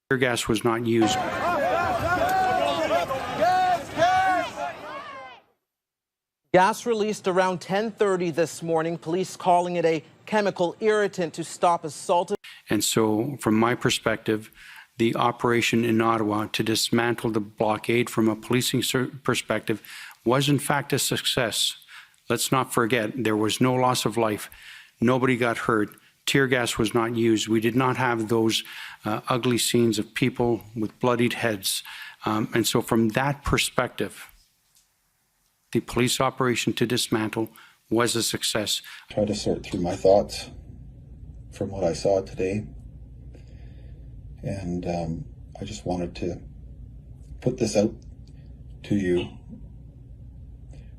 Tear gas was not used. Gas released around 10:30 this morning, police calling it a chemical irritant to stop assault. And so, from my perspective, the operation in Ottawa to dismantle the blockade from a policing perspective was in fact a success. Let's not forget, there was no loss of life. Nobody got hurt. Tear gas was not used. We did not have those ugly scenes of people with bloodied heads. And so from that perspective, the police operation to dismantle was a success. Try to sort through my thoughts from what I saw today. And I just wanted to put this out to you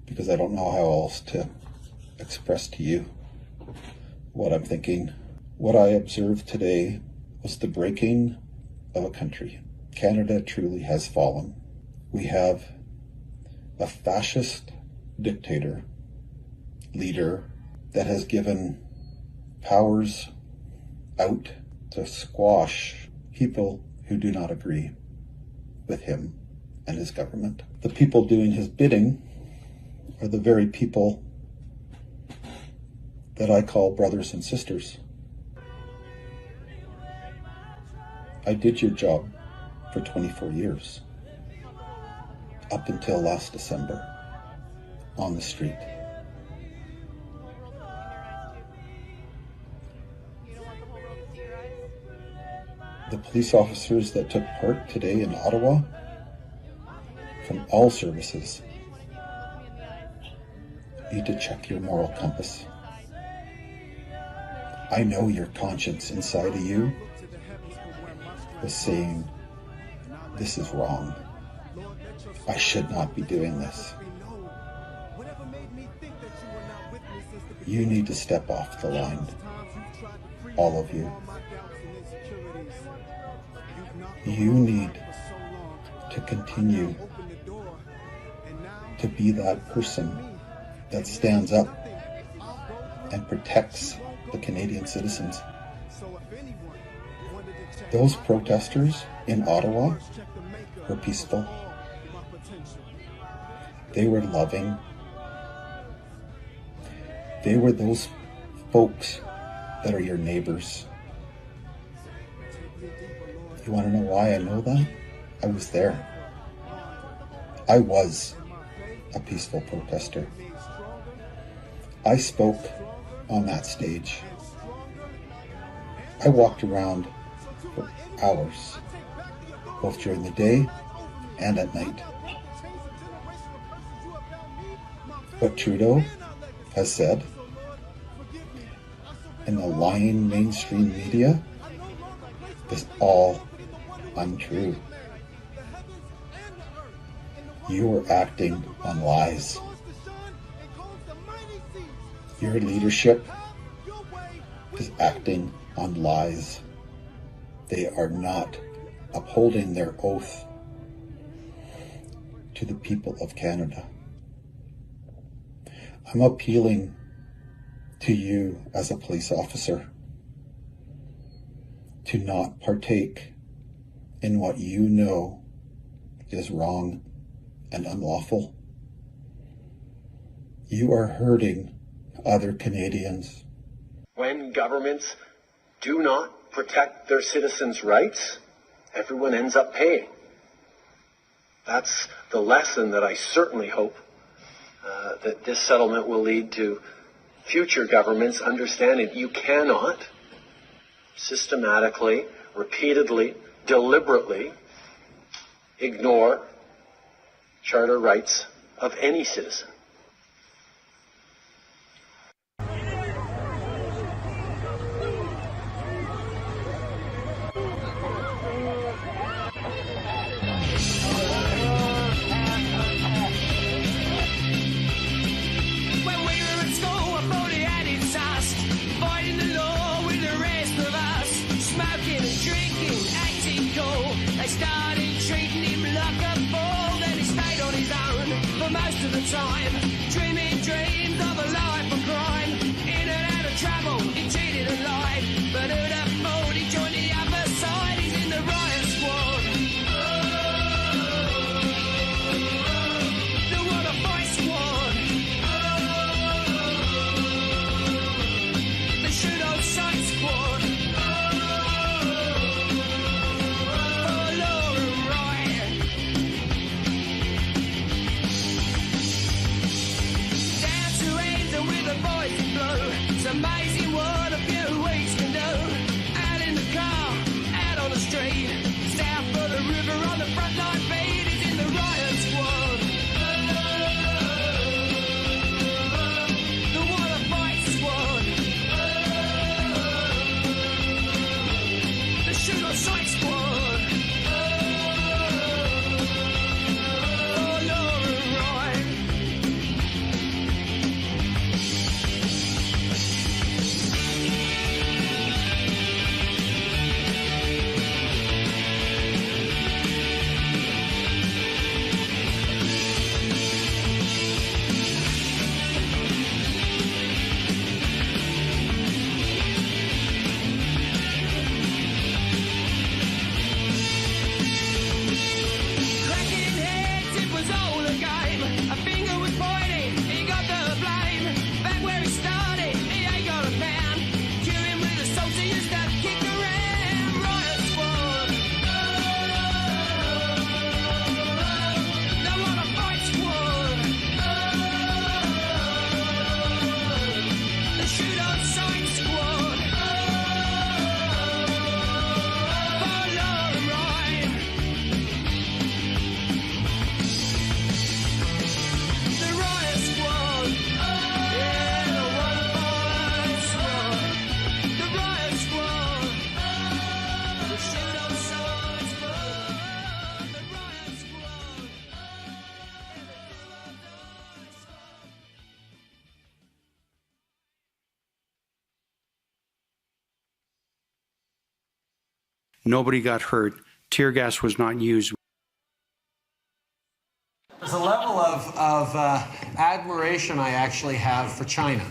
because I don't know how else to express to you what I'm thinking. What I observed today was the breaking of a country. Canada truly has fallen. We have a fascist dictator, leader that has given powers out to squash people who do not agree with him and his government. The people doing his bidding are the very people that I call brothers and sisters. I did your job for 24 years, up until last December, on the street. The police officers that took part today in Ottawa, from all services, need to check your moral compass. I know your conscience inside of you was saying, this is wrong. I should not be doing this. You need to step off the line, all of you. You need to continue to be that person that stands up and protects the Canadian citizens. Those protesters in Ottawa were peaceful. They were loving. They were those folks that are your neighbors. You want to know why I know that? I was there. I was a peaceful protester. I spoke on that stage. I walked around for hours, both during the day and at night. What Trudeau has said in the lying mainstream media is all untrue. You are acting on lies. Your leadership is acting on lies. They are not upholding their oath to the people of Canada. I'm appealing to you as a police officer to not partake in what you know is wrong and unlawful. You are hurting other Canadians. When governments do not protect their citizens' rights, everyone ends up paying. That's the lesson that I certainly hope that this settlement will lead to future governments understanding. You cannot systematically, repeatedly, deliberately ignore charter rights of any citizen. Time Nobody got hurt. Tear gas was not used. There's a level of admiration I actually have for China,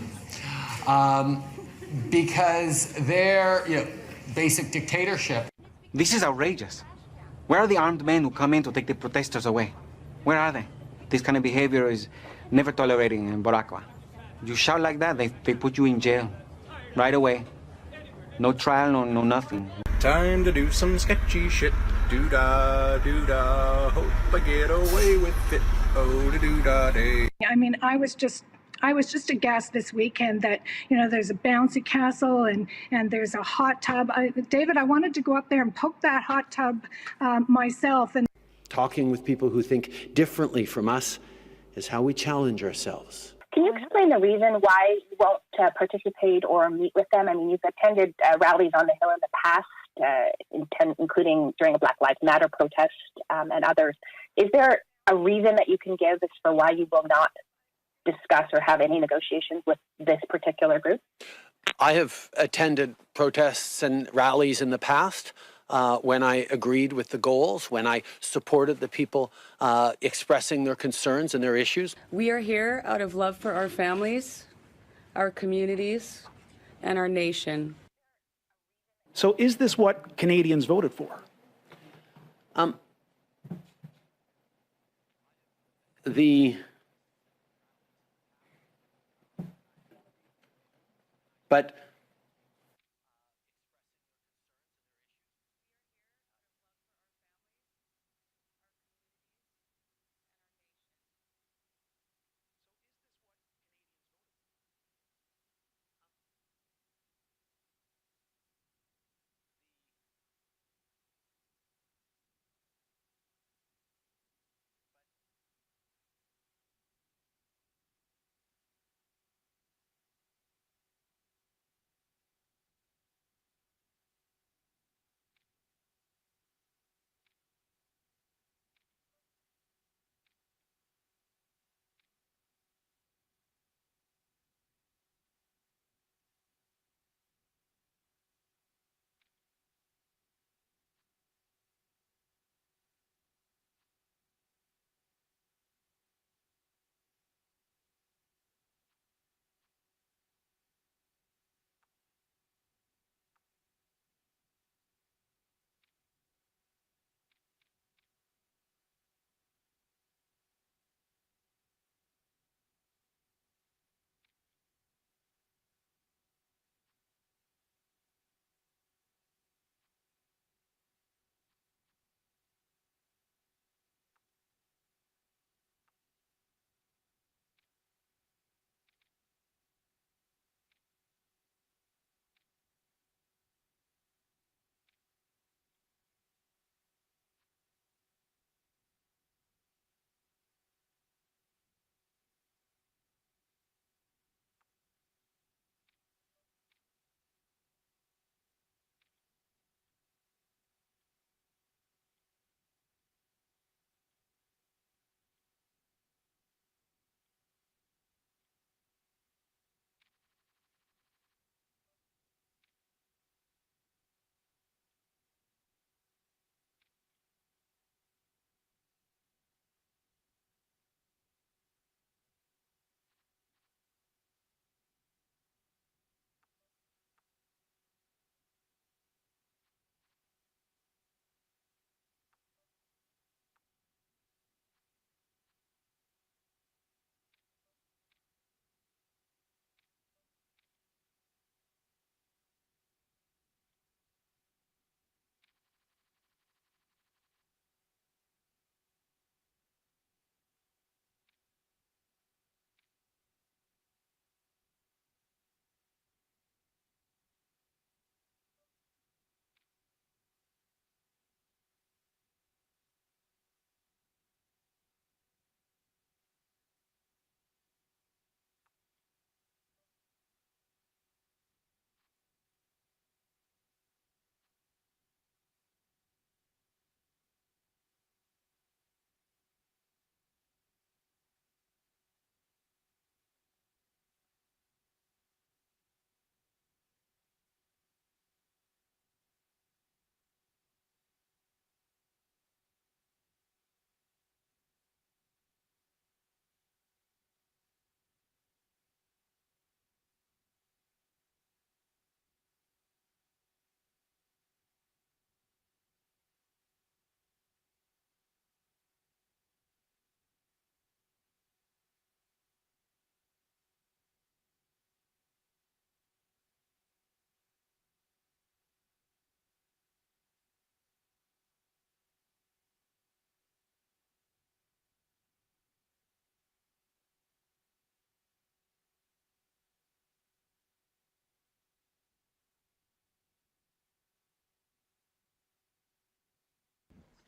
because their basic dictatorship. This is outrageous. Where are the armed men who come in to take the protesters away? Where are they? This kind of behavior is never tolerated in Boracua. You shout like that, they put you in jail right away. No trial, no nothing. Time to do some sketchy shit. Do-da, do-da, hope I get away with it. Oh, da-do-da day. I mean, I was just aghast this weekend that, there's a bouncy castle and there's a hot tub. David, I wanted to go up there and poke that hot tub myself. And talking with people who think differently from us is how we challenge ourselves. Can you explain the reason why you won't participate or meet with them? I mean, you've attended rallies on the Hill in the past, including during a Black Lives Matter protest and others. Is there a reason that you can give as for why you will not discuss or have any negotiations with this particular group? I have attended protests and rallies in the past when I agreed with the goals, when I supported the people expressing their concerns and their issues. We are here out of love for our families, our communities, and our nation. So is this what Canadians voted for? But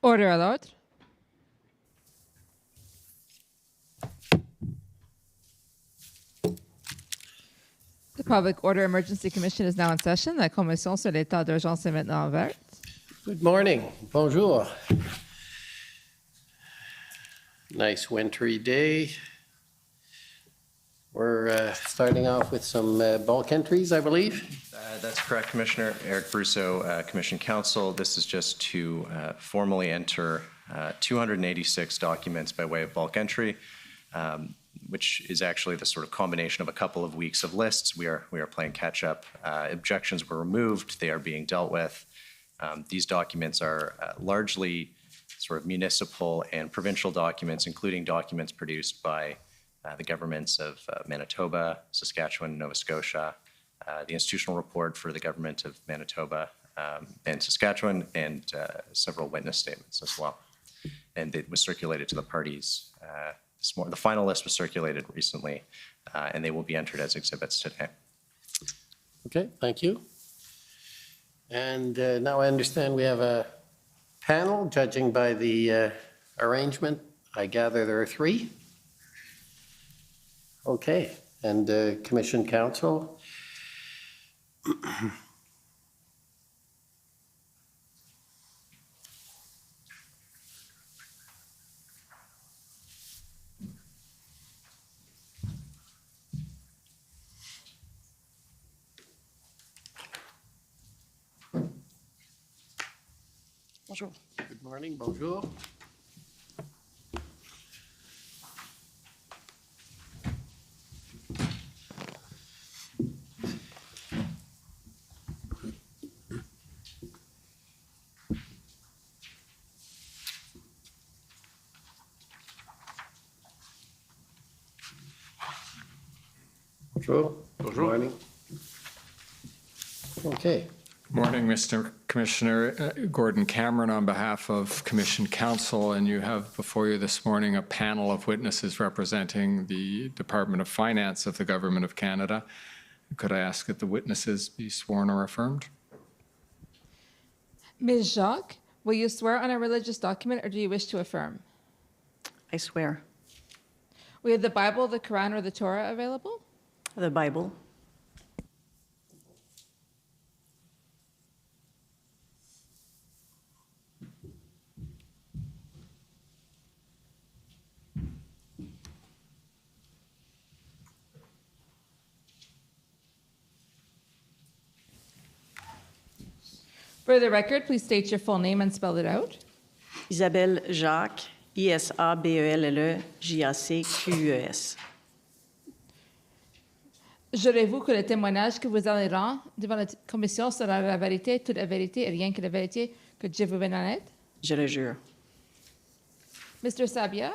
Order à l'ordre. The Public Order Emergency Commission is now in session. La commission sur l'état d'urgence est maintenant ouverte. Good morning. Bonjour. Nice wintry day. We're starting off with some bulk entries, I believe. That's correct, Commissioner. Eric Brusso, Commission Counsel. This is just to formally enter 286 documents by way of bulk entry, which is actually the sort of combination of a couple of weeks of lists. We are playing catch up. Objections were removed. They are being dealt with. These documents are largely sort of municipal and provincial documents, including documents produced by the governments of Manitoba, Saskatchewan, Nova Scotia, the institutional report for the government of Manitoba and Saskatchewan, and several witness statements as well. And it was circulated to the parties this morning. The final list was circulated recently, and they will be entered as exhibits today. Okay, thank you. And now I understand we have a panel judging by the arrangement. I gather there are 3. Okay, and Commission Counsel. Bonjour. Good morning, bonjour. Bonjour. Good morning. Okay. Morning, Mr. Commissioner. Gordon Cameron on behalf of Commission Counsel, and you have before you this morning a panel of witnesses representing the Department of Finance of the Government of Canada. Could I ask that the witnesses be sworn or affirmed? Ms. Jacques, will you swear on a religious document or do you wish to affirm? I swear. We have the Bible, the Quran, or the Torah available? The Bible. For the record, please state your full name and spell it out. Isabelle Jacques, Isabelle Jacques. Jurez-vous que le témoignage que vous allez rendre devant la commission sera la vérité, toute la vérité et rien que la vérité, que Dieu vous bénisse en aide? Je le jure. Mr. Sabia,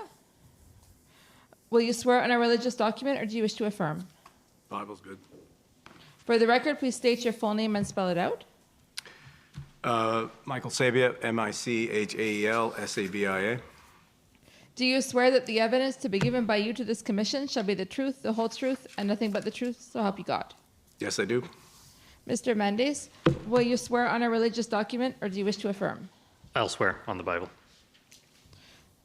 will you swear on a religious document or do you wish to affirm? Bible's good. For the record, please state your full name and spell it out. Michael Sabia, Michael Sabia. Do you swear that the evidence to be given by you to this commission shall be the truth, the whole truth, and nothing but the truth, so help you God? Yes, I do. Mr. Mendes, will you swear on a religious document or do you wish to affirm? I'll swear on the Bible.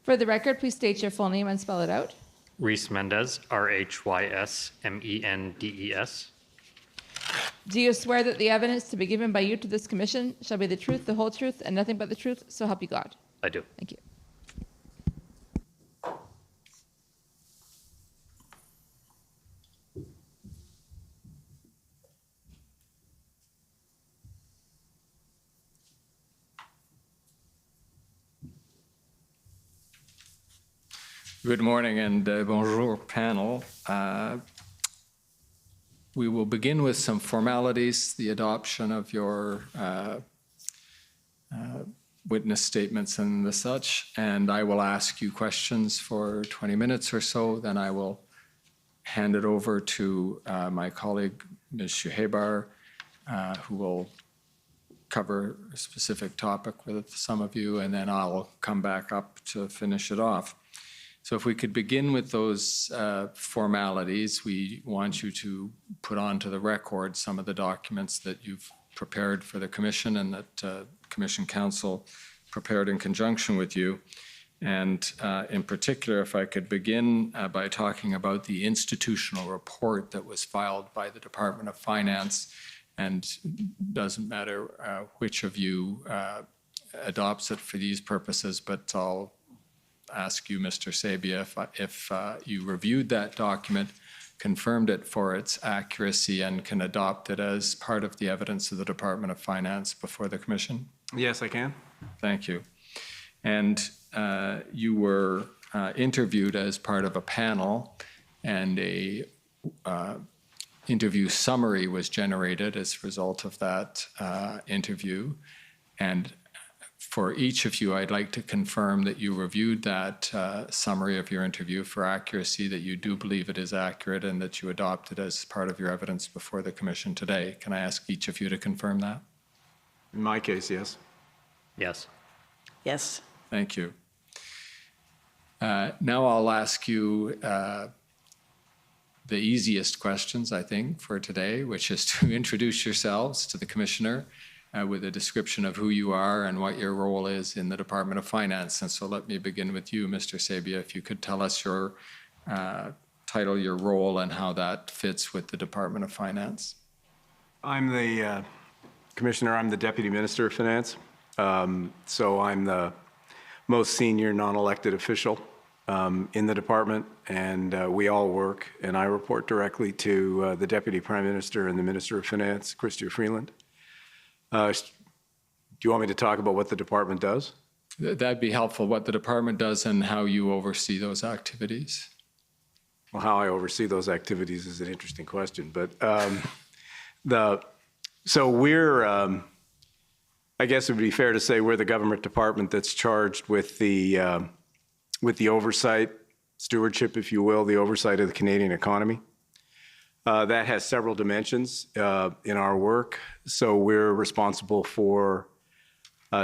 For the record, please state your full name and spell it out. Rhys Mendez, Rhysmendes. Do you swear that the evidence to be given by you to this commission shall be the truth, the whole truth, and nothing but the truth, so help you God? I do. Thank you. Good morning and bonjour, panel. We will begin with some formalities, the adoption of your witness statements and the such, and I will ask you questions for 20 minutes or so. Then I will hand it over to my colleague, Ms. Shuhebar, who will cover a specific topic with some of you, and then I'll come back up to finish it off. So if we could begin with those formalities, we want you to put onto the record some of the documents that you've prepared for the Commission and that Commission Counsel prepared in conjunction with you. And in particular, if I could begin by talking about the institutional report that was filed by the Department of Finance, and doesn't matter which of you adopts it for these purposes, but I'll ask you, Mr. Sabia, if you reviewed that document, confirmed it for its accuracy, and can adopt it as part of the evidence of the Department of Finance before the Commission? Yes, I can. Thank you. And you were interviewed as part of a panel, and a interview summary was generated as a result of that interview. And for each of you, I'd like to confirm that you reviewed that summary of your interview for accuracy, that you do believe it is accurate, and that you adopt it as part of your evidence before the Commission today. Can I ask each of you to confirm that? In my case, yes. Yes. Yes. Thank you. Now I'll ask you the easiest questions, I think, for today, which is to introduce yourselves to the Commissioner with a description of who you are and what your role is in the Department of Finance. And so let me begin with you, Mr. Sabia, if you could tell us your title, your role, and how that fits with the Department of Finance. I'm the Commissioner. I'm the Deputy Minister of Finance. So I'm the most senior non-elected official in the department, and we all work, and I report directly to the Deputy Prime Minister and the Minister of Finance, Chrystia Freeland. Do you want me to talk about what the department does? That'd be helpful, what the department does and how you oversee those activities. Well, how I oversee those activities is an interesting question, but so we're, I guess it would be fair to say we're the government department that's charged with the oversight, stewardship, if you will, the oversight of the Canadian economy. That has several dimensions in our work. So we're responsible for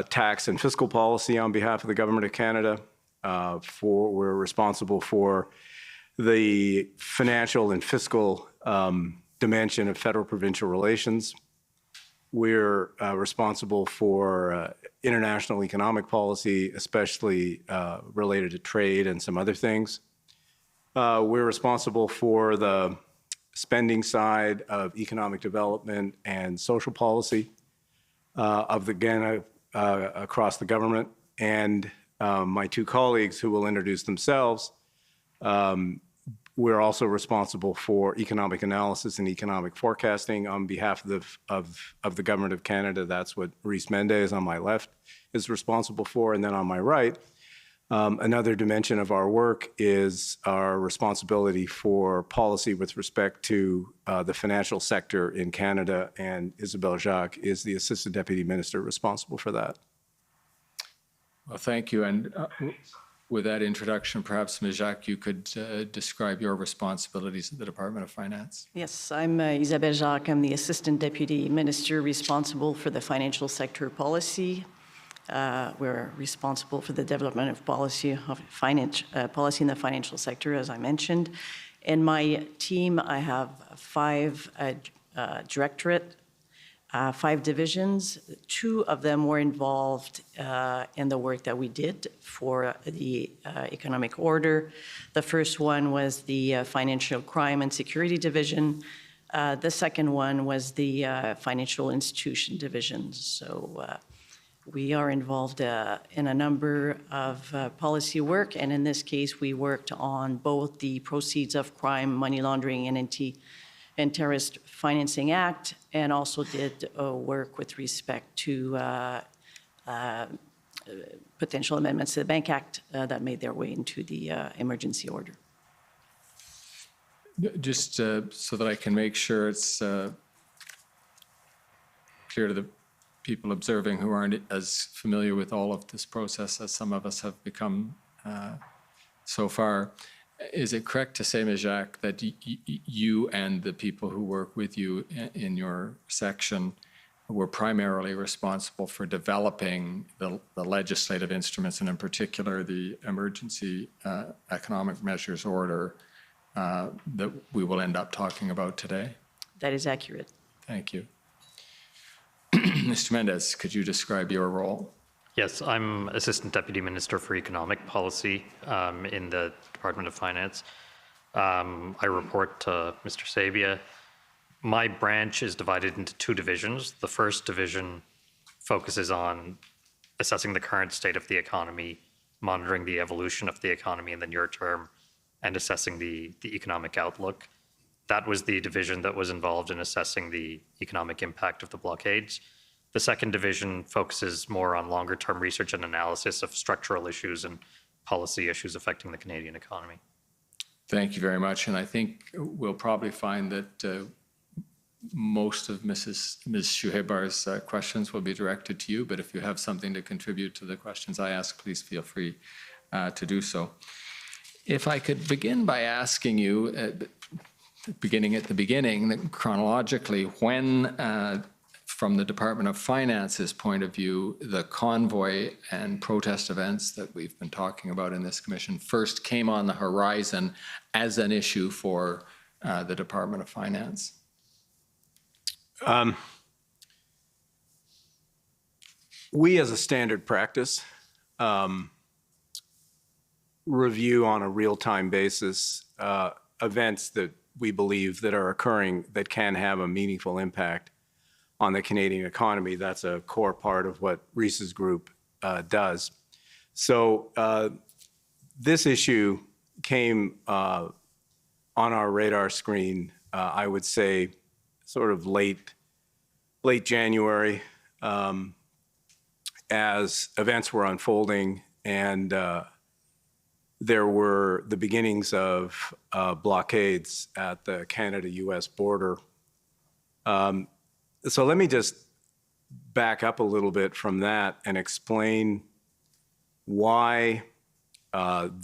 tax and fiscal policy on behalf of the Government of Canada. We're responsible for the financial and fiscal dimension of federal-provincial relations. We're responsible for international economic policy, especially related to trade and some other things. We're responsible for the spending side of economic development and social policy across the government. And my two colleagues, who will introduce themselves, we're also responsible for economic analysis and economic forecasting on behalf of the Government of Canada. That's what Rhys Mendez on my left is responsible for. And then on my right, another dimension of our work is our responsibility for policy with respect to the financial sector in Canada, and Isabelle Jacques is the Assistant Deputy Minister responsible for that. Well, thank you. And with that introduction, perhaps, Ms. Jacques, you could describe your responsibilities at the Department of Finance. Yes, I'm Isabelle Jacques. I'm the Assistant Deputy Minister responsible for the financial sector policy. We're responsible for the development of policy policy in the financial sector, as I mentioned. In my team, I have 5 directorate, 5 divisions. 2 of them were involved in the work that we did for the economic order. The first one was the Financial Crime and Security Division. The second one was the Financial Institution Division. So we are involved in a number of policy work, and in this case, we worked on both the Proceeds of Crime, Money Laundering, and Terrorist Financing Act, and also did work with respect to potential amendments to the Bank Act that made their way into the emergency order. Just so that I can make sure it's clear to the people observing who aren't as familiar with all of this process as some of us have become so far. Is it correct to say, Ms. Jacques, that you and the people who work with you in your section were primarily responsible for developing the legislative instruments, and in particular the Emergency Economic Measures Order that we will end up talking about today? That is accurate. Thank you. Mr. Mendez, could you describe your role? Yes, I'm Assistant Deputy Minister for Economic Policy in the Department of Finance. I report to Mr. Sabia. My branch is divided into two divisions. The first division focuses on assessing the current state of the economy, monitoring the evolution of the economy in the near term, and assessing the economic outlook. That was the division that was involved in assessing the economic impact of the blockades. The second division focuses more on longer-term research and analysis of structural issues and policy issues affecting the Canadian economy. Thank you very much. And I think we'll probably find that most of Ms. Shuhebar's questions will be directed to you, but if you have something to contribute to the questions I ask, please feel free to do so. If I could begin by asking you, beginning at the beginning, chronologically, when, from the Department of Finance's point of view, the convoy and protest events that we've been talking about in this commission first came on the horizon as an issue for the Department of Finance? We, as a standard practice, review on a real-time basis events that we believe that are occurring that can have a meaningful impact on the Canadian economy. That's a core part of what Reese's group does. So this issue came on our radar screen, I would say, sort of late January, as events were unfolding and there were the beginnings of blockades at the Canada-US border. So let me just back up a little bit from that and explain why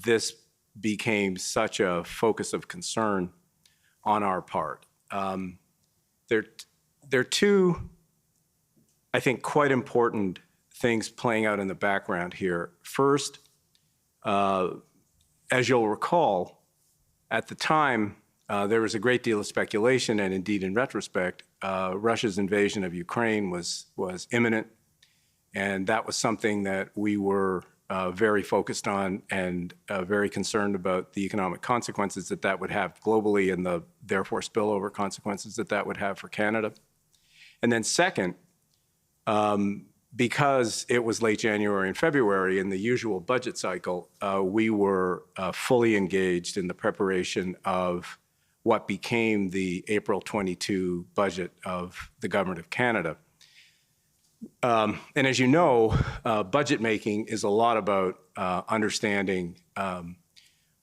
this became such a focus of concern on our part. There are two, I think, quite important things playing out in the background here. First, as you'll recall, at the time, there was a great deal of speculation, and indeed, in retrospect, Russia's invasion of Ukraine was imminent, and that was something that we were very focused on and very concerned about the economic consequences that that would have globally and the therefore spillover consequences that that would have for Canada. And then second, because it was late January and February in the usual budget cycle, we were fully engaged in the preparation of what became the April 22 budget of the Government of Canada. And as you know, budget making is a lot about understanding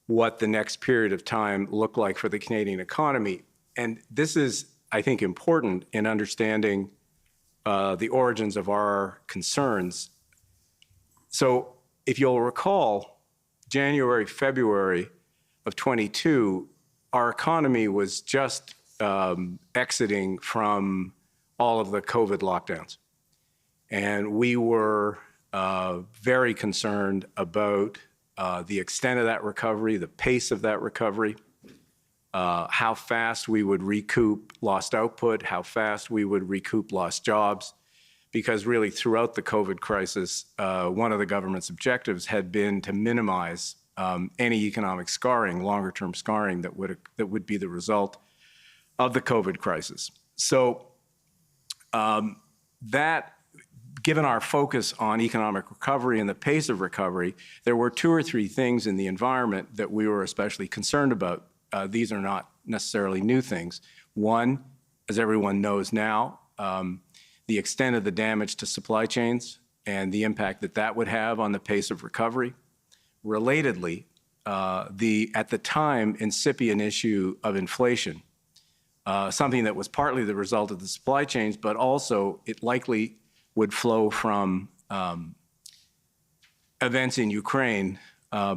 what the next period of time looked like for the Canadian economy. And this is, I think, important in understanding the origins of our concerns. So if you'll recall, January, February of 22, our economy was just exiting from all of the COVID lockdowns. And we were very concerned about the extent of that recovery, the pace of that recovery, how fast we would recoup lost output, how fast we would recoup lost jobs, because really throughout the COVID crisis, one of the government's objectives had been to minimize any economic scarring, longer-term scarring that would be the result of the COVID crisis. So that, given our focus on economic recovery and the pace of recovery, there were two or three things in the environment that we were especially concerned about. These are not necessarily new things. One, as everyone knows now, the extent of the damage to supply chains and the impact that that would have on the pace of recovery. Relatedly, at the time, incipient issue of inflation, something that was partly the result of the supply chains, but also it likely would flow from events in Ukraine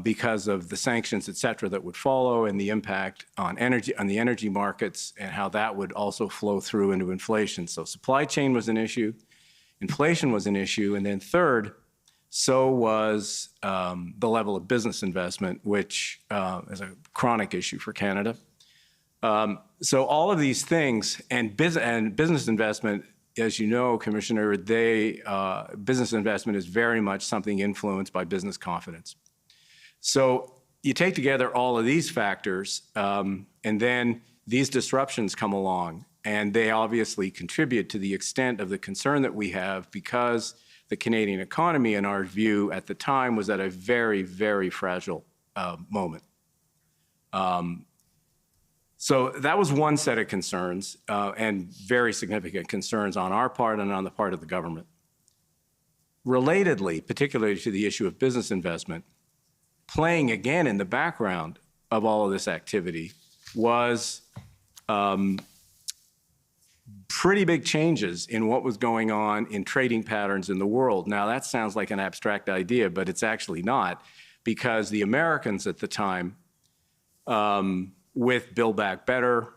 because of the sanctions, et cetera, that would follow and the impact on the energy markets and how that would also flow through into inflation. So supply chain was an issue, inflation was an issue, and then third, so was the level of business investment, which is a chronic issue for Canada. So all of these things, and business investment as you know, Commissioner, business investment is very much something influenced by business confidence. So you take together all of these factors, and then these disruptions come along, and they obviously contribute to the extent of the concern that we have, because the Canadian economy, in our view at the time, was at a very, very fragile moment. So that was one set of concerns, and very significant concerns on our part and on the part of the government. Relatedly, particularly to the issue of business investment, playing again in the background of all of this activity was pretty big changes in what was going on in trading patterns in the world. Now, that sounds like an abstract idea, but it's actually not, because the Americans at the time, with Build Back Better,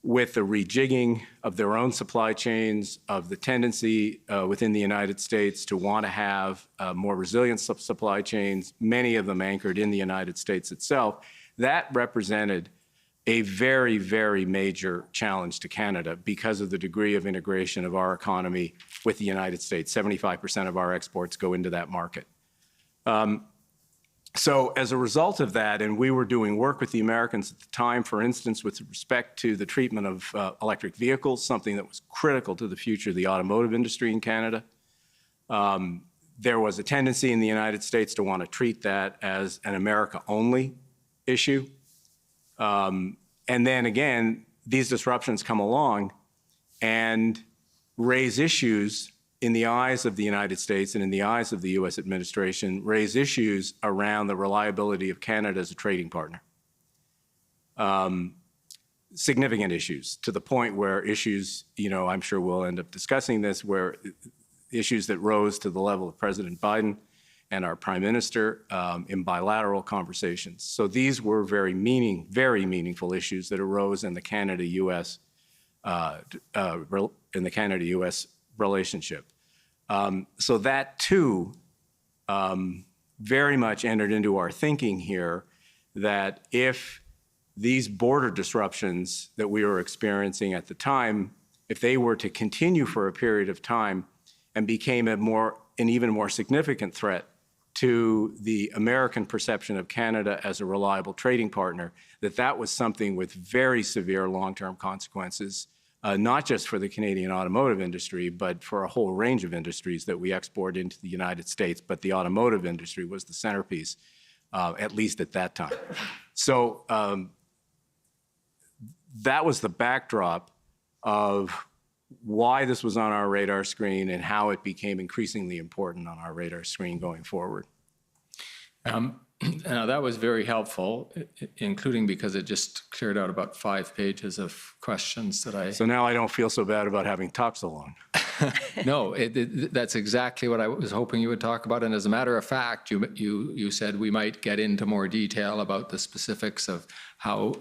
with the rejigging of their own supply chains, of the tendency within the United States to want to have more resilient supply chains, many of them anchored in the United States itself, that represented a very, very major challenge to Canada because of the degree of integration of our economy with the United States. 75% of our exports go into that market. So as a result of that, and we were doing work with the Americans at the time, for instance, with respect to the treatment of electric vehicles, something that was critical to the future of the automotive industry in Canada. There was a tendency in the United States to want to treat that as an America-only issue. And then again, these disruptions come along and raise issues in the eyes of the United States and in the eyes of the U.S. administration, raise issues around the reliability of Canada as a trading partner. Significant issues, to the point where issues, I'm sure we'll end up discussing this, where issues that rose to the level of President Biden and our Prime Minister in bilateral conversations. So these were very meaningful issues that arose in the Canada-U.S. Relationship. So that too very much entered into our thinking here, that if these border disruptions that we were experiencing at the time, if they were to continue for a period of time and became an even more significant threat to the American perception of Canada as a reliable trading partner, that was something with very severe long-term consequences, not just for the Canadian automotive industry, but for a whole range of industries that we export into the United States. But the automotive industry was the centerpiece, at least at that time. So that was the backdrop of why this was on our radar screen and how it became increasingly important on our radar screen going forward. Now, that was very helpful, including because it just cleared out about 5 pages of questions that I... So now I don't feel so bad about having talked so long. No, that's exactly what I was hoping you would talk about. And as a matter of fact, you said we might get into more detail about the specifics of how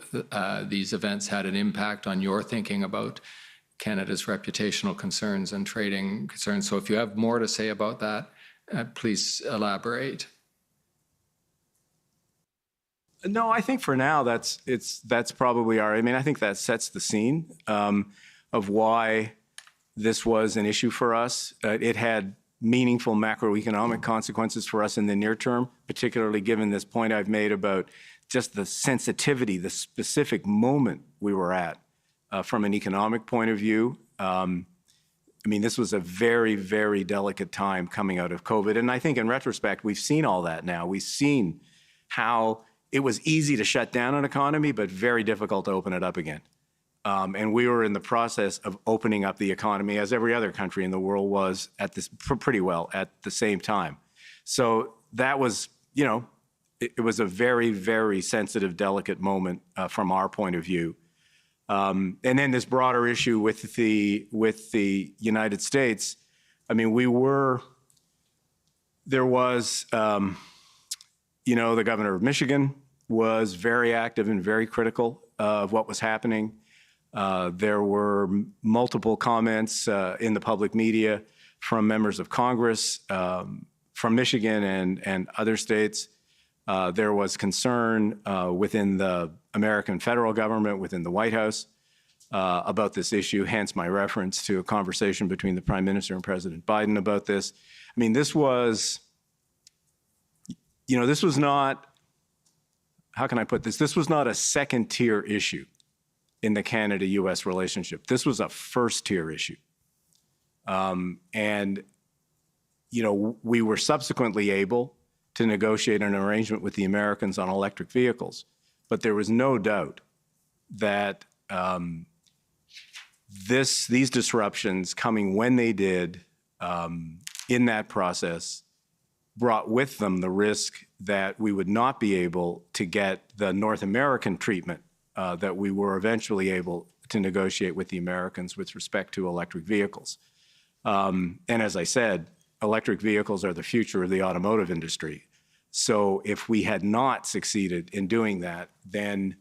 these events had an impact on your thinking about Canada's reputational concerns and trading concerns. So if you have more to say about that, please elaborate. No, I think for now that's probably I mean, I think that sets the scene of why this was an issue for us. It had meaningful macroeconomic consequences for us in the near term, particularly given this point I've made about just the sensitivity, the specific moment we were at from an economic point of view. I mean, this was a very, very delicate time coming out of COVID. And I think in retrospect, we've seen all that now. We've seen how it was easy to shut down an economy, but very difficult to open it up again. And we were in the process of opening up the economy, as every other country in the world was pretty well at the same time. So that was, it was a very, very sensitive, delicate moment from our point of view. And then this broader issue with the United States, I mean, there was, the governor of Michigan was very active and very critical of what was happening. There were multiple comments in the public media from members of Congress from Michigan and other states. There was concern within the American federal government, within the White House, about this issue, hence my reference to a conversation between the Prime Minister and President Biden about this. I mean, this was, this was not, how can I put this? This was not a second-tier issue in the Canada-U.S. relationship. This was a first-tier issue. And we were subsequently able to negotiate an arrangement with the Americans on electric vehicles. But there was no doubt that these disruptions coming when they did in that process brought with them the risk that we would not be able to get the North American treatment that we were eventually able to negotiate with the Americans with respect to electric vehicles. And as I said, electric vehicles are the future of the automotive industry. So if we had not succeeded in doing that, then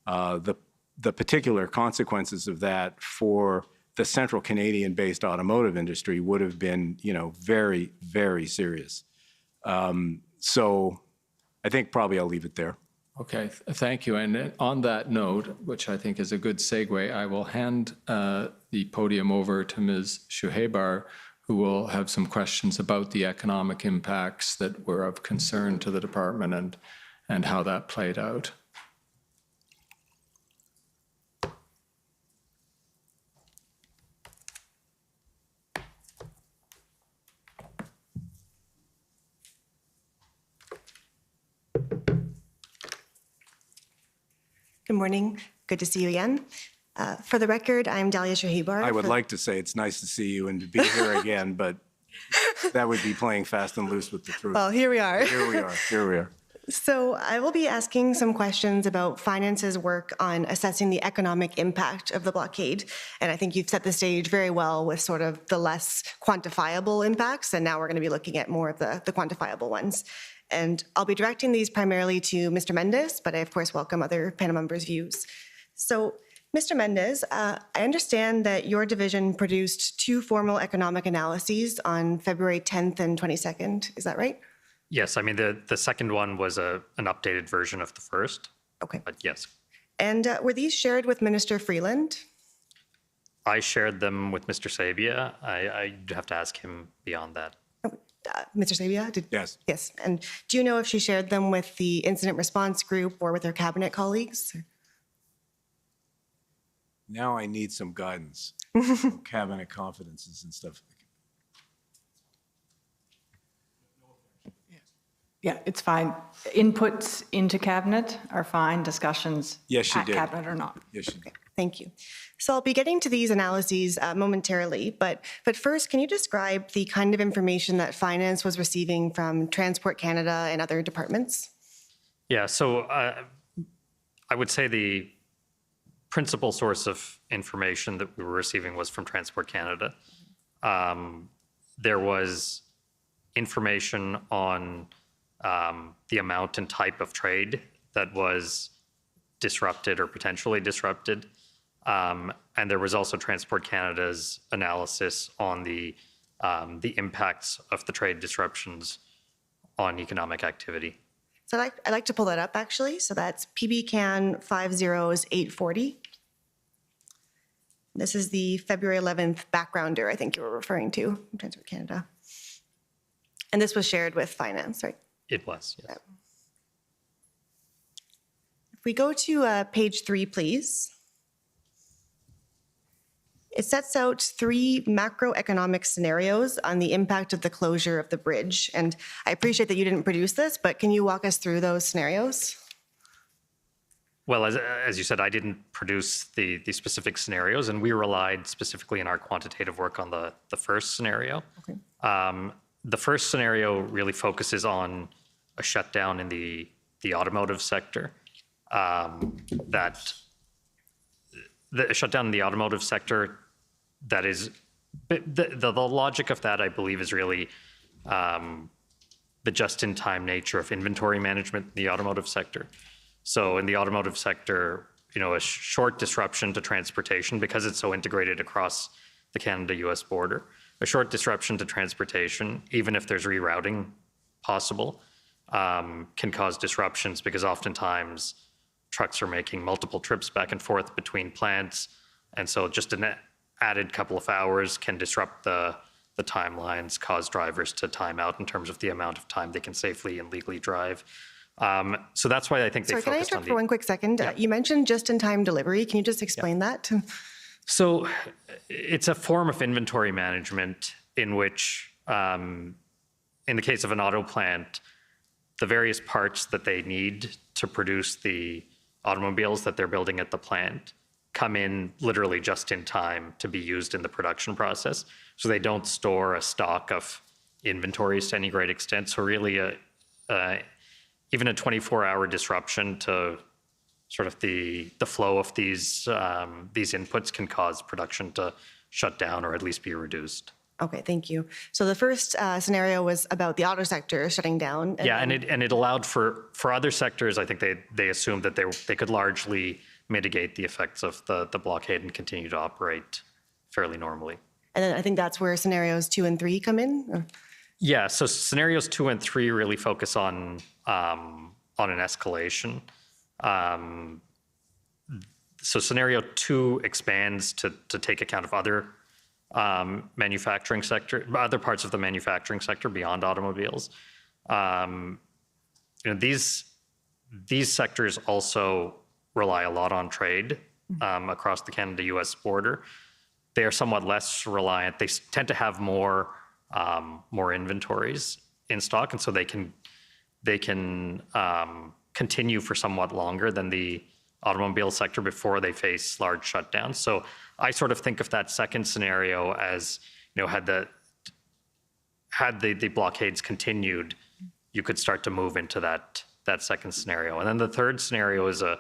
the particular consequences of that for the central Canadian-based automotive industry would have been, very, very serious. So I think probably I'll leave it there. Okay, thank you. And on that note, which I think is a good segue, I will hand the podium over to Ms. Shuhaybar, who will have some questions about the economic impacts that were of concern to the department and how that played out. Good morning. Good to see you again. For the record, I'm Dalia Shahibar. I would like to say it's nice to see you and to be here again, but that would be playing fast and loose with the truth. Well, here we are. Here we are. So I will be asking some questions about Finance's work on assessing the economic impact of the blockade. And I think you've set the stage very well with sort of the less quantifiable impacts, and now we're going to be looking at more of the quantifiable ones. And I'll be directing these primarily to Mr. Mendez, but I, of course, welcome other panel members' views. So, Mr. Mendez, I understand that your division produced 2 formal economic analyses on February 10th and 22nd. Is that right? Yes, I mean, the second one was an updated version of the first. Okay. But yes. And were these shared with Minister Freeland? I shared them with Mr. Sabia. I have to ask him beyond that. Mr. Sabia? Yes. Yes. And do you know if she shared them with the incident response group or with her cabinet colleagues? Now I need some guidance, cabinet confidences and stuff. Yeah, it's fine. Inputs into cabinet are fine. Discussions Yes, she at did. cabinet are not. Yes, she did. Thank you. So I'll be getting to these analyses momentarily, but first, can you describe the kind of information that Finance was receiving from Transport Canada and other departments? Yeah, so I would say the principal source of information that we were receiving was from Transport Canada. There was information on the amount and type of trade that was disrupted or potentially disrupted. And there was also Transport Canada's analysis on the impacts of the trade disruptions on economic activity. So I'd like to pull that up, actually. So that's PBCAN 50840. This is the February 11th backgrounder I think you were referring to from Transport Canada. And this was shared with Finance, right? It was, yes. If we go to page 3, please. It sets out 3 macroeconomic scenarios on the impact of the closure of the bridge. And I appreciate that you didn't produce this, but can you walk us through those scenarios? Well, as you said, I didn't produce the specific scenarios, and we relied specifically in our quantitative work on the first scenario. Okay. The first scenario really focuses on a shutdown in the automotive sector. The shutdown in the automotive sector, that is, the logic of that, I believe, is really the just-in-time nature of inventory management in the automotive sector. So in the automotive sector, a short disruption to transportation, because it's so integrated across the Canada-US border, a short disruption to transportation, even if there's rerouting possible, can cause disruptions because oftentimes trucks are making multiple trips back and forth between plants. And so just an added couple of hours can disrupt the timelines, cause drivers to time out in terms of the amount of time they can safely and legally drive. So that's why I think they Sorry, can I focused on interrupt for one quick second? Yeah. You mentioned just-in-time delivery. Can you just explain that? So it's a form of inventory management in which, in the case of an auto plant, the various parts that they need to produce the automobiles that they're building at the plant come in literally just in time to be used in the production process. So they don't store a stock of inventories to any great extent. So really, even a 24-hour disruption to sort of the flow of these inputs can cause production to shut down or at least be reduced. Okay, thank you. So the first scenario was about the auto sector shutting down. And it allowed for other sectors. I think they assumed that they could largely mitigate the effects of the blockade and continue to operate fairly normally. And then I think that's where scenarios 2 and 3 come in. Yeah. So scenarios 2 and 3 really focus on an escalation. So scenario 2 expands to take account of other manufacturing sector, other parts of the manufacturing sector beyond automobiles. These sectors also rely a lot on trade across the Canada-U.S. border. They are somewhat less reliant. They tend to have more inventories in stock, and so they can continue for somewhat longer than the automobile sector before they face large shutdowns. So I sort of think of that second scenario as, had the blockades continued, you could start to move into that second scenario. And then the third scenario is a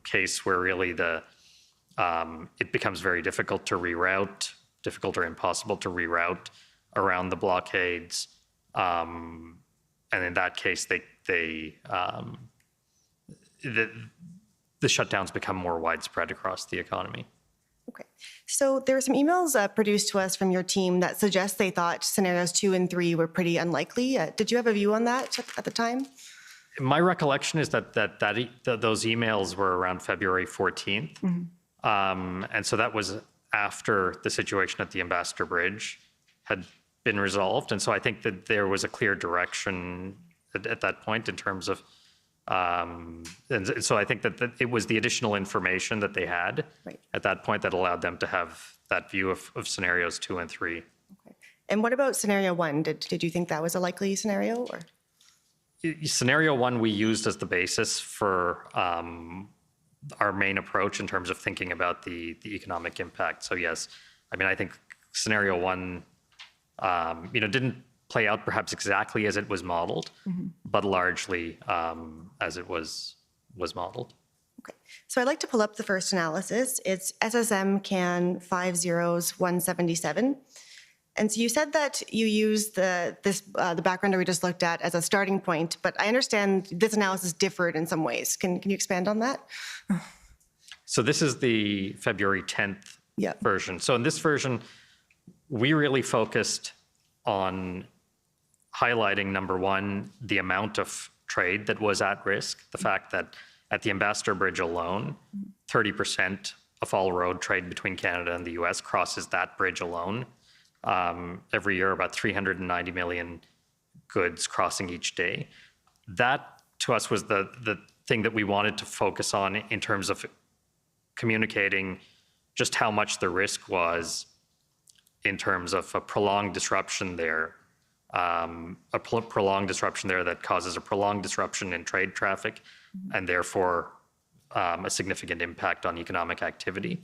case where really it becomes very difficult to reroute, difficult or impossible to reroute around the blockades. And in that case, the shutdowns become more widespread across the economy. Okay. So there were some emails produced to us from your team that suggest they thought scenarios 2 and 3 were pretty unlikely. Did you have a view on that at the time? My recollection is that those emails were around February 14th. Mm-hmm. And so that was after the situation at the Ambassador Bridge had been resolved. And so I think that there was a clear direction at that point in terms of, and so I think that it was the additional information that they had at that point that allowed them to have that view of scenarios 2 and 3. Okay. And what about scenario 1? Did you think that was a likely scenario? Or? Scenario 1 we used as the basis for our main approach in terms of thinking about the economic impact. So yes, I mean, I think scenario 1, didn't play out perhaps exactly as it was modeled, mm-hmm. but largely as it was modeled. Okay, so I'd like to pull up the first analysis. It's SSM CAN 50177. And so you said that you used the background that we just looked at as a starting point, but I understand this analysis differed in some ways. Can you expand on that? So this is the February 10th version. So in this version, we really focused on highlighting, number one, the amount of trade that was at risk, the fact that at the Ambassador Bridge alone, 30% of all road trade between Canada and the US crosses that bridge alone. Every year, about 390 million goods crossing each day. That, to us, was the thing that we wanted to focus on in terms of communicating just how much the risk was in terms of a prolonged disruption there, prolonged disruption there that causes a prolonged disruption in trade traffic, and therefore a significant impact on economic activity.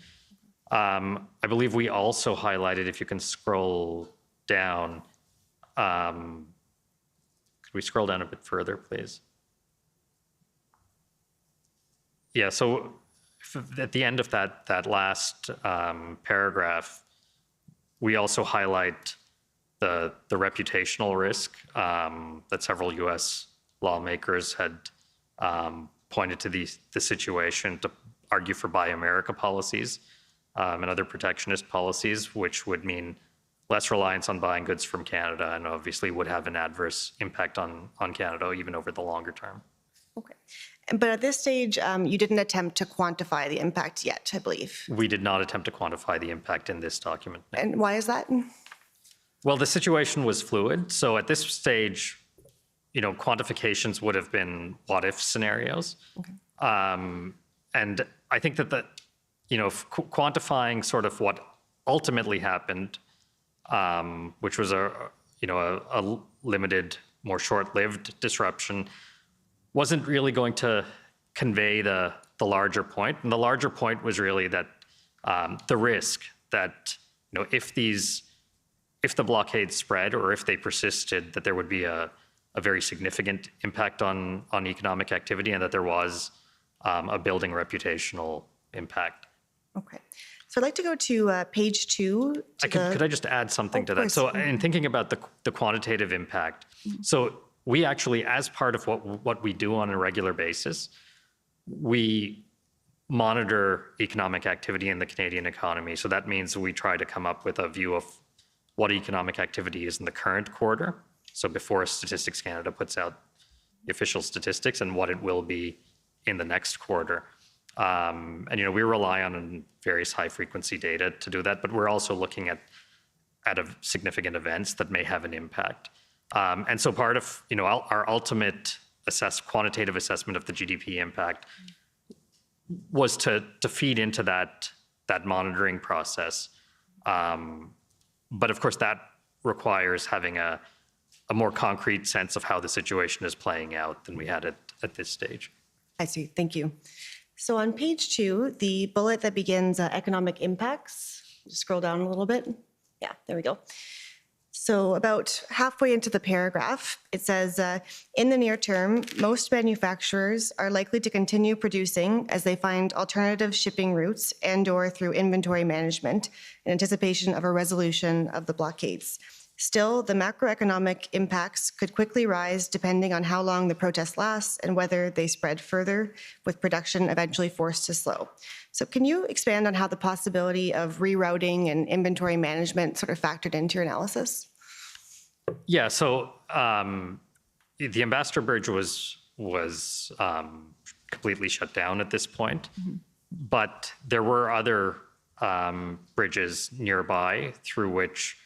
I believe we also highlighted, if you can scroll down, could we scroll down a bit further, please? Yeah, so at the end of that last paragraph, we also highlight the reputational risk that several US lawmakers had pointed to the situation to argue for Buy America policies and other protectionist policies, which would mean less reliance on buying goods from Canada and obviously would have an adverse impact on Canada even over the longer term. But at this stage, you didn't attempt to quantify the impact yet, I believe. We did not attempt to quantify the impact in this document. No. And why is that? Well, the situation was fluid. So at this stage, quantifications would have been what-if scenarios. Okay. And I think that quantifying sort of what ultimately happened, which was a limited, more short-lived disruption, wasn't really going to convey the larger point. And the larger point was really that the risk that if the blockade spread or if they persisted, that there would be a very significant impact on economic activity, and that there was a building reputational impact. Okay. So I'd like to go to page 2. Could I just add something to that? So in thinking about the quantitative impact, so we actually, as part of what we do on a regular basis, we monitor economic activity in the Canadian economy. So that means we try to come up with a view of what economic activity is in the current quarter. So before Statistics Canada puts out the official statistics, and what it will be in the next quarter. And we rely on various high-frequency data to do that, but we're also looking at significant events that may have an impact. And so part of our ultimate quantitative assessment of the GDP impact was to feed into that monitoring process. But of course, that requires having a more concrete sense of how the situation is playing out than we had at this stage. I see. Thank you. So on page 2, the bullet that begins economic impacts, just scroll down a little bit. Yeah, there we go. So about halfway into the paragraph, it says, in the near term, most manufacturers are likely to continue producing as they find alternative shipping routes and/or through inventory management in anticipation of a resolution of the blockades. Still, the macroeconomic impacts could quickly rise depending on how long the protest lasts and whether they spread further, with production eventually forced to slow. So can you expand on how the possibility of rerouting and inventory management sort of factored into your analysis? Yeah, so the Ambassador Bridge was completely shut down at this point, but there were other bridges nearby through which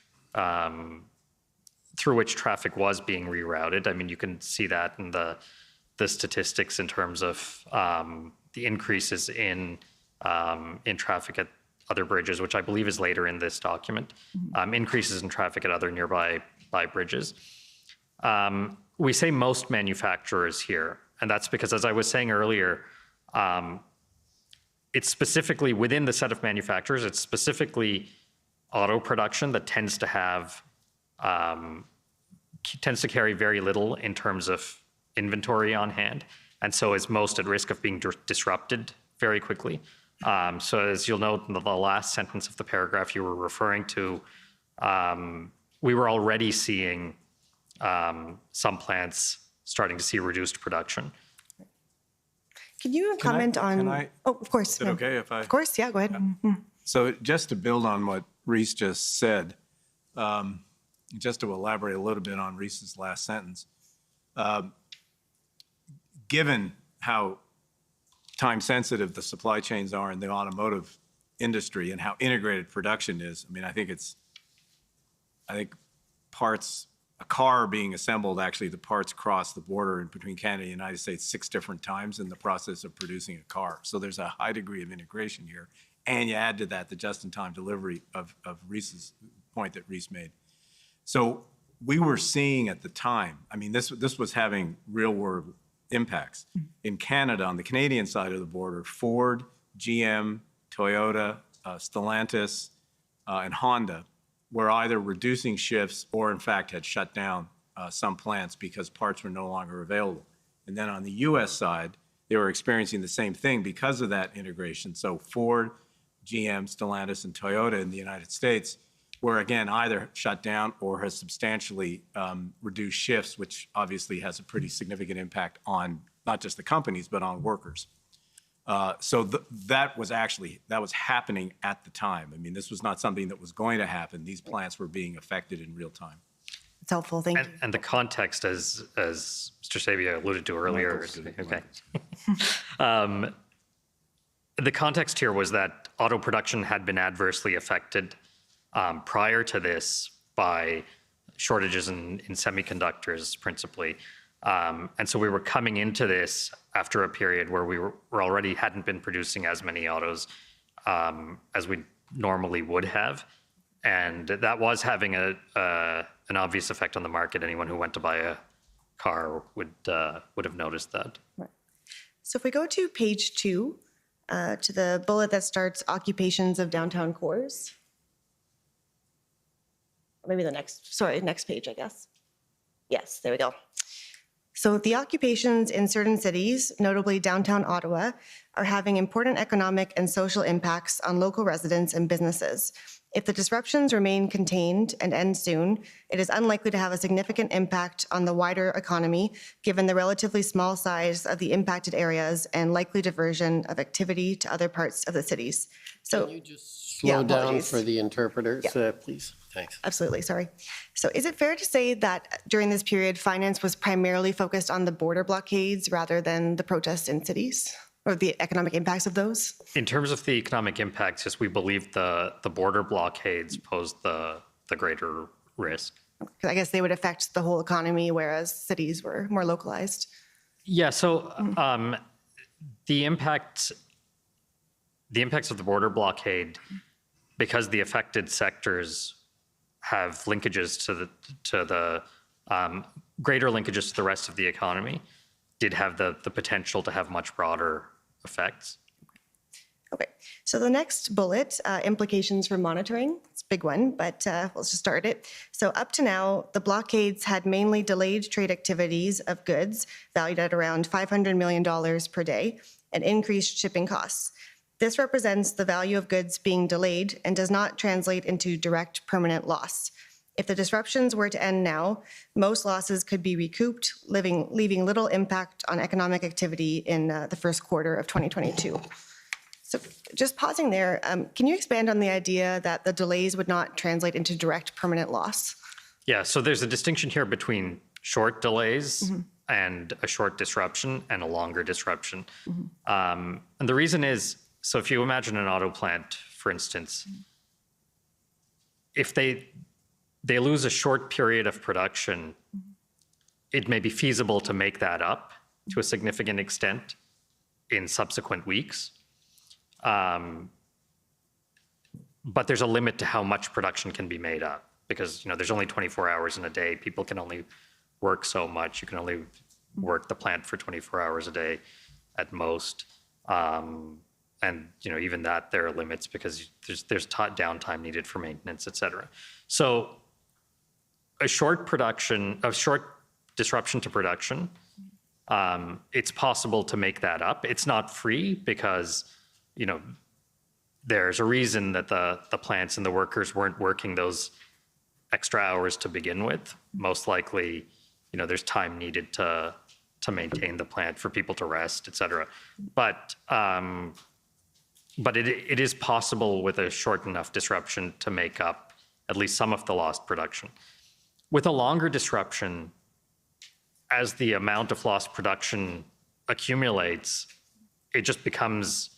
traffic was being rerouted. I mean, you can see that in the statistics in terms of the increases in traffic at other bridges, which I believe is later in this document, increases in traffic at other nearby bridges. We say most manufacturers here, and that's because, as I was saying earlier, it's specifically within the set of manufacturers, it's specifically auto production that tends to carry very little in terms of inventory on hand, and so is most at risk of being disrupted very quickly. So as you'll note in the last sentence of the paragraph you were referring to, we were already seeing some plants starting to see reduced production. Can you comment on? Oh, of course. Is it okay if I? Of course, yeah. Go ahead. So just to build on what Rhys just said, just to elaborate a little bit on Rhys's last sentence, given how time-sensitive the supply chains are in the automotive industry and how integrated production is, I mean, I think parts, a car being assembled, actually the parts cross the border between Canada and the United States 6 different times in the process of producing a car. So there's a high degree of integration here. And you add to that the just-in-time delivery of Rhys's point that Rhys made. So we were seeing at the time, I mean, this was having real-world impacts. In Canada, on the Canadian side of the border, Ford, GM, Toyota, Stellantis, and Honda were either reducing shifts or, in fact, had shut down some plants because parts were no longer available. And then on the U.S. side, they were experiencing the same thing because of that integration. So Ford, GM, Stellantis, and Toyota in the United States were, again, either shut down or has substantially reduced shifts, which obviously has a pretty significant impact on not just the companies, but on workers. So that was happening at the time. I mean, this was not something that was going to happen. These plants were being affected in real time. helpful. Thank you. And the context, as Mr. Sabia alluded to earlier, okay. The context here was that auto production had been adversely affected prior to this by shortages in semiconductors, principally. And so we were coming into this after a period where we were already hadn't been producing as many autos as we normally would have. And that was having an obvious effect on the market. Anyone who went to buy a car would have noticed that. Right. So if we go to page 2, to the bullet that starts occupations of downtown cores. Or maybe the next page, I guess. Yes, there we go. So the occupations in certain cities, notably downtown Ottawa, are having important economic and social impacts on local residents and businesses. If the disruptions remain contained and end soon, it is unlikely to have a significant impact on the wider economy, given the relatively small size of the impacted areas and likely diversion of activity to other parts of the cities. So, can you just slow down for the interpreters, please? Thanks. Absolutely, sorry. So is it fair to say that during this period, finance was primarily focused on the border blockades rather than the protests in cities, or the economic impacts of those? In terms of the economic impacts, yes, we believe the border blockades posed the greater risk. Because I guess they would affect the whole economy, whereas cities were more localized. Yeah, so the impacts of the border blockade, because the affected sectors have linkages to the greater linkages to the rest of the economy, did have the potential to have much broader effects. Okay, so the next bullet, implications for monitoring. It's a big one, but let's just start it. So up to now, the blockades had mainly delayed trade activities of goods valued at around $500 million per day and increased shipping costs. This represents the value of goods being delayed and does not translate into direct permanent loss. If the disruptions were to end now, most losses could be recouped, leaving little impact on economic activity in the first quarter of 2022. So just pausing there, can you expand on the idea that the delays would not translate into direct permanent loss? Yeah, so there's a distinction here between short delays and a short disruption and a longer disruption. And the reason is, so if you imagine an auto plant, for instance, if they lose a short period of production, it may be feasible to make that up to a significant extent in subsequent weeks. But there's a limit to how much production can be made up because there's only 24 hours in a day. People can only work so much. You can only work the plant for 24 hours a day at most. And even that there are limits because there's downtime needed for maintenance, et cetera. So a short disruption to production, it's possible to make that up. It's not free because there's a reason that the plants and the workers weren't working those extra hours to begin with. Most likely, there's time needed to maintain the plant for people to rest, et cetera. But it is possible with a short enough disruption to make up at least some of the lost production. With a longer disruption, as the amount of lost production accumulates, it just becomes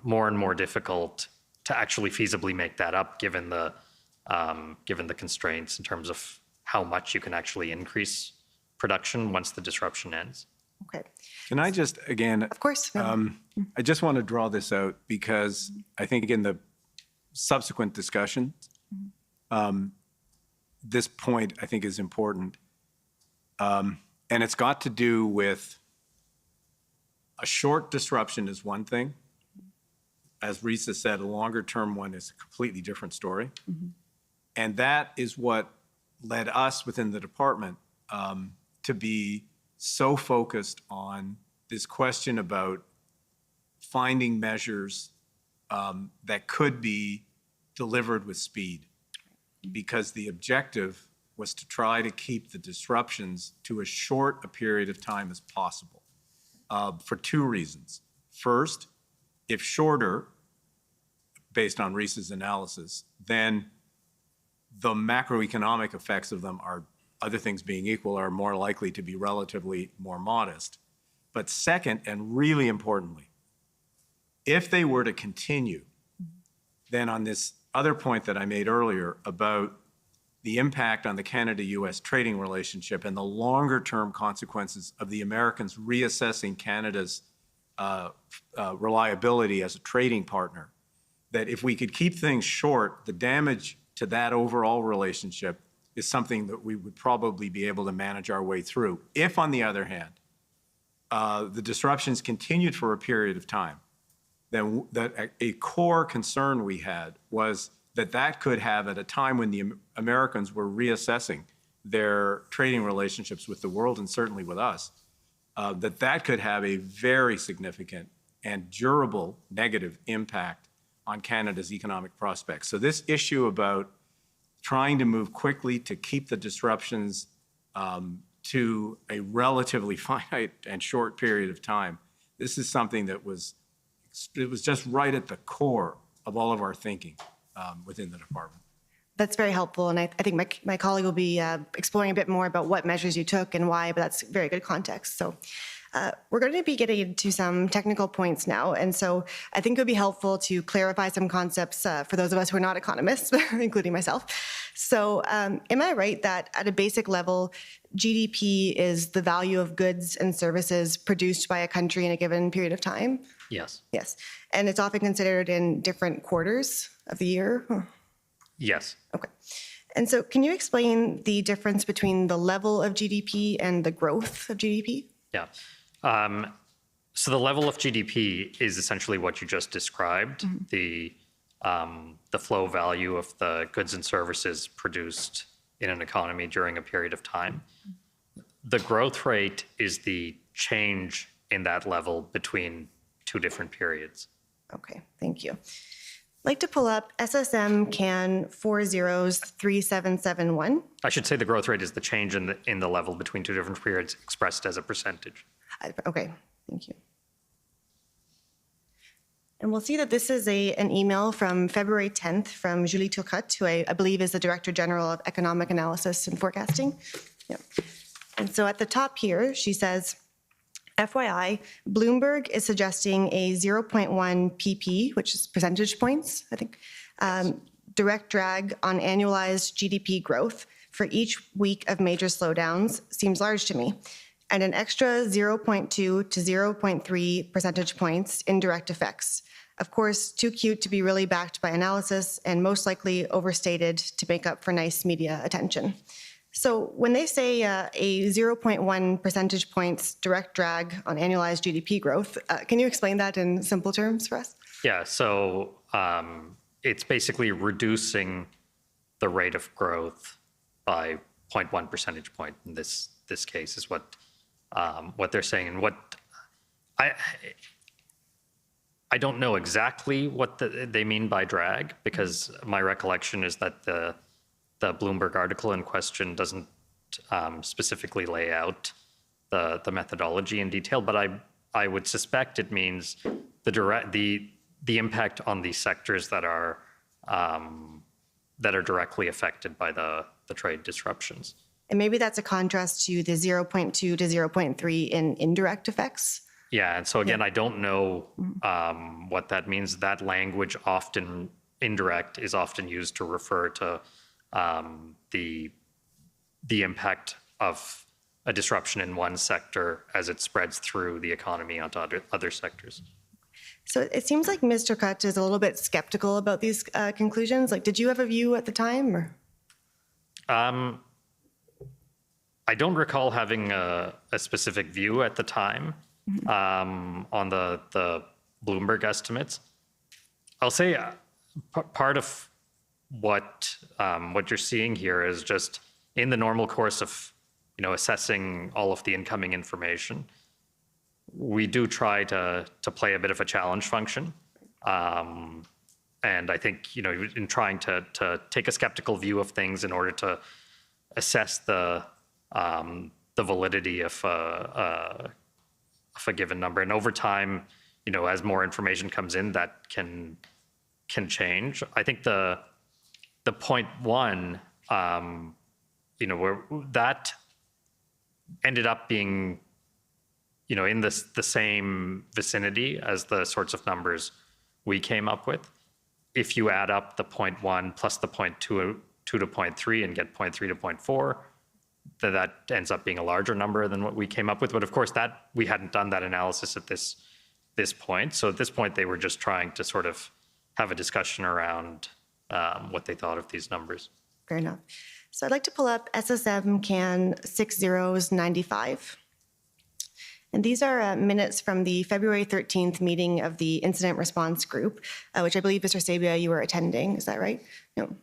more and more difficult to actually feasibly make that up given the constraints in terms of how much you can actually increase production once the disruption ends. Okay. Can I just, again, of course, I just want to draw this out because I think in the subsequent discussion, this point I think is important. And it's got to do with a short disruption is one thing. As Risa said, a longer term one is a completely different story. And that is what led us within the department to be so focused on this question about finding measures that could be delivered with speed, because the objective was to try to keep the disruptions to as short a period of time as possible for two reasons. First, if shorter, based on Risa's analysis, then the macroeconomic effects of them are, other things being equal, are more likely to be relatively more modest. But second, and really importantly, if they were to continue, then on this other point that I made earlier about the impact on the Canada-US trading relationship and the longer-term consequences of the Americans reassessing Canada's reliability as a trading partner, that if we could keep things short, the damage to that overall relationship is something that we would probably be able to manage our way through. If, on the other hand, the disruptions continued for a period of time, then a core concern we had was that could have, at a time when the Americans were reassessing their trading relationships with the world and certainly with us, that could have a very significant and durable negative impact on Canada's economic prospects. So this issue about trying to move quickly to keep the disruptions to a relatively finite and short period of time, this is something that was just right at the core of all of our thinking within the department. That's very helpful, and I think my colleague will be exploring a bit more about what measures you took and why, but that's very good context. So we're going to be getting into some technical points now, and so I think it would be helpful to clarify some concepts for those of us who are not economists, including myself. So am I right that at a basic level, GDP is the value of goods and services produced by a country in a given period of time? Yes. Yes. And it's often considered in different quarters of the year? Yes. Okay. And so can you explain the difference between the level of GDP and the growth of GDP? Yeah. So the level of GDP is essentially what you just described, the flow value of the goods and services produced in an economy during a period of time. The growth rate is the change in that level between two different periods. Okay, thank you. I'd like to pull up SSM CAN 403771. I should say the growth rate is the change in the level between two different periods expressed as a percentage. Okay, thank you. And we'll see that this is an email from February 10th from Julie Turcotte, who I believe is the Director General of Economic Analysis and Forecasting. Yeah. And so at the top here, she says, FYI, Bloomberg is suggesting a 0.1 pp, which is percentage points, I think, direct drag on annualized GDP growth for each week of major slowdowns seems large to me, and an extra 0.2 to 0.3 percentage points in direct effects. Of course, too cute to be really backed by analysis and most likely overstated to make up for nice media attention. So when they say a 0.1 percentage points direct drag on annualized GDP growth, can you explain that in simple terms for us? Yeah, so it's basically reducing the rate of growth by 0.1 percentage point in this case is what they're saying. And what I don't know exactly what they mean by drag, because my recollection is that the Bloomberg article in question doesn't specifically lay out the methodology in detail, but I would suspect it means the impact on the sectors that are directly affected by the trade disruptions. And maybe that's a contrast to the 0.2 to 0.3 in indirect effects. Yeah, and so again, I don't know what that means. That language, often indirect, is often used to refer to the impact of a disruption in one sector as it spreads through the economy onto other sectors. So it seems like Ms. Turcotte is a little bit skeptical about these conclusions. Like, did you have a view at the time? Or? I don't recall having a specific view at the time on the Bloomberg estimates. I'll say part of what you're seeing here is just in the normal course of assessing all of the incoming information, we do try to play a bit of a challenge function. And I think in trying to take a skeptical view of things in order to assess the validity of a given number, and over time, as more information comes in, that can change. I think the 0.1, where that ended up being, in the same vicinity as the sorts of numbers we came up with. If you add up the 0.1 plus the 0.2 to 0.3 and get 0.3 to 0.4, that ends up being a larger number than what we came up with. But of course, that we hadn't done that analysis at this point. So at this point, they were just trying to sort of have a discussion around what they thought of these numbers. Fair enough. So I'd like to pull up SSM CAN 6095. And these are minutes from the February 13th meeting of the Incident Response Group, which I believe, Mr. Sabia, you were attending. Is that right? No.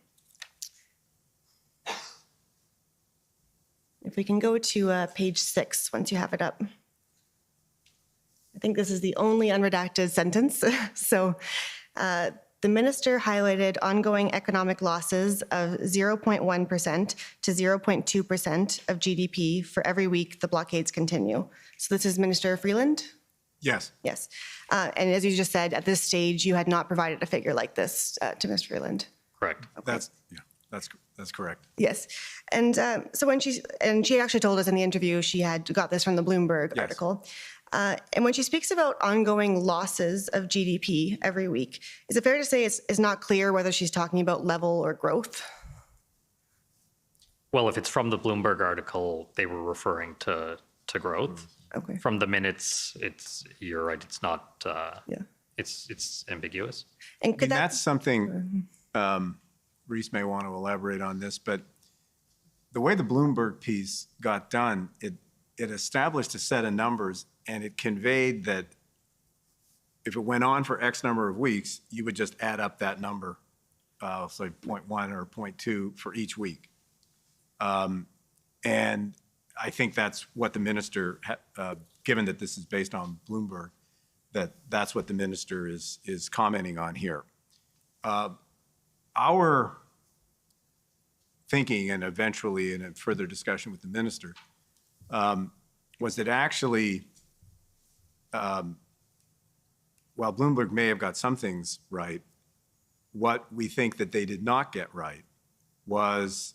If we can go to page 6, once you have it up. I think this is the only unredacted sentence. So the minister highlighted ongoing economic losses of 0.1% to 0.2% of GDP for every week the blockades continue. So this is Minister Freeland? Yes. Yes. And as you just said, at this stage, you had not provided a figure like this to Mr. Freeland. Correct. Okay. That's correct. Yes. And so when she actually told us in the interview she had got this from the Bloomberg article. And when she speaks about ongoing losses of GDP every week, is it fair to say it's not clear whether she's talking about level or growth? Well, if it's from the Bloomberg article, they were referring to growth. Okay. From the minutes, you're right. It's not. It's ambiguous. And that's something. Reese may want to elaborate on this, but the way the Bloomberg piece got done, it established a set of numbers, and it conveyed that if it went on for X number of weeks, you would just add up that number, say 0.1 or 0.2 for each week. And I think that's what the minister, given that this is based on Bloomberg, that's what the minister is commenting on here. Our thinking, and eventually in a further discussion with the minister, was that actually, while Bloomberg may have got some things right, what we think that they did not get right was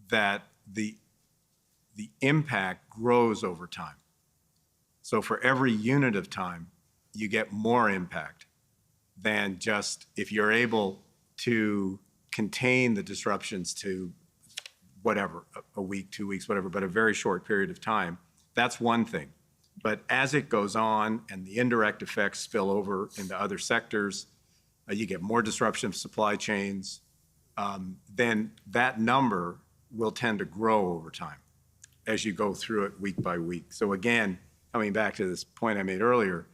that the impact grows over time. So for every unit of time, you get more impact than just if you're able to contain the disruptions to whatever, a week, 2 weeks, whatever, but a very short period of time. That's one thing. But as it goes on and the indirect effects spill over into other sectors, you get more disruption of supply chains, then that number will tend to grow over time as you go through it week by week. So again, coming back to this point I made earlier,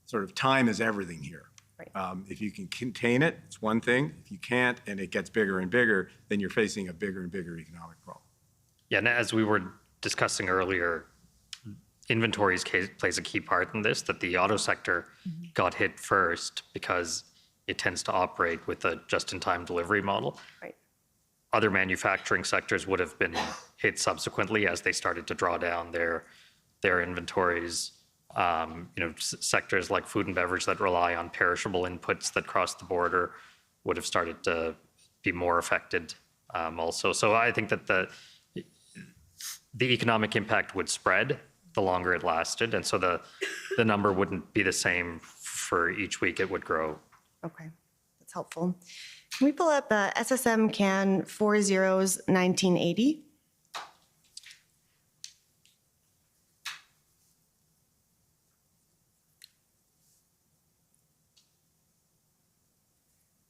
sort of time is everything here. Right. If you can contain it, it's one thing. If you can't and it gets bigger and bigger, then you're facing a bigger and bigger economic problem. Yeah, and as we were discussing earlier, inventories plays a key part in this, that the auto sector got hit first because it tends to operate with a just-in-time delivery model. Right. Other manufacturing sectors would have been hit subsequently as they started to draw down their inventories. Sectors like food and beverage that rely on perishable inputs that cross the border would have started to be more affected also. So I think that the economic impact would spread the longer it lasted, and so the number wouldn't be the same for each week. It would grow. Okay, that's helpful. Can we pull up SSM CAN 401980?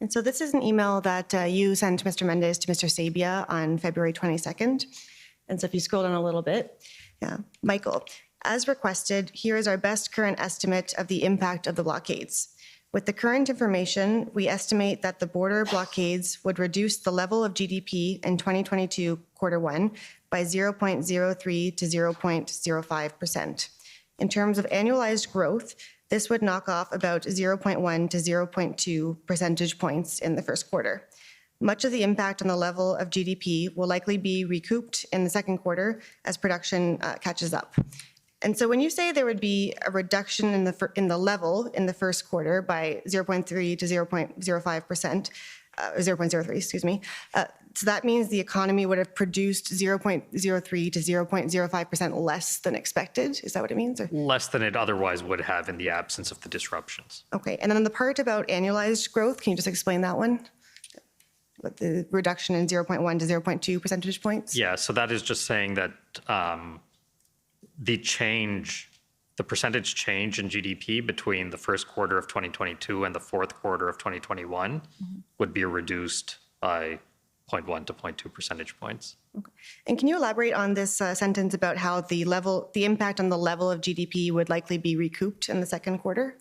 And so this is an email that you sent Mr. Mendez to Mr. Sabia on February 22nd. And so if you scroll down a little bit, Michael, as requested, here is our best current estimate of the impact of the blockades. With the current information, we estimate that the border blockades would reduce the level of GDP in 2022 quarter 1 by 0.03 to 0.05%. In terms of annualized growth, this would knock off about 0.1 to 0.2 percentage points in the first quarter. Much of the impact on the level of GDP will likely be recouped in the second quarter as production catches up. And so when you say there would be a reduction in the level in the first quarter by 0.3 to 0.05%, 0.03, excuse me. So that means the economy would have produced 0.03 to 0.05% less than expected. Is that what it means? Or? Less than it otherwise would have in the absence of the disruptions. Okay, and then the part about annualized growth, can you just explain that one? With the reduction in 0.1 to 0.2 percentage points? Yeah, so that is just saying that the percentage change in GDP between the first quarter of 2022 and the fourth quarter of 2021 would be reduced by 0.1 to 0.2 percentage points. Okay. And can you elaborate on this sentence about how the impact on the level of GDP would likely be recouped in the second quarter?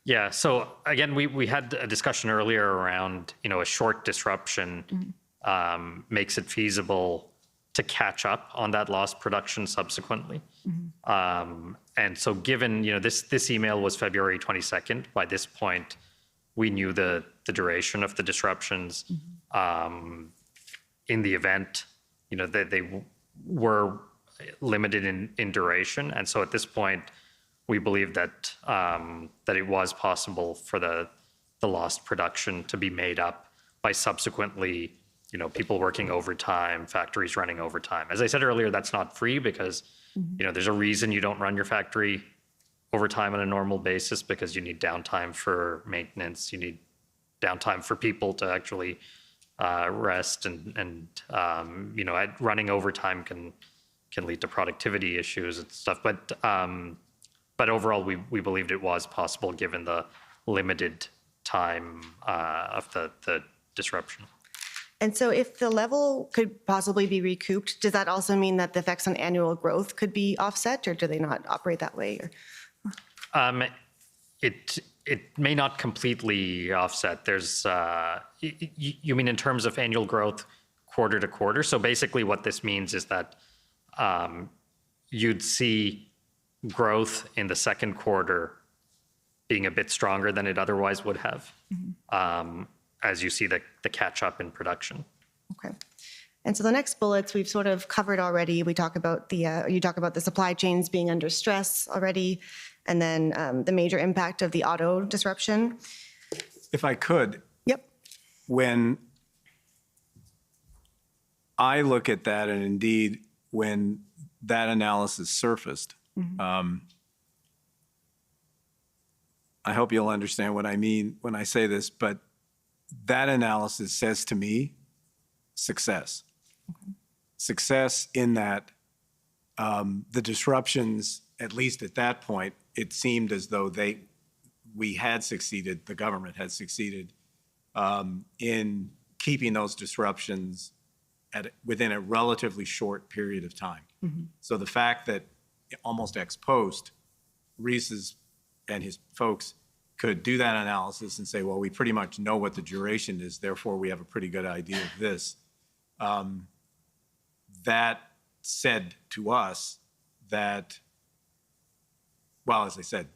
Yeah, so again, we had a discussion earlier around, a short disruption makes it feasible to catch up on that lost production subsequently. And so given, this email was February 22nd, by this point, we knew the duration of the disruptions. In the event, they were limited in duration. And so at this point, we believe that it was possible for the lost production to be made up by subsequently, people working overtime, factories running overtime. As I said earlier, that's not free because, there's a reason you don't run your factory overtime on a normal basis, because you need downtime for maintenance, you need downtime for people to actually rest, and running overtime can lead to productivity issues and stuff. But overall, we believed it was possible given the limited time of the disruption. And so if the level could possibly be recouped, does that also mean that the effects on annual growth could be offset, or do they not operate that way? Or? It may not completely offset. There's, you mean in terms of annual growth quarter to quarter? So basically what this means is that you'd see growth in the second quarter being a bit stronger than it otherwise would have, as you see the catch up in production. Okay. And so the next bullets we've sort of covered already. We talk about you talk about the supply chains being under stress already, and then the major impact of the auto disruption. If I could. Yep. When I look at that, and indeed when that analysis surfaced, I hope you'll understand what I mean when I say this, but that analysis says to me success. Success in that the disruptions, at least at that point, it seemed as though we had succeeded, the government had succeeded in keeping those disruptions within a relatively short period of time. So the fact that almost ex post, Reese's and his folks could do that analysis and say, well, we pretty much know what the duration is, therefore we have a pretty good idea of this. That said to us that, well, as I said,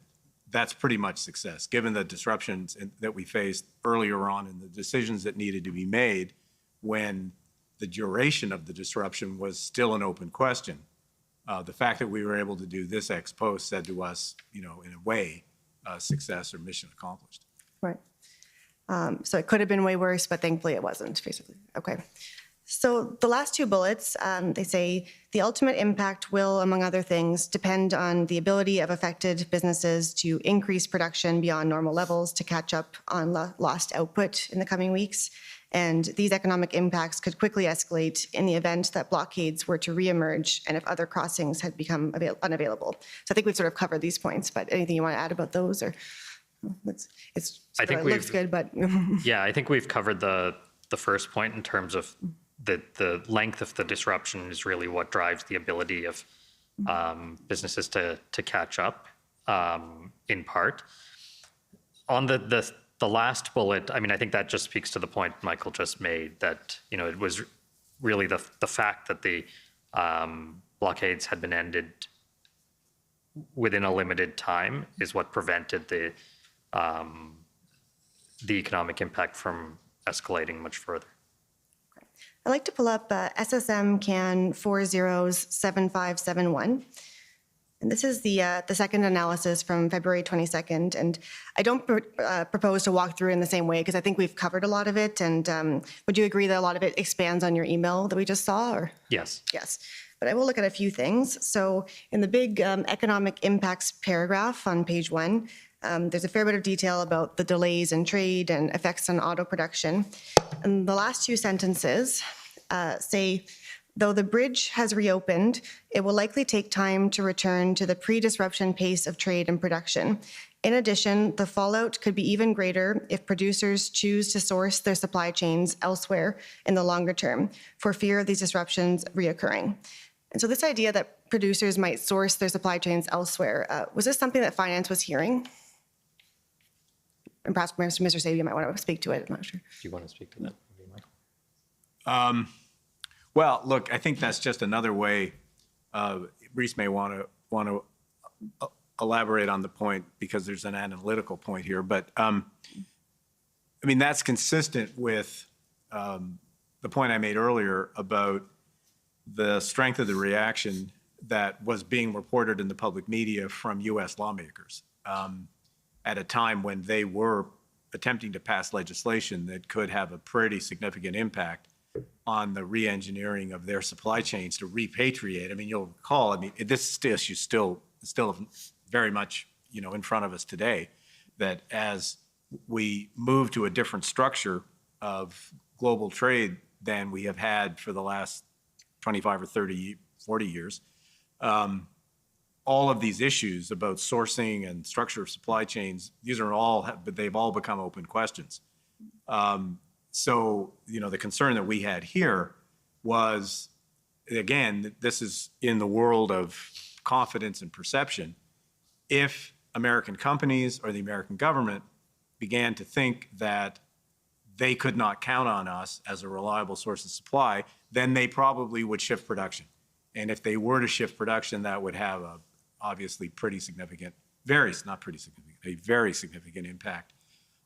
that's pretty much success, given the disruptions that we faced earlier on and the decisions that needed to be made when the duration of the disruption was still an open question. The fact that we were able to do this ex post said to us, in a way, success or mission accomplished. Right. So it could have been way worse, but thankfully it wasn't, basically. Okay. So the last two bullets, they say the ultimate impact will, among other things, depend on the ability of affected businesses to increase production beyond normal levels to catch up on lost output in the coming weeks. And these economic impacts could quickly escalate in the event that blockades were to reemerge and if other crossings had become unavailable. So I think we've sort of covered these points, but anything you want to add about those? Or it looks good, but yeah, I think we've covered the first point in terms of the length of the disruption is really what drives the ability of businesses to catch up, in part. On the last bullet, I mean, I think that just speaks to the point Michael just made, that it was really the fact that the blockades had been ended within a limited time is what prevented the economic impact from escalating much further. I'd like to pull up SSM CAN 407571. And this is the second analysis from February 22nd. And I don't propose to walk through in the same way because I think we've covered a lot of it. And would you agree that a lot of it expands on your email that we just saw? Or? Yes. Yes. But I will look at a few things. So in the big economic impacts paragraph on page 1, there's a fair bit of detail about the delays in trade and effects on auto production. And the last 2 sentences say, though the bridge has reopened, it will likely take time to return to the pre-disruption pace of trade and production. In addition, the fallout could be even greater if producers choose to source their supply chains elsewhere in the longer term for fear of these disruptions reoccurring. And so this idea that producers might source their supply chains elsewhere, was this something that finance was hearing? And perhaps Mr. Sabia might want to speak to it, I'm not sure. Do you want to speak to that? Well, look, I think that's just another way. Reese may want to elaborate on the point because there's an analytical point here. But I mean, that's consistent with the point I made earlier about the strength of the reaction that was being reported in the public media from U.S. lawmakers at a time when they were attempting to pass legislation that could have a pretty significant impact on the re-engineering of their supply chains to repatriate. I mean, you'll recall, I mean, this issue still very much, in front of us today, that as we move to a different structure of global trade than we have had for the last 25 or 30, 40 years, all of these issues about sourcing and structure of supply chains, they've all become open questions. So, the concern that we had here was, again, this is in the world of confidence and perception. If American companies or the American government began to think that they could not count on us as a reliable source of supply, then they probably would shift production. And if they were to shift production, that would have a obviously pretty significant, not pretty significant, a very significant impact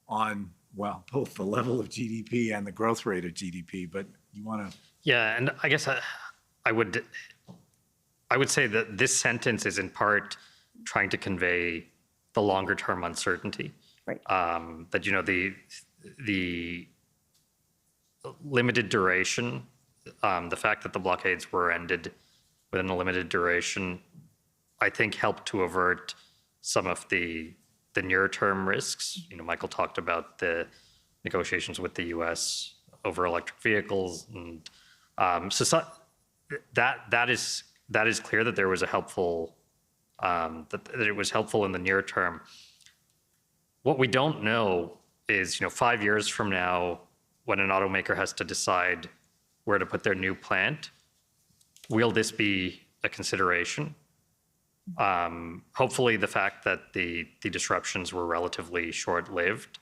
on, well, both the level of GDP and the growth rate of GDP. But you want to? Yeah, and I guess I would say that this sentence is in part trying to convey the longer term uncertainty. Right. That the limited duration, the fact that the blockades were ended within a limited duration, I think helped to avert some of the near-term risks. Michael talked about the negotiations with the U.S. over electric vehicles, and so that is clear that there was a helpful that it was helpful in the near term. What we don't know is, 5 years from now, when an automaker has to decide where to put their new plant, will this be a consideration? Hopefully the fact that the disruptions were relatively short-lived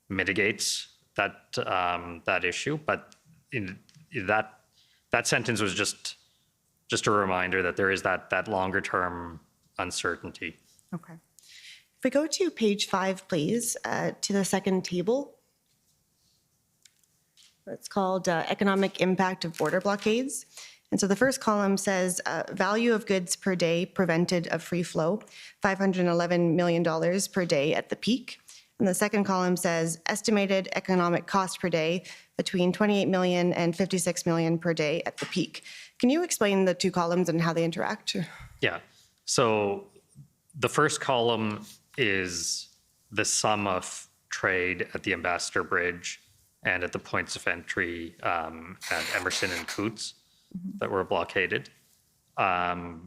mitigates that issue, but that sentence was just a reminder that there is that longer-term uncertainty. Okay. If we go to page 5, please, to the second table. It's called Economic Impact of Border Blockades. And so the first column says value of goods per day prevented of free flow, $511 million per day at the peak. And the second column says estimated economic cost per day between 28 million and 56 million per day at the peak. Can you explain the two columns and how they interact? Yeah. So the first column is the sum of trade at the Ambassador Bridge and at the points of entry at Emerson and Coots that were blockaded. The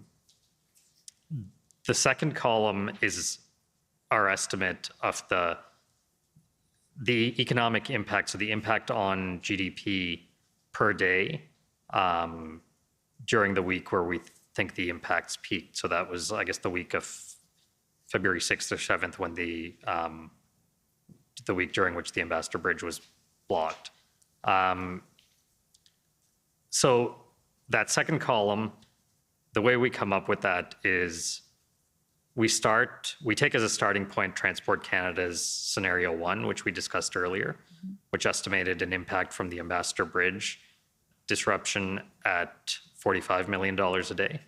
second column is our estimate of the economic impact, so the impact on GDP per day during the week where we think the impacts peaked. So that was, I guess, the week of February 6th or 7th when the week during which the Ambassador Bridge was blocked. So that second column, the way we come up with that is we take as a starting point Transport Canada's scenario 1, which we discussed earlier, which estimated an impact from the Ambassador Bridge disruption at $45 million a day.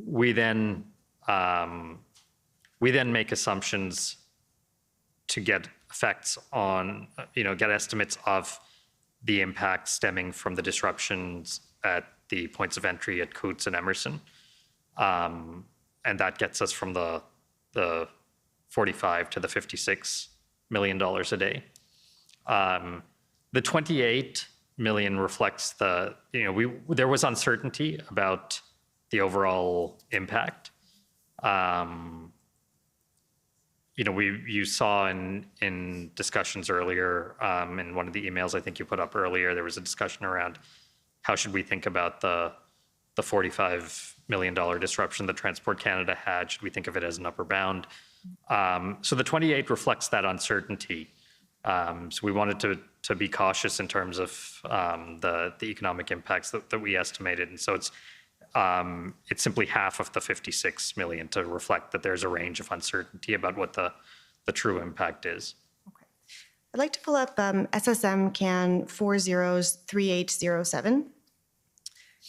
We then We then make assumptions to get effects on, get estimates of the impact stemming from the disruptions at the points of entry at Coots and Emerson. And that gets us from the 45 to the $56 million a day. The 28 million reflects there was uncertainty about the overall impact. You saw in discussions earlier, in one of the emails I think you put up earlier, there was a discussion around how should we think about the $45 million disruption that Transport Canada had? Should we think of it as an upper bound? So the 28 reflects that uncertainty. So we wanted to be cautious in terms of the economic impacts that we estimated. And so it's simply half of the 56 million to reflect that there's a range of uncertainty about what the true impact is. I'd like to pull up SSM CAN 403807.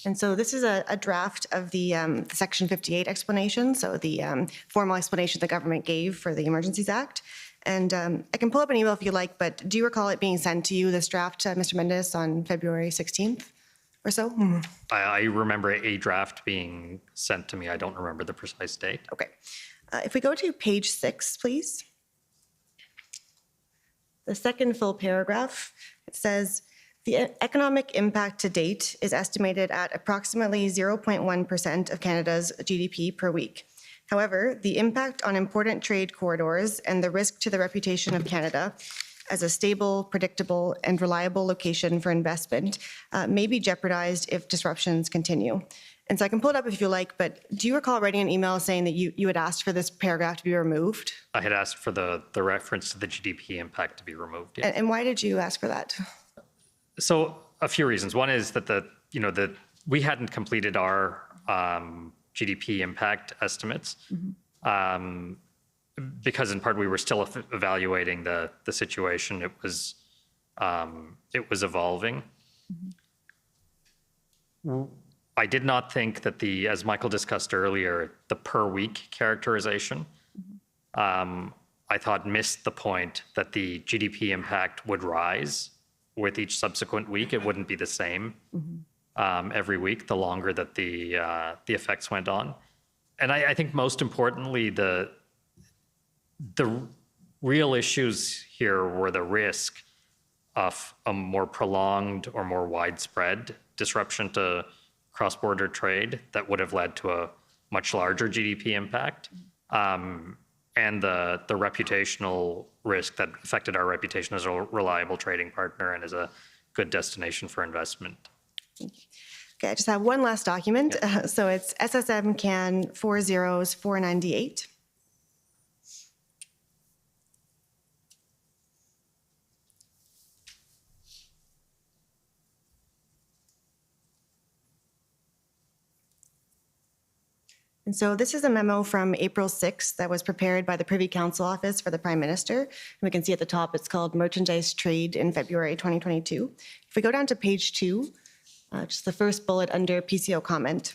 And so this is a draft of the Section 58 explanation, so the formal explanation the government gave for the Emergencies Act. And I can pull up an email if you like, but do you recall it being sent to you, this draft, Mr. Mendes, on February 16th or so? I remember a draft being sent to me. I don't remember the precise date. Okay. If we go to page 6, please. The second full paragraph, it says, the economic impact to date is estimated at approximately 0.1% of Canada's GDP per week. However, the impact on important trade corridors and the risk to the reputation of Canada as a stable, predictable, and reliable location for investment may be jeopardized if disruptions continue. And so I can pull it up if you like, but do you recall writing an email saying that you had asked for this paragraph to be removed? I had asked for the reference to the GDP impact to be removed. Yes. And why did you ask for that? So a few reasons. One is that we hadn't completed our GDP impact estimates, because in part we were still evaluating the situation. It was evolving. I did not think that as Michael discussed earlier, the per week characterization, I thought missed the point that the GDP impact would rise with each subsequent week. It wouldn't be the same every week, the longer that the effects went on. And I think most importantly, the real issues here were the risk of a more prolonged or more widespread disruption to cross-border trade that would have led to a much larger GDP impact, and the reputational risk that affected our reputation as a reliable trading partner and as a good destination for investment. Okay, I just have one last document. So it's SSM CAN 40498. And so this is a memo from April 6th that was prepared by the Privy Council Office for the Prime Minister. And we can see at the top it's called Merchandise Trade in February 2022. If we go down to page 2, just the first bullet under PCO comment.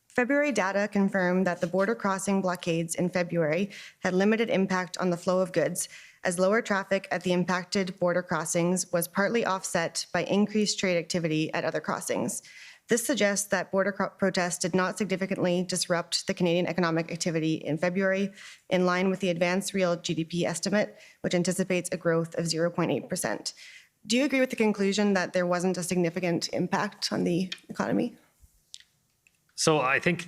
February data confirmed that the border crossing blockades in February had limited impact on the flow of goods, as lower traffic at the impacted border crossings was partly offset by increased trade activity at other crossings. This suggests that border protests did not significantly disrupt the Canadian economic activity in February, in line with the advanced real GDP estimate, which anticipates a growth of 0.8%. Do you agree with the conclusion that there wasn't a significant impact on the economy? So I think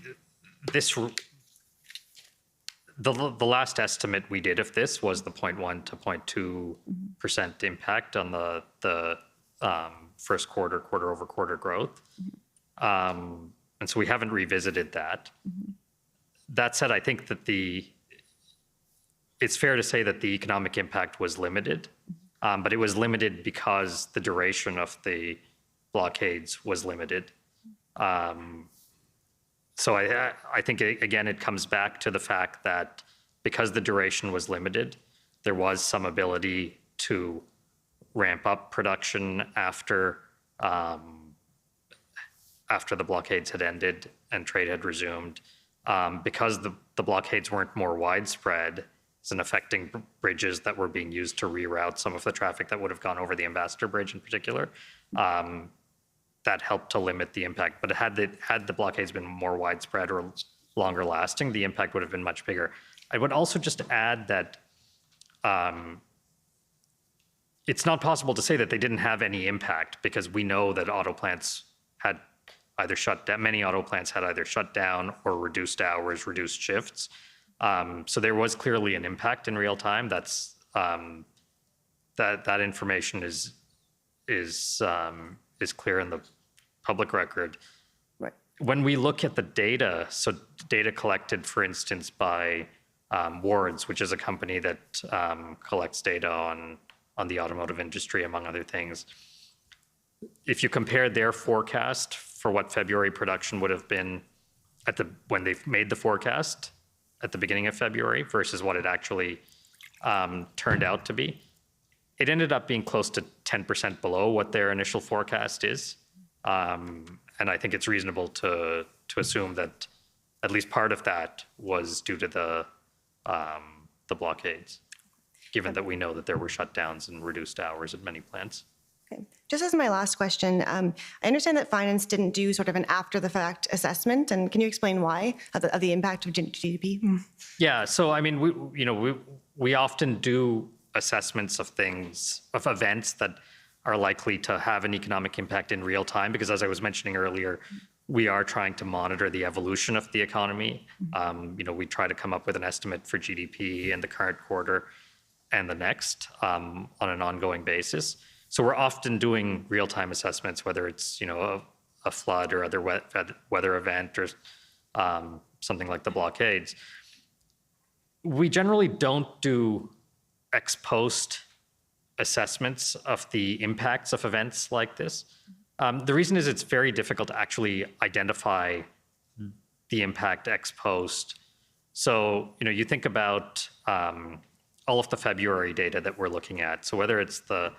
the last estimate we did of this was the 0.1 to 0.2% impact on the first quarter-over-quarter growth. And so we haven't revisited that. That said, I think that it's fair to say that the economic impact was limited, but it was limited because the duration of the blockades was limited. So I think, again, it comes back to the fact that because the duration was limited, there was some ability to ramp up production after the blockades had ended and trade had resumed, because the blockades weren't more widespread and affecting bridges that were being used to reroute some of the traffic that would have gone over the Ambassador Bridge in particular, that helped to limit the impact. But had the blockades been more widespread or longer lasting, the impact would have been much bigger. I would also just add that it's not possible to say that they didn't have any impact, because we know that auto plants had either shut down, many auto plants had either shut down or reduced hours, reduced shifts. So there was clearly an impact in real time. That's that information is clear in the public record. Right. When we look at the data, so data collected, for instance, by Wards, which is a company that collects data on the automotive industry, among other things. If you compare their forecast for what February production would have been when they made the forecast at the beginning of February versus what it actually turned out to be, it ended up being close to 10% below what their initial forecast is. And I think it's reasonable to assume that at least part of that was due to the blockades, given that we know that there were shutdowns and reduced hours at many plants. Okay. Just as my last question, I understand that finance didn't do sort of an after-the-fact assessment, and can you explain why of the impact of GDP? Yeah, so I mean, we often do assessments of events that are likely to have an economic impact in real time, because as I was mentioning earlier, we are trying to monitor the evolution of the economy. We try to come up with an estimate for GDP in the current quarter and the next on an ongoing basis. So we're often doing real-time assessments, whether it's a flood or other weather event or something like the blockades. We generally don't do ex post assessments of the impacts of events like this. The reason is it's very difficult to actually identify the impact ex post. So you think about all of the February data that we're looking at. So whether it's the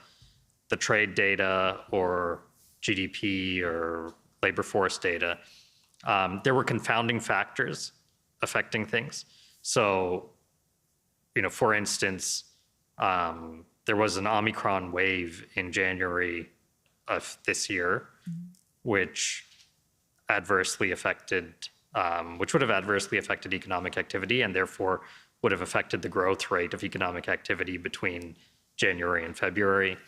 trade data or GDP or labor force data, there were confounding factors affecting things. So, for instance, there was an Omicron wave in January of this year, which would have adversely affected economic activity, and therefore would have affected the growth rate of economic activity between January and February.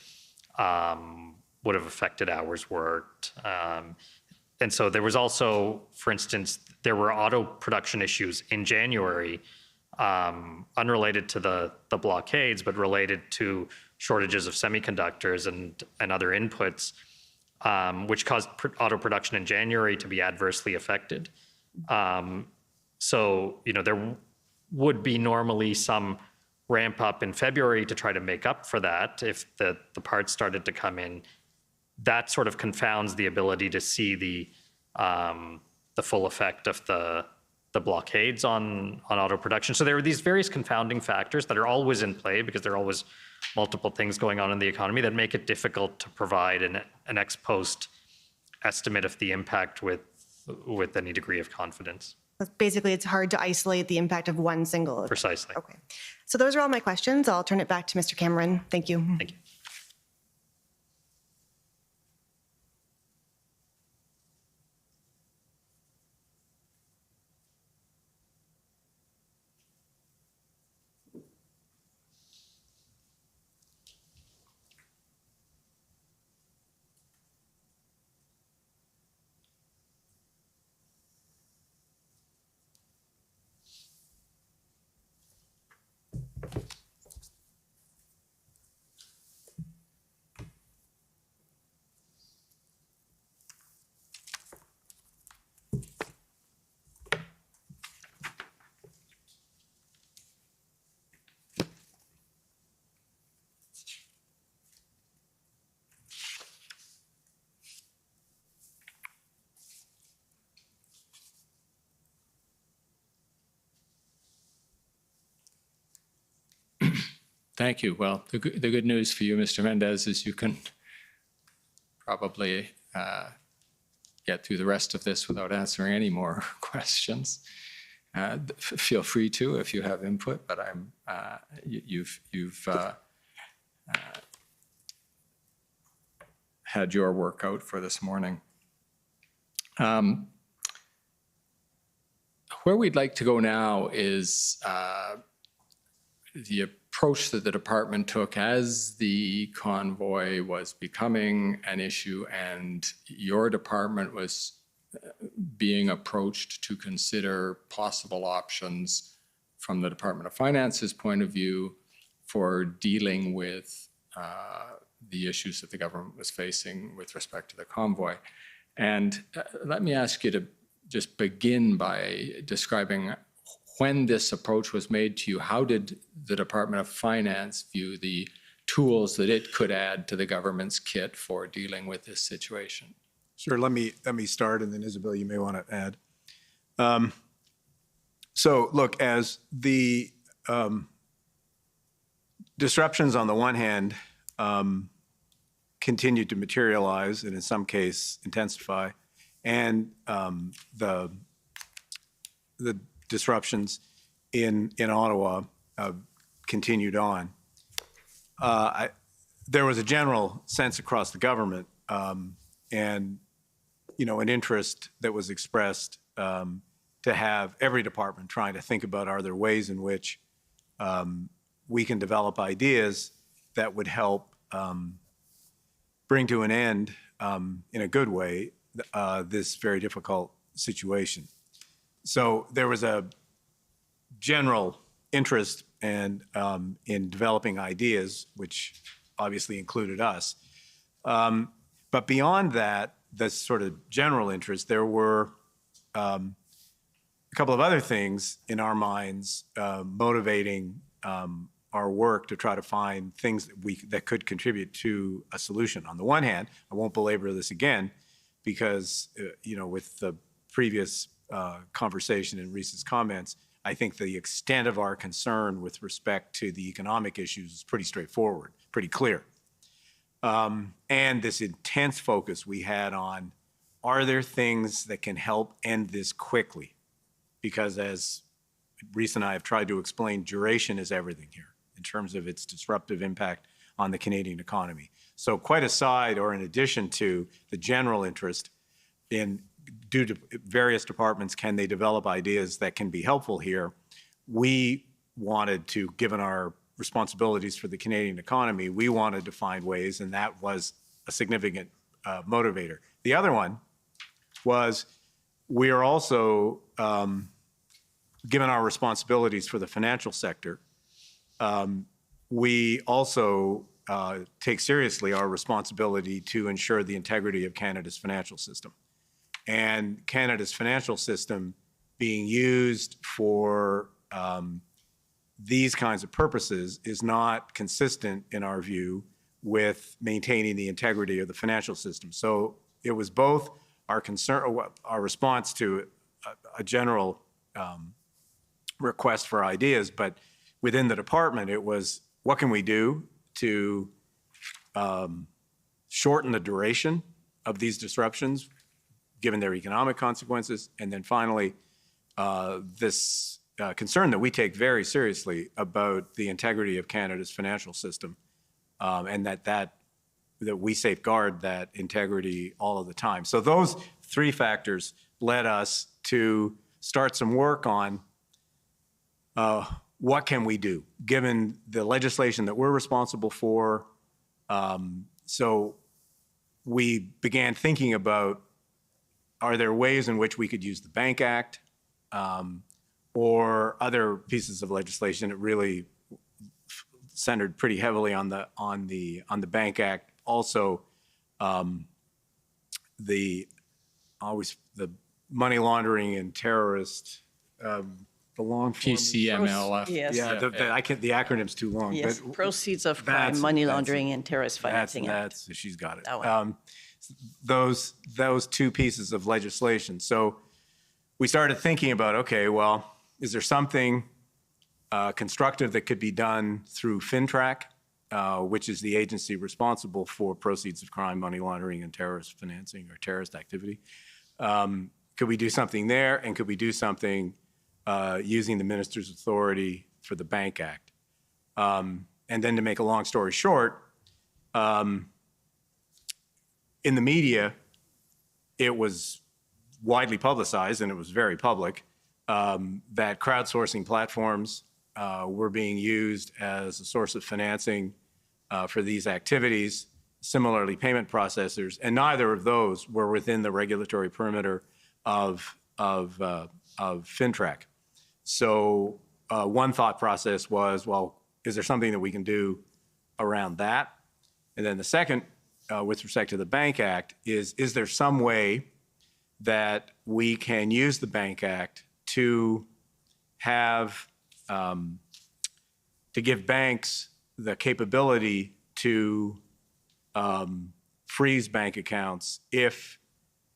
Would have affected hours worked. And so there was also, for instance, there were auto production issues in January, unrelated to the blockades, but related to shortages of semiconductors and other inputs, which caused auto production in January to be adversely affected. So, there would be normally some ramp up in February to try to make up for that if the parts started to come in. That sort of confounds the ability to see the full effect of the blockades on auto production. So there are these various confounding factors that are always in play, because there are always multiple things going on in the economy that make it difficult to provide an ex post estimate of the impact with any degree of confidence. Basically, it's hard to isolate the impact of one single event. Precisely. Okay. So those are all my questions. I'll turn it back to Mr. Cameron. Thank you. Thank you. Thank you. Well, the good news for you, Mr. Mendez, is you can probably get through the rest of this without answering any more questions. Feel free to if you have input, but you've had your workout for this morning. Where we'd like to go now is the approach that the department took as the convoy was becoming an issue and your department was being approached to consider possible options from the Department of Finance's point of view for dealing with the issues that the government was facing with respect to the convoy. And let me ask you to just begin by describing when this approach was made to you. How did the Department of Finance view the tools that it could add to the government's kit for dealing with this situation? Sure. Let me start, and then Isabel, you may want to add. So, look, as the disruptions on the one hand continued to materialize and in some case intensify, and the disruptions in Ottawa continued on, there was a general sense across the government and an interest that was expressed to have every department trying to think about, are there ways in which we can develop ideas that would help bring to an end, in a good way, this very difficult situation. So there was a general interest in developing ideas, which obviously included us. But beyond that, the sort of general interest, there were a couple of other things in our minds motivating our work to try to find things that could contribute to a solution. On the one hand, I won't belabor this again, because with the previous conversation and Reese's comments, I think the extent of our concern with respect to the economic issues is pretty straightforward, pretty clear. And this intense focus we had on, are there things that can help end this quickly? Because as Reese and I have tried to explain, duration is everything here in terms of its disruptive impact on the Canadian economy. So quite aside, or in addition to the general interest in, due to various departments, can they develop ideas that can be helpful here? We wanted to, given our responsibilities for the Canadian economy, we wanted to find ways, and that was a significant motivator. The other one was, we are also, given our responsibilities for the financial sector, we also take seriously our responsibility to ensure the integrity of Canada's financial system. And Canada's financial system being used for these kinds of purposes is not consistent, in our view, with maintaining the integrity of the financial system. So it was both our concern, our response to a general request for ideas, but within the department, it was, what can we do to shorten the duration of these disruptions, given their economic consequences? And then finally, this concern that we take very seriously about the integrity of Canada's financial system, and that we safeguard that integrity all of the time. So those three factors led us to start some work on what can we do, given the legislation that we're responsible for. So we began thinking about, are there ways in which we could use the Bank Act or other pieces of legislation that really centered pretty heavily on the Bank Act. Also, the money laundering and terrorist, the long form. PCMLF. Yes. Yeah, the acronym's too long. Yes, but proceeds of crime, money laundering, and terrorist financing act. She's got it. That one. Those two pieces of legislation. So we started thinking about, okay, well, is there something constructive that could be done through FinTrack, which is the agency responsible for proceeds of crime, money laundering, and terrorist financing or terrorist activity? Could we do something there, and could we do something using the minister's authority for the Bank Act. And then to make a long story short, in the media, it was widely publicized, and it was very public, that crowdsourcing platforms were being used as a source of financing for these activities, similarly payment processors, and neither of those were within the regulatory perimeter of FinTrack. So one thought process was, well, is there something that we can do around that? And then the second, with respect to the Bank Act, is there some way that we can use the Bank Act to have, to give banks the capability to freeze bank accounts if,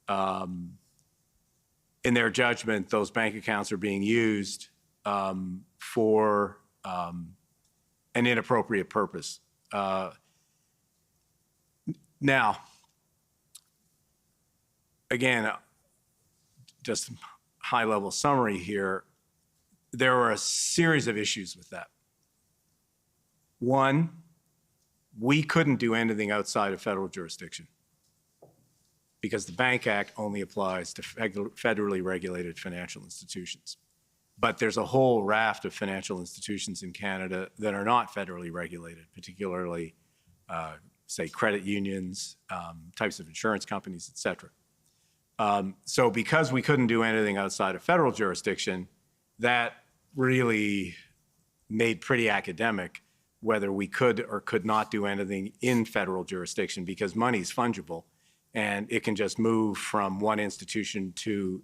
in their judgment, those bank accounts are being used for an inappropriate purpose. Now, again, just high-level summary here, there were a series of issues with that. One, we couldn't do anything outside of federal jurisdiction because the Bank Act only applies to federally regulated financial institutions. But there's a whole raft of financial institutions in Canada that are not federally regulated, particularly, say, credit unions, types of insurance companies, et cetera. So because we couldn't do anything outside of federal jurisdiction, that really made pretty academic whether we could or could not do anything in federal jurisdiction, because money is fungible and it can just move from one institution to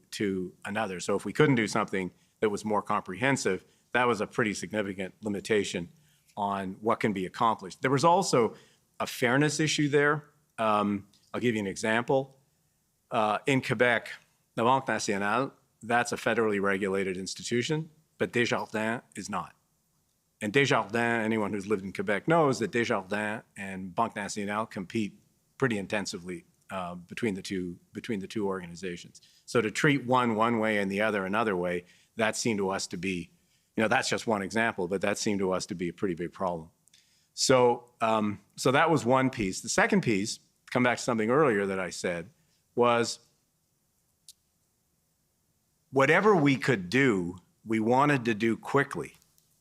another. So if we couldn't do something that was more comprehensive, that was a pretty significant limitation on what can be accomplished. There was also a fairness issue there. I'll give you an example. In Quebec, the Banque Nationale, that's a federally regulated institution, but Desjardins is not. And Desjardins, anyone who's lived in Quebec knows that Desjardins and Banque Nationale compete pretty intensively between the two organizations. So to treat one way and the other another way, that seemed to us to be, that's just one example, but that seemed to us to be a pretty big problem. So, so that was one piece. The second piece, come back to something earlier that I said, was whatever we could do, we wanted to do quickly,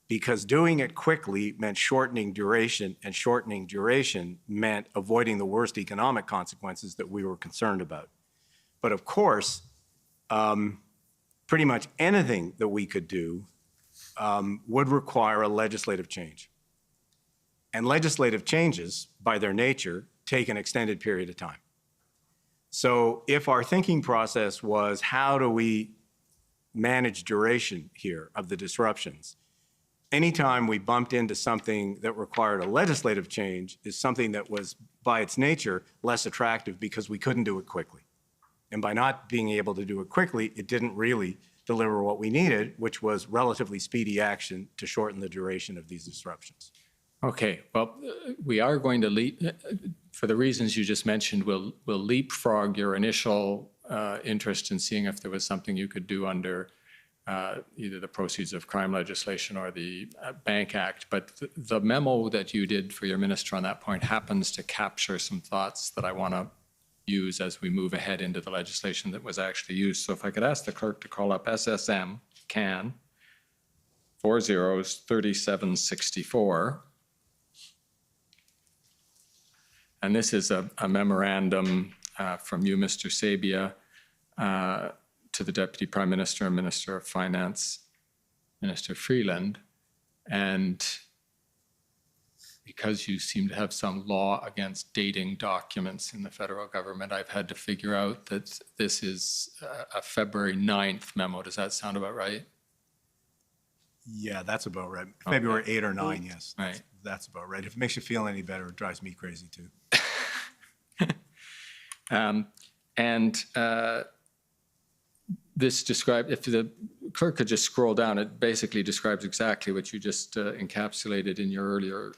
because doing it quickly meant shortening duration, and shortening duration meant avoiding the worst economic consequences that we were concerned about. But of course, pretty much anything that we could do would require a legislative change. And legislative changes, by their nature, take an extended period of time. So if our thinking process was, how do we manage duration here of the disruptions? Anytime we bumped into something that required a legislative change is something that was, by its nature, less attractive because we couldn't do it quickly. And by not being able to do it quickly, it didn't really deliver what we needed, which was relatively speedy action to shorten the duration of these disruptions. Okay, well, we are going to for the reasons you just mentioned, we'll leapfrog your initial interest in seeing if there was something you could do under either the proceeds of crime legislation or the Bank Act. But the memo that you did for your minister on that point happens to capture some thoughts that I want to use as we move ahead into the legislation that was actually used. So if I could ask the clerk to call up SSM CAN 403764. And this is a memorandum from you, Mr. Sabia, to the Deputy Prime Minister and Minister of Finance, Minister Freeland. And because you seem to have some law against dating documents in the federal government, I've had to figure out that this is a February 9th memo. Does that sound about right? Yeah, that's about right. Okay. February 8 or 9, yes. Right. That's about right. If it makes you feel any better, it drives me crazy too. This describes, if the clerk could just scroll down, it basically describes exactly what you just encapsulated in your earlier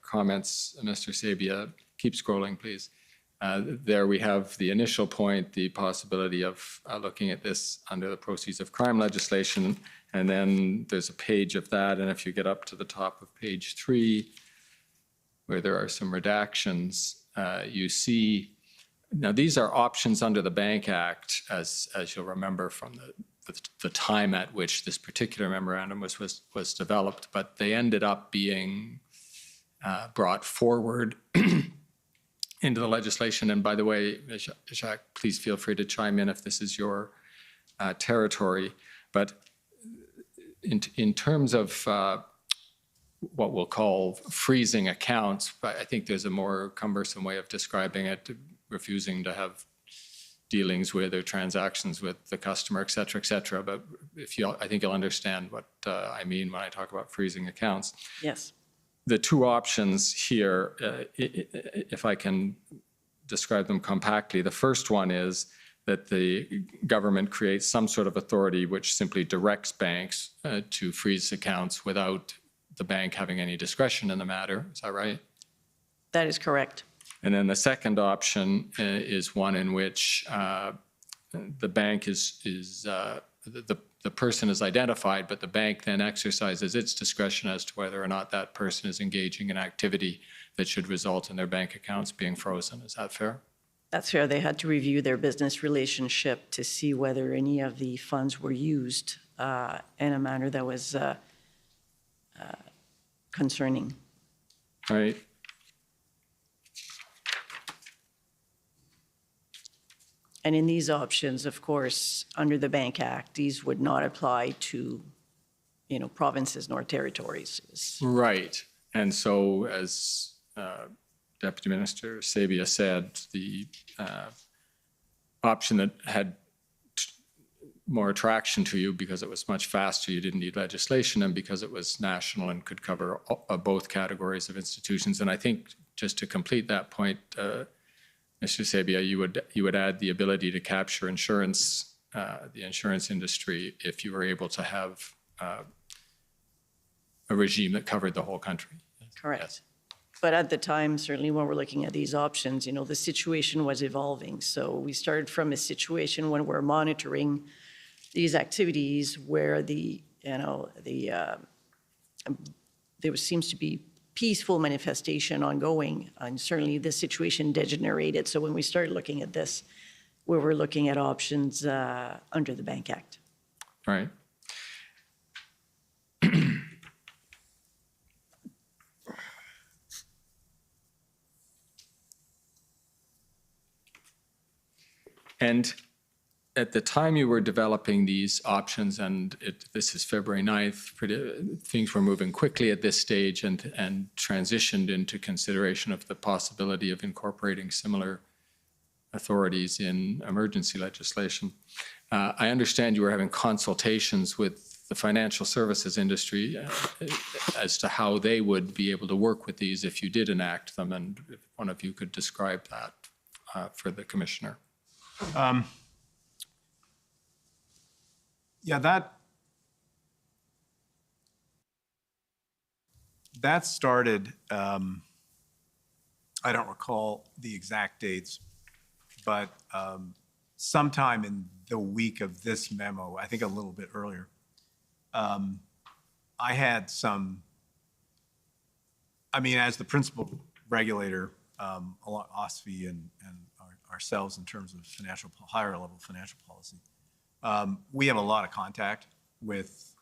comments, Mr. Sabia. Keep scrolling, please. There we have the initial point, the possibility of looking at this under the proceeds of crime legislation, And then there's a page of that, and if you get up to the top of page 3, where there are some redactions, you see, now these are options under the Bank Act, as you'll remember from the time at which this particular memorandum was developed, but they ended up being brought forward into the legislation. And by the way, Jacques, please feel free to chime in if this is your territory. But in terms of what we'll call freezing accounts, I think there's a more cumbersome way of describing it, refusing to have dealings with or transactions with the customer, et cetera, et cetera. But I think you'll understand what I mean when I talk about freezing accounts. Yes. The two options here, if I can describe them compactly, the first one is that the government creates some sort of authority which simply directs banks to freeze accounts without the bank having any discretion in the matter. Is that right? That is correct. And then the second option is one in which the bank the person is identified, but the bank then exercises its discretion as to whether or not that person is engaging in activity that should result in their bank accounts being frozen. Is that fair? That's fair. They had to review their business relationship to see whether any of the funds were used in a manner that was concerning. Right. And in these options, of course, under the Bank Act, these would not apply to, provinces nor territories. Right. And so, as Deputy Minister Sabia said, the option that had more attraction to you because it was much faster, you didn't need legislation, and because it was national and could cover both categories of institutions. And I think just to complete that point, Mr. Sabia, you would add the ability to capture insurance, the insurance industry, if you were able to have a regime that covered the whole country. Correct. Yes. But at the time, certainly when we're looking at these options, the situation was evolving. So we started from a situation when we're monitoring these activities where there seems to be peaceful manifestation ongoing, and certainly the situation degenerated. So when we started looking at this, we were looking at options under the Bank Act. Right. And at the time you were developing these options, and this is February 9th, things were moving quickly at this stage and transitioned into consideration of the possibility of incorporating similar authorities in emergency legislation. I understand you were having consultations with the financial services industry as to how they would be able to work with these if you did enact them, and if one of you could describe that for the Commissioner. Yeah, that started, I don't recall the exact dates, but sometime in the week of this memo, I think a little bit earlier, I had as the principal regulator, along OSFI and ourselves in terms of higher level financial policy, we have a lot of contact with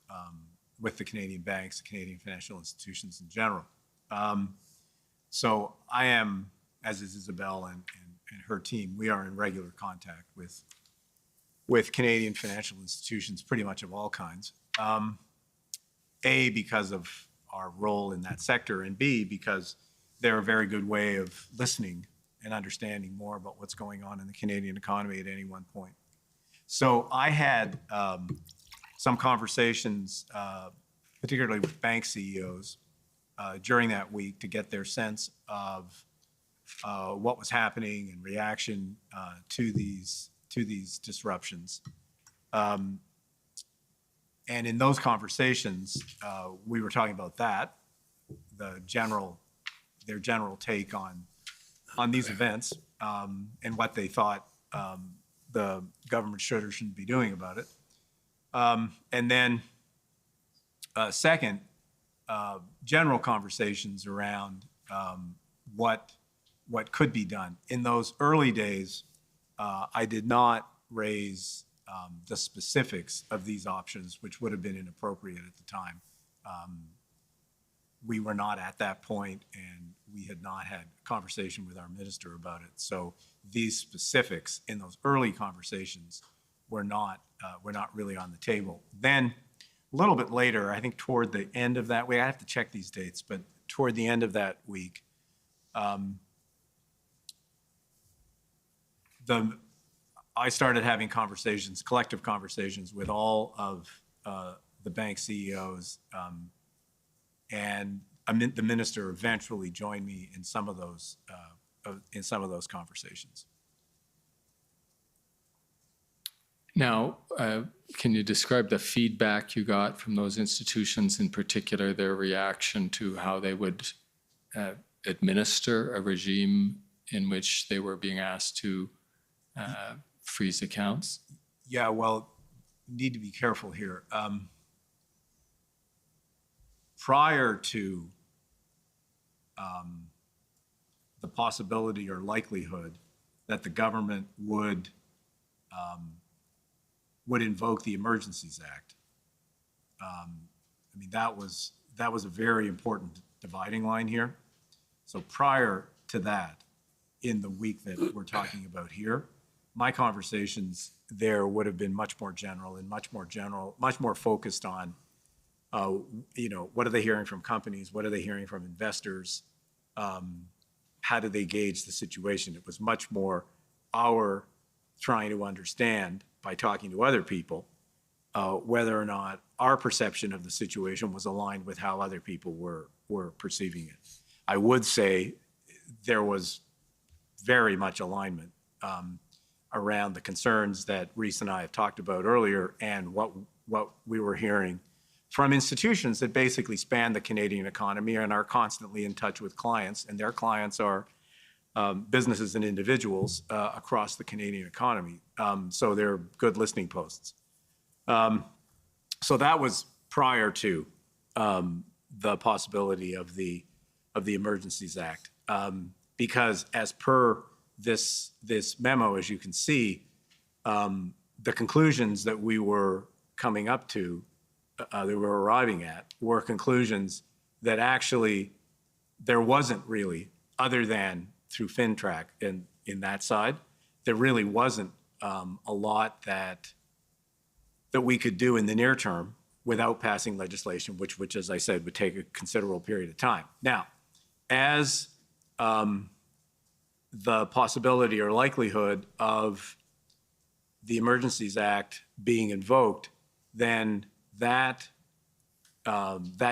the Canadian banks, the Canadian financial institutions in general. So I am, as is Isabel and her team, we are in regular contact with Canadian financial institutions, pretty much of all kinds. A, because of our role in that sector, and B, because they're a very good way of listening and understanding more about what's going on in the Canadian economy at any one point. So I had some conversations, particularly with bank CEOs, during that week to get their sense of what was happening in reaction to these disruptions. And in those conversations, we were talking about that, their general take on these events, and what they thought the government should or shouldn't be doing about it. And then Second, general conversations around what could be done. In those early days, I did not raise the specifics of these options, which would have been inappropriate at the time. We were not at that point, and we had not had a conversation with our minister about it. So these specifics in those early conversations were not really on the table. Then a little bit later, I think toward the end of that week, I have to check these dates, but toward the end of that week, I started having conversations, collective conversations with all of the bank CEOs, and the minister eventually joined me in some of those conversations. Now, can you describe the feedback you got from those institutions, in particular their reaction to how they would administer a regime in which they were being asked to freeze accounts? Yeah, well, you need to be careful here. Prior to the possibility or likelihood that the government would invoke the Emergencies Act, I mean, that was a very important dividing line here. So prior to that, in the week that we're talking about here, my conversations there would have been much more general, much more focused on, what are they hearing from companies? What are they hearing from investors? How do they gauge the situation? It was much more our trying to understand by talking to other people whether or not our perception of the situation was aligned with how other people were perceiving it. I would say there was very much alignment around the concerns that Reese and I have talked about earlier, and what we were hearing from institutions that basically span the Canadian economy and are constantly in touch with clients, and their clients are businesses and individuals across the Canadian economy. So they're good listening posts. So that was prior to the possibility of the Emergencies Act, because as per this memo, as you can see, the conclusions that we were coming up to, that we were arriving at, were conclusions that actually there wasn't really, other than through FinTrack and in that side, there really wasn't a lot that we could do in the near term without passing legislation, which, as I said, would take a considerable period of time. Now, as the possibility or likelihood of the Emergencies Act being invoked, then that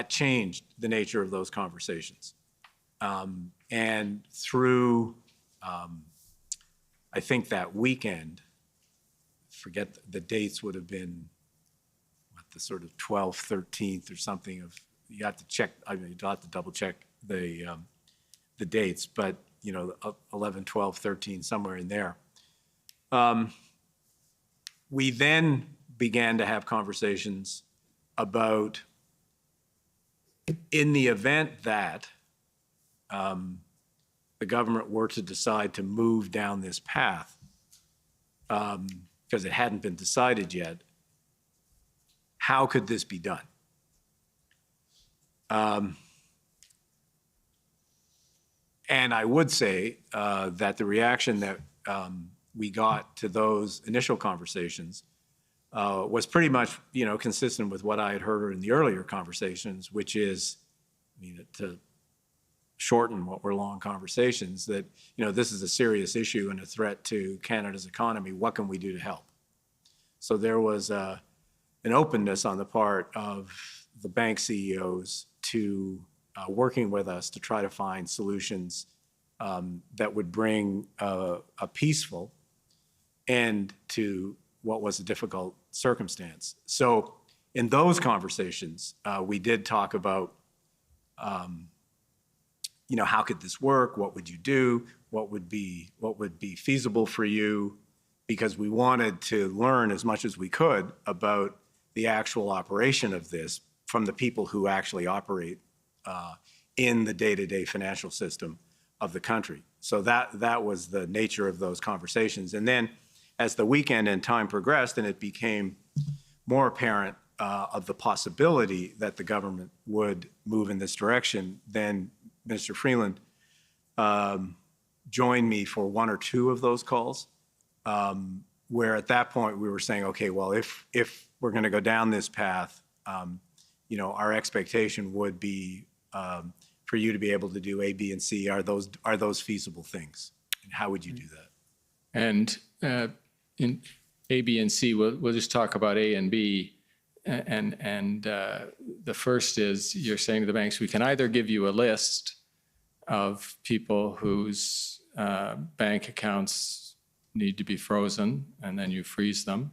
changed the nature of those conversations. And through, I think that weekend, forget the dates, would have been the sort of 12th, 13th or something of, you have to check, I mean, you'll have to double check the dates, but 11, 12, 13, somewhere in there. We then began to have conversations about, in the event that the government were to decide to move down this path, because it hadn't been decided yet, how could this be done? And I would say that the reaction that we got to those initial conversations was pretty much, consistent with what I had heard in the earlier conversations, which is, to shorten what were long conversations, that, this is a serious issue and a threat to Canada's economy. What can we do to help? So there was an openness on the part of the bank CEOs to working with us to try to find solutions that would bring a peaceful end to what was a difficult circumstance. So in those conversations, we did talk about, how could this work? What would you do? What would be feasible for you? Because we wanted to learn as much as we could about the actual operation of this from the people who actually operate in the day-to-day financial system of the country. So that was the nature of those conversations. And then as the weekend and time progressed and it became more apparent of the possibility that the government would move in this direction, then Mr. Freeland joined me for one or two of those calls, where at that point we were saying, okay, well, if we're going to go down this path, you know, our expectation would be for you to be able to do A, B, and C. Are those feasible things? And how would you do that? And in A, B, and C, we'll just talk about A and B. And the first is you're saying to the banks, we can either give you a list of people whose bank accounts need to be frozen, and then you freeze them.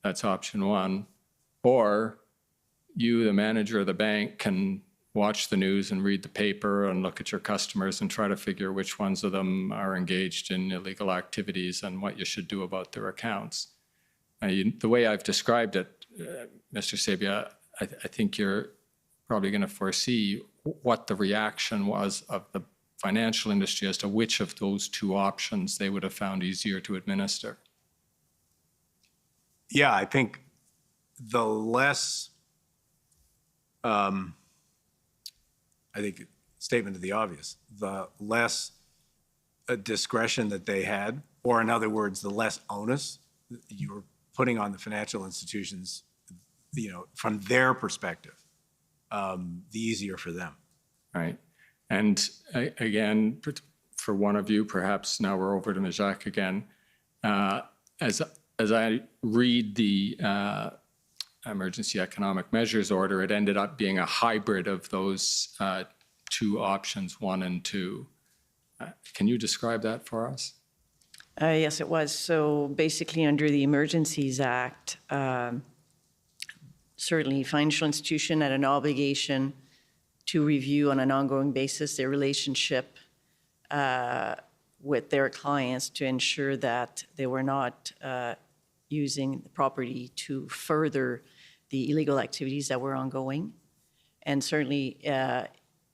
That's option one. Or you, the manager of the bank, can watch the news and read the paper and look at your customers and try to figure which ones of them are engaged in illegal activities and what you should do about their accounts. The way I've described it, Mr. Sabia, I think you're probably going to foresee what the reaction was of the financial industry as to which of those two options they would have found easier to administer. Yeah, I think the less, I think, statement of the obvious, the less discretion that they had, or in other words, the less onus you were putting on the financial institutions, you know, from their perspective, the easier for them. Right. And again, for one of you, perhaps now we're over to Ms. Jacques again. As I read the emergency economic measures order, it ended up being a hybrid of those two options, 1 and 2. Can you describe that for us? Yes, it was. So basically, under the Emergencies Act, certainly financial institution had an obligation to review on an ongoing basis their relationship with their clients to ensure that they were not using the property to further the illegal activities that were ongoing. And certainly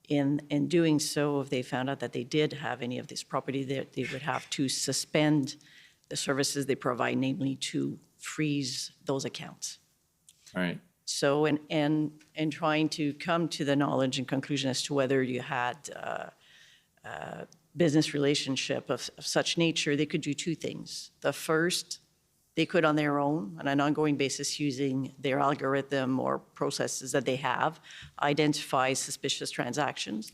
in doing so, if they found out that they did have any of this property, they would have to suspend the services they provide, namely to freeze those accounts. Right. So, and trying to come to the knowledge and conclusion as to whether you had a business relationship of such nature, they could do two things. The first, they could on their own, on an ongoing basis, using their algorithm or processes that they have, identify suspicious transactions.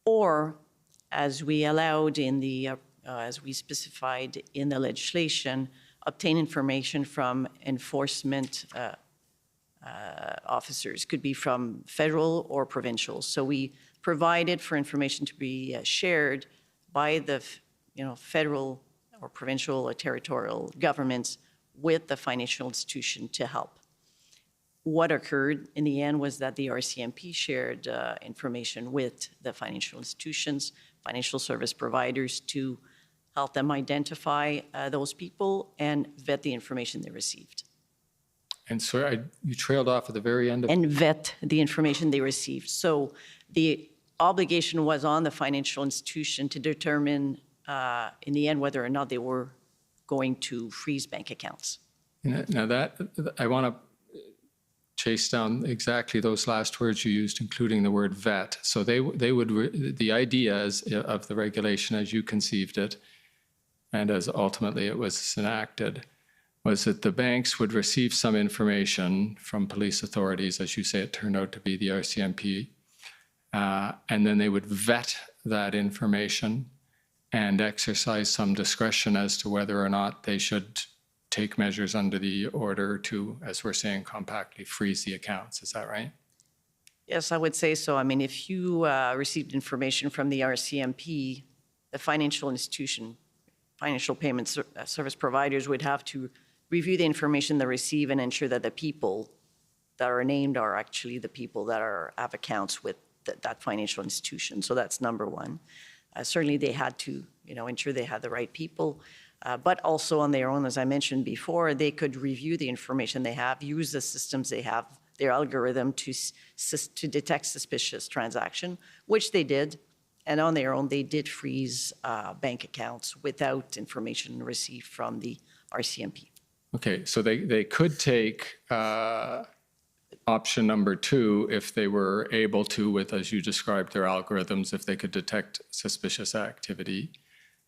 Or, as we allowed in the, as we specified in the legislation, obtain information from enforcement officers, could be from federal or provincial. So we provided for information to be shared by the federal or provincial or territorial governments with the financial institution to help. What occurred in the end was that the RCMP shared information with the financial institutions, financial service providers, to help them identify those people and vet the information they received. And so you trailed off at the very end of... And vet the information they received. So the obligation was on the financial institution to determine in the end whether or not they were going to freeze bank accounts. Now that, I want to chase down exactly those last words you used, including the word vet. So they would, the idea of the regulation as you conceived it, and as ultimately it was enacted, was that the banks would receive some information from police authorities, as you say it turned out to be the RCMP, and then they would vet that information and exercise some discretion as to whether or not they should take measures under the order to, as we're saying compactly, freeze the accounts. Is that right? Yes, I would say so. I mean, if you received information from the RCMP, the financial institution, financial payment service providers would have to review the information they receive and ensure that the people that are named are actually the people that have accounts with that financial institution. So that's number one. Certainly they had to, ensure they had the right people, but also on their own, as I mentioned before, they could review the information they have, use the systems they have their algorithm to detect suspicious transaction, which they did. And on their own, they did freeze bank accounts without information received from the RCMP. Okay, so they could take option number 2 if they were able to, with, as you described, their algorithms, if they could detect suspicious activity,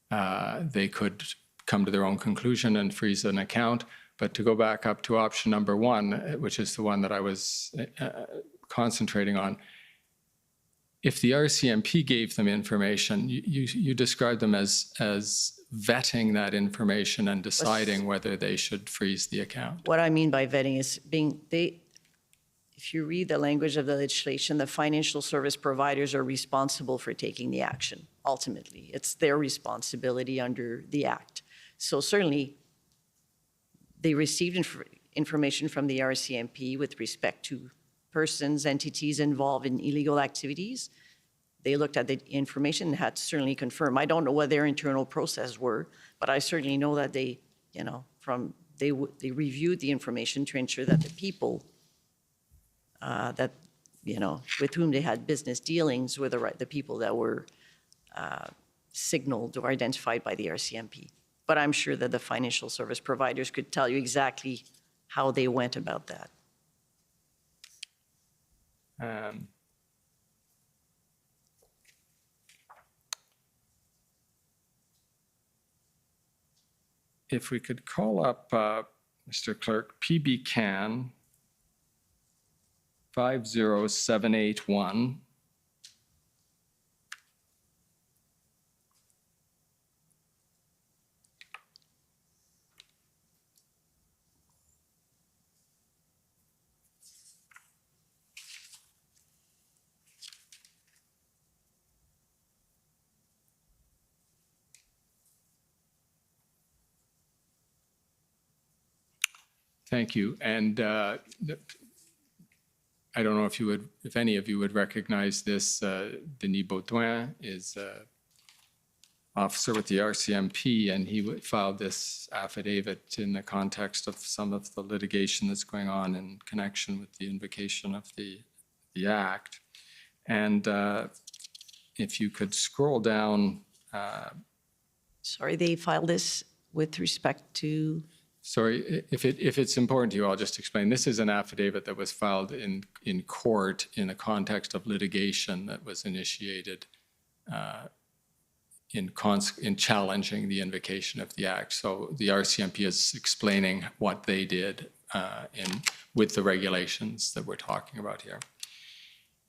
they could come to their own conclusion and freeze an account. But to go back up to option number 1, which is the one that I was concentrating on, if the RCMP gave them information, you described them as vetting that information and deciding whether they should freeze the account. What I mean by vetting is if you read the language of the legislation, the financial service providers are responsible for taking the action. Ultimately, it's their responsibility under the Act. So certainly, they received information from the RCMP with respect to persons, entities involved in illegal activities. They looked at the information and had to certainly confirm. I don't know what their internal process were, but I certainly know that they, they reviewed the information to ensure that the people with whom they had business dealings were the people that were signaled or identified by the RCMP. But I'm sure that the financial service providers could tell you exactly how they went about that. If we could call up, Mr. Clerk, PB Can 50781. Thank you. And I don't know if any of you would recognize this. Denis Baudouin is officer with the RCMP, and he filed this affidavit in the context of some of the litigation that's going on in connection with the invocation of the Act. And if you could scroll down. Sorry, they filed this with respect to? Sorry, if it's important to you, I'll just explain. This is an affidavit that was filed in court in the context of litigation that was initiated in challenging the invocation of the Act. So the RCMP is explaining what they did with the regulations that we're talking about here.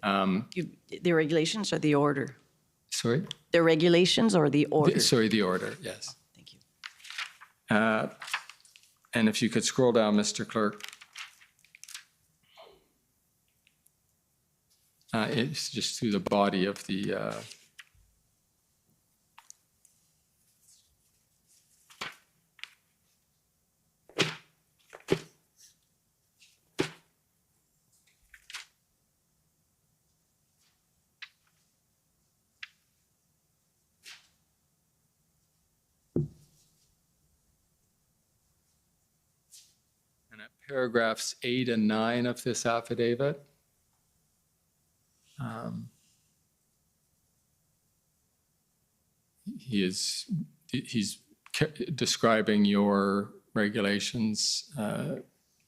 The regulations or the order? Sorry? The regulations or the order? Sorry, the order, yes. Thank you. And if you could scroll down, Mr. Clerk. It's just through the body of the paragraphs 8 and 9 of this affidavit. He's describing your regulations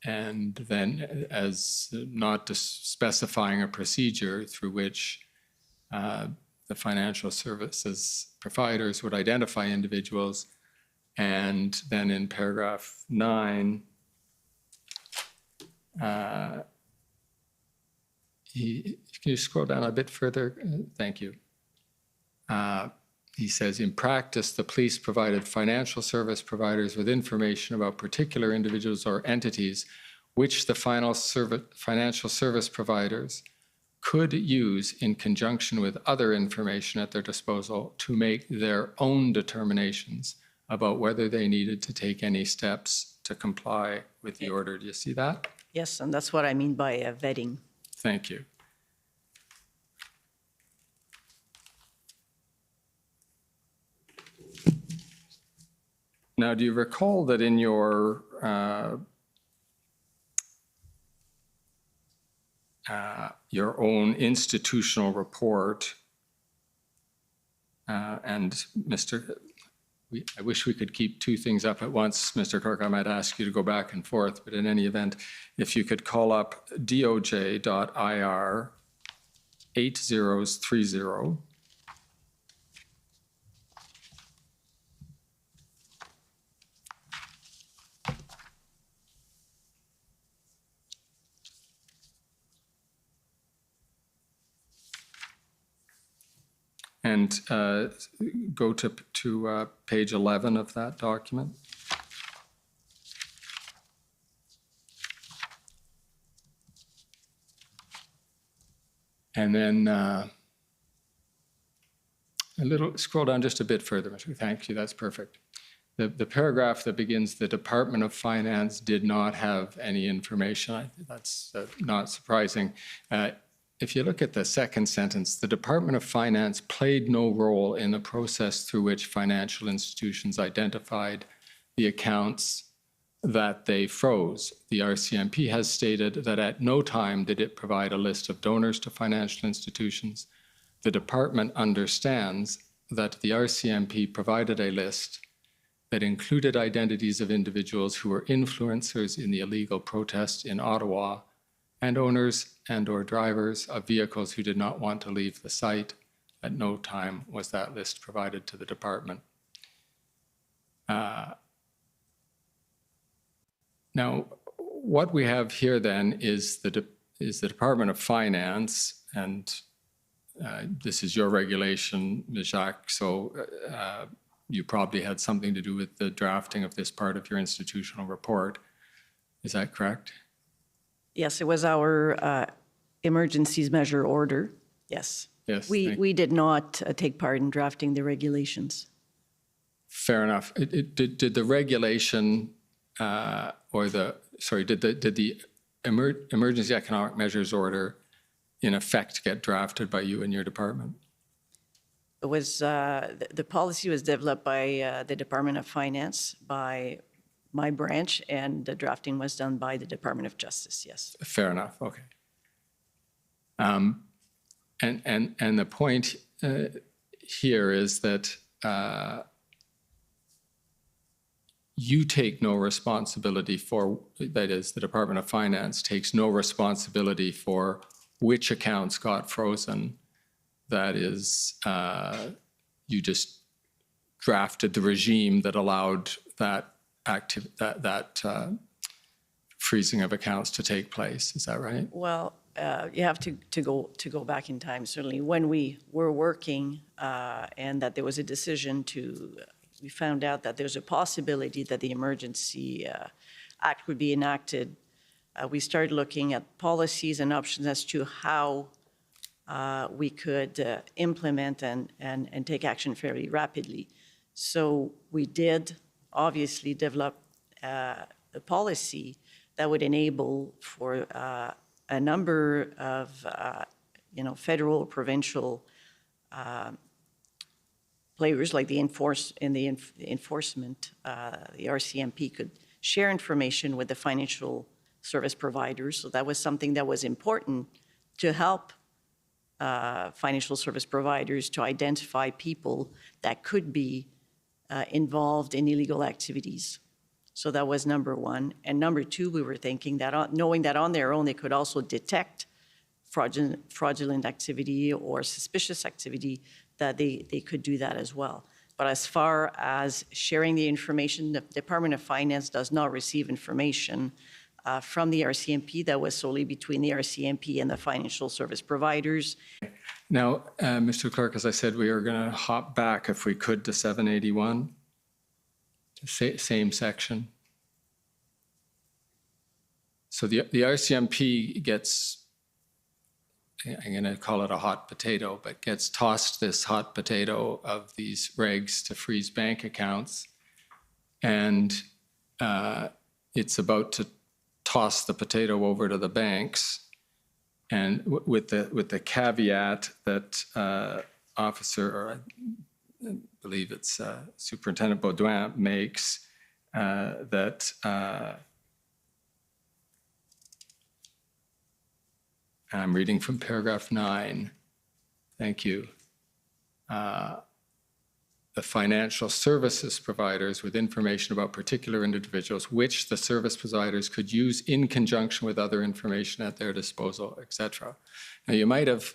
and then as not specifying a procedure through which the financial services providers would identify individuals. And then in paragraph 9, can you scroll down a bit further? Thank you. He says, in practice, the police provided financial service providers with information about particular individuals or entities which the financial service providers could use in conjunction with other information at their disposal to make their own determinations about whether they needed to take any steps to comply with the order. Do you see that? Yes, and that's what I mean by vetting. Thank you. Now, do you recall that in your your own institutional report. And I wish we could keep two things up at once, Mr. Clerk. I might ask you to go back and forth, but in any event, if you could call up doj.ir 8030. And go to page 11 of that document. And then scroll down just a bit further, Mr. Thank you, that's perfect. The paragraph that begins, the Department of Finance did not have any information. That's not surprising. If you look at the second sentence, the Department of Finance played no role in the process through which financial institutions identified the accounts that they froze. The RCMP has stated that at no time did it provide a list of donors to financial institutions. The department understands that the RCMP provided a list that included identities of individuals who were influencers in the illegal protest in Ottawa and owners and/or drivers of vehicles who did not want to leave the site. At no time was that list provided to the department. Now, what we have here then is the Department of Finance, and this is your regulation, Ms. Jacques, so you probably had something to do with the drafting of this part of your institutional report. Is that correct? Yes, it was our emergencies measure order. Yes. Yes. We did not take part in drafting the regulations. Fair enough. Did the regulation did the emergency economic measures order in effect get drafted by you and your department? It was the policy was developed by the Department of Finance, by my branch, and the drafting was done by the Department of Justice. Yes. Fair enough. Okay. And the point here is that you take no responsibility for, that is, the Department of Finance takes no responsibility for which accounts got frozen. That is, you just drafted the regime that allowed that freezing of accounts to take place. Is that right? Well, you have to go back in time. Certainly, when we were working, and that there was a decision to, we found out that there's a possibility that the Emergency Act would be enacted. We started looking at policies and options as to how we could implement and take action fairly rapidly. So we did obviously develop a policy that would enable for a number of federal, provincial players like the enforcement, the RCMP could share information with the financial service providers. So that was something that was important to help financial service providers to identify people that could be involved in illegal activities. So that was number one. And number two, we were thinking that knowing that on their own, they could also detect fraudulent activity or suspicious activity, that they could do that as well. But as far as sharing the information, the Department of Finance does not receive information from the RCMP. That was solely between the RCMP and the financial service providers. Now, Mr. Clerk, as I said, we are going to hop back, if we could, to 781, same section. So the RCMP gets, I'm going to call it a hot potato, but gets tossed this hot potato of these regs to freeze bank accounts. And it's about to toss the potato over to the banks. And with the caveat that officer, or I believe it's Superintendent Baudouin makes, that I'm reading from paragraph 9. Thank you. The financial services providers with information about particular individuals, which the service providers could use in conjunction with other information at their disposal, etc. Now, you might have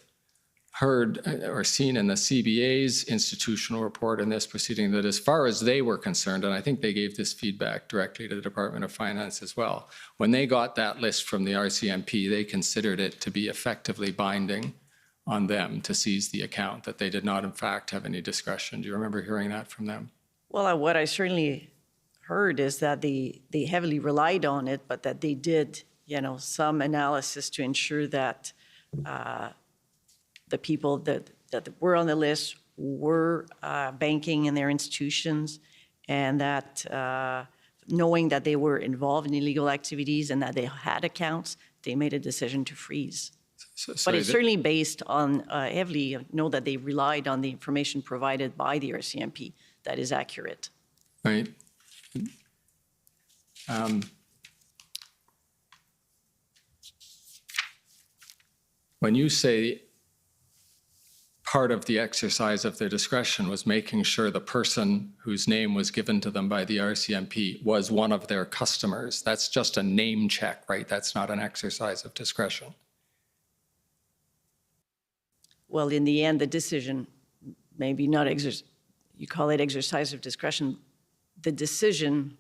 heard or seen in the CBA's institutional report in this proceeding that as far as they were concerned, and I think they gave this feedback directly to the Department of Finance as well, when they got that list from the RCMP, they considered it to be effectively binding on them to seize the account, that they did not in fact have any discretion. Do you remember hearing that from them? Well, what I certainly heard is that they heavily relied on it, but that they did, some analysis to ensure that the people that were on the list were banking in their institutions, and that knowing that they were involved in illegal activities and that they had accounts, they made a decision to freeze. But it's certainly based on heavily, know that they relied on the information provided by the RCMP that is accurate. Right. When you say part of the exercise of their discretion was making sure the person whose name was given to them by the RCMP was one of their customers, that's just a name check, right? That's not an exercise of discretion. Well, in the end, the decision, maybe not you call it exercise of discretion, the decision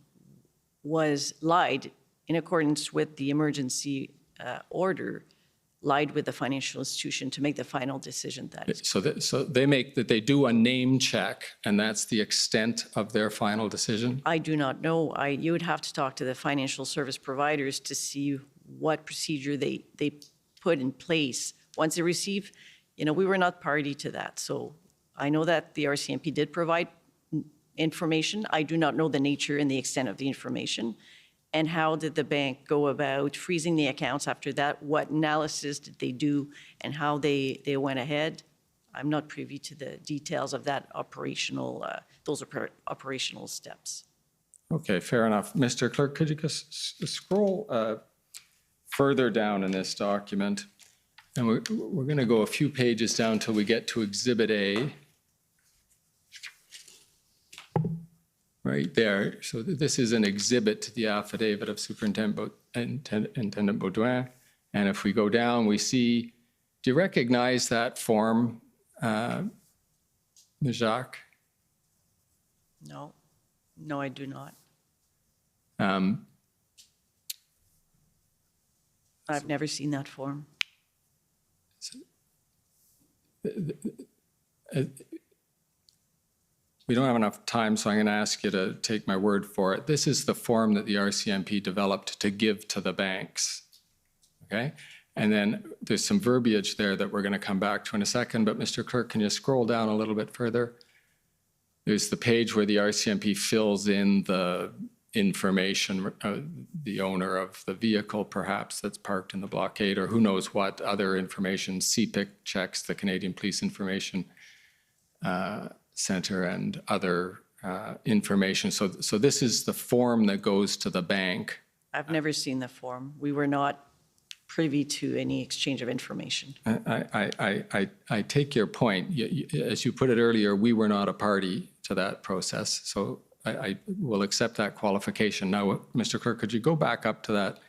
was lied in accordance with the emergency order, lied with the financial institution to make the final decision. So they do a name check, and that's the extent of their final decision? I do not know. You would have to talk to the financial service providers to see what procedure they put in place once they receive. We were not party to that. So I know that the RCMP did provide information. I do not know the nature and the extent of the information. And how did the bank go about freezing the accounts after that? What analysis did they do and how they went ahead? I'm not privy to the details of that operational, those operational steps. Okay, fair enough. Mr. Clerk, could you just scroll further down in this document? And we're going to go a few pages down till we get to Exhibit A. Right there. So this is an exhibit to the affidavit of Superintendent Baudouin. And if we go down, we see, do you recognize that form, Jacques? No. No, I do not. I've never seen that form. We don't have enough time, so I'm going to ask you to take my word for it. This is the form that the RCMP developed to give to the banks, okay? And then there's some verbiage there that we're going to come back to in a second, but Mr. Clerk, can you scroll down a little bit further? There's the page where the RCMP fills in the information, the owner of the vehicle, perhaps, that's parked in the blockade, or who knows what other information, CPIC checks, the Canadian Police Information Center, and other information. So this is the form that goes to the bank. I've never seen the form. We were not privy to any exchange of information. I take your point. As you put it earlier, we were not a party to that process. So I will accept that qualification. Now, Mr. Clerk, could you go back up to that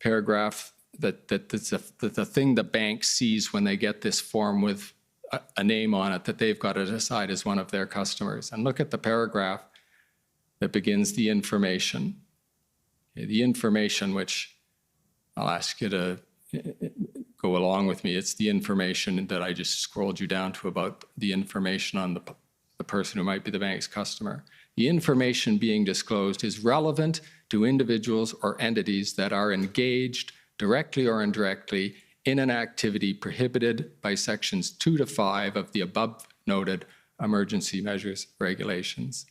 paragraph that the thing the bank sees when they get this form with a name on it that they've got to decide is one of their customers. And look at the paragraph that begins the information. Okay, the information, which I'll ask you to go along with me. It's the information that I just scrolled you down to about the information on the person who might be the bank's customer. The information being disclosed is relevant to individuals or entities that are engaged directly or indirectly in an activity prohibited by sections 2 to 5 of the above noted emergency measures regulations.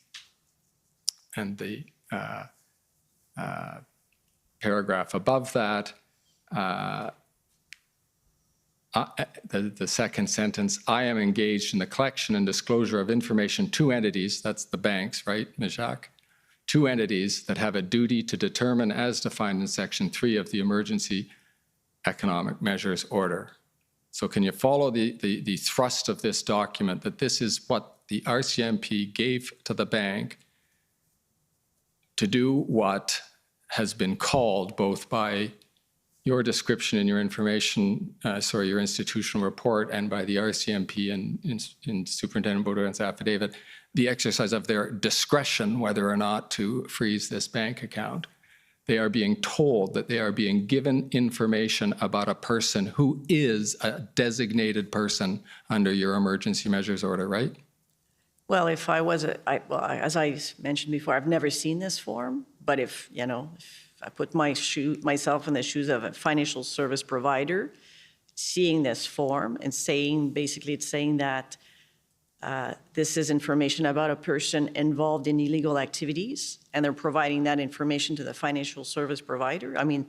And the paragraph above that, the second sentence, I am engaged in the collection and disclosure of information to entities, that's the banks, right, Ms. Jacques? To entities that have a duty to determine, as defined in section 3 of the emergency economic measures order. So can you follow the thrust of this document, that this is what the RCMP gave to the bank to do what has been called both by your description in your information, your institutional report, and by the RCMP in Superintendent Baudouin's affidavit, the exercise of their discretion whether or not to freeze this bank account. They are being told that they are being given information about a person who is a designated person under your emergency measures order, right? Well, if I was, as I mentioned before, I've never seen this form, but if I put myself in the shoes of a financial service provider, seeing this form and basically it's saying that this is information about a person involved in illegal activities, and they're providing that information to the financial service provider. I mean,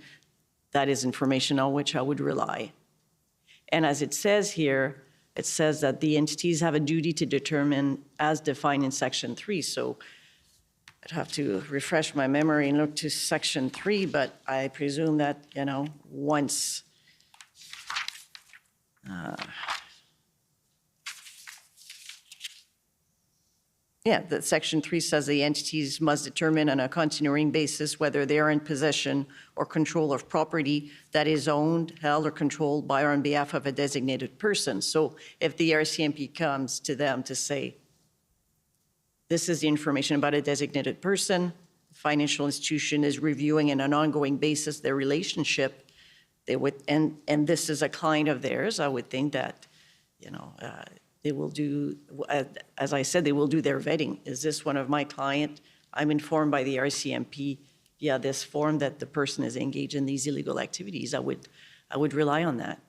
that is information on which I would rely. And as it says here, it says that the entities have a duty to determine as defined in Section 3. So I'd have to refresh my memory and look to Section 3, but I presume that, once that Section 3 says the entities must determine on a continuing basis whether they are in possession or control of property that is owned, held, or controlled by or on behalf of a designated person. So if the RCMP comes to them to say, this is the information about a designated person, the financial institution is reviewing on an ongoing basis their relationship, they would, and this is a client of theirs, I would think that, they will do, as I said, they will do their vetting. Is this one of my client? I'm informed by the RCMP via this form that the person is engaged in these illegal activities. I would rely on that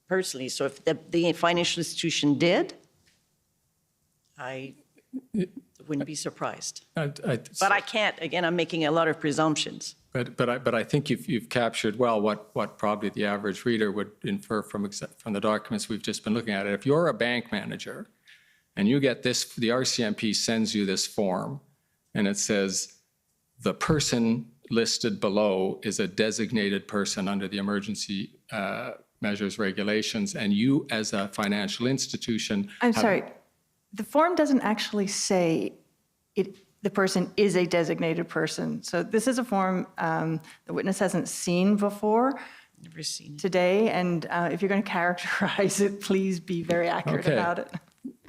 personally. So if the financial institution did, I wouldn't be surprised. But I can't. Again, I'm making a lot of presumptions. But I think you've captured well what probably the average reader would infer from the documents we've just been looking at. If you're a bank manager and you get this, the RCMP sends you this form and it says the person listed below is a designated person under the emergency measures regulations, and you as a financial institution. I'm sorry, the form doesn't actually say the person is a designated person. So this is a form the witness hasn't seen before. Never seen today, and if you're going to characterize it, please be very accurate about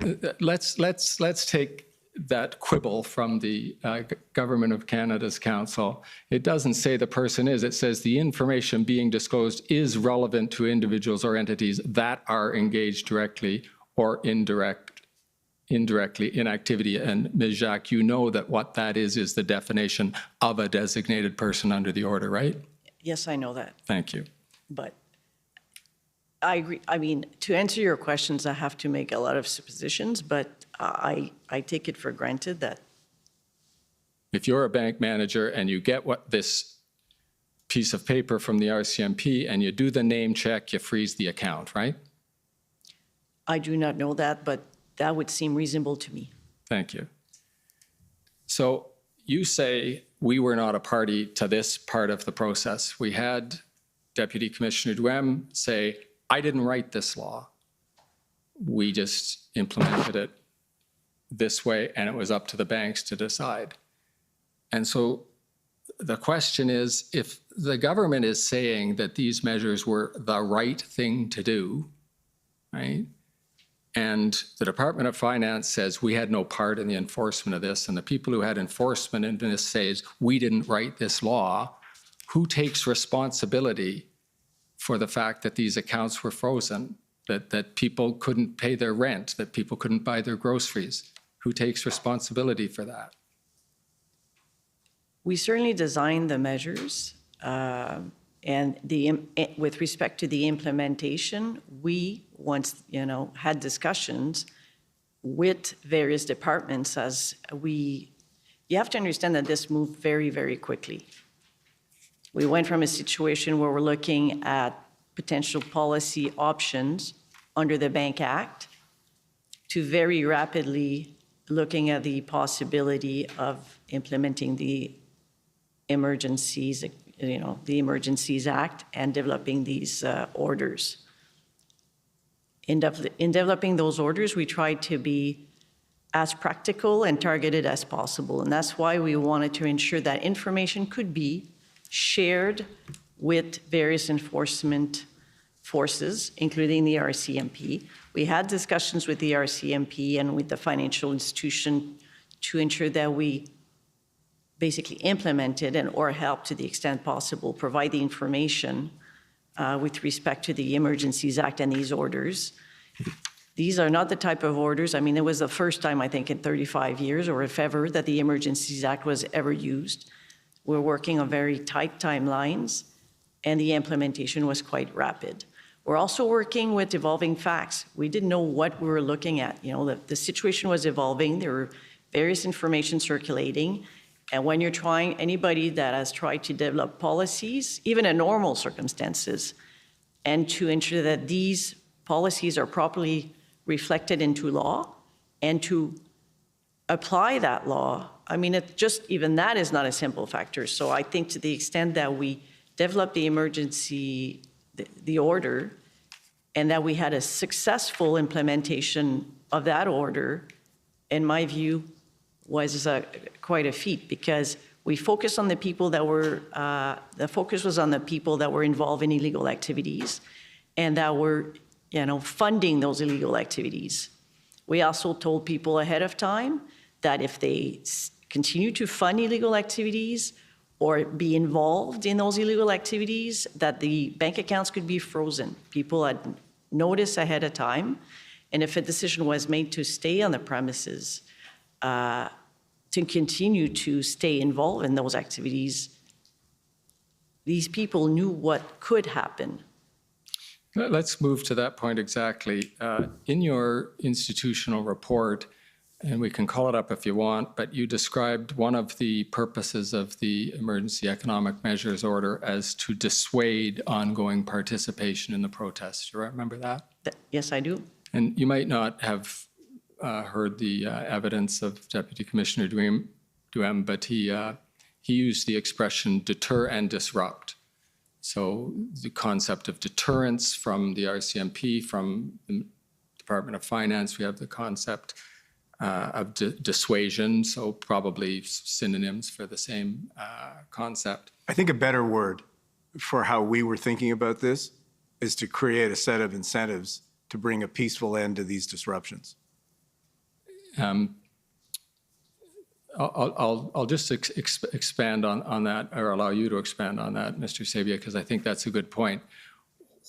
it. Let's take that quibble from the Government of Canada's counsel. It doesn't say the person is, it says the information being disclosed is relevant to individuals or entities that are engaged directly or indirectly in activity. And Ms. Jacques, you know that what that is the definition of a designated person under the order, right? Yes, I know that. Thank you. But I agree. I mean, to answer your questions, I have to make a lot of suppositions, but I take it for granted that. If you're a bank manager and you get this piece of paper from the RCMP and you do the name check, you freeze the account, right? I do not know that, but that would seem reasonable to me. Thank you. So you say we were not a party to this part of the process. We had Deputy Commissioner Duhem say, I didn't write this law. We just implemented it this way, and it was up to the banks to decide. And so the question is, if the government is saying that these measures were the right thing to do, right? And the Department of Finance says we had no part in the enforcement of this, and the people who had enforcement in this says we didn't write this law. Who takes responsibility for the fact that these accounts were frozen, that people couldn't pay their rent, that people couldn't buy their groceries? Who takes responsibility for that? We certainly designed the measures, and with respect to the implementation, we once had discussions with various departments you have to understand that this moved very, very quickly. We went from a situation where we're looking at potential policy options under the Bank Act to very rapidly looking at the possibility of implementing the emergencies, the Emergencies Act and developing these orders. In developing those orders, we tried to be as practical and targeted as possible. And that's why we wanted to ensure that information could be shared with various enforcement forces, including the RCMP. We had discussions with the RCMP and with the financial institution to ensure that we basically implemented or helped to the extent possible provide the information with respect to the Emergencies Act and these orders. These are not the type of orders, I mean, it was the first time, I think, in 35 years, or if ever, that the Emergencies Act was ever used. We're working on very tight timelines, and the implementation was quite rapid. We're also working with evolving facts. We didn't know what we were looking at. The situation was evolving. There were various information circulating. And when you're trying, anybody that has tried to develop policies, even in normal circumstances, and to ensure that these policies are properly reflected into law and to apply that law, I mean, even that is not a simple factor. So I think to the extent that we developed the emergency, the order, and that we had a successful implementation of that order, in my view, was quite a feat, because we focused on the people that were, the focus was on the people that were involved in illegal activities and that were funding those illegal activities. We also told people ahead of time that if they continue to fund illegal activities or be involved in those illegal activities, that the bank accounts could be frozen. People had notice ahead of time, and if a decision was made to stay on the premises, to continue to stay involved in those activities, these people knew what could happen. Let's move to that point exactly. In your institutional report, and we can call it up if you want, but you described one of the purposes of the Emergency Economic Measures Order as to dissuade ongoing participation in the protests. Do you remember that? Yes, I do. And you might not have heard the evidence of Deputy Commissioner Duhem, but he used the expression deter and disrupt. So the concept of deterrence from the RCMP, from the Department of Finance, we have the concept of dissuasion, so probably synonyms for the same concept. I think a better word for how we were thinking about this is to create a set of incentives to bring a peaceful end to these disruptions. I'll just expand on that, or allow you to expand on that, Mr. Sabia, because I think that's a good point.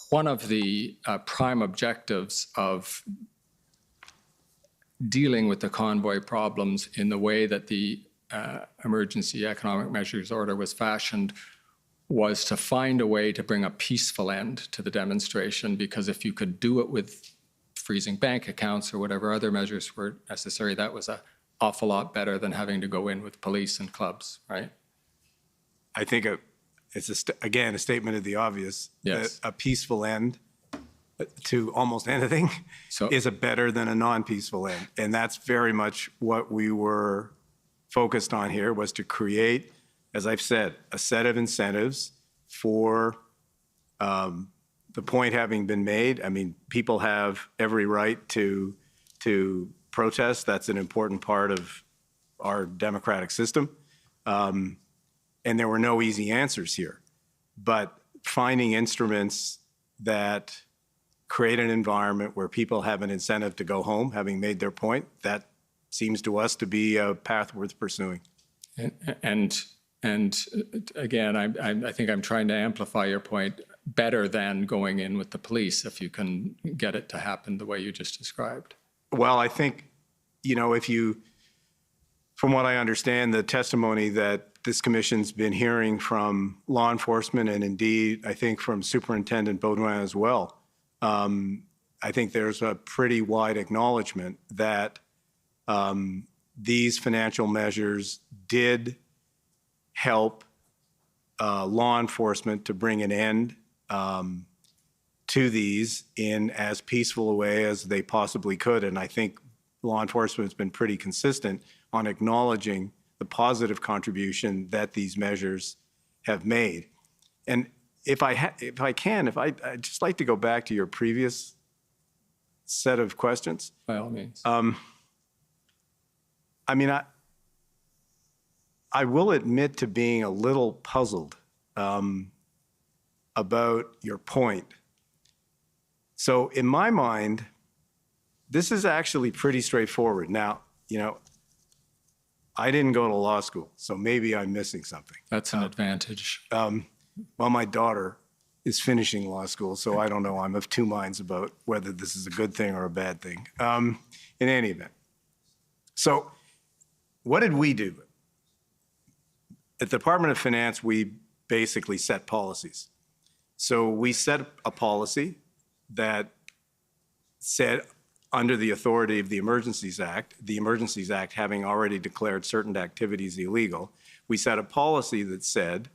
One of the prime objectives of dealing with the convoy problems in the way that the Emergency Economic Measures Order was fashioned was to find a way to bring a peaceful end to the demonstration, because if you could do it with freezing bank accounts or whatever other measures were necessary, that was an awful lot better than having to go in with police and clubs, right? I think it's, again, a statement of the obvious. Yes. A peaceful end to almost anything is a better than a non-peaceful end. And that's very much what we were focused on here, was to create, as I've said, a set of incentives for the point having been made. I mean, people have every right to protest. That's an important part of our democratic system. And there were no easy answers here. But finding instruments that create an environment where people have an incentive to go home, having made their point, that seems to us to be a path worth pursuing. And again, I think I'm trying to amplify your point, better than going in with the police, if you can get it to happen the way you just described. Well, I think, from what I understand, the testimony that this commission's been hearing from law enforcement, and indeed, I think from Superintendent Baudouin as well, I think there's a pretty wide acknowledgement that these financial measures did help law enforcement to bring an end to these in as peaceful a way as they possibly could. And I think law enforcement has been pretty consistent on acknowledging the positive contribution that these measures have made. And I'd just like to go back to your previous set of questions. By all means. I mean, I will admit to being a little puzzled about your point. So in my mind, this is actually pretty straightforward. Now, I didn't go to law school, so maybe I'm missing something. That's an advantage. Well, my daughter is finishing law school, so I don't know. I'm of two minds about whether this is a good thing or a bad thing. In any event. So what did we do? At the Department of Finance, we basically set policies. So we set a policy that said, under the authority of the Emergencies Act having already declared certain activities illegal, we set a policy that said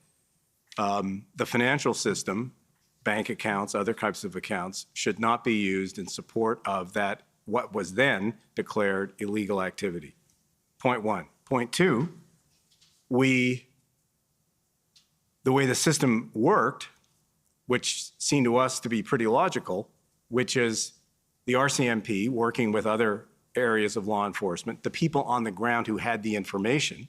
the financial system, bank accounts, other types of accounts, should not be used in support of that, what was then declared illegal activity. Point one. Point two, the way the system worked, which seemed to us to be pretty logical, which is the RCMP working with other areas of law enforcement, the people on the ground who had the information,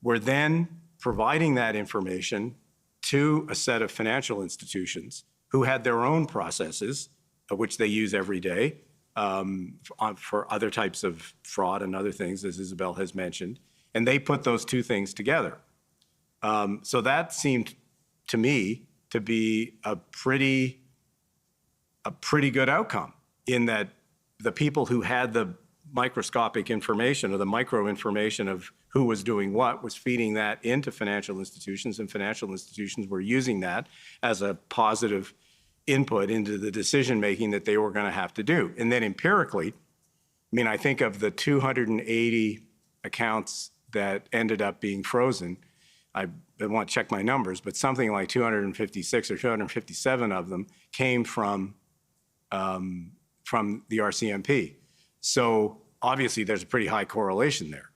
were then providing that information to a set of financial institutions who had their own processes, which they use every day for other types of fraud and other things, as Isabel has mentioned. And they put those two things together. So that seemed to me to be a pretty good outcome, in that the people who had the microscopic information or the micro information of who was doing what was feeding that into financial institutions, and financial institutions were using that as a positive input into the decision-making that they were going to have to do. And then empirically, I mean, I think of the 280 accounts that ended up being frozen, I want to check my numbers, but something like 256 or 257 of them came from the RCMP. So obviously there's a pretty high correlation there.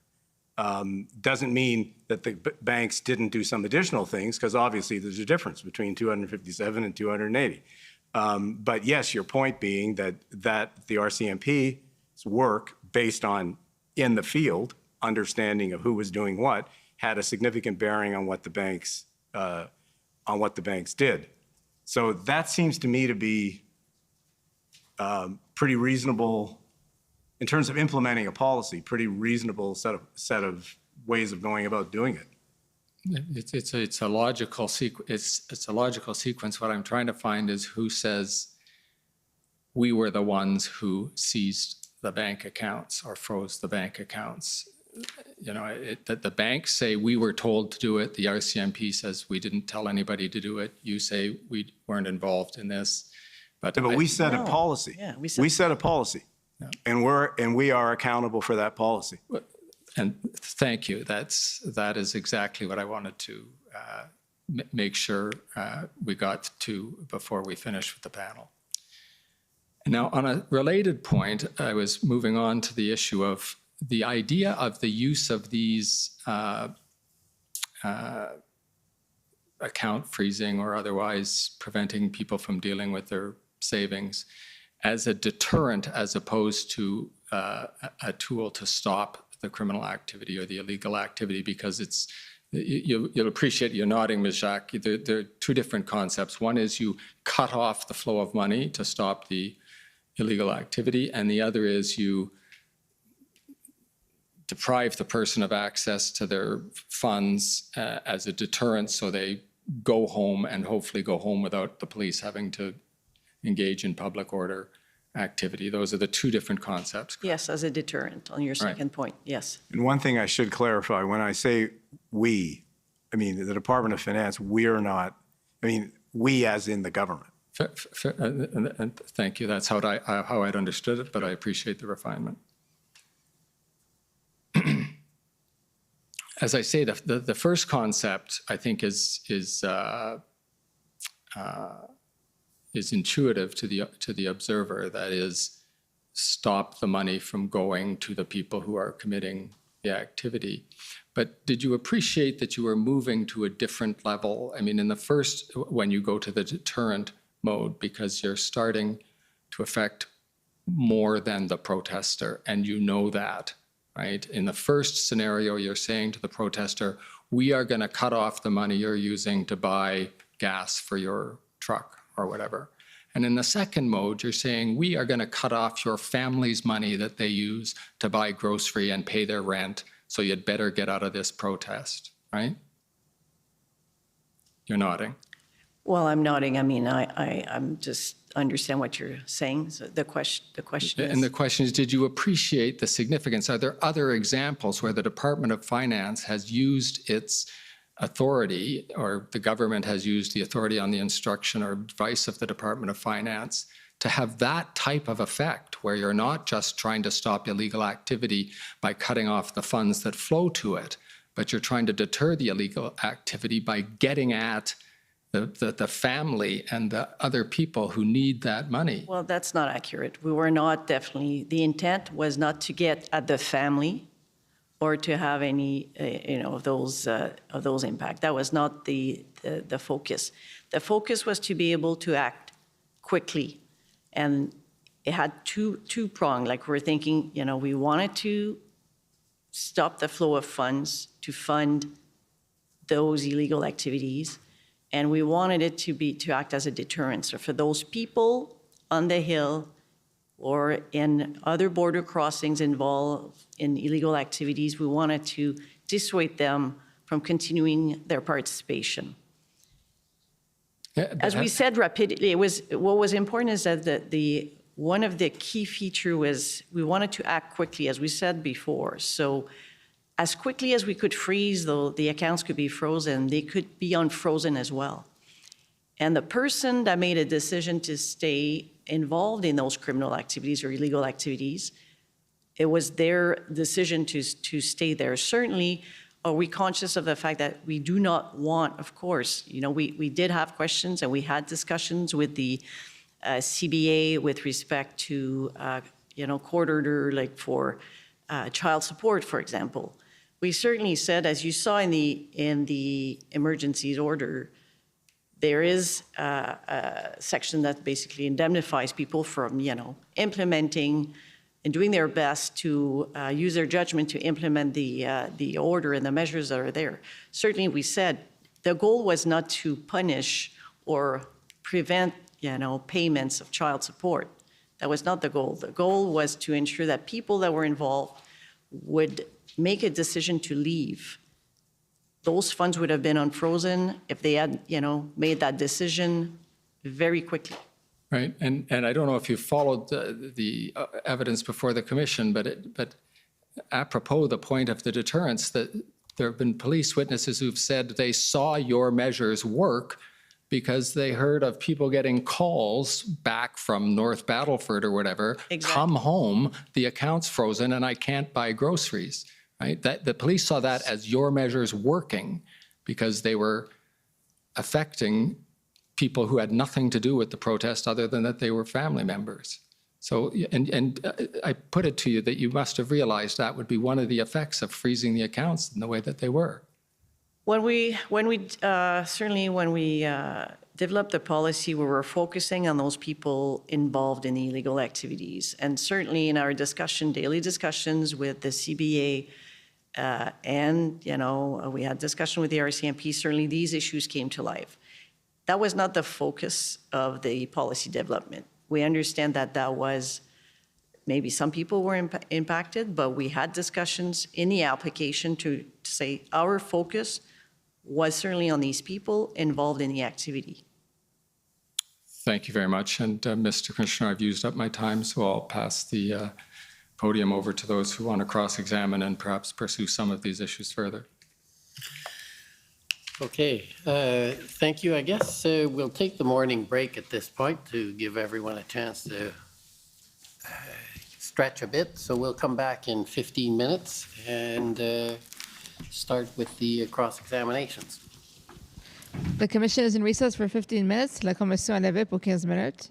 Doesn't mean that the banks didn't do some additional things, because obviously there's a difference between 257 and 280. But yes, your point being that the RCMP's work based on in the field understanding of who was doing what had a significant bearing on what the banks did. So that seems to me to be pretty reasonable in terms of implementing a policy, pretty reasonable set of ways of going about doing it. It's a logical sequence. It's a logical sequence. What I'm trying to find is who says we were the ones who seized the bank accounts or froze the bank accounts. That the banks say we were told to do it. The RCMP says we didn't tell anybody to do it. You say we weren't involved in this. But we set a policy. Yeah, we set a policy, and we are accountable for that policy. And thank you. That is exactly what I wanted to make sure we got to before we finish with the panel. Now, on a related point, I was moving on to the issue of the idea of the use of these account freezing or otherwise preventing people from dealing with their savings as a deterrent, as opposed to a tool to stop the criminal activity or the illegal activity, because you'll appreciate, you're nodding, Ms. Jacques, there are two different concepts. One is you cut off the flow of money to stop the illegal activity, and the other is you deprive the person of access to their funds as a deterrent, so they go home and hopefully go home without the police having to engage in public order activity. Those are the two different concepts. Yes, as a deterrent on your second point, yes. And one thing I should clarify, when I say we, I mean the Department of Finance, we're not, I mean we as in the government. And thank you. That's how I'd understood it, but I appreciate the refinement. As I say, the first concept I think is intuitive to the observer. That is, stop the money from going to the people who are committing the activity. But did you appreciate that you were moving to a different level? I mean, in the first, when you go to the deterrent mode, because you're starting to affect more than the protester, and you know that, right? In the first scenario, you're saying to the protester, we are going to cut off the money you're using to buy gas for your truck or whatever. And in the second mode, you're saying, we are going to cut off your family's money that they use to buy grocery and pay their rent, so you'd better get out of this protest, right? You're nodding. Well, I'm nodding. I mean, I'm just understand what you're saying. So the question is... And the question is, did you appreciate the significance? Are there other examples where the Department of Finance has used its authority, or the government has used the authority on the instruction or advice of the Department of Finance to have that type of effect, where you're not just trying to stop illegal activity by cutting off the funds that flow to it, but you're trying to deter the illegal activity by getting at the family and the other people who need that money? Well, that's not accurate. We were not definitely, the intent was not to get at the family or to have any, of those impact. That was not the focus. The focus was to be able to act quickly, and it had two prong. Like we're thinking, we wanted to stop the flow of funds to fund those illegal activities, and we wanted it to act as a deterrent. So for those people on the Hill or in other border crossings involved in illegal activities, we wanted to dissuade them from continuing their participation. As we said rapidly, what was important is that one of the key feature was we wanted to act quickly, as we said before. So as quickly as we could freeze, though, the accounts could be frozen, they could be unfrozen as well. And the person that made a decision to stay involved in those criminal activities or illegal activities, it was their decision to stay there. Certainly, are we conscious of the fact that we do not want, of course, we did have questions and we had discussions with the CBA with respect to, court order, like for child support, for example. We certainly said, as you saw in the emergencies order, there is a section that basically indemnifies people from, implementing and doing their best to use their judgment to implement the order and the measures that are there. Certainly, we said the goal was not to punish or prevent, payments of child support. That was not the goal. The goal was to ensure that people that were involved would make a decision to leave. Those funds would have been unfrozen if they had, made that decision very quickly. Right, and I don't know if you followed the evidence before the commission, but apropos the point of the deterrence, that there have been police witnesses who've said they saw your measures work because they heard of people getting calls back from North Battleford or whatever, come home, the account's frozen and I can't buy groceries, right? The police saw that as your measures working because they were affecting people who had nothing to do with the protest other than that they were family members. So, and I put it to you that you must have realized that would be one of the effects of freezing the accounts in the way that they were. When we developed the policy, we were focusing on those people involved in illegal activities. And certainly in our daily discussions with the CBA, and, we had discussion with the RCMP, certainly these issues came to life. That was not the focus of the policy development. We understand that was, maybe some people were impacted, but we had discussions in the application to say our focus was certainly on these people involved in the activity. Thank you very much. And Mr. Commissioner, I've used up my time, so I'll pass the podium over to those who want to cross-examine and perhaps pursue some of these issues further. Okay, thank you. I guess we'll take the morning break at this point to give everyone a chance to stretch a bit. So we'll come back in 15 minutes and start with the cross-examinations. The commission is in recess for 15 minutes. La commission est levée pour 15 minutes.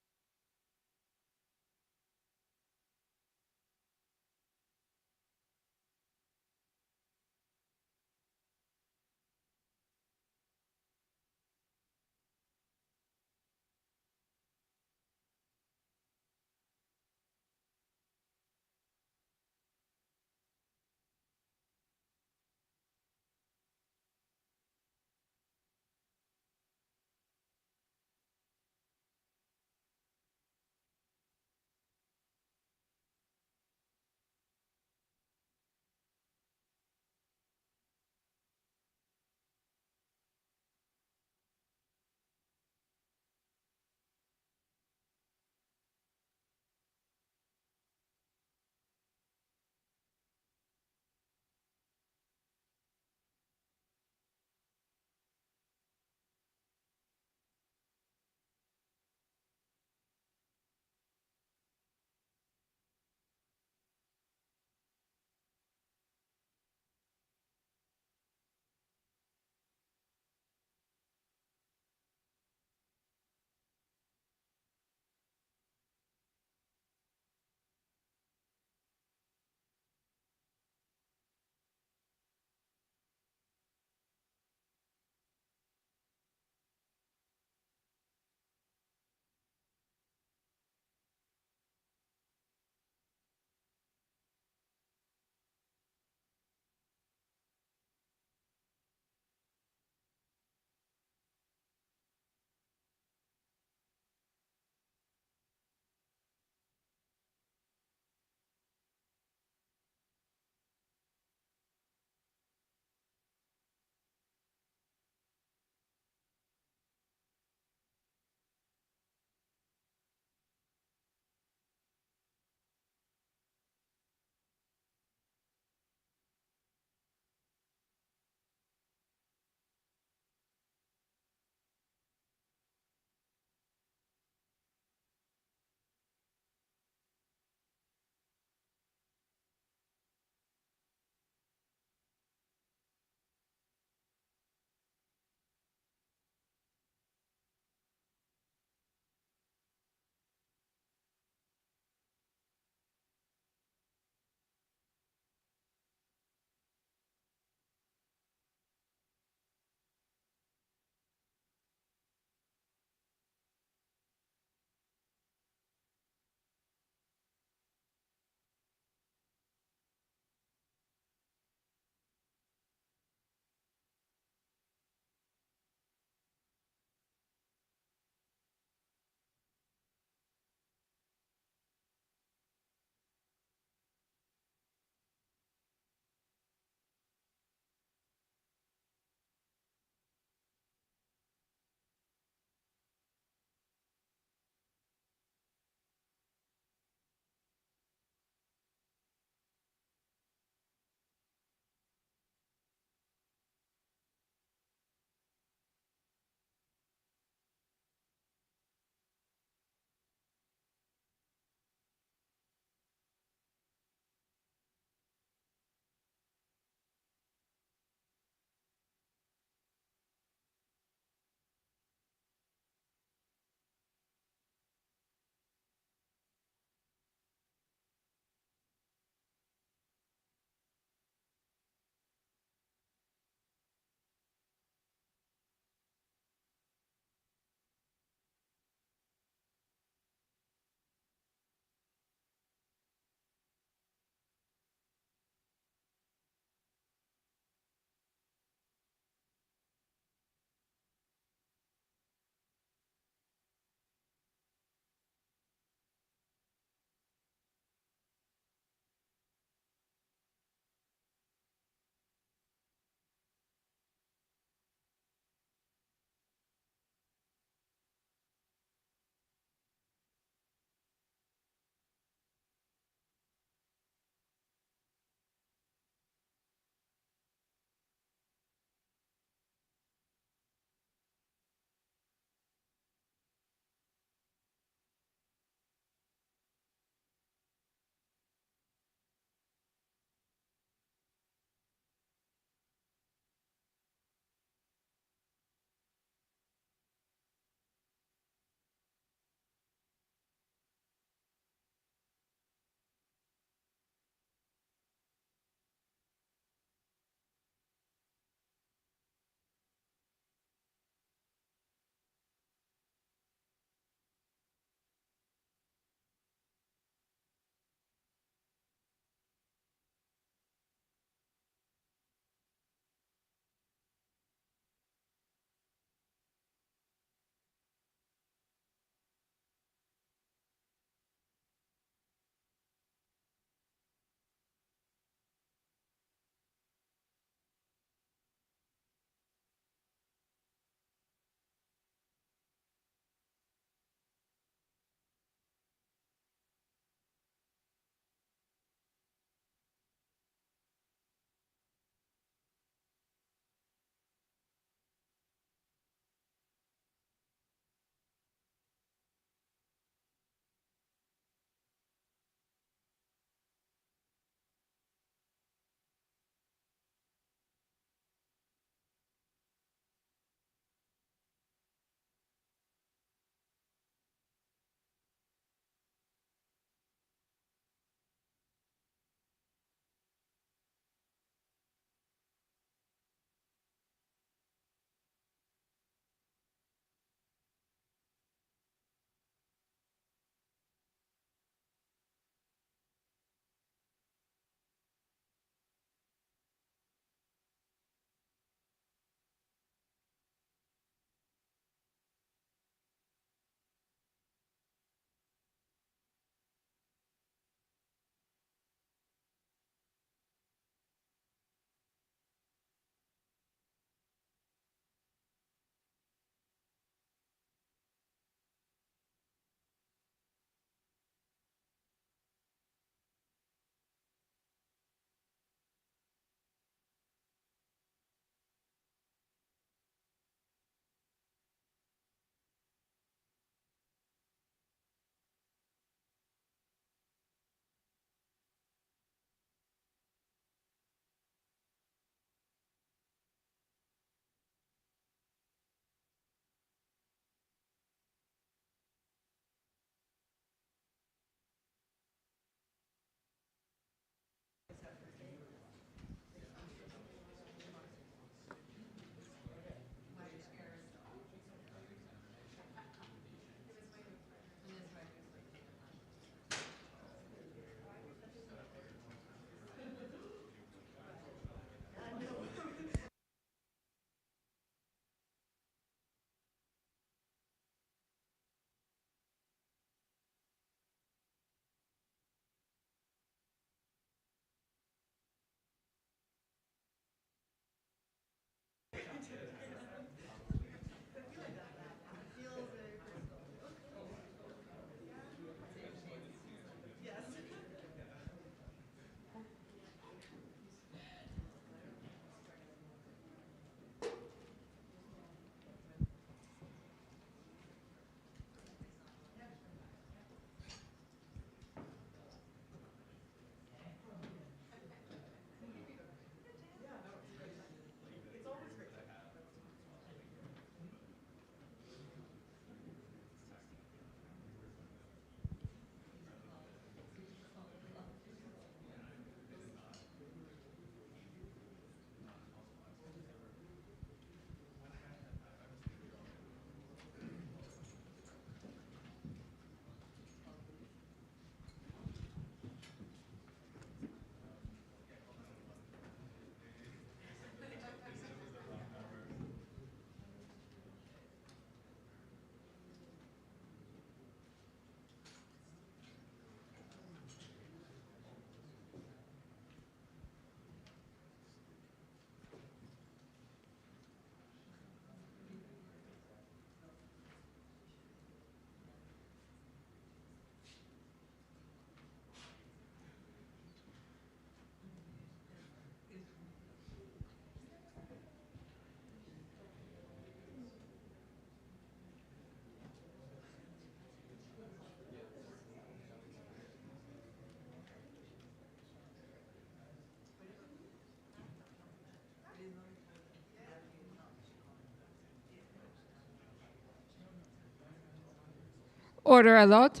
Order à l'ordre.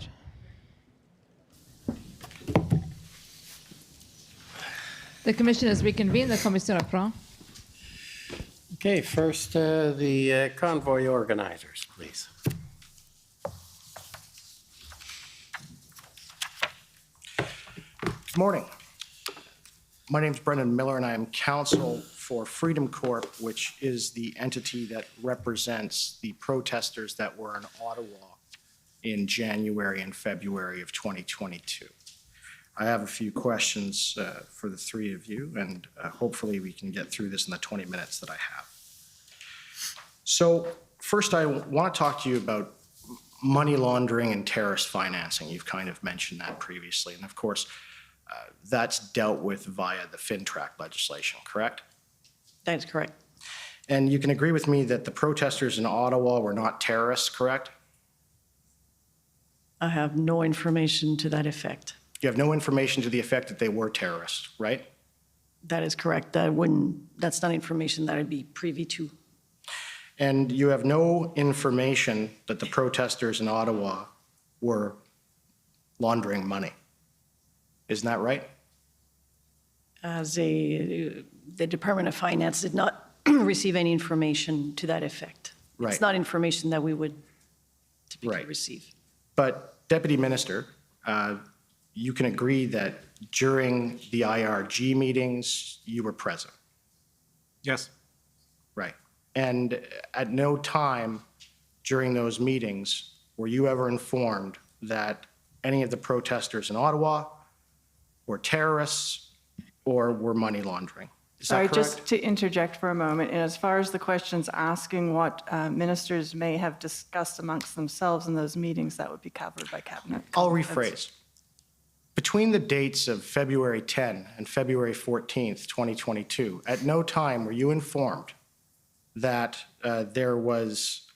The commission has reconvened. La commission reprend. Okay, first, the convoy organizers, please. Good morning. My name is Brendan Miller, and I am counsel for Freedom Corp, which is the entity that represents the protesters that were in Ottawa in January and February of 2022. I have a few questions for the three of you, and hopefully we can get through this in the 20 minutes that I have. So first, I want to talk to you about money laundering and terrorist financing. You've kind of mentioned that previously, and of course, that's dealt with via the FinTrack legislation, correct? That is correct. And you can agree with me that the protesters in Ottawa were not terrorists, correct? I have no information to that effect. You have no information to the effect that they were terrorists, right? That is correct. That's not information that I'd be privy to. And you have no information that the protesters in Ottawa were laundering money. Isn't that right? The Department of Finance did not receive any information to that effect. Right. It's not information that we would typically receive. But Deputy Minister, you can agree that during the IRG meetings, you were present. Yes. Right. And at no time during those meetings were you ever informed that any of the protesters in Ottawa were terrorists or were money laundering. Is that Sorry, correct? just to interject for a moment, and as far as the questions asking what ministers may have discussed amongst themselves in those meetings, that would be covered by Cabinet. I'll rephrase. Between the dates of February 10 and February 14th, 2022, at no time were you informed that there was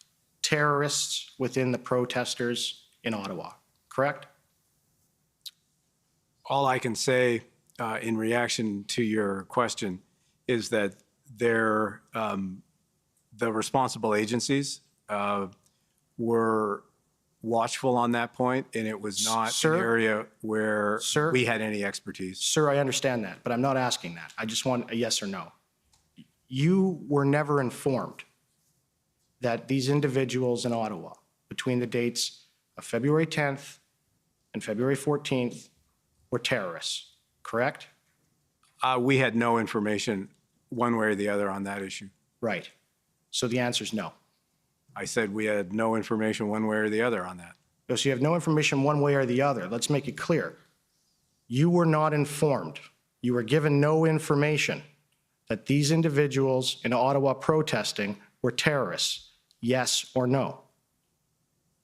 terrorists within the protesters in Ottawa, correct? All I can say in reaction to your question is that the responsible agencies were watchful on that point, and it was not an area where we had any expertise. Sir, I understand that, but I'm not asking that. I just want a yes or no. You were never informed that these individuals in Ottawa, between the dates of February 10th and February 14th, were terrorists, correct? We had no information one way or the other on that issue. Right. So the answer is no. I said we had no information one way or the other on that. So you have no information one way or the other. Let's make it clear. You were not informed. You were given no information that these individuals in Ottawa protesting were terrorists. Yes or no?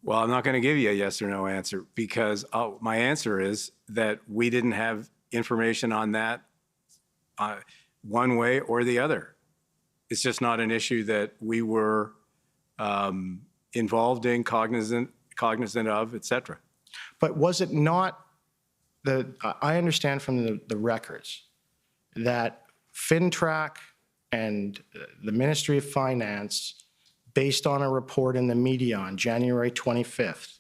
Well, I'm not going to give you a yes or no answer because my answer is that we didn't have information on that one way or the other. It's just not an issue that we were involved in, cognizant of, et cetera. But was it not I understand from the records that FinTrack and the Ministry of Finance, based on a report in the media on January 25th,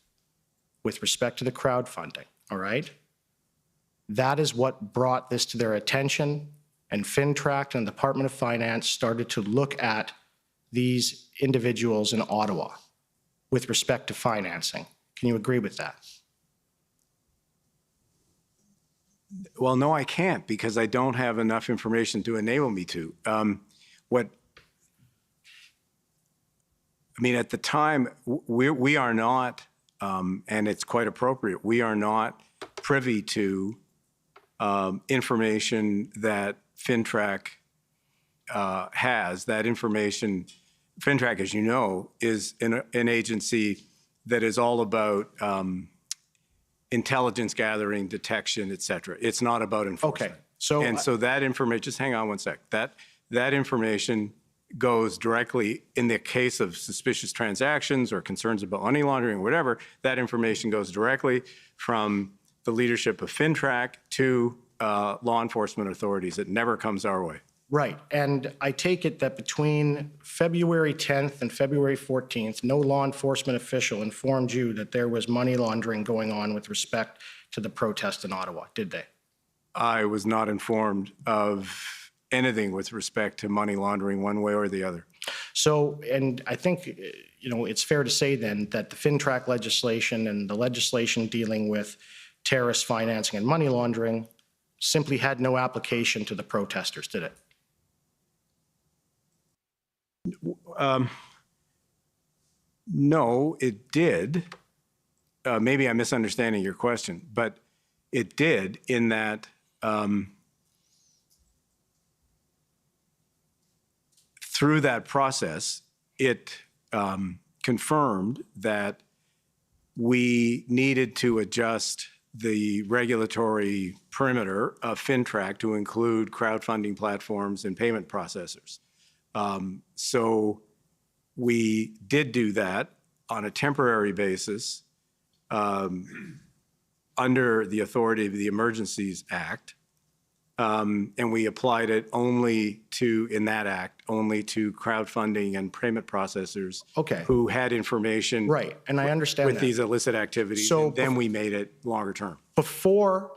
with respect to the crowdfunding, all right? That is what brought this to their attention, and FinTrack and the Department of Finance started to look at these individuals in Ottawa with respect to financing. Can you agree with that? Well, no, I can't because I don't have enough information to enable me to. At the time, we are not, and it's quite appropriate, we are not privy to information that FinTrack has. That information, FinTrack, as you know, is an agency that is all about intelligence gathering, detection, et cetera. It's not about enforcement. Okay. So that information, just hang on one sec. That information goes directly, in the case of suspicious transactions or concerns about money laundering or whatever, that information goes directly from the leadership of FinTrack to law enforcement authorities. It never comes our way. Right, and I take it that between February 10th and February 14th, no law enforcement official informed you that there was money laundering going on with respect to the protest in Ottawa, did they? I was not informed of anything with respect to money laundering one way or the other. So, and I think, it's fair to say then that the FinTrack legislation and the legislation dealing with terrorist financing and money laundering simply had no application to the protesters, did it? No, it did. Maybe I'm misunderstanding your question, but it did in that through that process, it confirmed that we needed to adjust the regulatory perimeter of FinTrack to include crowdfunding platforms and payment processors. So we did do that on a temporary basis under the authority of the Emergencies Act. And we applied it only to, in that act, only to crowdfunding and payment processors who had information Right, and I understand with that. these illicit activities. So and then we made it longer term. Before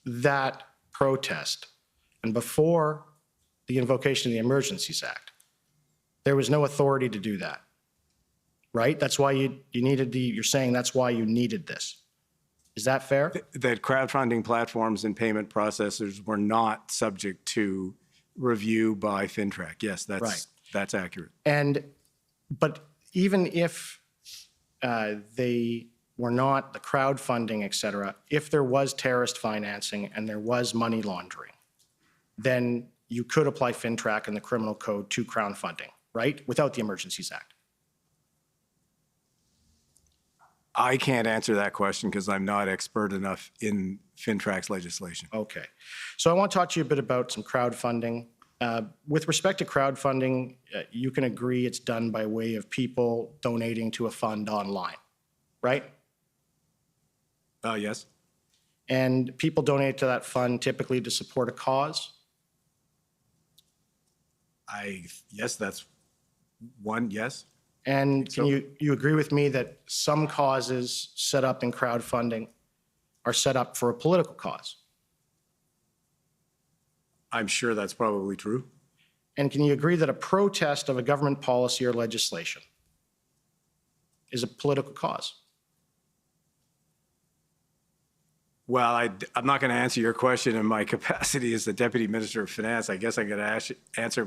that protest and before the invocation of the Emergencies Act, there was no authority to do that, right? That's why you needed you're saying that's why you needed this. Is that fair? That crowdfunding platforms and payment processors were not subject to review by FinTrack. Yes, that's accurate. But even if they were not the crowdfunding, et cetera, if there was terrorist financing and there was money laundering, then you could apply FinTrack and the criminal code to crowdfunding, right? Without the Emergencies Act. I can't answer that question because I'm not expert enough in FinTrack's legislation. Okay. So I want to talk to you a bit about some crowdfunding. With respect to crowdfunding, you can agree it's done by way of people donating to a fund online, right? Yes. And people donate to that fund typically to support a cause? Yes, that's one, yes. And can you agree with me that some causes set up in crowdfunding are set up for a political cause? I'm sure that's probably true. And can you agree that a protest of a government policy or legislation is a political cause? Well, I'm not going to answer your question in my capacity as the Deputy Minister of Finance. I guess I'm going to answer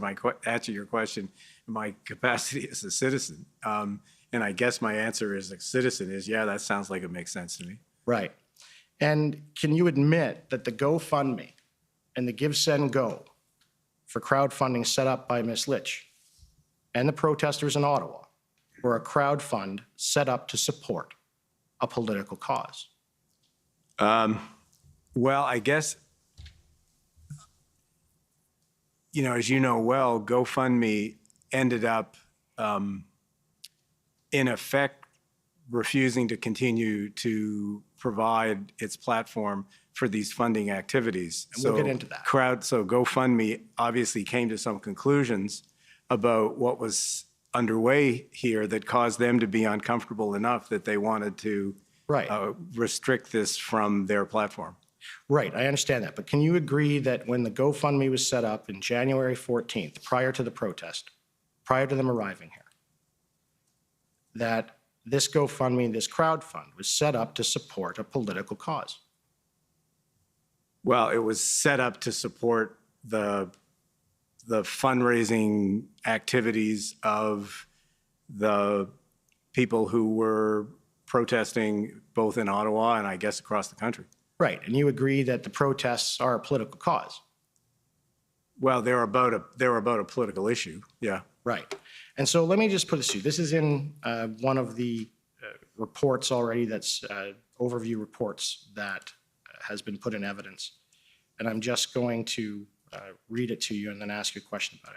your question in my capacity as a citizen. And I guess my answer as a citizen is, yeah, that sounds like it makes sense to me. Right. And can you admit that the GoFundMe and the Give, Send, Go for crowdfunding set up by Ms. Litch and the protesters in Ottawa were a crowdfund set up to support a political cause? Well, I guess, as you know well, GoFundMe ended up, in effect, refusing to continue to provide its platform for these funding activities. And we'll get into that. So GoFundMe obviously came to some conclusions about what was underway here that caused them to be uncomfortable enough that they wanted to restrict this from their platform. Right, I understand that. But can you agree that when the GoFundMe was set up in January 14th, prior to the protest, prior to them arriving here, that this GoFundMe, this crowdfund, was set up to support a political cause? Well, it was set up to support the fundraising activities of the people who were protesting both in Ottawa and I guess across the country. Right, and you agree that the protests are a political cause? Well, they're about a political issue, yeah. Right, and so let me just put this to you. This is in one of the reports already, that's overview reports that has been put in evidence. And I'm just going to read it to you and then ask you a question about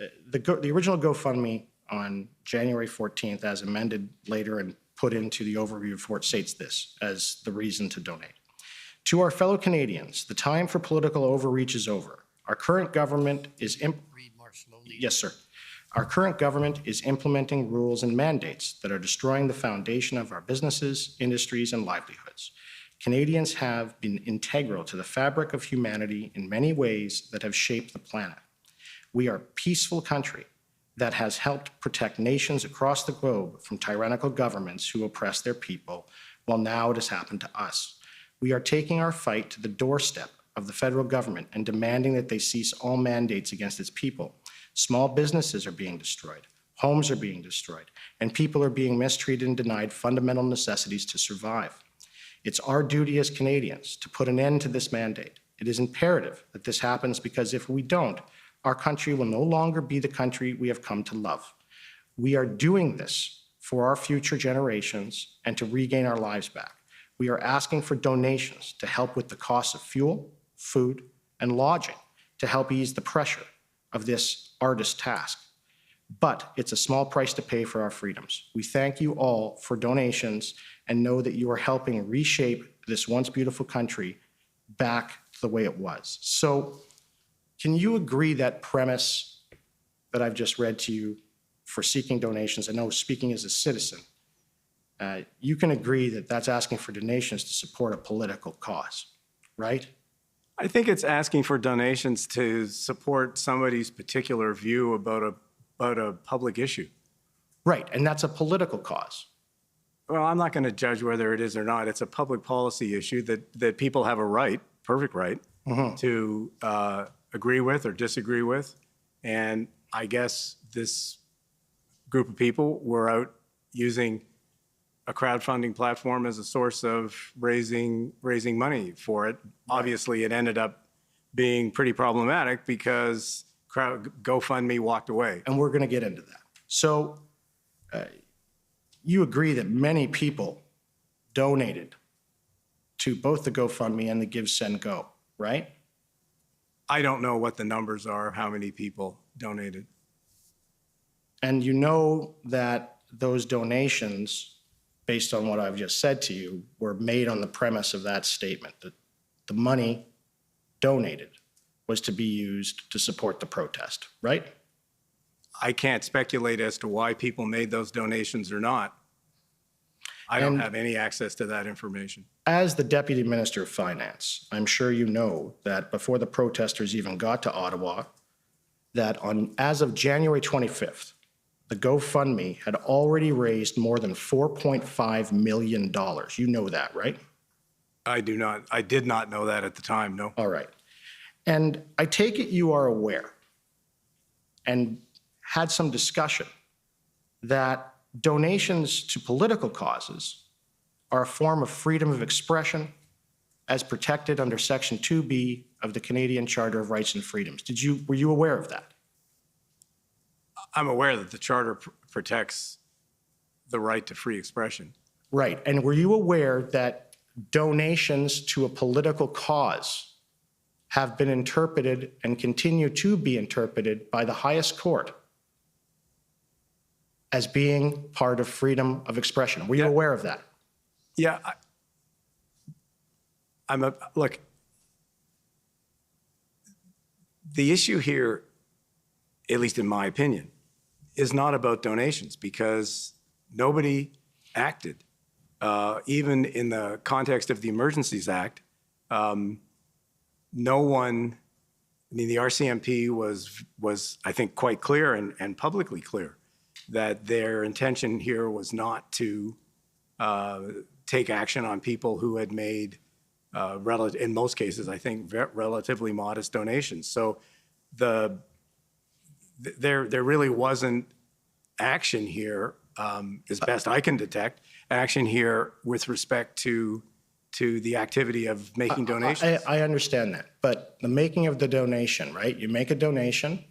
it. The original GoFundMe on January 14th, as amended later and put into the overview report, states this as the reason to donate. To our fellow Canadians, the time for political overreach is over. Our current government is Yes, sir. Our current government is implementing rules and mandates that are destroying the foundation of our businesses, industries, and livelihoods. Canadians have been integral to the fabric of humanity in many ways that have shaped the planet. We are a peaceful country that has helped protect nations across the globe from tyrannical governments who oppress their people, while now it has happened to us. We are taking our fight to the doorstep of the federal government and demanding that they cease all mandates against its people. Small businesses are being destroyed, homes are being destroyed, and people are being mistreated and denied fundamental necessities to survive. It's our duty as Canadians to put an end to this mandate. It is imperative that this happens because if we don't, our country will no longer be the country we have come to love. We are doing this for our future generations and to regain our lives back. We are asking for donations to help with the cost of fuel, food, and lodging to help ease the pressure of this arduous task. But it's a small price to pay for our freedoms. We thank you all for donations and know that you are helping reshape this once beautiful country back to the way it was. So can you agree that premise that I've just read to you for seeking donations? I know speaking as a citizen, you can agree that that's asking for donations to support a political cause, right? I think it's asking for donations to support somebody's particular view about a public issue. Right, and that's a political cause. Well, I'm not going to judge whether it is or not. It's a public policy issue that people have a right, perfect right, to agree with or disagree with. And I guess this group of people were out using a crowdfunding platform as a source of raising money for it. Obviously, it ended up being pretty problematic because GoFundMe walked away. And we're going to get into that. So you agree that many people donated to both the GoFundMe and the Give, Send, Go, right? I don't know what the numbers are, how many people donated. And you know that those donations, based on what I've just said to you, were made on the premise of that statement, that the money donated was to be used to support the protest, right? I can't speculate as to why people made those donations or not. I don't have any access to that information. As the Deputy Minister of Finance, I'm sure you know that before the protesters even got to Ottawa, that as of January 25th, the GoFundMe had already raised more than $4.5 million. You know that, right? I do not. I did not know that at the time, no. All right. And I take it you are aware and had some discussion that donations to political causes are a form of freedom of expression as protected under Section 2B of the Canadian Charter of Rights and Freedoms. Were you aware of that? I'm aware that the Charter protects the right to free expression. Right. And were you aware that donations to a political cause have been interpreted and continue to be interpreted by the highest court as being part of freedom of expression? Were you aware of that? Yeah. Look, the issue here, at least in my opinion, is not about donations because nobody acted. Even in the context of the Emergencies Act, no one, I mean, the RCMP was I think, quite clear and publicly clear that their intention here was not to take action on people who had made, in most cases, I think, relatively modest donations. So there really wasn't action here, as best I can detect, action here with respect to the activity of making donations. I understand that, but the making of the donation, right? You make a donation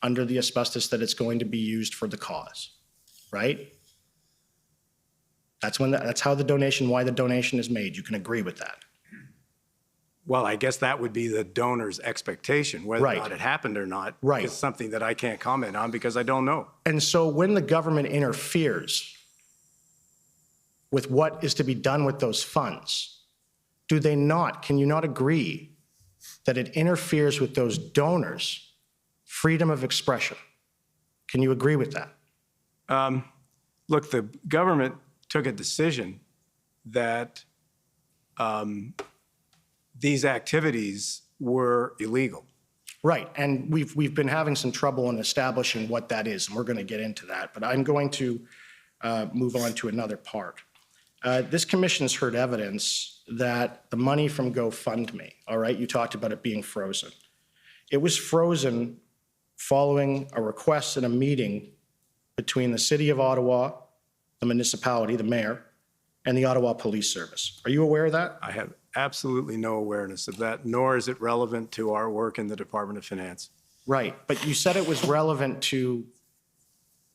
under the auspices that it's going to be used for the cause, right? That's how the donation, why the donation is made. You can agree with that. Well, I guess that would be the donor's expectation. Whether or not it happened or not is something that I can't comment on because I don't know. And so when the government interferes with what is to be done with those funds, can you not agree that it interferes with those donors' freedom of expression. Can you agree with that? Look, the government took a decision that these activities were illegal. Right, and we've been having some trouble in establishing what that is, and we're going to get into that. But I'm going to move on to another part. This commission has heard evidence that the money from GoFundMe, all right, you talked about it being frozen. It was frozen following a request in a meeting between the City of Ottawa, the municipality, the mayor, and the Ottawa Police Service. Are you aware of that? I have absolutely no awareness of that, nor is it relevant to our work in the Department of Finance. Right, but you said it was relevant to,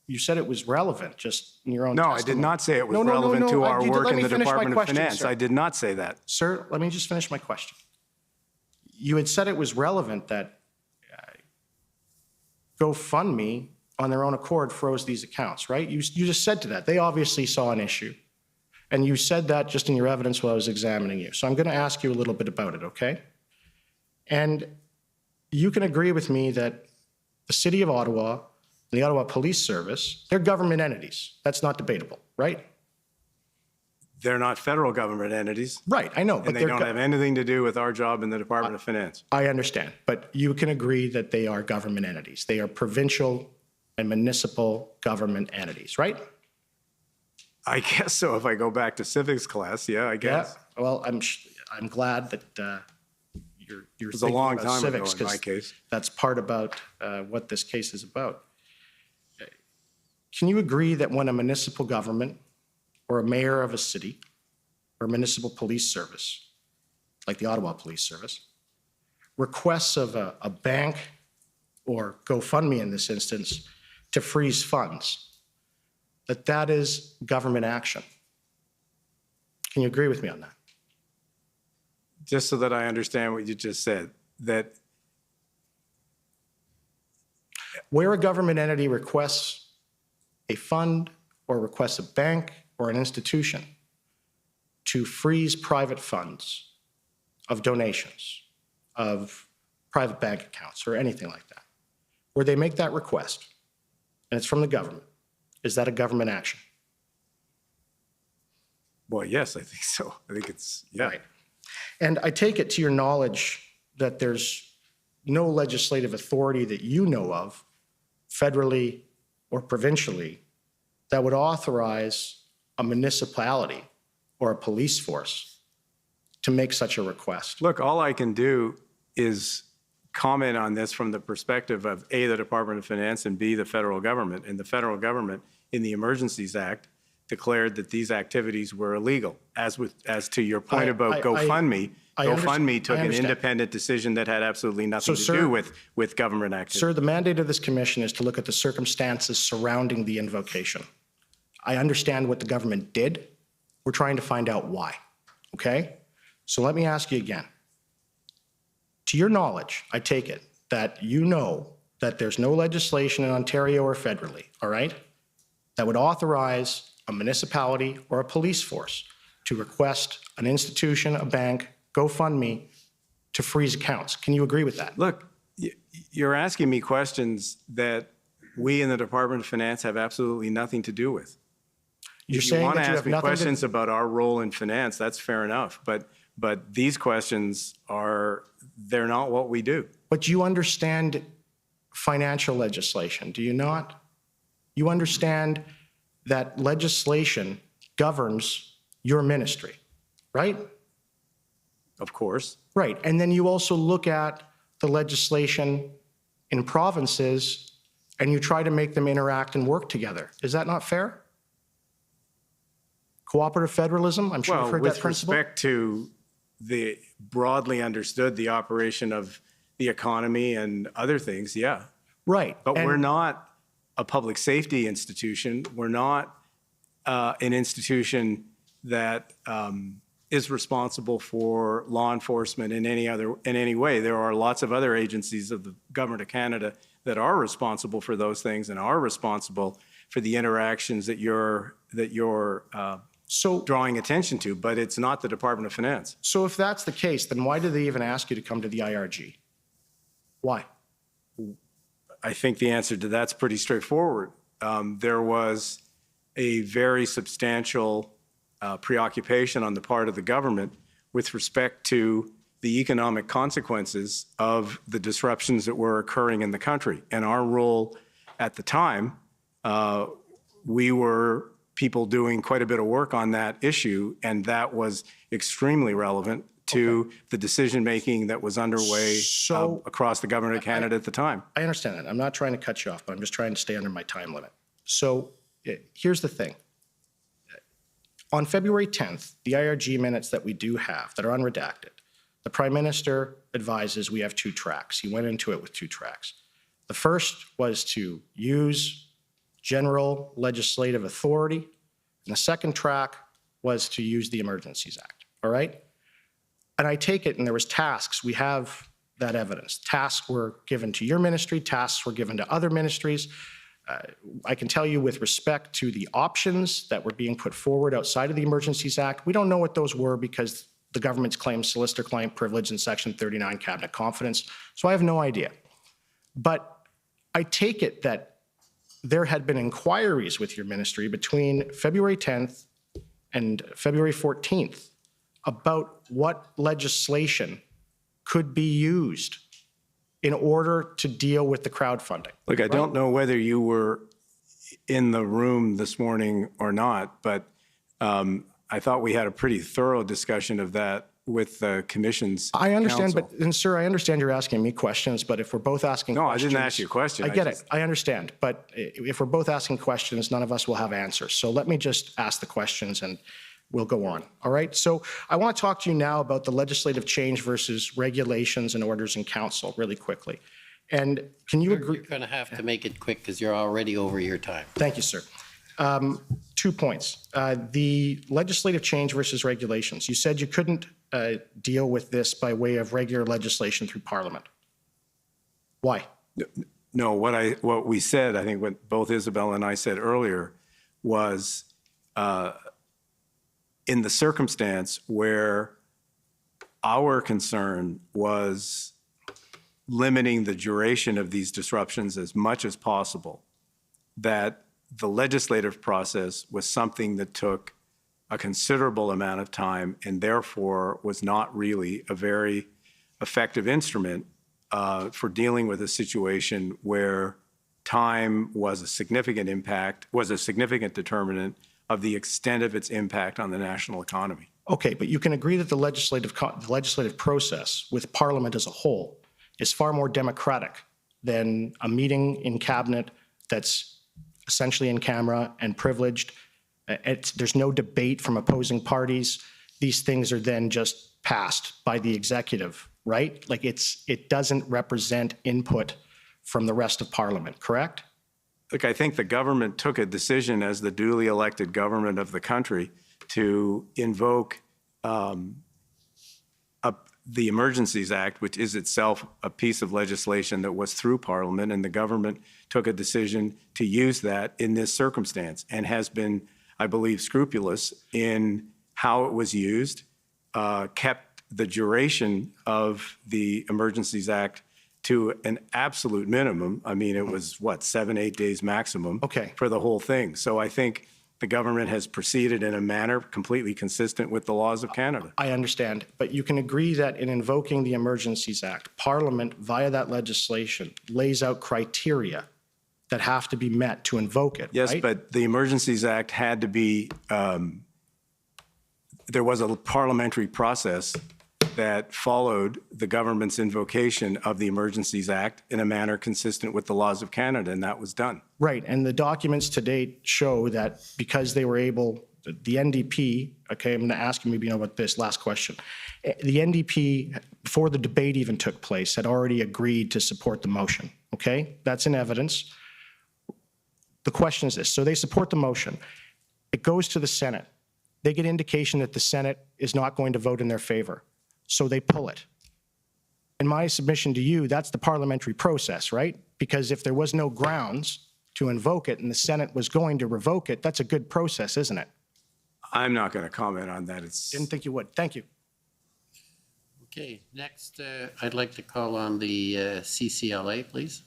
just in your own No, testimony. I did not say it was No, no, no, relevant no, to our let work in me the finish my Department of question, Finance. sir. I did not say that. Sir, let me just finish my question. You had said it was relevant that GoFundMe, on their own accord, froze these accounts, right? You just said to that. They obviously saw an issue. And you said that just in your evidence while I was examining you. So I'm going to ask you a little bit about it, okay? And you can agree with me that the City of Ottawa and the Ottawa Police Service, they're government entities. That's not debatable, right? They're not federal government entities. Right, I know. And they don't have anything to do with our job in the Department of Finance. I understand, but you can agree that they are government entities. They are provincial and municipal government entities, right? I guess so. If I go back to civics class, yeah, I guess. Yeah, well, I'm glad that you're It was a thinking long about time ago civics, in my 'cause case. that's part about what this case is about. Can you agree that when a municipal government or a mayor of a city or a municipal police service, like the Ottawa Police Service, requests of a bank or GoFundMe in this instance to freeze funds, that is government action? Can you agree with me on that? Just so that I understand what you just said, that where a government entity requests a fund or requests a bank or an institution to freeze private funds of donations, of private bank accounts or anything like that, where they make that request and it's from the government, is that a government action? well, yes, I think so. I think it's, yeah. Right. And I take it to your knowledge that there's no legislative authority that you know of, federally or provincially, that would authorize a municipality or a police force to make such a request. Look, all I can do is comment on this from the perspective of A, the Department of Finance, and B, the federal government. And the federal government, in the Emergencies Act, declared that these activities were illegal. As to your point about GoFundMe, GoFundMe took an independent decision that had absolutely nothing to do with government activity. Sir, the mandate of this commission is to look at the circumstances surrounding the invocation. I understand what the government did. We're trying to find out why, okay? So let me ask you again. To your knowledge, I take it that you know that there's no legislation in Ontario or federally, all right, that would authorize a municipality or a police force to request an institution, a bank, GoFundMe to freeze accounts. Can you agree with that? Look, you're asking me questions that we in the Department of Finance have absolutely nothing to do with. You're If you saying want to that you ask have me nothing questions about our role in finance, that's fair enough. But these questions they're not what we do. But you understand financial legislation, do you not? You understand that legislation governs your ministry, right? Of course. Right, and then you also look at the legislation in provinces and you try to make them interact and work together. Is that not fair? Cooperative federalism, I'm sure you've heard that principle. With respect to the broadly understood, the operation of the economy and other things, yeah. Right. But we're not a public safety institution. We're not an institution that is responsible for law enforcement in any way. There are lots of other agencies of the Government of Canada that are responsible for those things and are responsible for the interactions that you're drawing attention to, but it's not the Department of Finance. So if that's the case, then why did they even ask you to come to the IRG? Why? I think the answer to that's pretty straightforward. There was a very substantial preoccupation on the part of the government with respect to the economic consequences of the disruptions that were occurring in the country. And our role at the time, we were people doing quite a bit of work on that issue, and that was extremely relevant to the decision-making that was underway across the government of Canada at the time. I understand that. I'm not trying to cut you off, but I'm just trying to stay under my time limit. So here's the thing. On February 10th, the IRG minutes that we do have that are unredacted, the Prime Minister advises we have 2 tracks. He went into it with 2 tracks. The first was to use general legislative authority, and the second track was to use the Emergencies Act, all right? And I take it, and there was tasks, we have that evidence. Tasks were given to your ministry, tasks were given to other ministries. I can tell you with respect to the options that were being put forward outside of the Emergencies Act, we don't know what those were because the government's claims solicitor-client privilege in Section 39 cabinet confidence, so I have no idea. But I take it that there had been inquiries with your ministry between February 10th and February 14th about what legislation could be used in order to deal with the crowdfunding. Look, I don't know whether you were in the room this morning or not, but I thought we had a pretty thorough discussion of that with the Commission's I understand, counsel. and sir, I understand you're asking me questions, but if we're both asking questions... No, I didn't ask you a question. I get it. I understand. But if we're both asking questions, none of us will have answers. So let me just ask the questions and we'll go on. All right? So I want to talk to you now about the legislative change versus regulations and orders in council really quickly. And can you agree? You're going to have to make it quick because you're already over your time. Thank you, sir. 2 points. The legislative change versus regulations. You said you couldn't deal with this by way of regular legislation through Parliament. Why? No, what we said, I think what both Isabel and I said earlier, was in the circumstance where our concern was limiting the duration of these disruptions as much as possible, that the legislative process was something that took a considerable amount of time and therefore was not really a very effective instrument for dealing with a situation where time was a significant determinant of the extent of its impact on the national economy. Okay, but you can agree that the legislative process with Parliament as a whole is far more democratic than a meeting in cabinet that's essentially in camera and privileged. There's no debate from opposing parties. These things are then just passed by the executive, right? Like it doesn't represent input from the rest of Parliament, correct? Look, I think the government took a decision as the duly elected government of the country to invoke the Emergencies Act, which is itself a piece of legislation that was through Parliament, and the government took a decision to use that in this circumstance and has been, I believe, scrupulous in how it was used, kept the duration of the Emergencies Act to an absolute minimum. I mean, it was, 7, 8 days maximum for the whole thing. So I think the government has proceeded in a manner completely consistent with the laws of Canada. I understand, but you can agree that in invoking the Emergencies Act, Parliament, via that legislation, lays out criteria that have to be met to invoke it, Yes, right? but the Emergencies Act had to be, there was a parliamentary process that followed the government's invocation of the Emergencies Act in a manner consistent with the laws of Canada, and that was done. Right, and the documents to date show that because they were able, the NDP, okay, I'm going to ask you maybe about this last question. The NDP, before the debate even took place, had already agreed to support the motion, okay? That's in evidence. The question is this, so they support the motion. It goes to the Senate. They get indication that the Senate is not going to vote in their favor, so they pull it. In my submission to you, that's the parliamentary process, right? Because if there was no grounds to invoke it and the Senate was going to revoke it, that's a good process, isn't it? I'm not going to comment on that. Didn't think you would. Thank you. Okay, next, I'd like to call on the CCLA, please.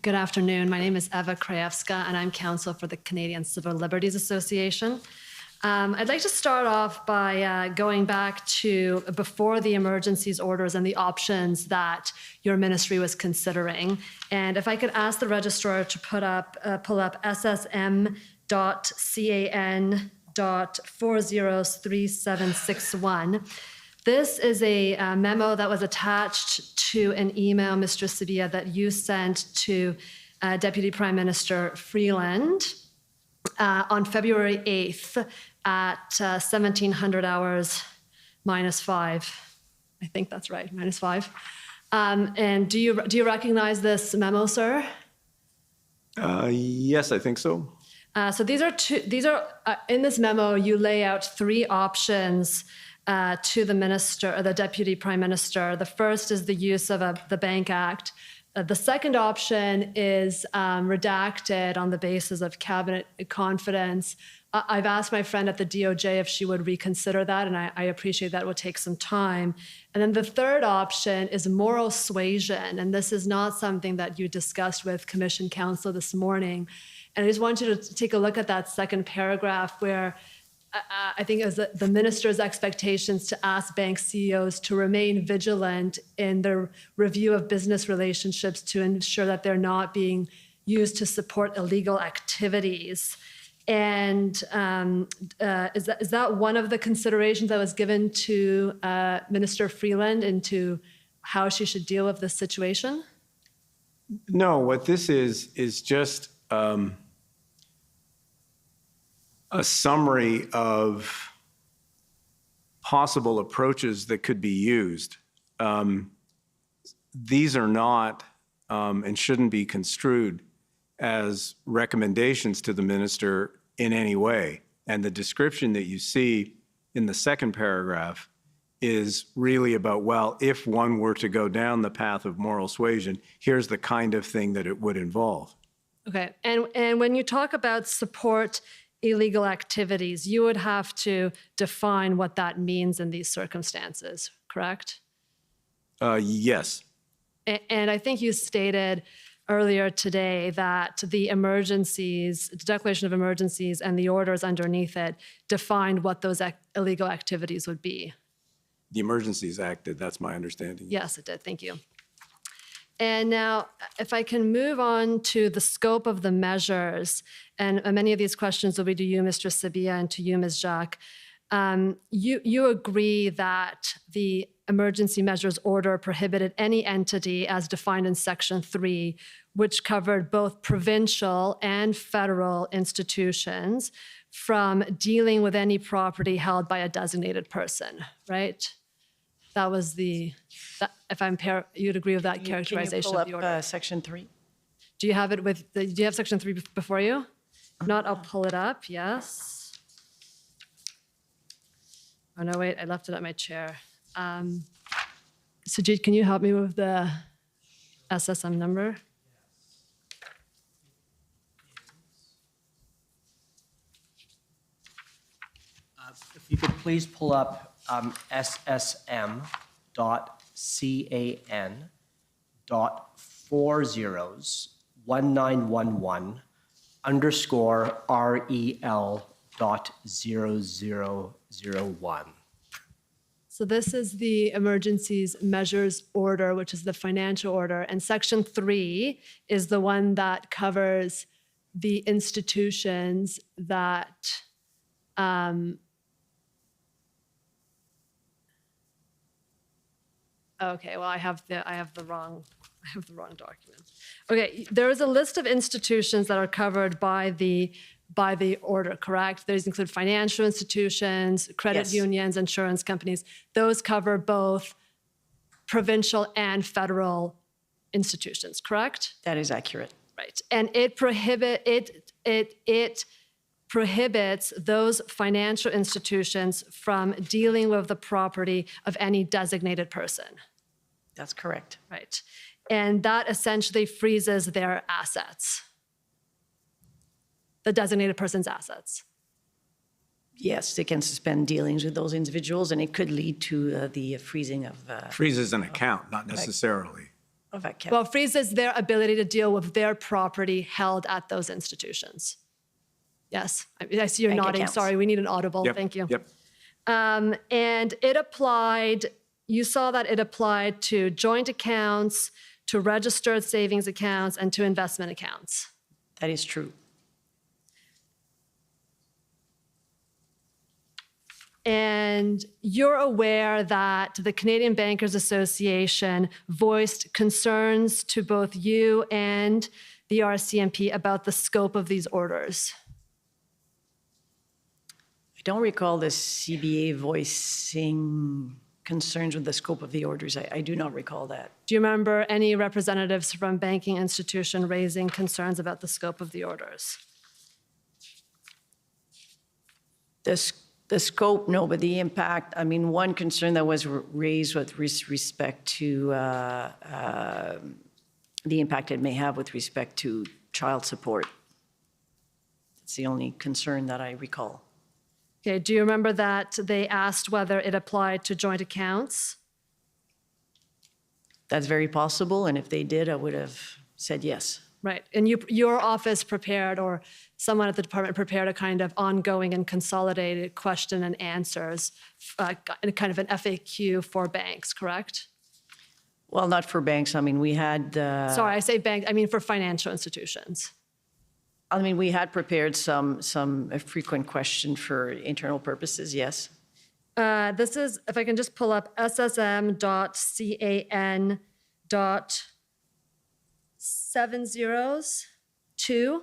Good afternoon. My name is Eva Krajewska, and I'm counsel for the Canadian Civil Liberties Association. I'd like to start off by going back to before the emergencies orders and the options that your ministry was considering. And if I could ask the registrar to pull up ssm.can.403761. This is a memo that was attached to an email, Mr. Sabia, that you sent to Deputy Prime Minister Freeland on February 8th at 1700 hours -5. I think that's right, -5. And do you recognize this memo, sir? Yes, I think so. So these are in this memo, you lay out 3 options to the minister, or the deputy prime minister. The first is the use of the Bank Act. The second option is redacted on the basis of cabinet confidence. I've asked my friend at the DOJ if she would reconsider that, and I appreciate that will take some time. And then the third option is moral suasion, and this is not something that you discussed with Commission Counsel this morning. And I just want you to take a look at that second paragraph where I think it was the minister's expectations to ask bank CEOs to remain vigilant in their review of business relationships to ensure that they're not being used to support illegal activities. And is that one of the considerations that was given to Minister Freeland into how she should deal with this situation? No, what this is just a summary of possible approaches that could be used. These are not and shouldn't be construed as recommendations to the minister in any way. And the description that you see in the second paragraph is really about, well, if one were to go down the path of moral suasion, here's the kind of thing that it would involve. Okay, and when you talk about support illegal activities, you would have to define what that means in these circumstances, correct? Yes. And I think you stated earlier today that the emergencies, the declaration of emergencies and the orders underneath it defined what those illegal activities would be. The Emergencies Act did, that's my understanding. Yes, it did. Thank you. And now, if I can move on to the scope of the measures, and many of these questions will be to you, Mr. Sabia, and to you, Ms. Jacques. You agree that the emergency measures order prohibited any entity as defined in Section 3, which covered both provincial and federal institutions, from dealing with any property held by a designated person, right? That was if you'd agree with that characterization of the order. Can you pull up Section 3? Do you have it do you have Section 3 before you? If not, I'll pull it up, yes. Oh, no, wait, I left it at my chair. Sujit, can you help me with the SSM number? If you could please pull up ssm.1911.rel.0001. So this is the emergencies measures order, which is the financial order. And Section 3 is the one that covers the institutions that okay, well, I have the wrong document. Okay, there is a list of institutions that are covered by the order, correct? These include financial institutions, credit unions, insurance companies. Those cover both provincial and federal institutions, correct? That is accurate. Right, and it prohibits those financial institutions from dealing with the property of any designated person. That's correct. Right. and that essentially freezes their assets, the designated person's assets. Yes, they can suspend dealings with those individuals, and it could lead to the freezing of Freezes an account, not necessarily. account. Well, freezes their ability to deal with their property held at those institutions. Yes, I see you're Bank nodding. accounts. Sorry, we need an audible. Yep, Thank you. Yep. And it applied, you saw that it applied to joint accounts, to registered savings accounts, and to investment accounts. That is true. And you're aware that the Canadian Bankers Association voiced concerns to both you and the RCMP about the scope of these orders. I don't recall the CBA voicing concerns with the scope of the orders. I do not recall that. Do you remember any representatives from banking institution raising concerns about the scope of the orders? The scope, no, but the impact, I mean, one concern that was raised with respect to the impact it may have with respect to child support. It's the only concern that I recall. Okay, do you remember that they asked whether it applied to joint accounts? That's very possible, and if they did, I would have said yes. Right, and your office prepared, or someone at the department prepared a kind of ongoing and consolidated question and answers, kind of an FAQ for banks, correct? Well, not for banks. I mean, we had... Sorry, I say bank, I mean for financial institutions. I mean, we had prepared some frequent question for internal purposes, yes. This is, if I can just pull up ssm.can.702.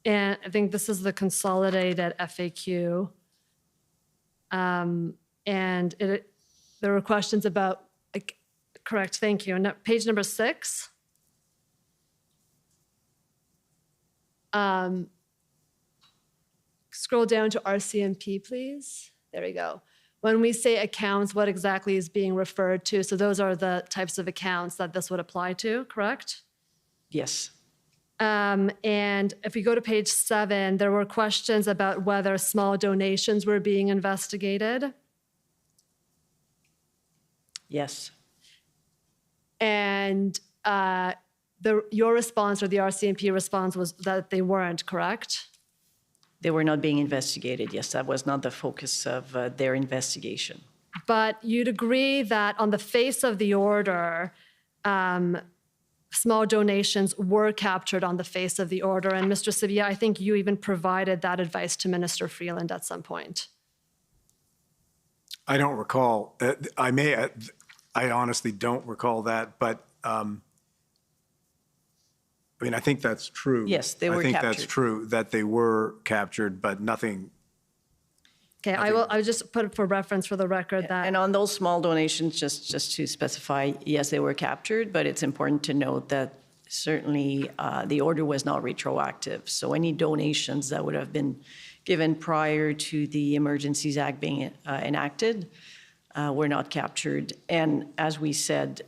And I think this is the consolidated FAQ. And there were questions about, correct, thank you. And page number 6. Scroll down to RCMP, please. There we go. When we say accounts, what exactly is being referred to? So those are the types of accounts that this would apply to, correct? Yes. And if we go to page 7, there were questions about whether small donations were being investigated. Yes. And your response, or the RCMP response, was that they weren't, correct? They were not being investigated. Yes, that was not the focus of their investigation. But you'd agree that on the face of the order, small donations were captured on the face of the order. And Mr. Sabia, I think you even provided that advice to Minister Freeland at some point. I don't recall. I honestly don't recall that, but I mean, I think that's true. Yes, they were I think captured. that's true, that they were captured, but nothing. Okay, I'll just put it for reference for the record that. And on those small donations, just to specify, yes, they were captured, but it's important to note that certainly the order was not retroactive. So any donations that would have been given prior to the Emergencies Act being enacted were not captured. And as we said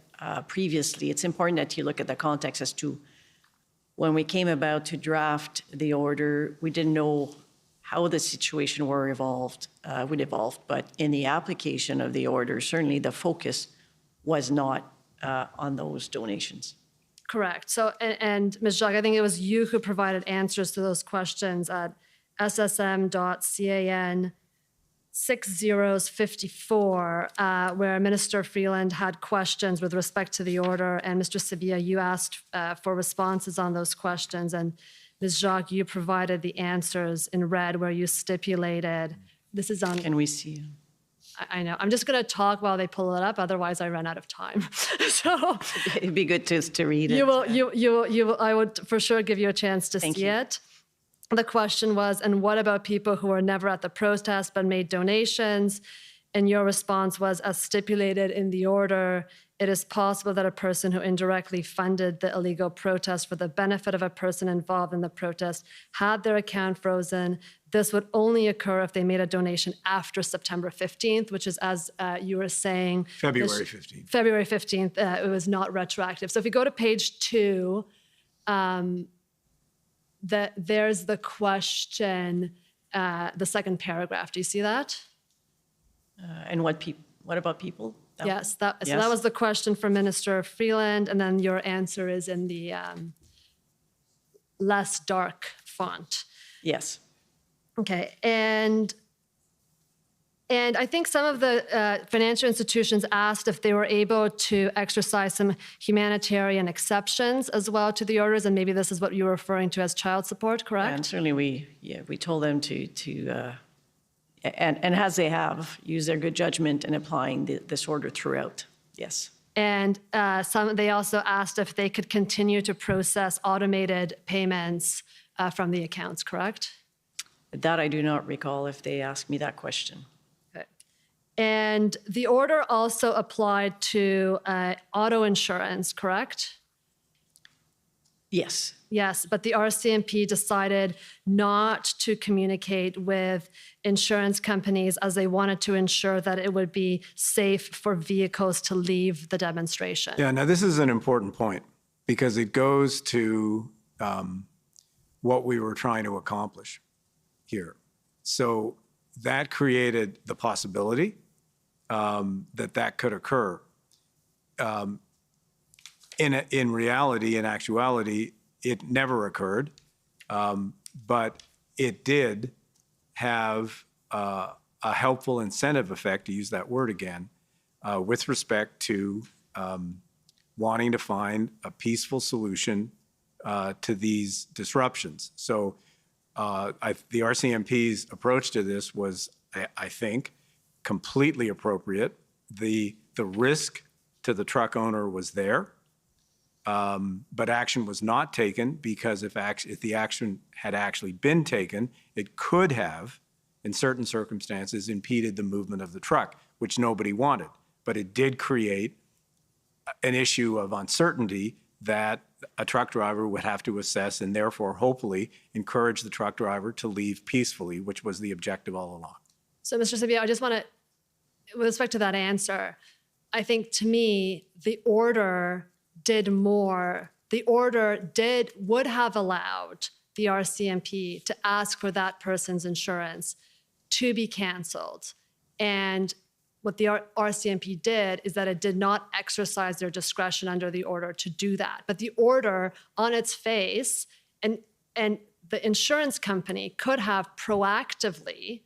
previously, it's important that you look at the context as to when we came about to draft the order, we didn't know how the situation would evolve, but in the application of the order, certainly the focus was not on those donations. Correct. So, and Ms. Jacques, I think it was you who provided answers to those questions at ssm.can 6054, where Minister Freeland had questions with respect to the order, and Mr. Sabia, you asked for responses on those questions, and Ms. Jacques, you provided the answers in red where you stipulated, this is on. Can we see? I know. I'm just going to talk while they pull it up. Otherwise, I run out of time. So it'd be good to read it. You will. I would for sure give you a chance to see it. The question was, and what about people who were never at the protest but made donations? And your response was, as stipulated in the order, it is possible that a person who indirectly funded the illegal protest for the benefit of a person involved in the protest had their account frozen. This would only occur if they made a donation after September 15th, which is, as you were saying, February 15th. February 15th, it was not retroactive. So if you go to page 2, there's the question, the second paragraph. Do you see that? And what about people? Yes, so that was the question for Minister Freeland, and then your answer is in the less dark font. Yes. Okay, and I think some of the financial institutions asked if they were able to exercise some humanitarian exceptions as well to the orders, and maybe this is what you were referring to as child support, correct? And certainly we told them to and as they have, use their good judgment in applying this order throughout. Yes. And they also asked if they could continue to process automated payments from the accounts, correct? That I do not recall if they asked me that question. Okay. And the order also applied to auto insurance, correct? Yes. Yes, but the RCMP decided not to communicate with insurance companies as they wanted to ensure that it would be safe for vehicles to leave the demonstration. Yeah, now this is an important point because it goes to what we were trying to accomplish here. So that created the possibility that could occur. In reality, in actuality, it never occurred, but it did have a helpful incentive effect, to use that word again, with respect to wanting to find a peaceful solution to these disruptions. So the RCMP's approach to this was, I think, completely appropriate. The risk to the truck owner was there. But action was not taken because if the action had actually been taken, it could have, in certain circumstances, impeded the movement of the truck, which nobody wanted. But it did create an issue of uncertainty that a truck driver would have to assess and therefore hopefully encourage the truck driver to leave peacefully, which was the objective all along. So, Mr. Sabia, I just want to, with respect to that answer, I think to me, the order did more. The order would have allowed the RCMP to ask for that person's insurance to be canceled. And what the RCMP did is that it did not exercise their discretion under the order to do that. But the order on its face, and the insurance company could have proactively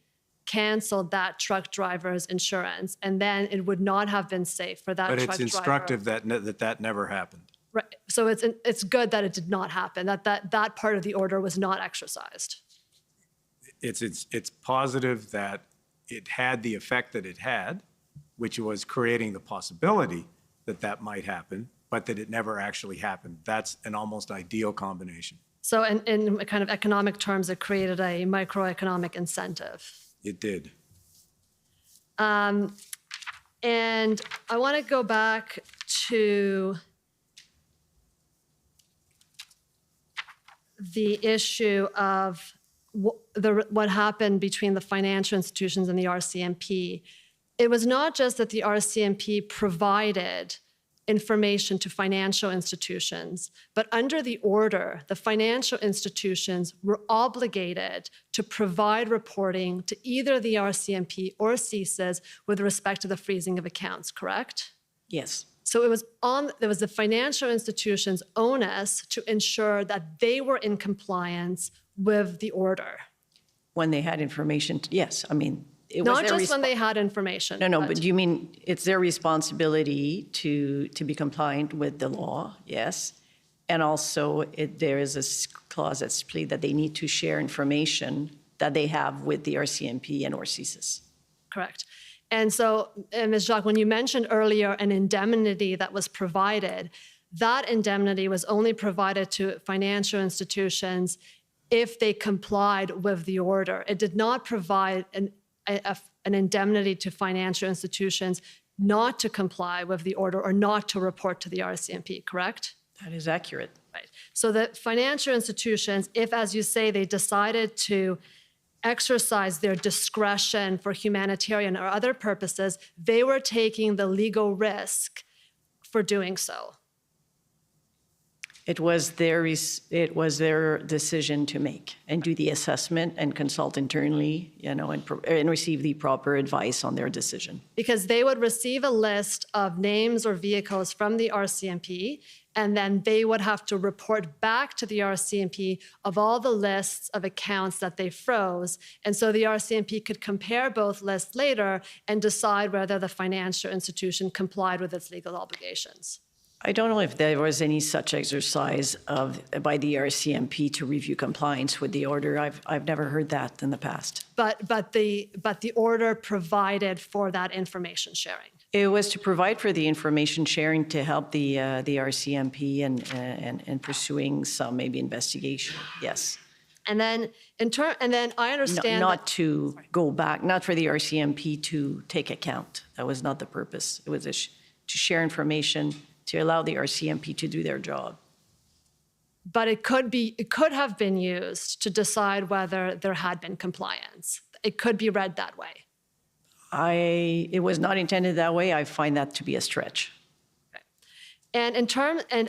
canceled that truck driver's insurance, and then it would not have been safe for that truck driver. But it's instructive that never happened. Right. So it's good that it did not happen, that part of the order was not exercised. It's positive that it had the effect that it had, which was creating the possibility that might happen, but that it never actually happened. That's an almost ideal combination. So in kind of economic terms, it created a microeconomic incentive. It did. And I want to go back to the issue of what happened between the financial institutions and the RCMP. It was not just that the RCMP provided information to financial institutions, but under the order, the financial institutions were obligated to provide reporting to either the RCMP or CSIS with respect to the freezing of accounts, correct? Yes. So it was the financial institutions' onus to ensure that they were in compliance with the order. When they had information, yes. I mean, it was not just when they had information. No, but you mean it's their responsibility to be compliant with the law, yes. And also there is a clause that's plead that they need to share information that they have with the RCMP and or CSIS. Correct. And so, Ms. Jacques, when you mentioned earlier an indemnity that was provided, that indemnity was only provided to financial institutions if they complied with the order. It did not provide an indemnity to financial institutions not to comply with the order or not to report to the RCMP, correct? That is accurate. Right. So the financial institutions, if, as you say, they decided to exercise their discretion for humanitarian or other purposes, they were taking the legal risk for doing so. It was their decision to make and do the assessment and consult internally, and receive the proper advice on their decision. Because they would receive a list of names or vehicles from the RCMP, and then they would have to report back to the RCMP of all the lists of accounts that they froze. And so the RCMP could compare both lists later and decide whether the financial institution complied with its legal obligations. I don't know if there was any such exercise by the RCMP to review compliance with the order. I've never heard that in the past. But the order provided for that information sharing. It was to provide for the information sharing to help the RCMP and pursuing some maybe investigation. Yes. And then I understand not to go back, not for the RCMP to take account. That was not the purpose. It was to share information to allow the RCMP to do their job. But it could have been used to decide whether there had been compliance. It could be read that way. It was not intended that way. I find that to be a stretch. Okay. And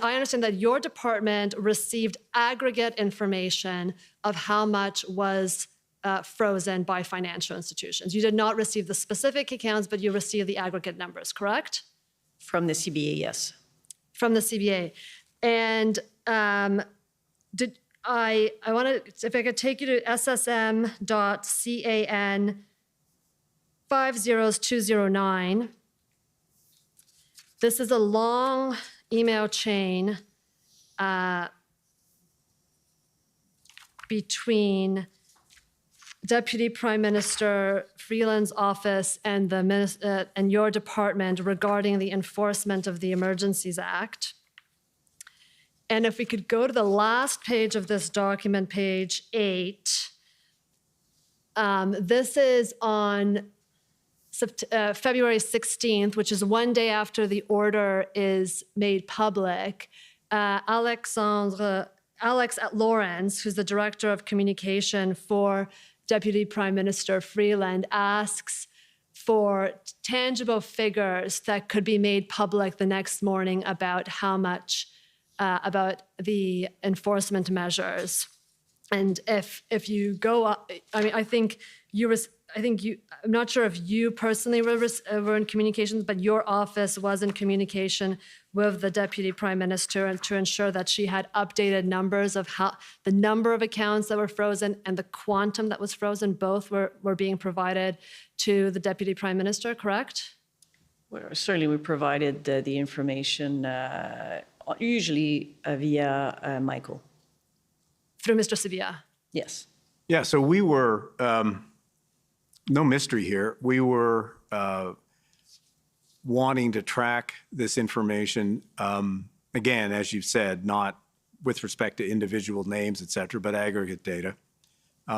I understand that your department received aggregate information of how much was frozen by financial institutions. You did not receive the specific accounts, but you received the aggregate numbers, correct? From the CBA, yes. From the CBA. And I want to, if I could take you to ssm.can 50209. This is a long email chain between Deputy Prime Minister Freeland's office and and your department regarding the enforcement of the Emergencies Act. And if we could go to the last page of this document, page 8, this is on February 16th, which is one day after the order is made public. Alex Lawrence, who's the Director of Communication for Deputy Prime Minister Freeland, asks for tangible figures that could be made public the next morning about how much, about the enforcement measures. And if you go up, I mean, I'm not sure if you personally were in communications, but your office was in communication with the Deputy Prime Minister to ensure that she had updated numbers of how the number of accounts that were frozen and the quantum that was frozen, both were being provided to the Deputy Prime Minister, correct? Well, certainly we provided the information, usually via Michael. Through Mr. Sibia? Yes. Yeah, so we were, no mystery here, we were wanting to track this information, again, as you've said, not with respect to individual names, et cetera, but aggregate data.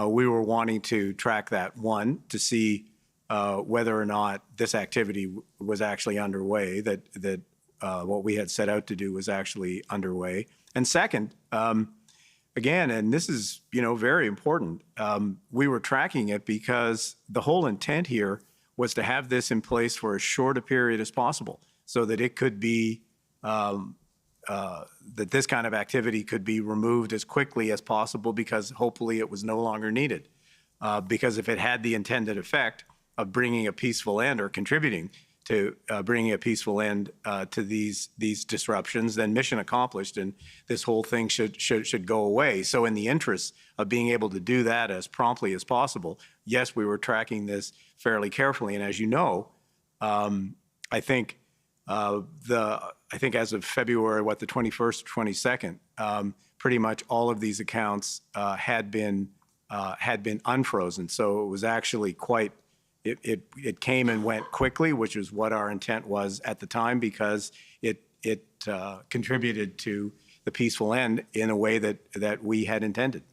We were wanting to track that, one, to see whether or not this activity was actually underway, that what we had set out to do was actually underway. And second, again, and this is, very important, we were tracking it because the whole intent here was to have this in place for as short a period as possible so that it could be, that this kind of activity could be removed as quickly as possible because hopefully it was no longer needed. Because if it had the intended effect of bringing a peaceful end or contributing to bringing a peaceful end to these disruptions, then mission accomplished, and this whole thing should go away. So in the interest of being able to do that as promptly as possible, yes, we were tracking this fairly carefully. And as you know, I think as of February, the 21st, 22nd, pretty much all of these accounts had been unfrozen. So it was actually quite. It came and went quickly, which is what our intent was at the time, because it contributed to the peaceful end in a way that we had intended.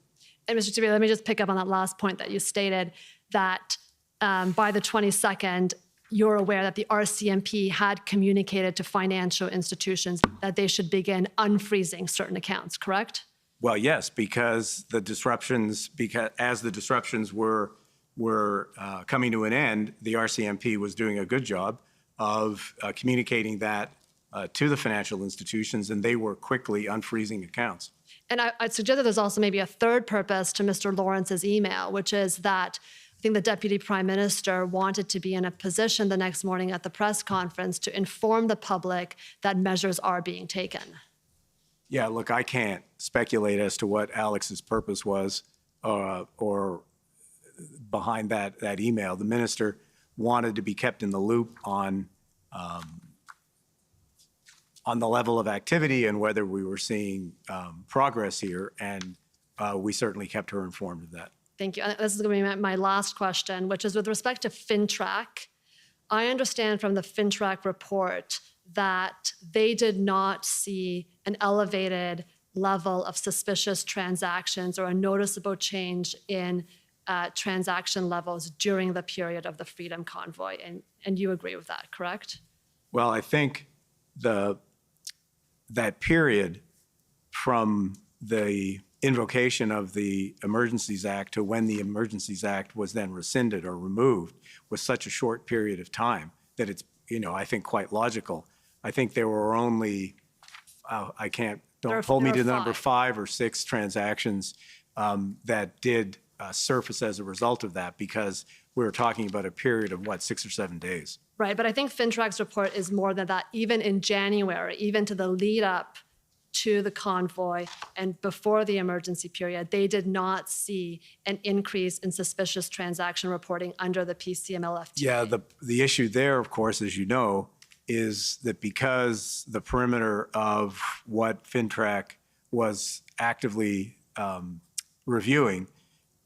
And Mr. Tibier, let me just pick up on that last point that you stated, that by the 22nd, you're aware that the RCMP had communicated to financial institutions that they should begin unfreezing certain accounts, correct? Well, yes, because as the disruptions were coming to an end, the RCMP was doing a good job of communicating that to the financial institutions, and they were quickly unfreezing accounts. And I'd suggest that there's also maybe a third purpose to Mr. Lawrence's email, which is that I think the Deputy Prime Minister wanted to be in a position the next morning at the press conference to inform the public that measures are being taken. Yeah, look, I can't speculate as to what Alex's purpose was or behind that email. The minister wanted to be kept in the loop on the level of activity and whether we were seeing progress here, and we certainly kept her informed of that. Thank you. And this is going to be my last question, which is with respect to FinTrack. I understand from the FinTrack report that they did not see an elevated level of suspicious transactions or a noticeable change in transaction levels during the period of the Freedom Convoy. And you agree with that, correct? Well, I think that period from the invocation of the Emergencies Act to when the Emergencies Act was then rescinded or removed was such a short period of time that it's, I think quite logical. I think there were only, don't hold me to the number, 5 or 6 transactions that did surface as a result of that, because we were talking about a period of 6 or 7 days. Right, but I think FinTrack's report is more than that. Even in January, even to the lead up to the convoy and before the emergency period, they did not see an increase in suspicious transaction reporting under the PCMLFTA. Yeah, the issue there, of course, as you know, is that because the perimeter of what FinTrack was actively reviewing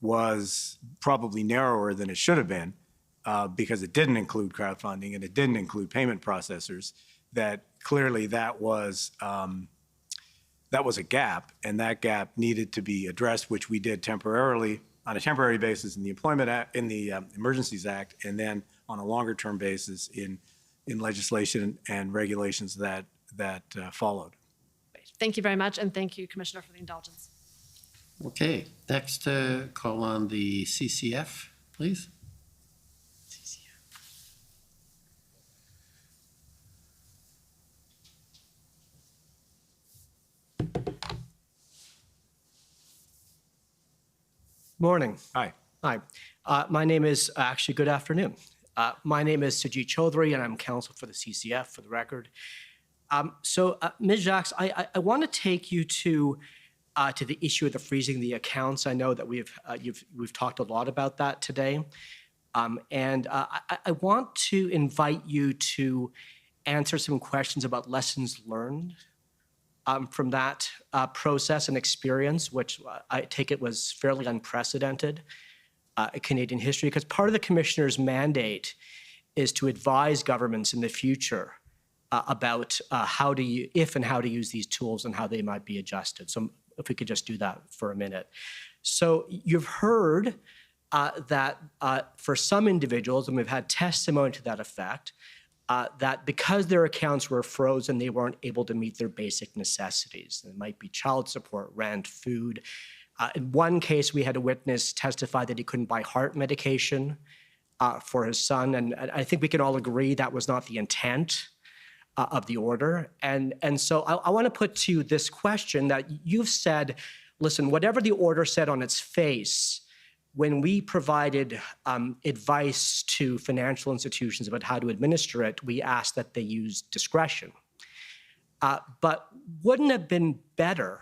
was probably narrower than it should have been, because it didn't include crowdfunding and it didn't include payment processors, that clearly that was a gap, and that gap needed to be addressed, which we did temporarily, on a temporary basis in the Emergencies Act, and then on a longer term basis in legislation and regulations that followed. Thank you very much, and thank you, Commissioner, for the indulgence. Okay, next call on the CCF, please. Morning. Hi. Hi. My name is, actually, good afternoon. My name is Sajid Chaudhary, and I'm counsel for the CCF, for the record. Ms. Jacques, I want to take you to the issue of the freezing the accounts. I know that we've talked a lot about that today. And I want to invite you to answer some questions about lessons learned from that process and experience, which I take it was fairly unprecedented in Canadian history, because part of the commissioner's mandate is to advise governments in the future about if and how to use these tools and how they might be adjusted. So if we could just do that for a minute. So you've heard that for some individuals, and we've had testimony to that effect, that because their accounts were frozen, they weren't able to meet their basic necessities. It might be child support, rent, food. In one case, we had a witness testify that he couldn't buy heart medication for his son, and I think we can all agree that was not the intent of the order. And so I want to put to you this question that you've said, listen, whatever the order said on its face, when we provided advice to financial institutions about how to administer it, we asked that they use discretion. But wouldn't it have been better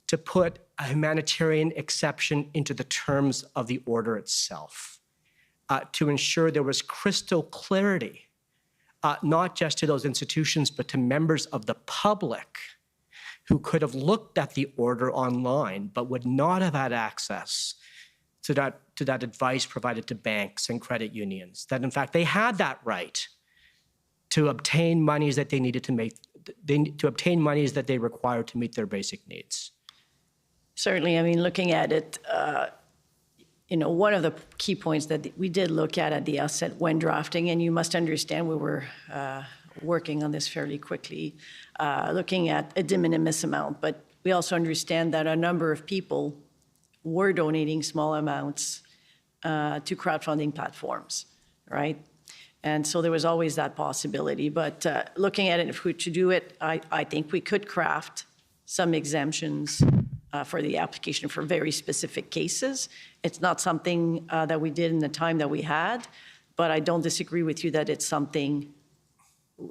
to put a humanitarian exception into the terms of the order itself to ensure there was crystal clarity, not just to those institutions, but to members of the public who could have looked at the order online but would not have had access to that advice provided to banks and credit unions, that in fact they had that right to obtain monies that they needed to obtain monies that they required to meet their basic needs? Certainly, I mean, looking at it, one of the key points that we did look at the outset when drafting, and you must understand we were working on this fairly quickly, looking at a de minimis amount, but we also understand that a number of people were donating small amounts to crowdfunding platforms, right? And so there was always that possibility. But looking at it, if we were to do it, I think we could craft some exemptions for the application for very specific cases. It's not something that we did in the time that we had, but I don't disagree with you that it's something,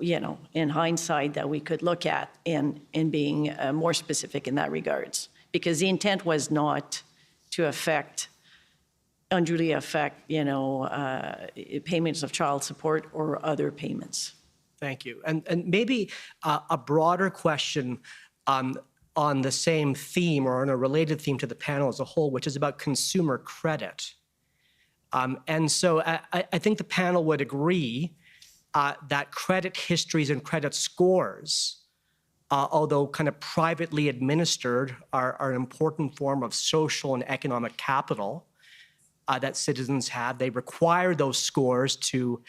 in hindsight, that we could look at in being more specific in that regards. Because the intent was not to unduly affect, payments of child support or other payments. Thank you. And maybe a broader question on the same theme or on a related theme to the panel as a whole, which is about consumer credit. And so I think the panel would agree that credit histories and credit scores, although kind of privately administered, are an important form of social and economic capital that citizens have. They require those scores to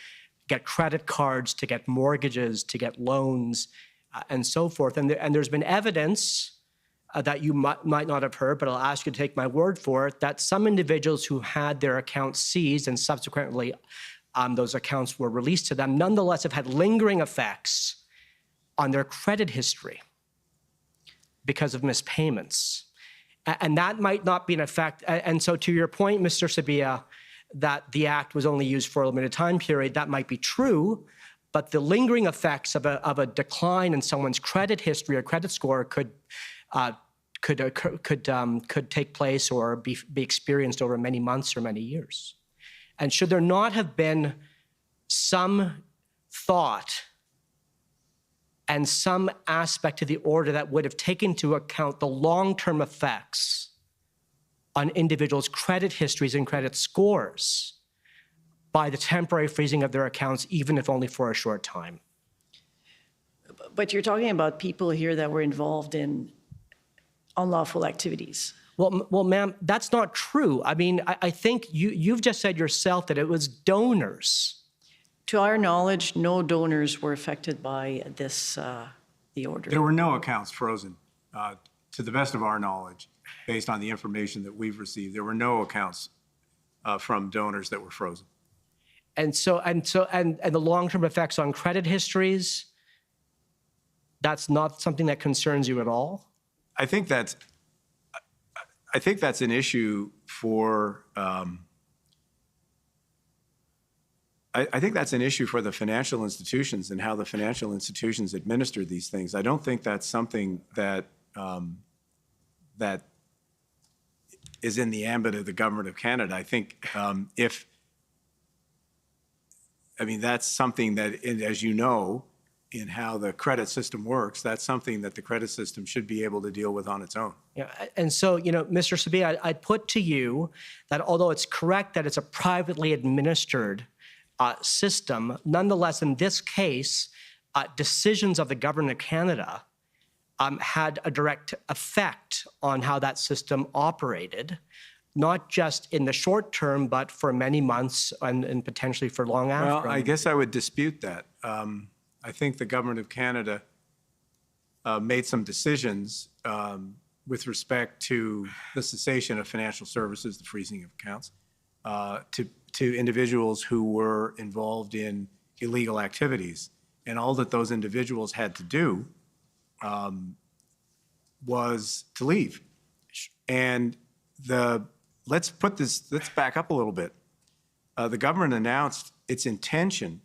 get credit cards, to get mortgages, to get loans, and so forth. And there's been evidence that you might not have heard, but I'll ask you to take my word for it, that some individuals who had their accounts seized and subsequently those accounts were released to them, nonetheless have had lingering effects on their credit history because of mispayments. And that might not be an effect. And so to your point, Mr. Sabia, that the act was only used for a limited time period, that might be true, but the lingering effects of a decline in someone's credit history or credit score could take place or be experienced over many months or many years. And should there not have been some thought and some aspect of the order that would have taken into account the long-term effects on individuals' credit histories and credit scores by the temporary freezing of their accounts, even if only for a short time? But you're talking about people here that were involved in unlawful activities. Well, ma'am, that's not true. I mean, I think you've just said yourself that it was donors. To our knowledge, no donors were affected by this, the order. There were no accounts frozen. To the best of our knowledge, based on the information that we've received, there were no accounts from donors that were frozen. And the long-term effects on credit histories, that's not something that concerns you at all? I think that's an issue for I think that's an issue for the financial institutions and how the financial institutions administer these things. I don't think that's something that that is in the ambit of the government of Canada. I think that's something that, as you know, in how the credit system works, that's something that the credit system should be able to deal with on its own. Yeah, and so, Mr. Sabia, I'd put to you that although it's correct that it's a privately administered system, nonetheless, in this case, decisions of the government of Canada had a direct effect on how that system operated, not just in the short term, but for many months and potentially for long after. Well, I guess I would dispute that. I think the government of Canada made some decisions with respect to the cessation of financial services, the freezing of accounts, to individuals who were involved in illegal activities. And all that those individuals had to do was to leave. And let's back up a little bit. The government announced its intention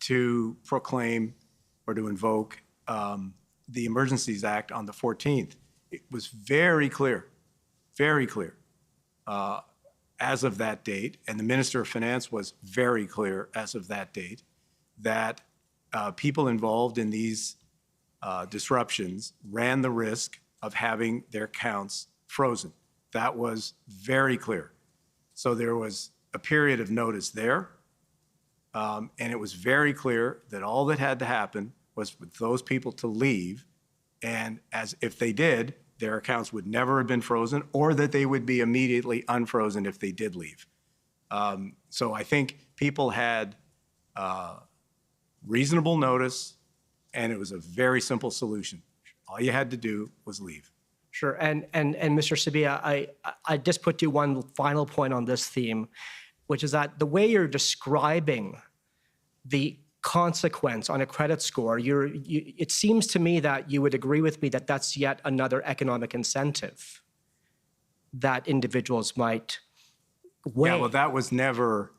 to proclaim or to invoke the Emergencies Act on the 14th. It was very clear as of that date, and the Minister of Finance was very clear as of that date, that people involved in these disruptions ran the risk of having their accounts frozen. That was very clear. So there was a period of notice there, and it was very clear that all that had to happen was for those people to leave, and if they did, their accounts would never have been frozen or that they would be immediately unfrozen if they did leave. So I think people had reasonable notice, and it was a very simple solution. All you had to do was leave. Sure. And Mr. Sabia, I just put you one final point on this theme, which is that the way you're describing the consequence on a credit score, it seems to me that you would agree with me that that's yet another economic incentive that individuals might weigh. Yeah, well, that was never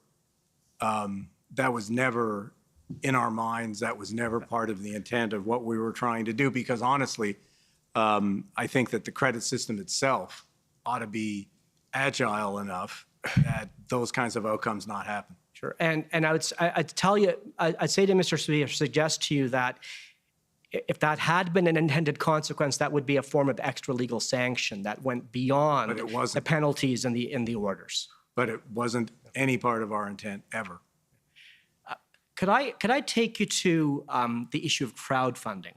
in our minds. That was never part of the intent of what we were trying to do, because honestly, I think that the credit system itself ought to be agile enough that those kinds of outcomes not happen. Sure. And I'd tell you, I'd say to Mr. Sabia, suggest to you that if that had been an intended consequence, that would be a form of extra legal sanction that went beyond the penalties and the orders. But it wasn't any part of our intent ever. Could I take you to the issue of crowdfunding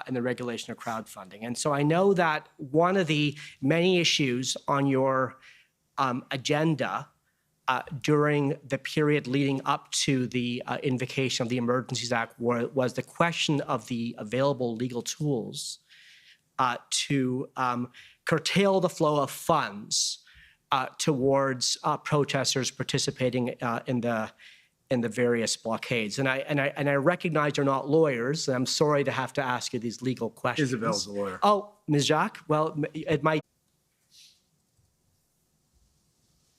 and the regulation of crowdfunding? And so I know that one of the many issues on your agenda during the period leading up to the invocation of the Emergencies Act was the question of the available legal tools to curtail the flow of funds towards protesters participating in the various blockades. And I recognize you're not lawyers, and I'm sorry to have to ask you these legal questions. Isabel's a lawyer. Oh, Ms. Jacques, well, it might.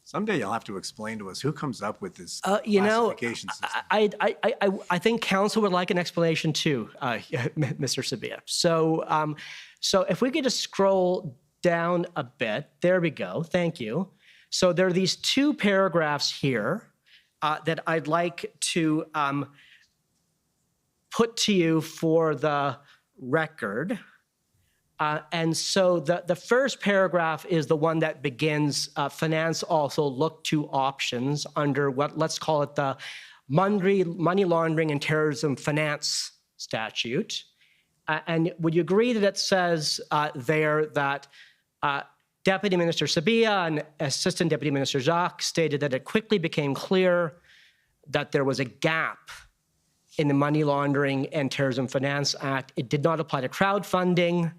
Someday you'll have to explain to us who comes up with this You know, classification system. I think council would like an explanation too, Mr. Sabia. So if we could just scroll down a bit, there we go. Thank you. So there are these two paragraphs here that I'd like to put to you for the record. And so the first paragraph is the one that begins, finance also looked to options under what, let's call it the money laundering and terrorism finance statute. And would you agree that it says there that Deputy Minister Sabia and Assistant Deputy Minister Jacques stated that it quickly became clear that there was a gap in the Money Laundering and Terrorism Finance Act. It did not apply to crowdfunding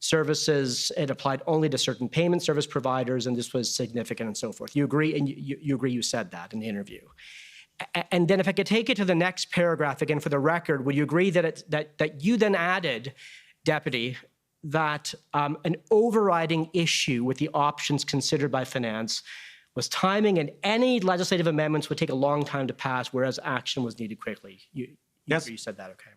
services. It applied only to certain payment service providers, and this was significant and so forth. You agree, and you agree you said that in the interview. And then if I could take it to the next paragraph, again, for the record, would you agree that that you then added, Deputy, that an overriding issue with the options considered by finance was timing, and any legislative amendments would take a long time to pass, whereas action was needed quickly? Yes. You said that, okay.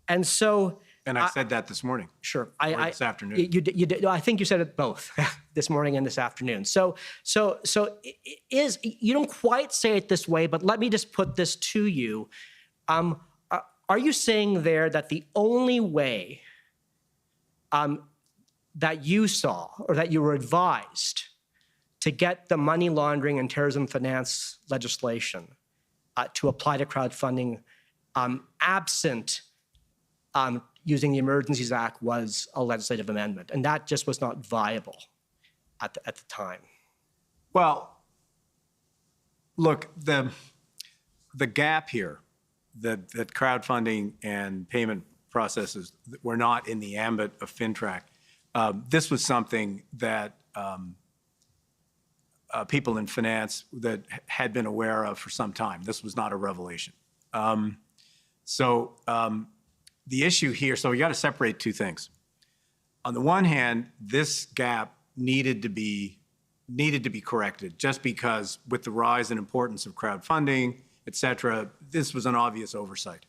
And so... And I said that this morning. Sure. This afternoon. You did. I think you said it both this morning and this afternoon. So you don't quite say it this way, but let me just put this to you. Are you saying there that the only way that you saw or that you were advised to get the money laundering and terrorism finance legislation to apply to crowdfunding absent using the Emergencies Act was a legislative amendment, and that just was not viable at the time? Well, look, the gap here, that crowdfunding and payment processes were not in the ambit of FinTrack. This was something that people in finance that had been aware of for some time. This was not a revelation. The issue here, so we got to separate two things. On the one hand, this gap needed to be corrected, just because with the rise in importance of crowdfunding, et cetera, this was an obvious oversight.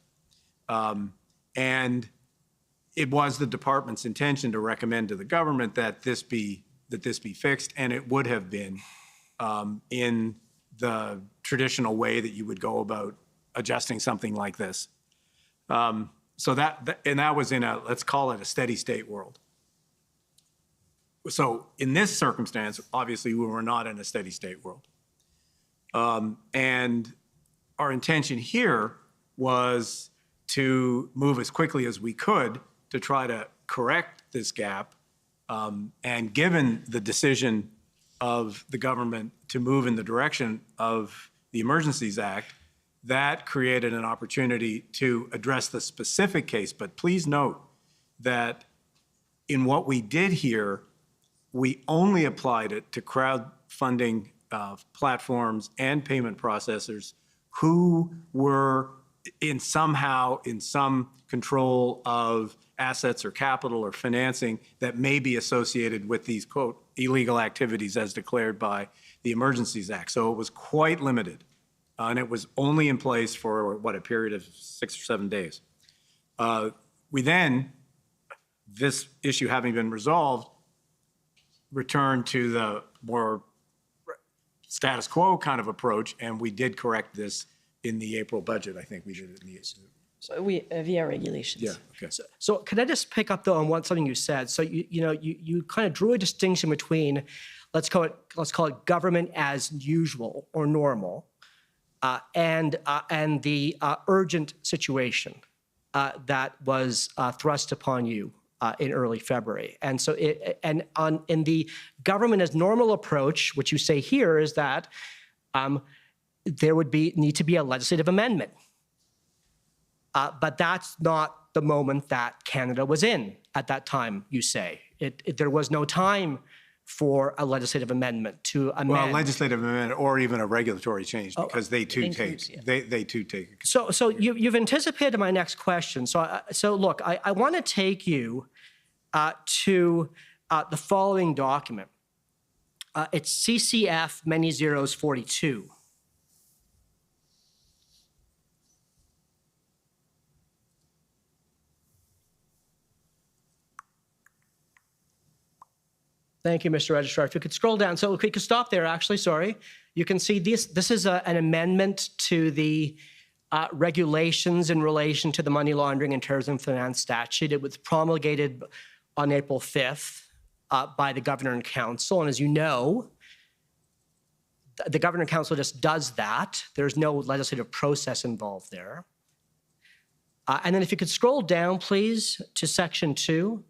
And it was the department's intention to recommend to the government that this be fixed, and it would have been in the traditional way that you would go about adjusting something like this. So that was in let's call it a steady state world. So in this circumstance, obviously we were not in a steady state world. And our intention here was to move as quickly as we could to try to correct this gap And given the decision of the government to move in the direction of the Emergencies Act, that created an opportunity to address the specific case. But please note that in what we did here, we only applied it to crowdfunding platforms and payment processors who were in some control of assets or capital or financing that may be associated with these, quote, illegal activities as declared by the Emergencies Act. So it was quite limited. And it was only in place for, what, a period of 6 or 7 days. We then, this issue having been resolved, returned to the more status quo kind of approach, and we did correct this in the April budget. I think we did it in the So we via regulations. Yeah. Okay. So can I just pick up though on something you said? So you kind of drew a distinction between, let's call it government as usual or normal, and the urgent situation that was thrust upon you in early February. And so in the government as normal approach, what you say here is that there would need to be a legislative amendment. But that's not the moment that Canada was in at that time, you say. There was no time for a legislative amendment to amend. Well, legislative amendment or even a regulatory change, because they too take, they too take. So you've anticipated my next question. So look, I want to take you to the following document. It's CCF many zeros 42. Thank you, Mr. Registrar. If you could scroll down. So if we could stop there, actually, sorry. You can see this is an amendment to the regulations in relation to the money laundering and terrorism finance statute. It was promulgated on April 5th by the Governor and Council. And as you know, the Governor and Council just does that. There's no legislative process involved there. And then if you could scroll down, please, to section 2.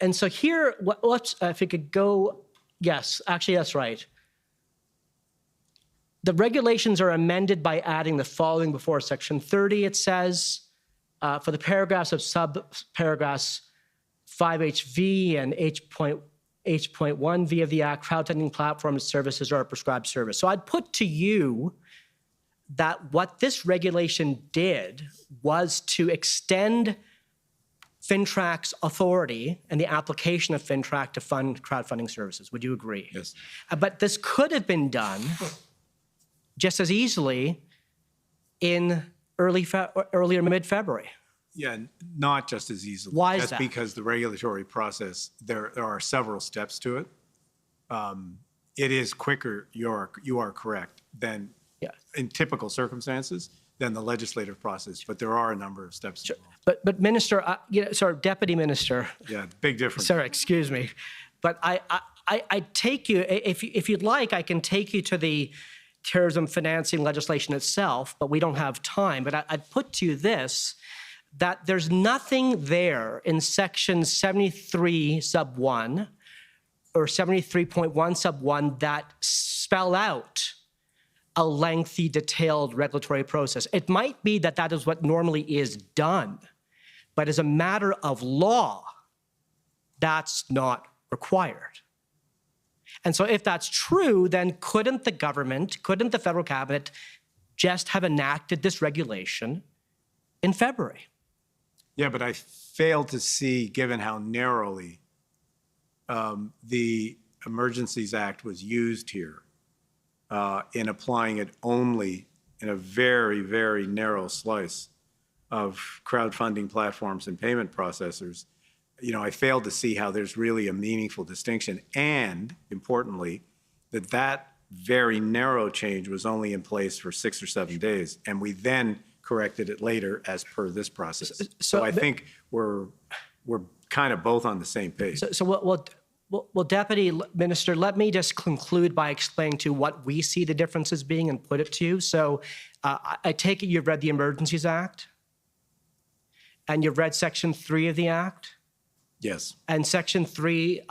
And so here, let's, if we could go, yes, actually, that's right. The regulations are amended by adding the following before section 30. It says, for the paragraphs of subparagraphs 5HV and H.1V of the Act, crowdfunding platforms, services are a prescribed service. So I'd put to you that what this regulation did was to extend FINTRAC's authority and the application of FINTRAC to fund crowdfunding services. Would you agree? Yes. But this could have been done just as easily in earlier mid-February. Yeah, not just as easily. Why is That's that? because the regulatory process, there are several steps to it. It is quicker, you are correct, than in typical circumstances than the legislative process, but there are a number of steps involved. But Minister, sorry, Deputy Minister. Yeah, big difference. Sorry, excuse me. But I take you, if you'd like, I can take you to the terrorism financing legislation itself, but we don't have time. But I'd put to you this, that there's nothing there in section 73 sub 1 or 73.1 sub 1 that spell out a lengthy, detailed regulatory process. It might be that that is what normally is done, but as a matter of law, that's not required. And so if that's true, then couldn't the government, couldn't the federal cabinet just have enacted this regulation in February? Yeah, but I fail to see, given how narrowly the Emergencies Act was used here, in applying it only in a very, very narrow slice of crowdfunding platforms and payment processors, I fail to see how there's really a meaningful distinction. And importantly, that very narrow change was only in place for 6 or 7 days. And we then corrected it later as per this process. So I think we're kind of both on the same page. Well, Deputy Minister, let me just conclude by explaining to you what we see the differences being and put it to you. So I take it you've read the Emergencies Act and you've read Section 3 of the Act. Yes. And Section 3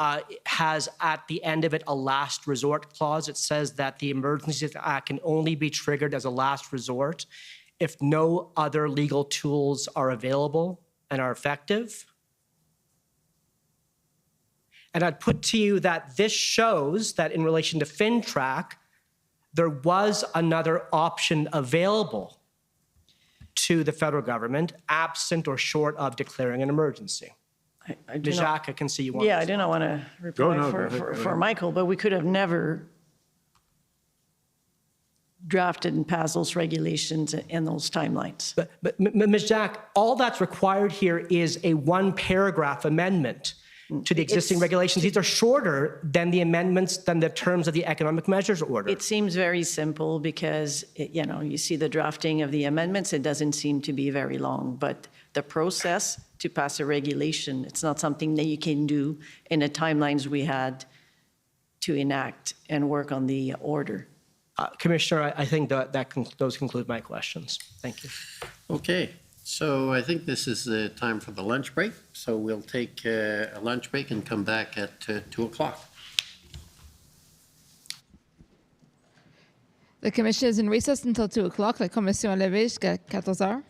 has at the end of it a last resort clause. It says that the Emergencies Act can only be triggered as a last resort if no other legal tools are available and are effective. And I'd put to you that this shows that in relation to FinTrack, there was another option available to the federal government, absent or short of declaring an emergency. I do Ms. not- Jacques, I can see you want Yeah, to I do not want to reply Go for ahead. Michael, but we could have never drafted and passed those regulations and those timelines. But Ms. Jack, all that's required here is a one-paragraph amendment to the existing regulations. These are shorter than the amendments, than the terms of the economic measures order. It seems very simple because, you see the drafting of the amendments, it doesn't seem to be very long, but the process to pass a regulation, it's not something that you can do in the timelines we had to enact and work on the order. Commissioner, I think those conclude my questions. Thank you. Okay, so I think this is the time for the lunch break. So we'll take a lunch break and come back at 2 o'clock. The commission is in recess until 2 o'clock. La commission est levée jusqu'à 14 heures.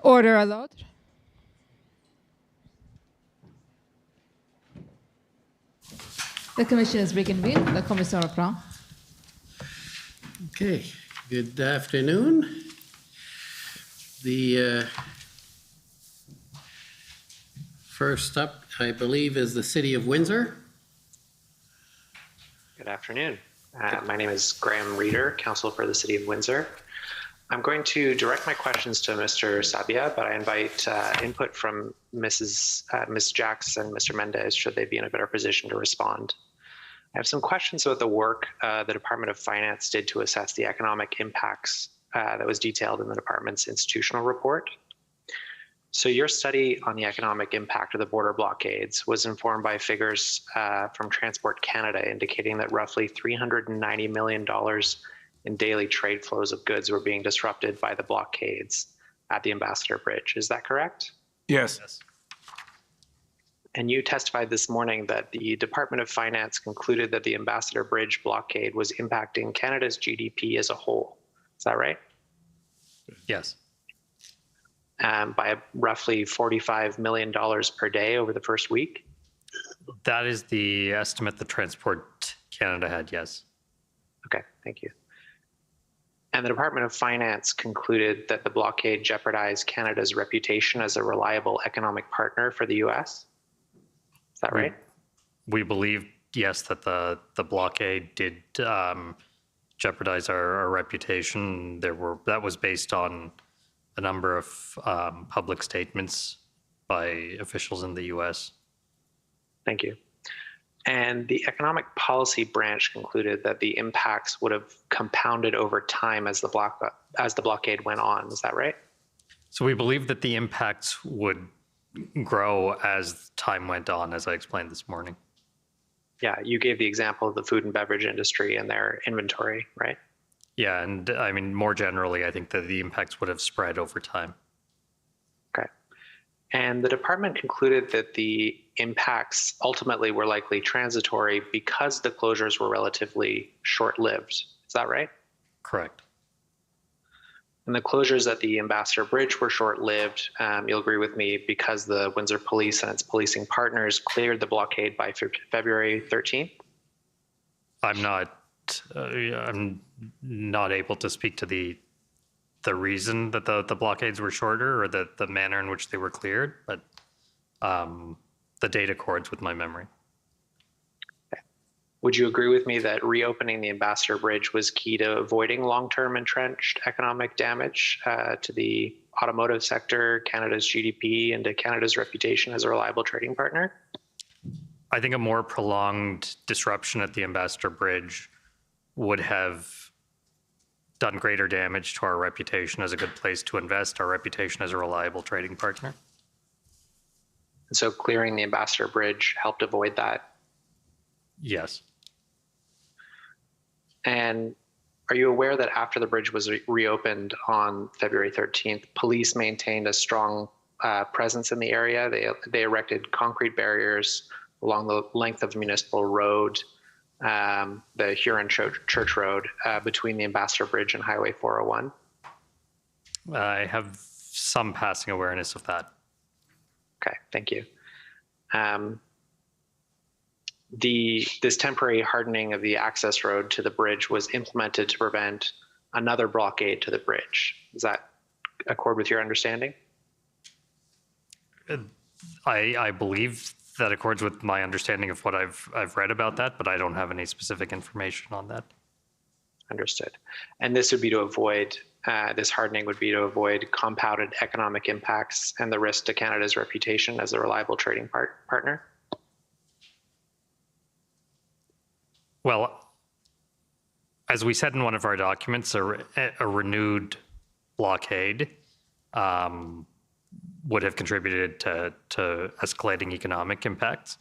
Order à l'ordre. The commission is reconvened. La commission reprend. Okay, good afternoon. The first up, I believe, is the City of Windsor. Good afternoon. My name is Graham Reeder, Counsel for the City of Windsor. I'm going to direct my questions to Mr. Sabia, but I invite input from Ms. Jacks and Mr. Mendez should they be in a better position to respond. I have some questions about the work the Department of Finance did to assess the economic impacts that was detailed in the department's institutional report. So your study on the economic impact of the border blockades was informed by figures from Transport Canada indicating that roughly $390 million in daily trade flows of goods were being disrupted by the blockades at the Ambassador Bridge. Is that correct? Yes. And you testified this morning that the Department of Finance concluded that the Ambassador Bridge blockade was impacting Canada's GDP as a whole. Is that right? Yes. By roughly $45 million per day over the first week? That is the estimate that Transport Canada had, yes. Okay, thank you. And the Department of Finance concluded that the blockade jeopardized Canada's reputation as a reliable economic partner for the U.S.? Is that right? We believe, yes, that the blockade did jeopardize our reputation. That was based on a number of public statements by officials in the U.S. Thank you. And the Economic Policy Branch concluded that the impacts would have compounded over time as the blockade went on. Is that right? So we believe that the impacts would grow as time went on, as I explained this morning. Yeah, you gave the example of the food and beverage industry and their inventory, right? Yeah, and I mean, more generally, I think that the impacts would have spread over time. Okay. And the department concluded that the impacts ultimately were likely transitory because the closures were relatively short-lived. Is that right? Correct. And the closures at the Ambassador Bridge were short-lived, you'll agree with me, because the Windsor Police and its policing partners cleared the blockade by February 13th? I'm not able to speak to the reason that the blockades were shorter or the manner in which they were cleared, but the data accords with my memory. Would you agree with me that reopening the Ambassador Bridge was key to avoiding long-term entrenched economic damage to the automotive sector, Canada's GDP, and to Canada's reputation as a reliable trading partner? I think a more prolonged disruption at the Ambassador Bridge would have done greater damage to our reputation as a good place to invest, our reputation as a reliable trading partner. And so clearing the Ambassador Bridge helped avoid that? Yes. And are you aware that after the bridge was reopened on February 13th, police maintained a strong presence in the area? They erected concrete barriers along the length of the municipal road, the Huron Church Road, between the Ambassador Bridge and Highway 401? I have some passing awareness of that. Okay, thank you. This temporary hardening of the access road to the bridge was implemented to prevent another blockade to the bridge. Does that accord with your understanding? I believe that accords with my understanding of what I've read about that, but I don't have any specific information on that. Understood. And this would be to avoid, this hardening would be to avoid compounded economic impacts and the risk to Canada's reputation as a reliable trading partner? Well, as we said in one of our documents, a renewed blockade would have contributed to escalating economic impacts.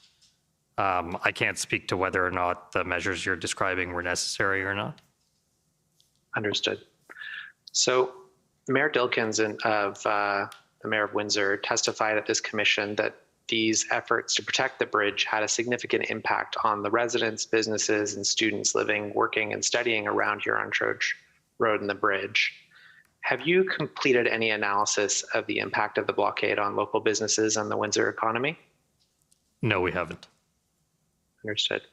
I can't speak to whether or not the measures you're describing were necessary or not. Understood. So Mayor Dilkins of the Mayor of Windsor testified at this commission that these efforts to protect the bridge had a significant impact on the residents, businesses, and students living, working, and studying around Huron Church Road and the bridge. Have you completed any analysis of the impact of the blockade on local businesses and the Windsor economy? No, we haven't. Understood.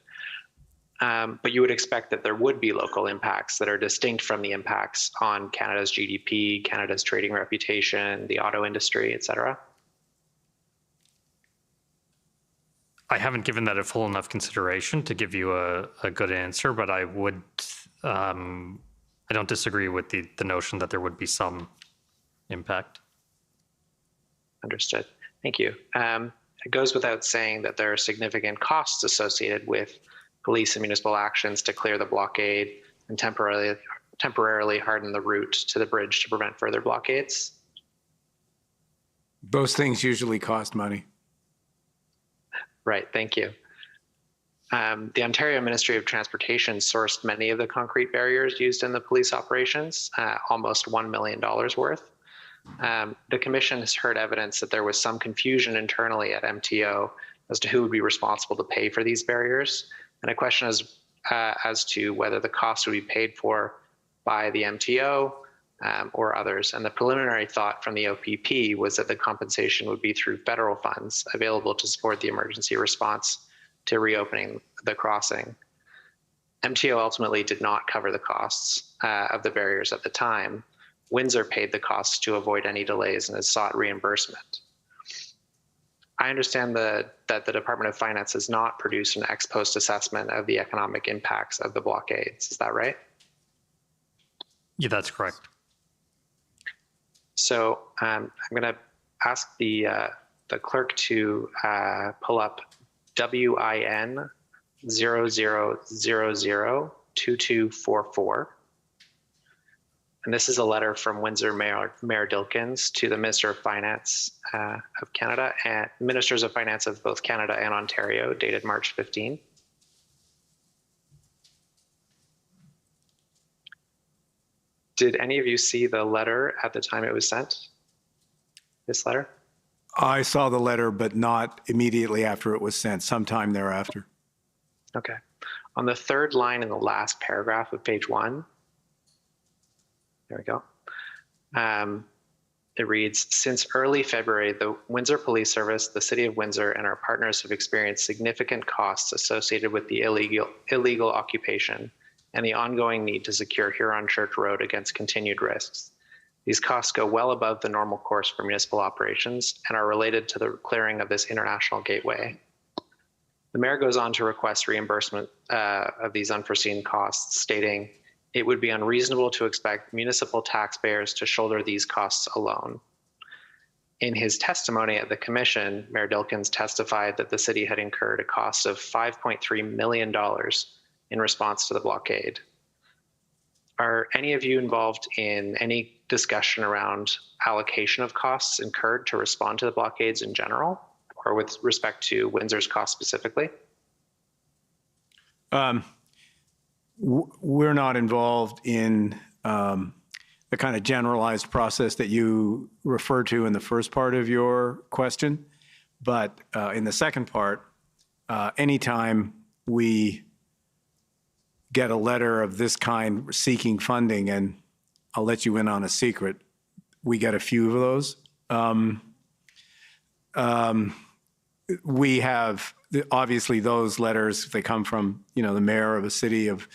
But you would expect that there would be local impacts that are distinct from the impacts on Canada's GDP, Canada's trading reputation, the auto industry, et cetera? I haven't given that a full enough consideration to give you a good answer, but I would, I don't disagree with the notion that there would be some impact. Understood. Thank you. It goes without saying that there are significant costs associated with police and municipal actions to clear the blockade and temporarily harden the route to the bridge to prevent further blockades. Those things usually cost money. Right, thank you. The Ontario Ministry of Transportation sourced many of the concrete barriers used in the police operations, almost $1 million worth. The Commission has heard evidence that there was some confusion internally at MTO as to who would be responsible to pay for these barriers. And a question is as to whether the cost would be paid for by the MTO or others. And the preliminary thought from the OPP was that the compensation would be through federal funds available to support the emergency response to reopening the crossing. MTO ultimately did not cover the costs of the barriers at the time. Windsor paid the costs to avoid any delays and has sought reimbursement. I understand that the Department of Finance has not produced an ex post assessment of the economic impacts of the blockades. Is that right? Yeah, that's correct. So I'm going to ask the clerk to pull up WIN 00002244. And this is a letter from Windsor Mayor Dilkens to the Minister of Finance of Canada and Ministers of Finance of both Canada and Ontario, dated March 15. Did any of you see the letter at the time it was sent? This letter? I saw the letter, but not immediately after it was sent, sometime thereafter. Okay. On the third line in the last paragraph of page 1, there we go. It reads, since early February, the Windsor Police Service, the City of Windsor, and our partners have experienced significant costs associated with the illegal occupation and the ongoing need to secure Huron Church Road against continued risks. These costs go well above the normal course for municipal operations and are related to the clearing of this international gateway. The mayor goes on to request reimbursement of these unforeseen costs, stating, it would be unreasonable to expect municipal taxpayers to shoulder these costs alone. In his testimony at the commission, Mayor Dilkens testified that the city had incurred a cost of $5.3 million in response to the blockade. Are any of you involved in any discussion around allocation of costs incurred to respond to the blockades in general, or with respect to Windsor's costs specifically? We're not involved in the kind of generalized process that you referred to in the first part of your question. But in the second part, anytime we get a letter of this kind seeking funding, and I'll let you in on a secret, we get a few of those. We have, obviously, those letters, if they come from, the mayor of a city of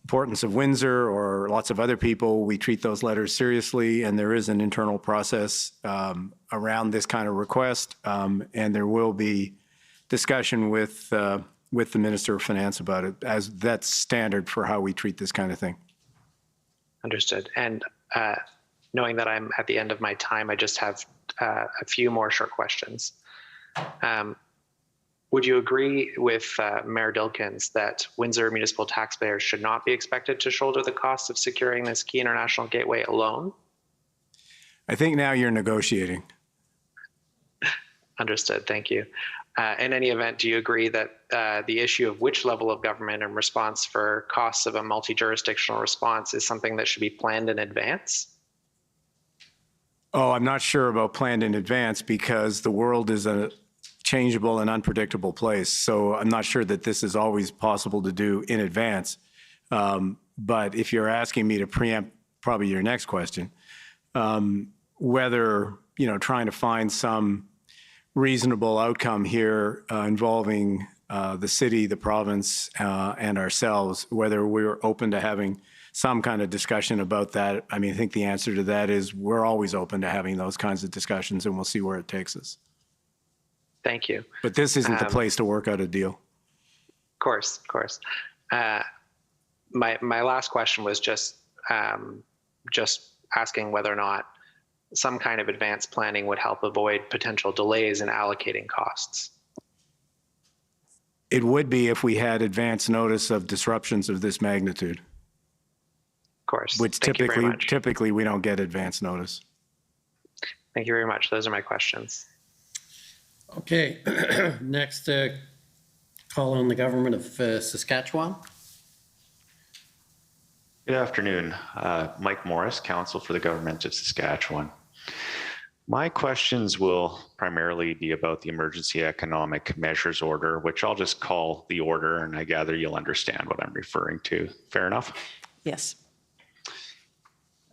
importance of Windsor or lots of other people, we treat those letters seriously, and there is an internal process around this kind of request, and there will be discussion with the Minister of Finance about it, as that's standard for how we treat this kind of thing. Understood. And knowing that I'm at the end of my time, I just have a few more short questions. Would you agree with Mayor Dilkens that Windsor municipal taxpayers should not be expected to shoulder the cost of securing this key international gateway alone? I think now you're negotiating. Understood. Thank you. In any event, do you agree that the issue of which level of government and response for costs of a multi-jurisdictional response is something that should be planned in advance? Oh, I'm not sure about planned in advance because the world is a changeable and unpredictable place. So I'm not sure that this is always possible to do in advance. But if you're asking me to preempt probably your next question, whether, trying to find some reasonable outcome here involving the city, the province, and ourselves, whether we're open to having some kind of discussion about that. I mean, I think the answer to that is we're always open to having those kinds of discussions, and we'll see where it takes us. Thank you. But this isn't the place to work out a deal. Of course, of course. My last question was just asking whether or not some kind of advanced planning would help avoid potential delays in allocating costs. It would be if we had advance notice of disruptions of this magnitude. Of course. Which typically we don't get advance notice. Thank you very much. Those are my questions. Okay, next call on the government of Saskatchewan. Good afternoon. Mike Morris, Counsel for the Government of Saskatchewan. My questions will primarily be about the Emergency Economic Measures Order, which I'll just call the order, and I gather you'll understand what I'm referring to. Fair enough? Yes.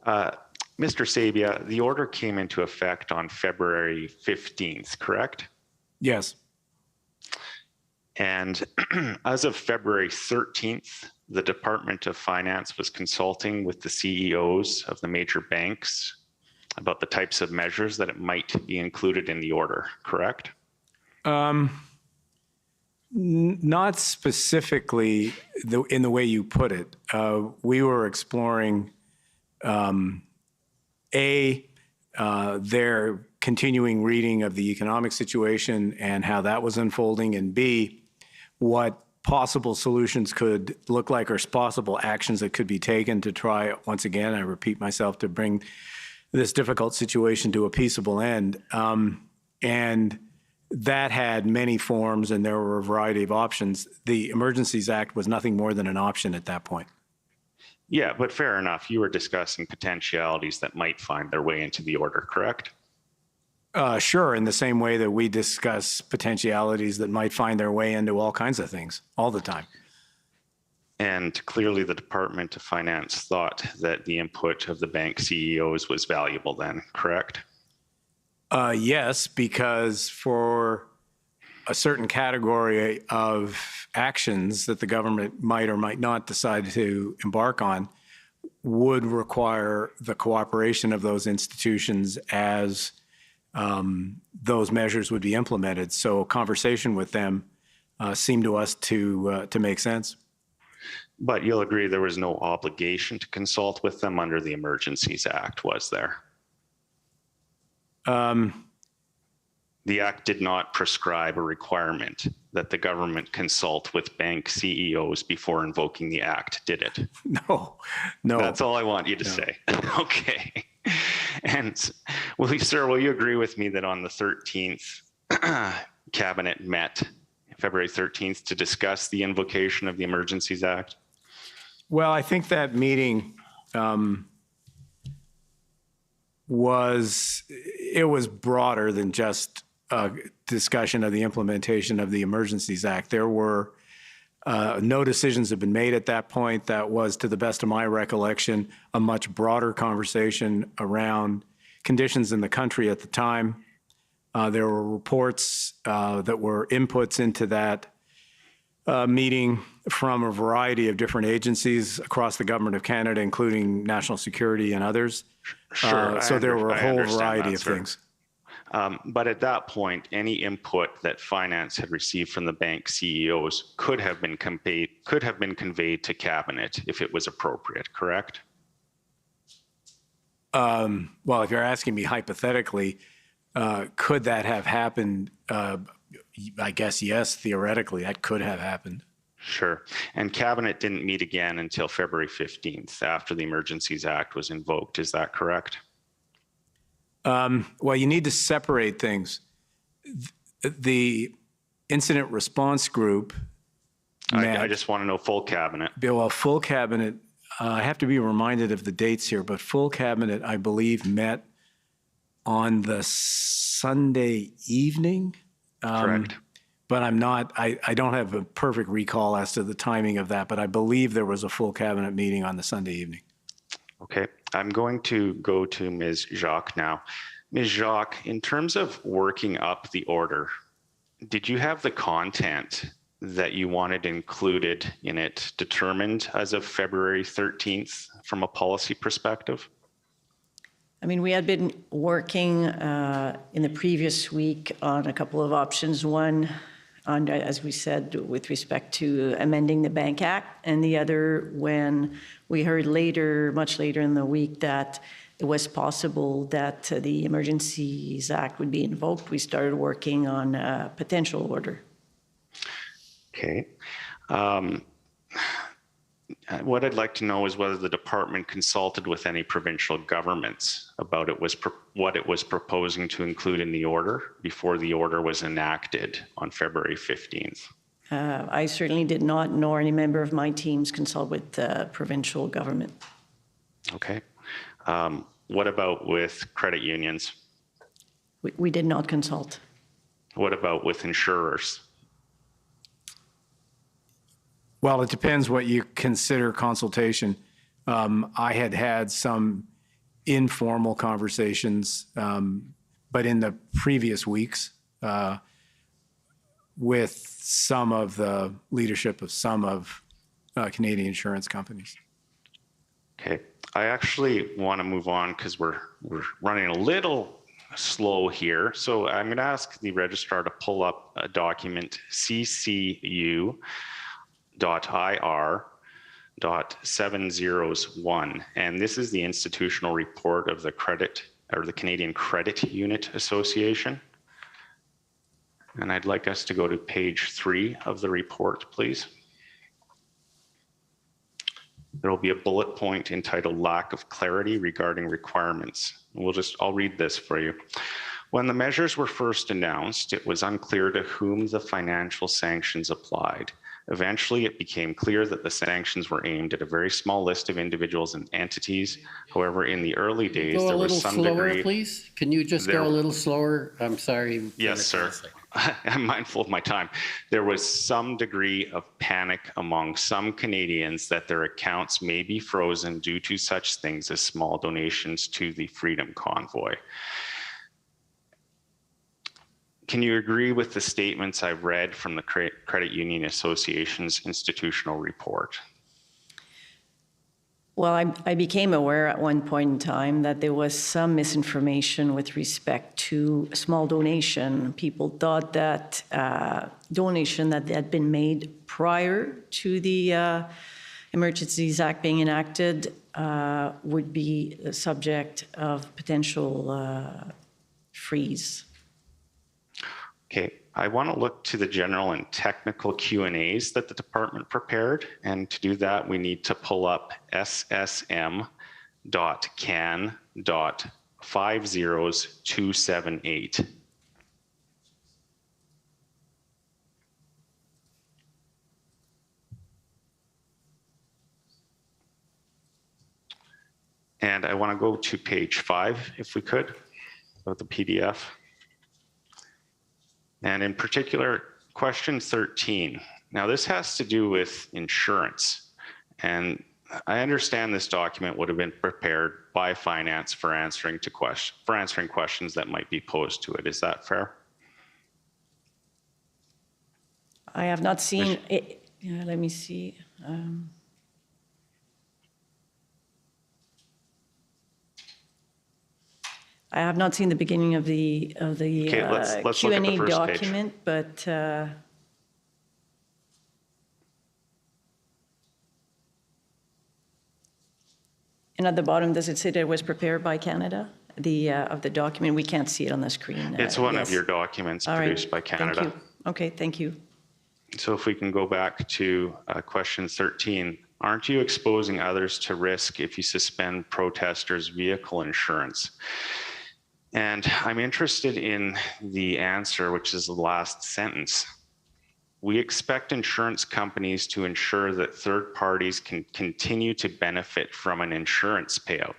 Mr. Sabia, the order came into effect on February 15th, correct? Yes. And as of February 13th, the Department of Finance was consulting with the CEOs of the major banks about the types of measures that it might be included in the order, correct? Not specifically in the way you put it. We were exploring their continuing reading of the economic situation and how that was unfolding, and B, what possible solutions could look like or possible actions that could be taken to try, once again, I repeat myself, to bring this difficult situation to a peaceable end. And that had many forms, and there were a variety of options. The Emergencies Act was nothing more than an option at that point. Yeah, but fair enough. You were discussing potentialities that might find their way into the order, correct? Sure, in the same way that we discuss potentialities that might find their way into all kinds of things all the time. And clearly the Department of Finance thought that the input of the bank CEOs was valuable then, correct? Yes, because for a certain category of actions that the government might or might not decide to embark on would require the cooperation of those institutions as those measures would be implemented. So a conversation with them seemed to us to make sense. But you'll agree there was no obligation to consult with them under the Emergencies Act, was there? The Act did not prescribe a requirement that the government consult with bank CEOs before invoking the Act, did it? No. That's all I want you to say. Okay. And will you agree with me that on the 13th, Cabinet met February 13th to discuss the invocation of the Emergencies Act? Well, I think that meeting was broader than just a discussion of the implementation of the Emergencies Act. There were no decisions have been made at that point. That was, to the best of my recollection, a much broader conversation around conditions in the country at the time. There were reports that were inputs into that meeting from a variety of different agencies across the government of Canada, including National Security and others. Sure. So there were a whole variety of things. But at that point, any input that finance had received from the bank CEOs could have been conveyed to Cabinet if it was appropriate, correct? Well, if you're asking me hypothetically, could that have happened? I guess yes, theoretically, that could have happened. Sure. And Cabinet didn't meet again until February 15th after the Emergencies Act was invoked. Is that correct? Well, you need to separate things. The incident response group. I just want to know full Cabinet. Well, full Cabinet, I have to be reminded of the dates here, but full Cabinet, I believe, met on the Sunday evening. Correct. But I don't have a perfect recall as to the timing of that, but I believe there was a full Cabinet meeting on the Sunday evening. Okay, I'm going to go to Ms. Jacques now. Ms. Jacques, in terms of working up the order, did you have the content that you wanted included in it determined as of February 13th from a policy perspective? I mean, we had been working in the previous week on a couple of options. One, as we said, with respect to amending the Bank Act, and the other when we heard later, much later in the week, that it was possible that the Emergencies Act would be invoked. We started working on a potential order. Okay. What I'd like to know is whether the department consulted with any provincial governments about what it was proposing to include in the order before the order was enacted on February 15th. I certainly did not, nor any member of my teams, consult with the provincial government. Okay. What about with credit unions? We did not consult. What about with insurers? Well, it depends what you consider consultation. I had had some informal conversations, but in the previous weeks with some of the leadership of some of Canadian insurance companies. Okay, I actually want to move on because we're running a little slow here. So I'm going to ask the registrar to pull up a document CCU.IR.701, and this is the institutional report of the Canadian Credit Unit Association. And I'd like us to go to page 3 of the report, please. There will be a bullet point entitled Lack of Clarity Regarding Requirements. I'll read this for you. When the measures were first announced, it was unclear to whom the financial sanctions applied. Eventually, it became clear that the sanctions were aimed at a very small list of individuals and entities. However, in the early days, there was some degree... Go a little slower, please? Can you just go a little slower? I'm sorry. Yes, sir. I'm mindful of my time. There was some degree of panic among some Canadians that their accounts may be frozen due to such things as small donations to the Freedom Convoy. Can you agree with the statements I've read from the Credit Union Association's institutional report? Well, I became aware at one point in time that there was some misinformation with respect to a small donation. People thought that donation that had been made prior to the Emergencies Act being enacted would be the subject of potential freeze. Okay, I want to look to the general and technical Q&As that the department prepared, and to do that, we need to pull up ssm.can.50278. And I want to go to page 5, if we could, of the PDF. And in particular, question 13. Now, this has to do with insurance. And I understand this document would have been prepared by finance for answering questions that might be posed to it. Is that fair? I have not seen it. Yeah, let me see. I have not seen the beginning of the okay, let's Q&A document, but and at the bottom, does it say that it was prepared by Canada? Of the document, we can't see it on the screen. It's one of your documents produced by Canada. Thank you. Okay, thank you. So if we can go back to question 13, aren't you exposing others to risk if you suspend protesters' vehicle insurance? And I'm interested in the answer, which is the last sentence. We expect insurance companies to ensure that third parties can continue to benefit from an insurance payout.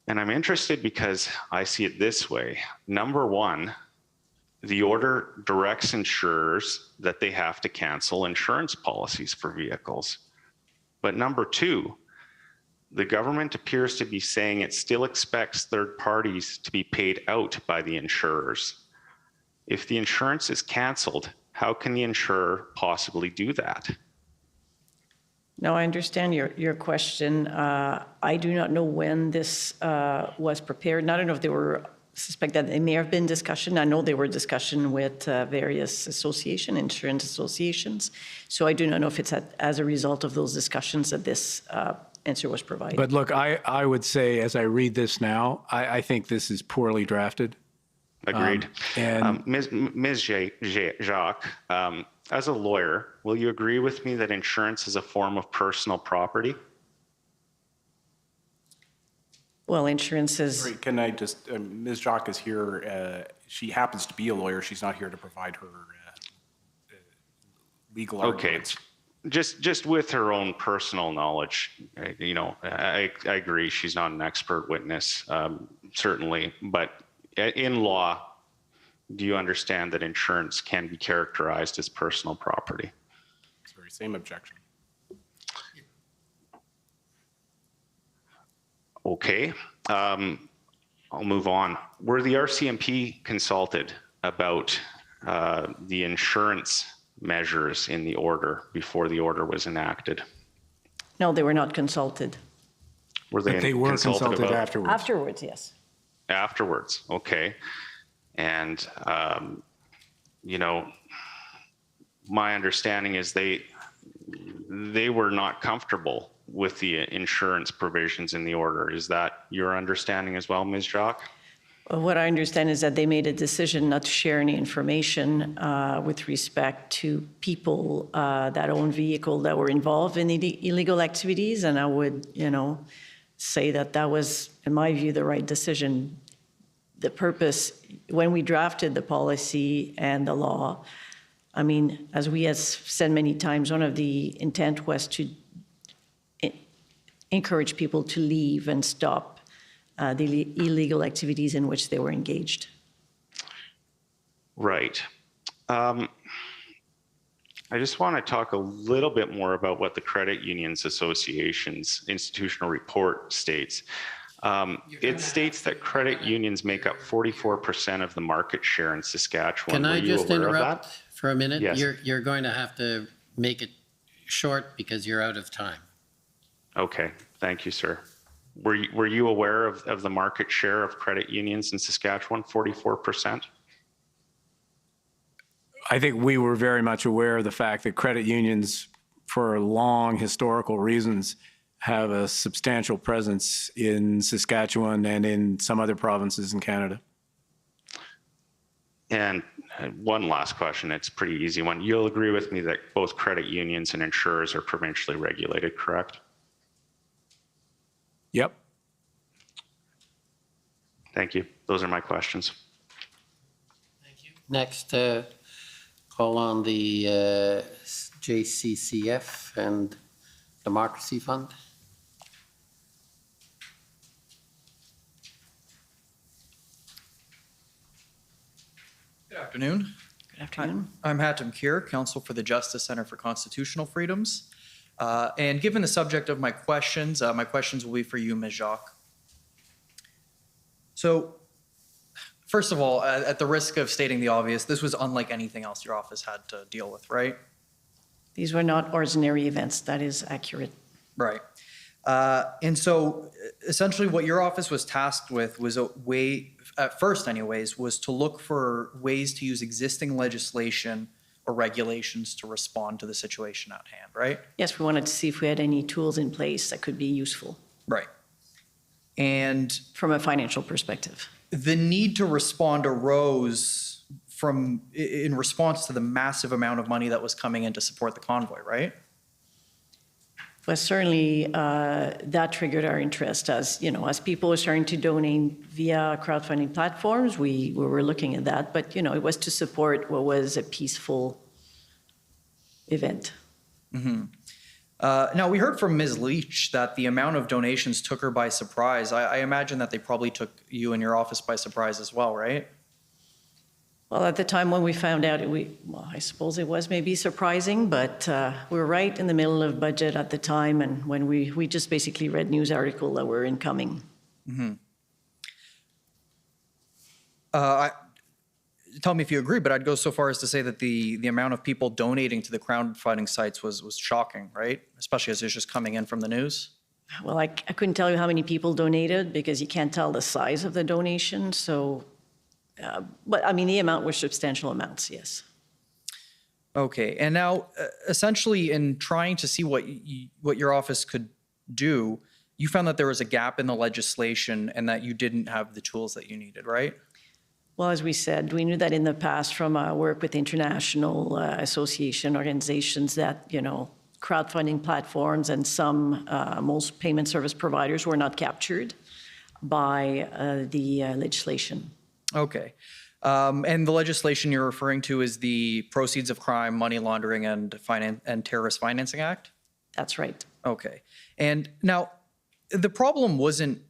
And I'm interested because I see it this way. Number one, the order directs insurers that they have to cancel insurance policies for vehicles. But number two, the government appears to be saying it still expects third parties to be paid out by the insurers. If the insurance is canceled, how can the insurer possibly do that? No, I understand your question. I do not know when this was prepared. I don't know if they were, suspect that there may have been discussion. I know there were discussion with various insurance associations. So I do not know if it's as a result of those discussions that this answer was provided. But look, I would say, as I read this now, I think this is poorly drafted. Agreed. And Ms. Jacques, as a lawyer, will you agree with me that insurance is a form of personal property? Well, insurance is... Sorry, can I just, Ms. Jacques is here. She happens to be a lawyer. She's not here to provide her legal arguments. Okay. Just with her own personal knowledge, you know, I agree she's not an expert witness, certainly, but in law, do you understand that insurance can be characterized as personal property? Sorry, same objection. Okay, I'll move on. Were the RCMP consulted about the insurance measures in the order before the order was enacted? No, they were not consulted. Were they? But they were consulted afterwards. Afterwards, yes. Afterwards, okay. And, you know, my understanding is they were not comfortable with the insurance provisions in the order. Is that your understanding as well, Ms. Jacques? Well, what I understand is that they made a decision not to share any information with respect to people that own vehicle that were involved in illegal activities. And I would, you know, say that that was, in my view, the right decision. The purpose, when we drafted the policy and the law, I mean, as we have said many times, one of the intent was to encourage people to leave and stop the illegal activities in which they were engaged. Right. I just want to talk a little bit more about what the Credit Unions Association's institutional report states. It states that credit unions make up 44% of the market share in Saskatchewan. Can I just interrupt that? for a minute? Yes. You're going to have to make it short because you're out of time. Okay, thank you, sir. Were you aware of the market share of credit unions in Saskatchewan, 44%? I think we were very much aware of the fact that credit unions, for long historical reasons, have a substantial presence in Saskatchewan and in some other provinces in Canada. And one last question, it's a pretty easy one. You'll agree with me that both credit unions and insurers are provincially regulated, correct? Yep. Thank you. Those are my questions. Next, call on the JCCF and Democracy Fund. Good afternoon. Good afternoon. I'm Hatem Kir, Counsel for the Justice Center for Constitutional Freedoms. And given the subject of my questions will be for you, Ms. Jacques. So, first of all, at the risk of stating the obvious, this was unlike anything else your office had to deal with, right? These were not ordinary events. That is accurate. Right. And so, essentially, what your office was tasked with was a way, at first anyways, was to look for ways to use existing legislation or regulations to respond to the situation at hand, right? Yes, we wanted to see if we had any tools in place that could be useful. Right. And from a financial perspective. The need to respond arose in response to the massive amount of money that was coming in to support the convoy, right? Well, certainly that triggered our interest as people were starting to donate via crowdfunding platforms. We were looking at that, but it was to support what was a peaceful event. Mm-hmm. Now, we heard from Ms. Leach that the amount of donations took her by surprise. I imagine that they probably took you and your office by surprise as well, right? Well, at the time when we found out, I suppose it was maybe surprising, but we were right in the middle of budget at the time, and when we just basically read news article that were incoming. Mm-hmm. Tell me if you agree, but I'd go so far as to say that the amount of people donating to the crowdfunding sites was shocking, right? Especially as it's just coming in from the news. Well, I couldn't tell you how many people donated because you can't tell the size of the donation. So, but I mean, the amount were substantial amounts, yes. Okay, and now essentially in trying to see what your office could do, you found that there was a gap in the legislation and that you didn't have the tools that you needed, right? Well, as we said, we knew that in the past from our work with international association organizations that, you know, crowdfunding platforms and some most payment service providers were not captured by the legislation. Okay. And the legislation you're referring to is the Proceeds of Crime, Money Laundering, and Terrorist Financing Act? That's right. Okay. And now, the problem wasn't,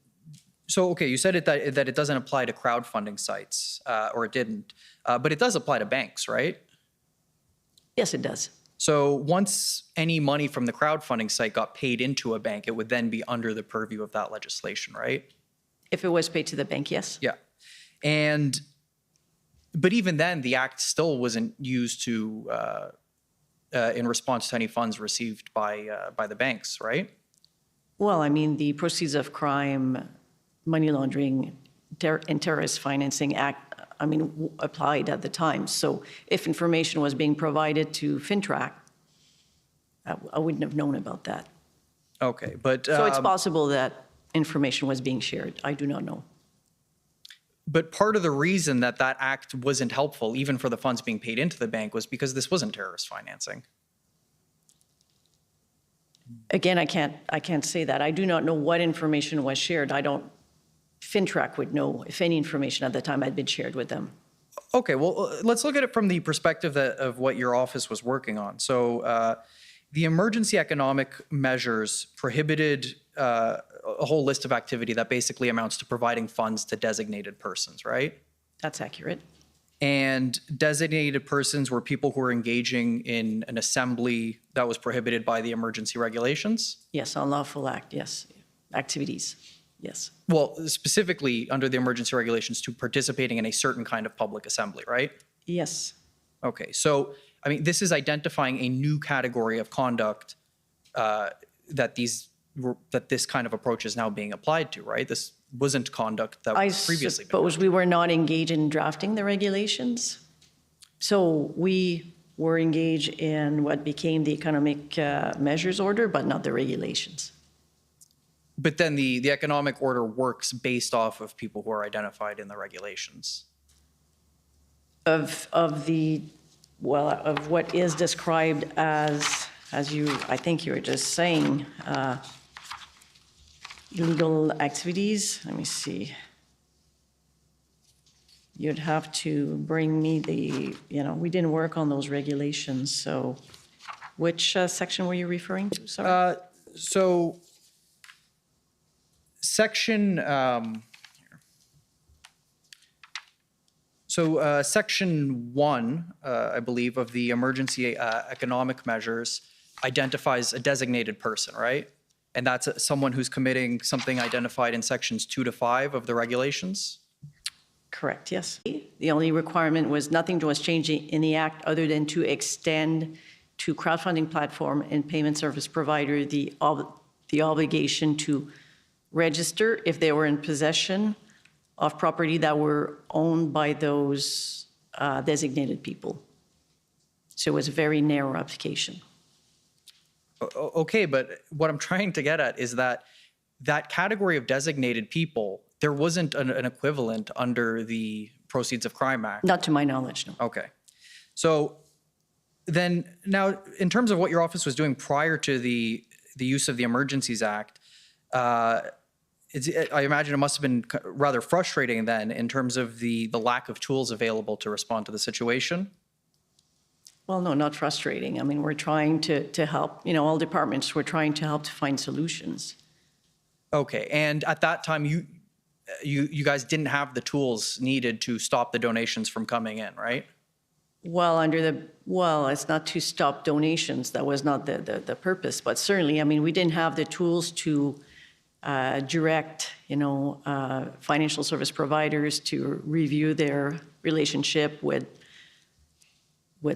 so okay, you said that it doesn't apply to crowdfunding sites, or it didn't, but it does apply to banks, right? Yes, it does. So once any money from the crowdfunding site got paid into a bank, it would then be under the purview of that legislation, right? If it was paid to the bank, yes. Yeah. But even then, the act still wasn't used to, in response to any funds received by the banks, right? Well, I mean, the Proceeds of Crime, Money Laundering, and Terrorist Financing Act, I mean, applied at the time. So if information was being provided to FinTrack, I wouldn't have known about that. Okay, but... So it's possible that information was being shared. I do not know. But part of the reason that that act wasn't helpful, even for the funds being paid into the bank, was because this wasn't terrorist financing. Again, I can't say that. I do not know what information was shared. FinTrack would know if any information at the time had been shared with them. Okay, well, let's look at it from the perspective of what your office was working on. So the emergency economic measures prohibited a whole list of activity that basically amounts to providing funds to designated persons, right? That's accurate. And designated persons were people who were engaging in an assembly that was prohibited by the emergency regulations? Yes, unlawful act, yes. Activities, yes. Well, specifically under the emergency regulations to participating in a certain kind of public assembly, right? Yes. Okay, so, I mean, this is identifying a new category of conduct that this kind of approach is now being applied to, right? This wasn't conduct that was previously been done. I suppose we were not engaged in drafting the regulations. So we were engaged in what became the economic measures order, but not the regulations. But then the economic order works based off of people who are identified in the regulations. Of what is described as you, I think you were just saying, illegal activities. Let me see. You'd have to bring me we didn't work on those regulations. So which section were you referring to? Sorry. So section, section 1, I believe, of the emergency economic measures identifies a designated person, right? And that's someone who's committing something identified in sections 2 to 5 of the regulations? Correct, yes. The only requirement was nothing was changing in the act other than to extend to crowdfunding platform and payment service provider the obligation to register if they were in possession of property that were owned by those designated people. So it was a very narrow application. Okay, but what I'm trying to get at is that category of designated people, there wasn't an equivalent under the Proceeds of Crime Act. Not to my knowledge, no. Okay. So then now, in terms of what your office was doing prior to the use of the Emergencies Act, I imagine it must have been rather frustrating then in terms of the lack of tools available to respond to the situation. Well, no, not frustrating. I mean, we're trying to help, all departments were trying to help to find solutions. Okay, and at that time, you guys didn't have the tools needed to stop the donations from coming in, right? Well, it's not to stop donations. That was not the purpose. But certainly, I mean, we didn't have the tools to direct, financial service providers to review their relationship with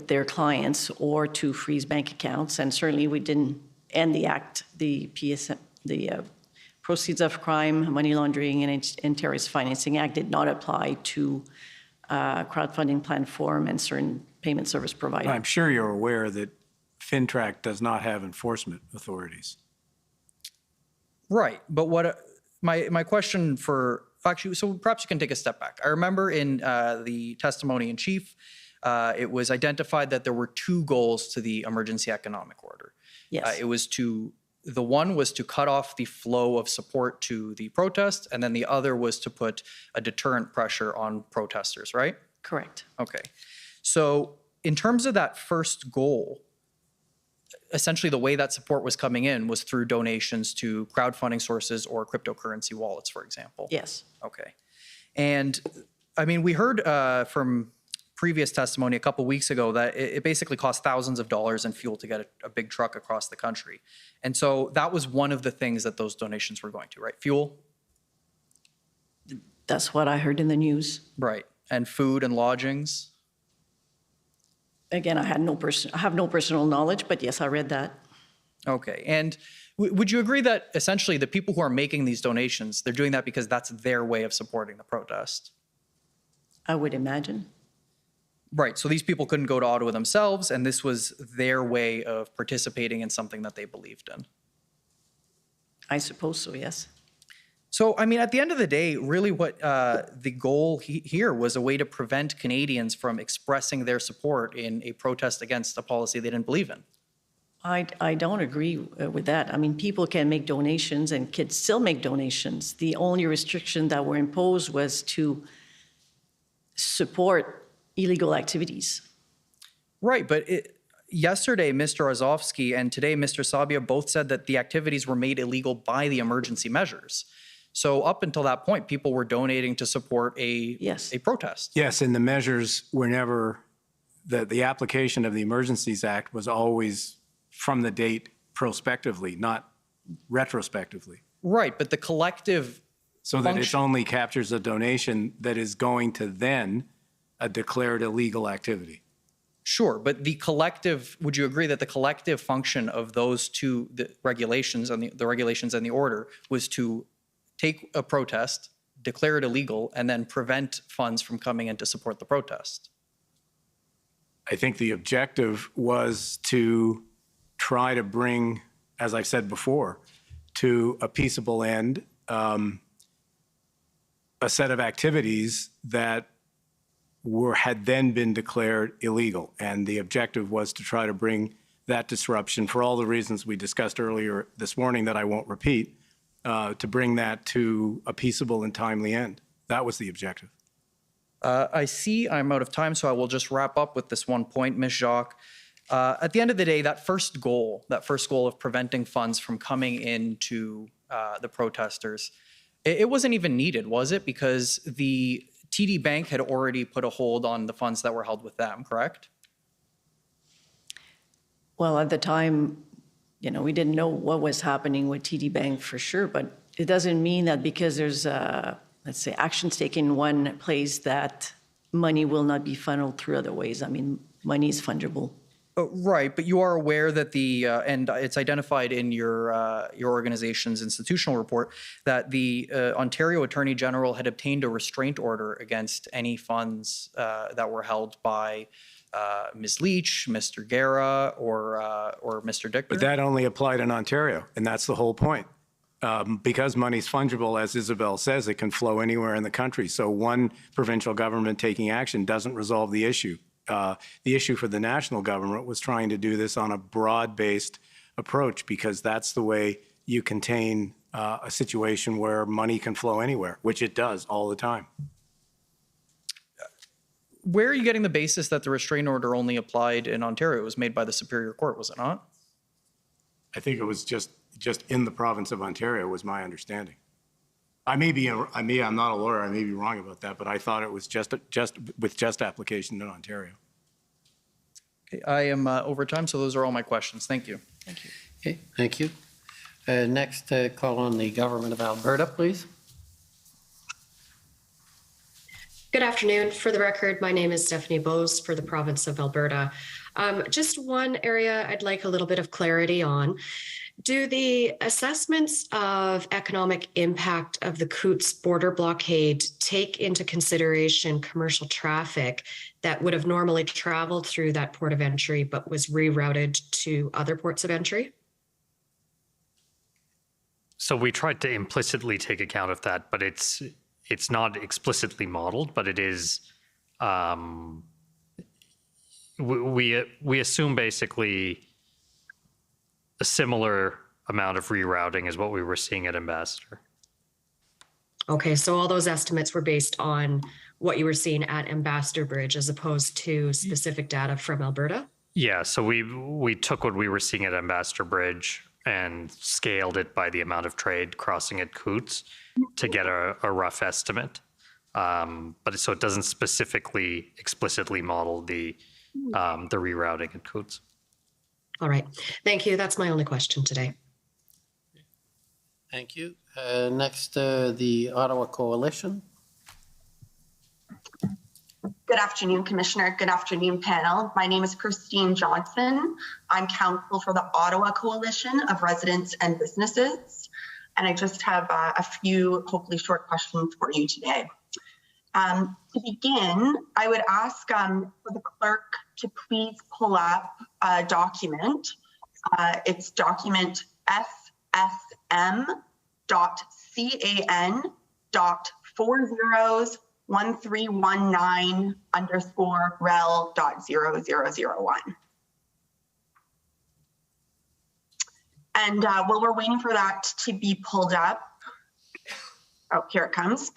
their clients or to freeze bank accounts. And certainly, we didn't end the act, the PSM, the Proceeds of Crime, Money Laundering, and Terrorist Financing Act did not apply to crowdfunding platform and certain payment service providers. I'm sure you're aware that FinTrack does not have enforcement authorities. Right, but what my question for actually, so perhaps you can take a step back. I remember in the testimony in chief, it was identified that there were two goals to the emergency economic order. Yes. The one was to cut off the flow of support to the protest, and then the other was to put a deterrent pressure on protesters, right? Correct. Okay. So in terms of that first goal, essentially the way that support was coming in was through donations to crowdfunding sources or cryptocurrency wallets, for example. Yes. Okay. And I mean, we heard from previous testimony a couple weeks ago that it basically cost thousands of dollars in fuel to get a big truck across the country. And so that was one of the things that those donations were going to, right? Fuel? That's what I heard in the news. Right. And food and lodgings? Again, I have no personal knowledge, but yes, I read that. Okay. And would you agree that essentially the people who are making these donations, they're doing that because that's their way of supporting the protest? I would imagine. Right. So these people couldn't go to Ottawa themselves, and this was their way of participating in something that they believed in. I suppose so, yes. So, I mean, at the end of the day, really what the goal here was a way to prevent Canadians from expressing their support in a protest against a policy they didn't believe in. I don't agree with that. I mean, people can make donations and kids still make donations. The only restriction that were imposed was to support illegal activities. Right, but yesterday, Mr. Rozovsky and today, Mr. Sabia both said that the activities were made illegal by the emergency measures. So up until that point, people were donating to support a protest. Yes, and the measures were never, the application of the Emergencies Act was always from the date prospectively, not retrospectively. Right, but the collective so that it only captures a donation that is going to then a declared illegal activity. Sure, but the collective, would you agree that the collective function of those two regulations and the regulations and the order was to take a protest, declare it illegal, and then prevent funds from coming in to support the protest? I think the objective was to try to bring, as I've said before, to a peaceable end, a set of activities that had then been declared illegal. And the objective was to try to bring that disruption, for all the reasons we discussed earlier this morning that I won't repeat, to bring that to a peaceable and timely end. That was the objective. I see I'm out of time, so I will just wrap up with this one point, Ms. Jacques. At the end of the day, that first goal of preventing funds from coming into the protesters, it wasn't even needed, was it? Because the TD Bank had already put a hold on the funds that were held with them, correct? Well, at the time, we didn't know what was happening with TD Bank for sure, but it doesn't mean that because there's, let's say, actions taken in one place that money will not be funneled through other ways. I mean, money is fungible. Right, but you are aware that and it's identified in your organization's institutional report that the Ontario Attorney General had obtained a restraint order against any funds that were held by Ms. Leach, Mr. Guerra, or Mr. Dichter. But that only applied in Ontario, and that's the whole point. Because money's fungible, as Isabelle says, it can flow anywhere in the country. So one provincial government taking action doesn't resolve the issue. The issue for the national government was trying to do this on a broad-based approach because that's the way you contain a situation where money can flow anywhere, which it does all the time. Where are you getting the basis that the restraint order only applied in Ontario? It was made by the Superior Court, was it not? I think it was just in the province of Ontario, was my understanding. I'm not a lawyer, I may be wrong about that, but I thought it was just application in Ontario. Okay, I am over time, so those are all my questions. Thank you. Okay, thank you. Next, call on the Government of Alberta, please. Good afternoon. For the record, my name is Stephanie Bose for the province of Alberta. Just one area I'd like a little bit of clarity on. Do the assessments of economic impact of the Coutts border blockade take into consideration commercial traffic that would have normally traveled through that port of entry but was rerouted to other ports of entry? So we tried to implicitly take account of that, but it's not explicitly modeled, but it is. We assume basically a similar amount of rerouting is what we were seeing at Ambassador. Okay, so all those estimates were based on what you were seeing at Ambassador Bridge as opposed to specific data from Alberta? Yeah, so we took what we were seeing at Ambassador Bridge and scaled it by the amount of trade crossing at Coutts to get a rough estimate. But so it doesn't explicitly model the rerouting at Coutts. All right, thank you. That's my only question today. Thank you. Next, the Ottawa Coalition. Good afternoon, Commissioner. Good afternoon, panel. My name is Christine Johnson. I'm counsel for the Ottawa Coalition of Residents and Businesses. And I just have a few, hopefully short questions for you today. To begin, I would ask for the clerk to please pull up a document. It's document SSM.CAN.401319_rel.0001. And while we're waiting for that to be pulled up, oh, here it comes.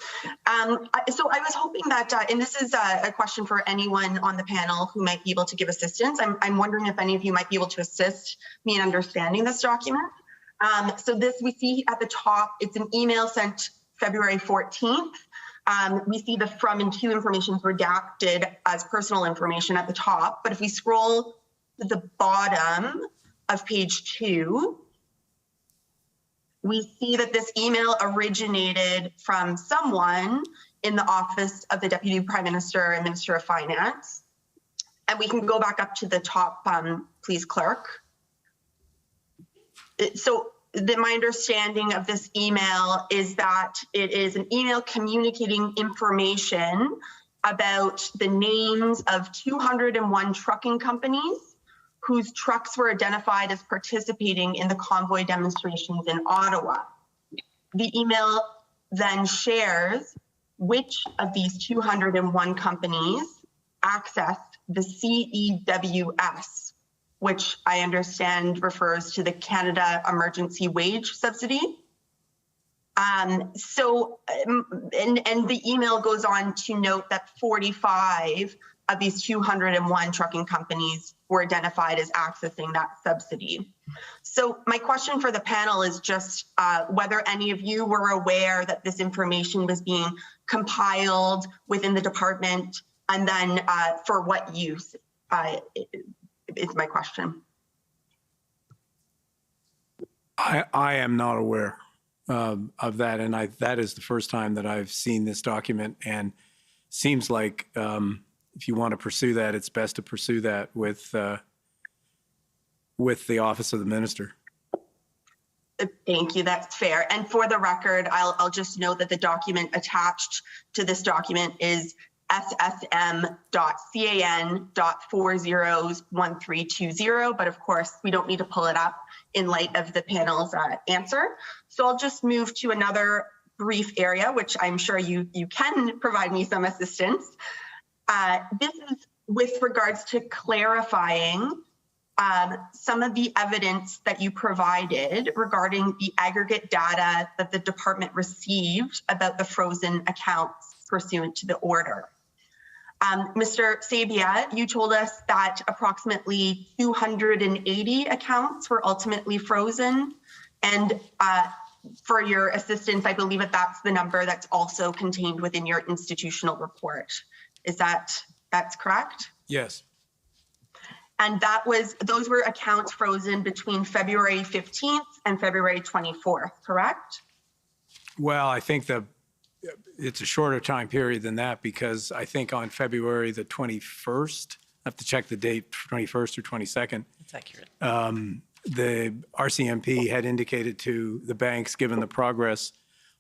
So I was hoping that, and this is a question for anyone on the panel who might be able to give assistance. I'm wondering if any of you might be able to assist me in understanding this document. So this we see at the top, it's an email sent February 14th. We see the from and to information is redacted as personal information at the top. But if we scroll to the bottom of page 2, we see that this email originated from someone in the office of the Deputy Prime Minister and Minister of Finance. And we can go back up to the top, please, clerk. So my understanding of this email is that it is an email communicating information about the names of 201 trucking companies whose trucks were identified as participating in the convoy demonstrations in Ottawa. The email then shares which of these 201 companies accessed the CEWS, which I understand refers to the Canada Emergency Wage Subsidy. And the email goes on to note that 45 of these 201 trucking companies were identified as accessing that subsidy. So my question for the panel is just whether any of you were aware that this information was being compiled within the department, and then for what use is my question. I am not aware of that, and that is the first time that I've seen this document, and seems like if you want to pursue that, it's best to pursue that with the Office of the Minister. Thank you, that's fair. And for the record, I'll just note that the document attached to this document is SSM.CAN.401320, but of course we don't need to pull it up in light of the panel's answer. So I'll just move to another brief area, which I'm sure you can provide me some assistance. This is with regards to clarifying some of the evidence that you provided regarding the aggregate data that the department received about the frozen accounts pursuant to the order. Mr. Sabia, you told us that approximately 280 accounts were ultimately frozen, and for your assistance, I believe that's the number that's also contained within your institutional report. Is that's correct? Yes. And those were accounts frozen between February 15th and February 24th, correct? Well, I think it's a shorter time period than that, because I think on February the 21st, I have to check the date, 21st or 22nd. That's accurate. The RCMP had indicated to the banks, given the progress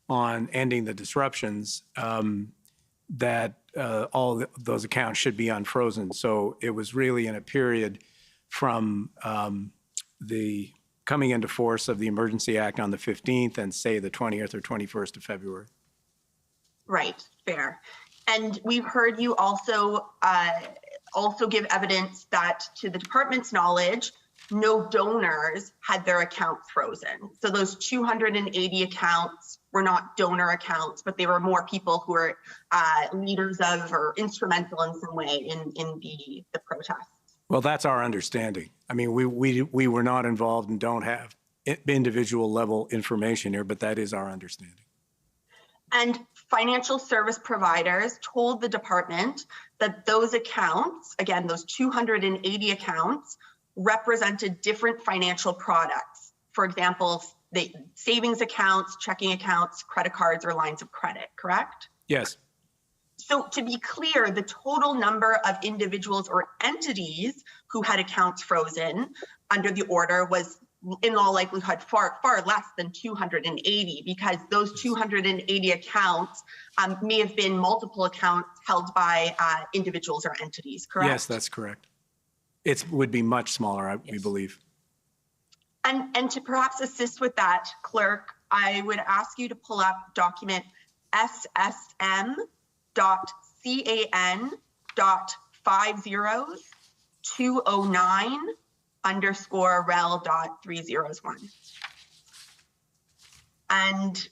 on ending the disruptions, that all those accounts should be unfrozen. So it was really in a period from the coming into force of the Emergency Act on the 15th and say the 20th or 21st of February. Right, fair. And we've heard you also give evidence that, to the department's knowledge, no donors had their accounts frozen. So those 280 accounts were not donor accounts, but they were more people who were leaders of or instrumental in some way in the protests. Well, that's our understanding. I mean, we were not involved and don't have individual level information here, but that is our understanding. And financial service providers told the department that those accounts, again, those 280 accounts, represented different financial products. For example, the savings accounts, checking accounts, credit cards, or lines of credit, correct? Yes. So to be clear, the total number of individuals or entities who had accounts frozen under the order was in all likelihood far less than 280, because those 280 accounts may have been multiple accounts held by individuals or entities, correct? Yes, that's correct. It would be much smaller, we believe. And to perhaps assist with that, clerk, I would ask you to pull up document SSM.CAN.502009_rel.301. And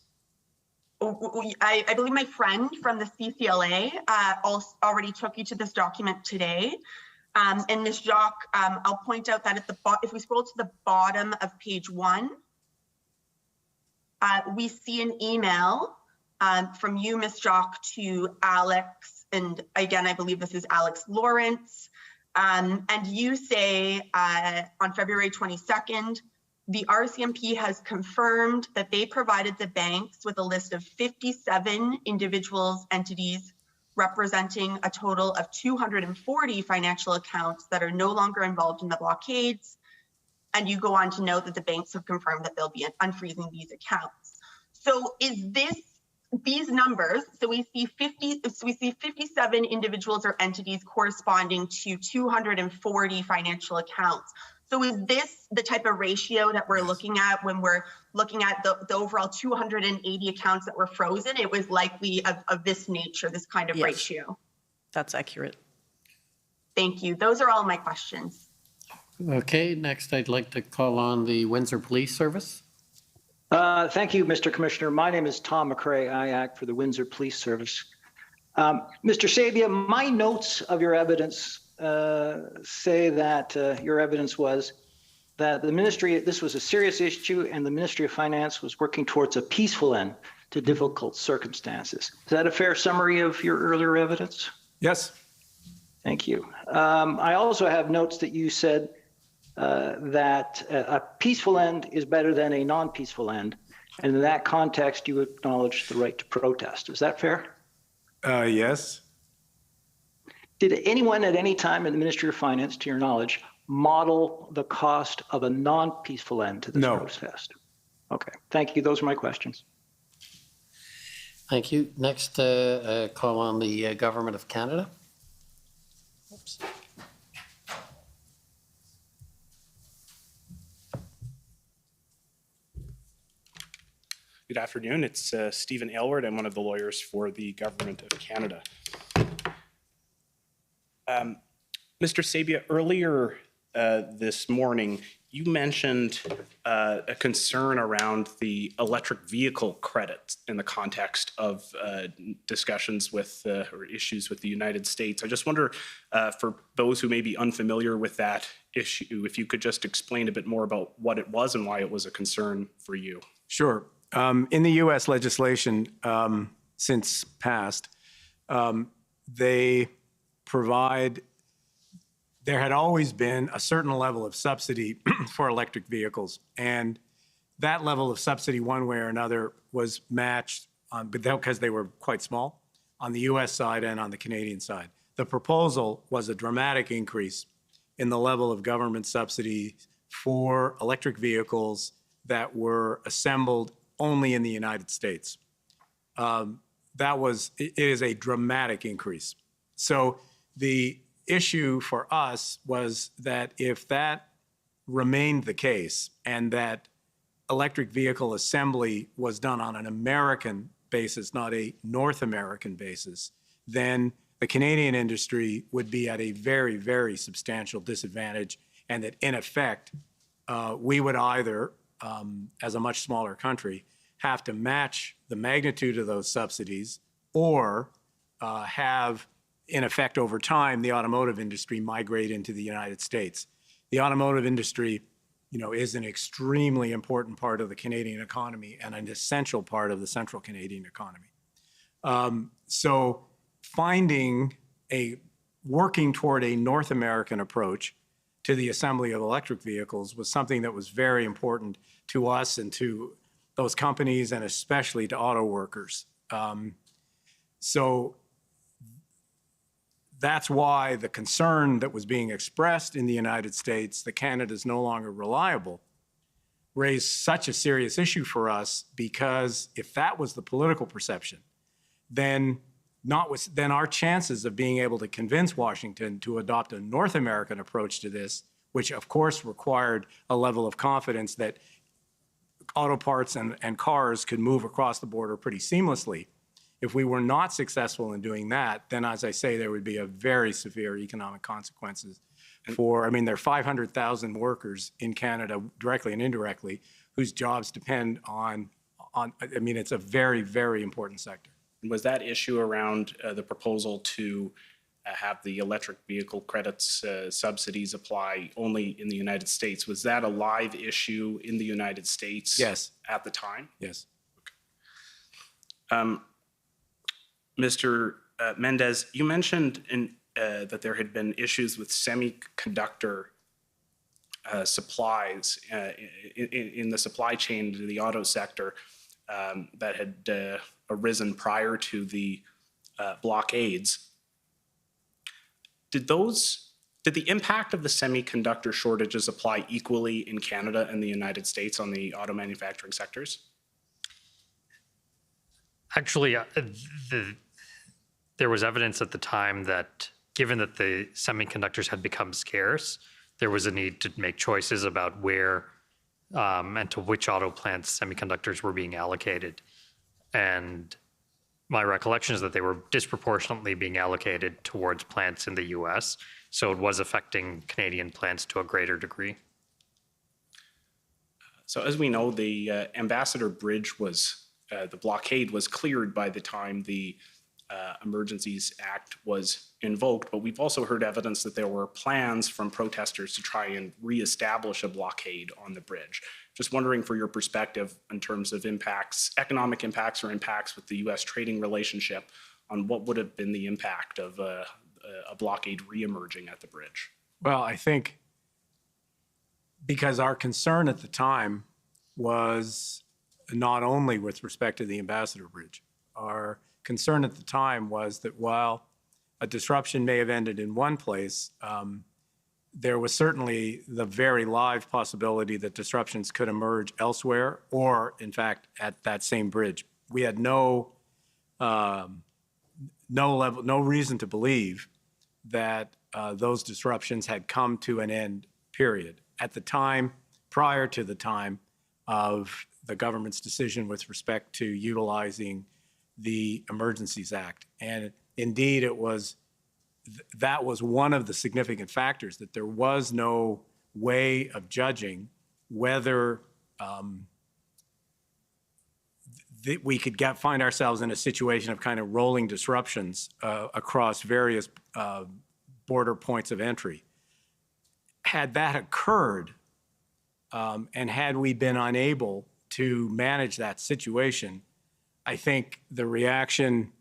I believe my friend from the CCLA already took you to this document today. And Ms. Jacques, I'll point out that if we scroll to the bottom of page 1, we see an email from you, Ms. Jacques, to Alex, and again, I believe this is Alex Lawrence, and you say on February 22nd, the RCMP has confirmed that they provided the banks with a list of 57 individuals, entities, representing a total of 240 financial accounts that are no longer involved in the blockades. And you go on to note that the banks have confirmed that they'll be unfreezing these accounts. So is these numbers, so we see 57 individuals or entities corresponding to 240 financial accounts. So is this the type of ratio that we're looking at when we're looking at the overall 280 accounts that were frozen? It was likely of this nature, this kind of ratio. That's accurate. Thank you. Those are all my questions. Okay, next I'd like to call on the Windsor Police Service. Thank you, Mr. Commissioner. My name is Tom McCrae. I act for the Windsor Police Service. Mr. Sabia, my notes of your evidence say that your evidence was that the ministry, this was a serious issue and the Ministry of Finance was working towards a peaceful end to difficult circumstances. Is that a fair summary of your earlier evidence? Yes. Thank you. I also have notes that you said that a peaceful end is better than a non-peaceful end. And in that context, you acknowledge the right to protest. Is that fair? Yes. Did anyone at any time in the Ministry of Finance, to your knowledge, model the cost of a non-peaceful end to this protest? Okay, thank you. Those are my questions. Thank you. Next, call on the Government of Canada. Oops. Good afternoon. It's Stephen Aylward. I'm one of the lawyers for the Government of Canada. Mr. Sabia, earlier this morning, you mentioned a concern around the electric vehicle credit in the context of discussions with or issues with the United States. I just wonder, for those who may be unfamiliar with that issue, if you could just explain a bit more about what it was and why it was a concern for you. Sure. In the U.S. legislation since passed, they provide, there had always been a certain level of subsidy for electric vehicles. And that level of subsidy, one way or another, was matched because they were quite small on the U.S. side and on the Canadian side. The proposal was a dramatic increase in the level of government subsidy for electric vehicles that were assembled only in the United States. It is a dramatic increase. So the issue for us was that if that remained the case and that electric vehicle assembly was done on an American basis, not a North American basis, then the Canadian industry would be at a very, very substantial disadvantage, and that in effect, we would either, as a much smaller country, have to match the magnitude of those subsidies or have, in effect, over time, the automotive industry migrate into the United States. The automotive industry, is an extremely important part of the Canadian economy and an essential part of the central Canadian economy. So working toward a North American approach to the assembly of electric vehicles was something that was very important to us and to those companies, and especially to auto workers. So that's why the concern that was being expressed in the United States that Canada is no longer reliable raised such a serious issue for us, because if that was the political perception, then our chances of being able to convince Washington to adopt a North American approach to this, which of course required a level of confidence that auto parts and cars could move across the border pretty seamlessly. If we were not successful in doing that, then as I say, there would be a very severe economic consequences for, there are 500,000 workers in Canada, directly and indirectly, whose jobs depend on, it's a very, very important sector. Was that issue around the proposal to have the electric vehicle credits subsidies apply only in the United States, was that a live issue in the United States? Yes. At the time? Yes. Okay. Mr. Mendez, you mentioned that there had been issues with semiconductor supplies in the supply chain to the auto sector that had arisen prior to the blockades. Did the impact of the semiconductor shortages apply equally in Canada and the United States on the auto manufacturing sectors? Actually, there was evidence at the time that given that the semiconductors had become scarce, there was a need to make choices about where and to which auto plants semiconductors were being allocated. And my recollection is that they were disproportionately being allocated towards plants in the US, so it was affecting Canadian plants to a greater degree. So as we know, the Ambassador Bridge the blockade was cleared by the time the Emergencies Act was invoked, but we've also heard evidence that there were plans from protesters to try and reestablish a blockade on the bridge. Just wondering for your perspective in terms of impacts, economic impacts or impacts with the U.S. trading relationship, on what would have been the impact of a blockade reemerging at the bridge? Well, I think because our concern at the time was not only with respect to the Ambassador Bridge, our concern at the time was that while a disruption may have ended in one place, there was certainly the very live possibility that disruptions could emerge elsewhere or, in fact, at that same bridge. We had no reason to believe that those disruptions had come to an end, period. At the time, prior to the time of the government's decision with respect to utilizing the Emergencies Act. And indeed, that was one of the significant factors, that there was no way of judging whether we could find ourselves in a situation of kind of rolling disruptions across various border points of entry. Had that occurred, and had we been unable to manage that situation. I think the reaction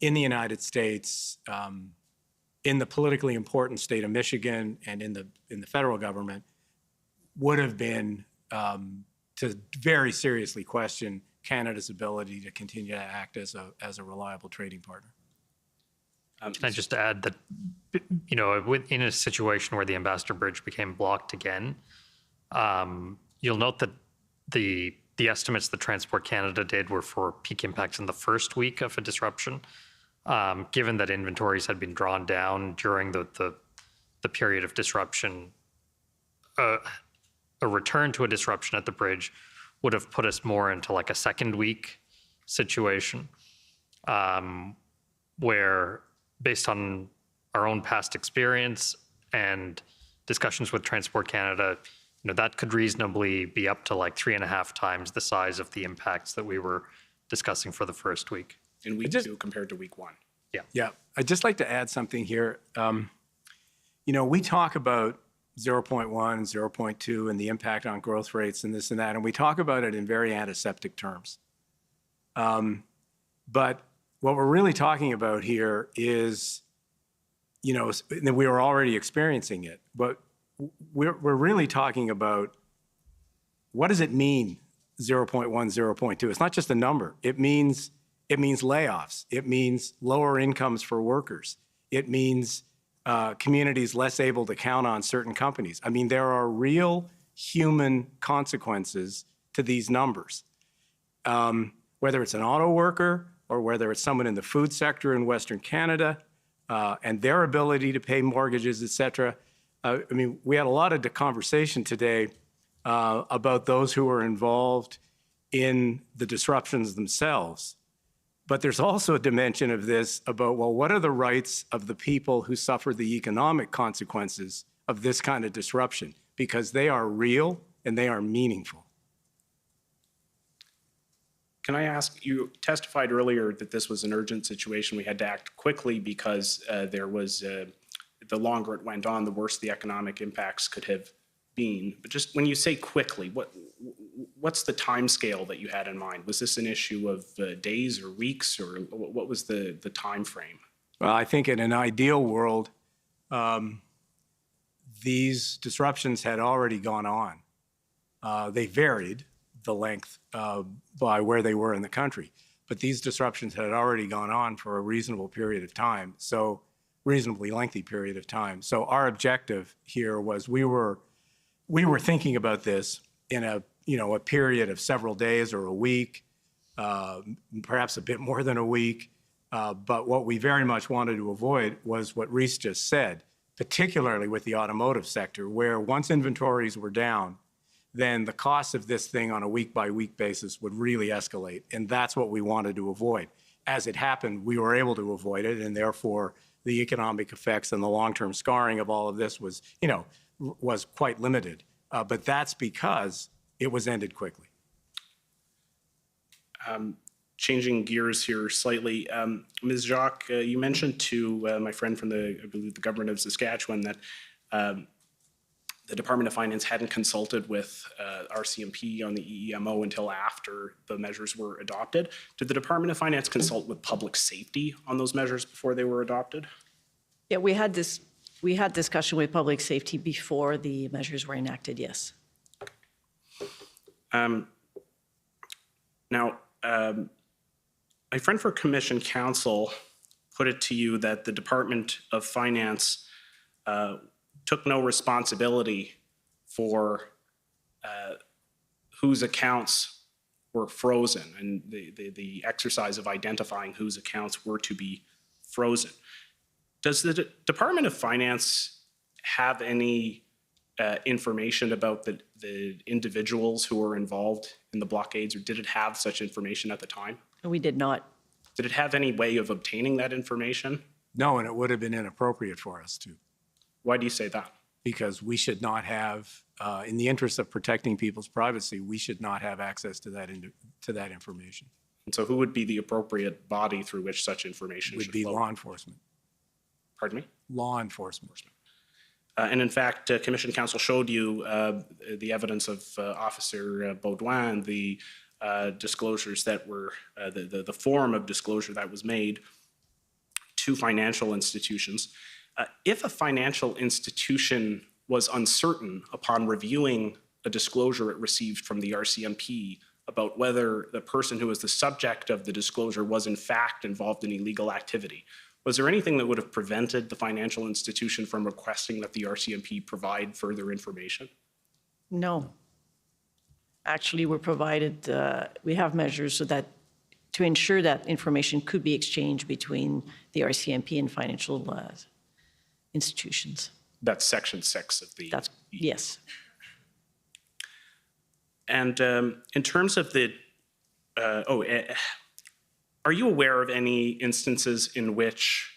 in the United States, in the politically important state of Michigan and in the federal government would have been to very seriously question Canada's ability to continue to act as a reliable trading partner. Can I just add that, you know, in a situation where the Ambassador Bridge became blocked again, you'll note that the estimates that Transport Canada did were for peak impacts in the first week of a disruption. Given that inventories had been drawn down during the period of disruption, a return to a disruption at the bridge would have put us more into like a second week situation, where based on our own past experience and discussions with Transport Canada, you know, that could reasonably be up to like 3.5 times the size of the impacts that we were discussing for the first week. In week 2 compared to week 1. Yeah. Yeah. I'd just like to add something here. You know, we talk about 0.1, 0.2 and the impact on growth rates and this and that, and we talk about it in very antiseptic terms. But what we're really talking about here is, you know, we were already experiencing it, but we're really talking about what does it mean, 0.1, 0.2? It's not just a number. It means layoffs. It means lower incomes for workers. It means communities less able to count on certain companies. I mean, there are real human consequences to these numbers. Whether it's an auto worker or whether it's someone in the food sector in Western Canada and their ability to pay mortgages, et cetera. I mean, we had a lot of conversation today about those who are involved in the disruptions themselves. But there's also a dimension of this about, well, what are the rights of the people who suffer the economic consequences of this kind of disruption? Because they are real and they are meaningful. Can I ask, you testified earlier that this was an urgent situation. We had to act quickly because there was, the longer it went on, the worse the economic impacts could have been. But just when you say quickly, what's the time scale that you had in mind? Was this an issue of days or weeks, or what was the time frame? Well, I think in an ideal world, these disruptions had already gone on. They varied the length by where they were in the country, but these disruptions had already gone on for a reasonable period of time, so reasonably lengthy period of time. So our objective here was we were thinking about this in a period of several days or a week, perhaps a bit more than a week. But what we very much wanted to avoid was what Rhys just said, particularly with the automotive sector, where once inventories were down, then the cost of this thing on a week-by-week basis would really escalate. And that's what we wanted to avoid. As it happened, we were able to avoid it, and therefore the economic effects and the long-term scarring of all of this was, was quite limited. But that's because it was ended quickly. Changing gears here slightly, Ms. Jacques, you mentioned to my friend from I believe the government of Saskatchewan that the Department of Finance hadn't consulted with RCMP on the EEMO until after the measures were adopted. Did the Department of Finance consult with public safety on those measures before they were adopted? Yeah, we had discussion with public safety before the measures were enacted, yes. Now, my friend for Commission Counsel put it to you that the Department of Finance took no responsibility for whose accounts were frozen and the exercise of identifying whose accounts were to be frozen. Does the Department of Finance have any information about the individuals who were involved in the blockades, or did it have such information at the time? We did not. Did it have any way of obtaining that information? No, and it would have been inappropriate for us to. Why do you say that? Because we should not have, in the interest of protecting people's privacy, we should not have access to that information. And so who would be the appropriate body through which such information would should be flow? law enforcement. Pardon me? Law enforcement. And in fact, Commission Counsel showed you the evidence of Officer Baudouin, the disclosures that were, the form of disclosure that was made to financial institutions. If a financial institution was uncertain upon reviewing a disclosure it received from the RCMP about whether the person who was the subject of the disclosure was in fact involved in illegal activity, was there anything that would have prevented the financial institution from requesting that the RCMP provide further information? No. Actually, we're provided, we have measures so that to ensure that information could be exchanged between the RCMP and financial institutions. That's Section 6 of the... That's, yes. And in terms of the, are you aware of any instances in which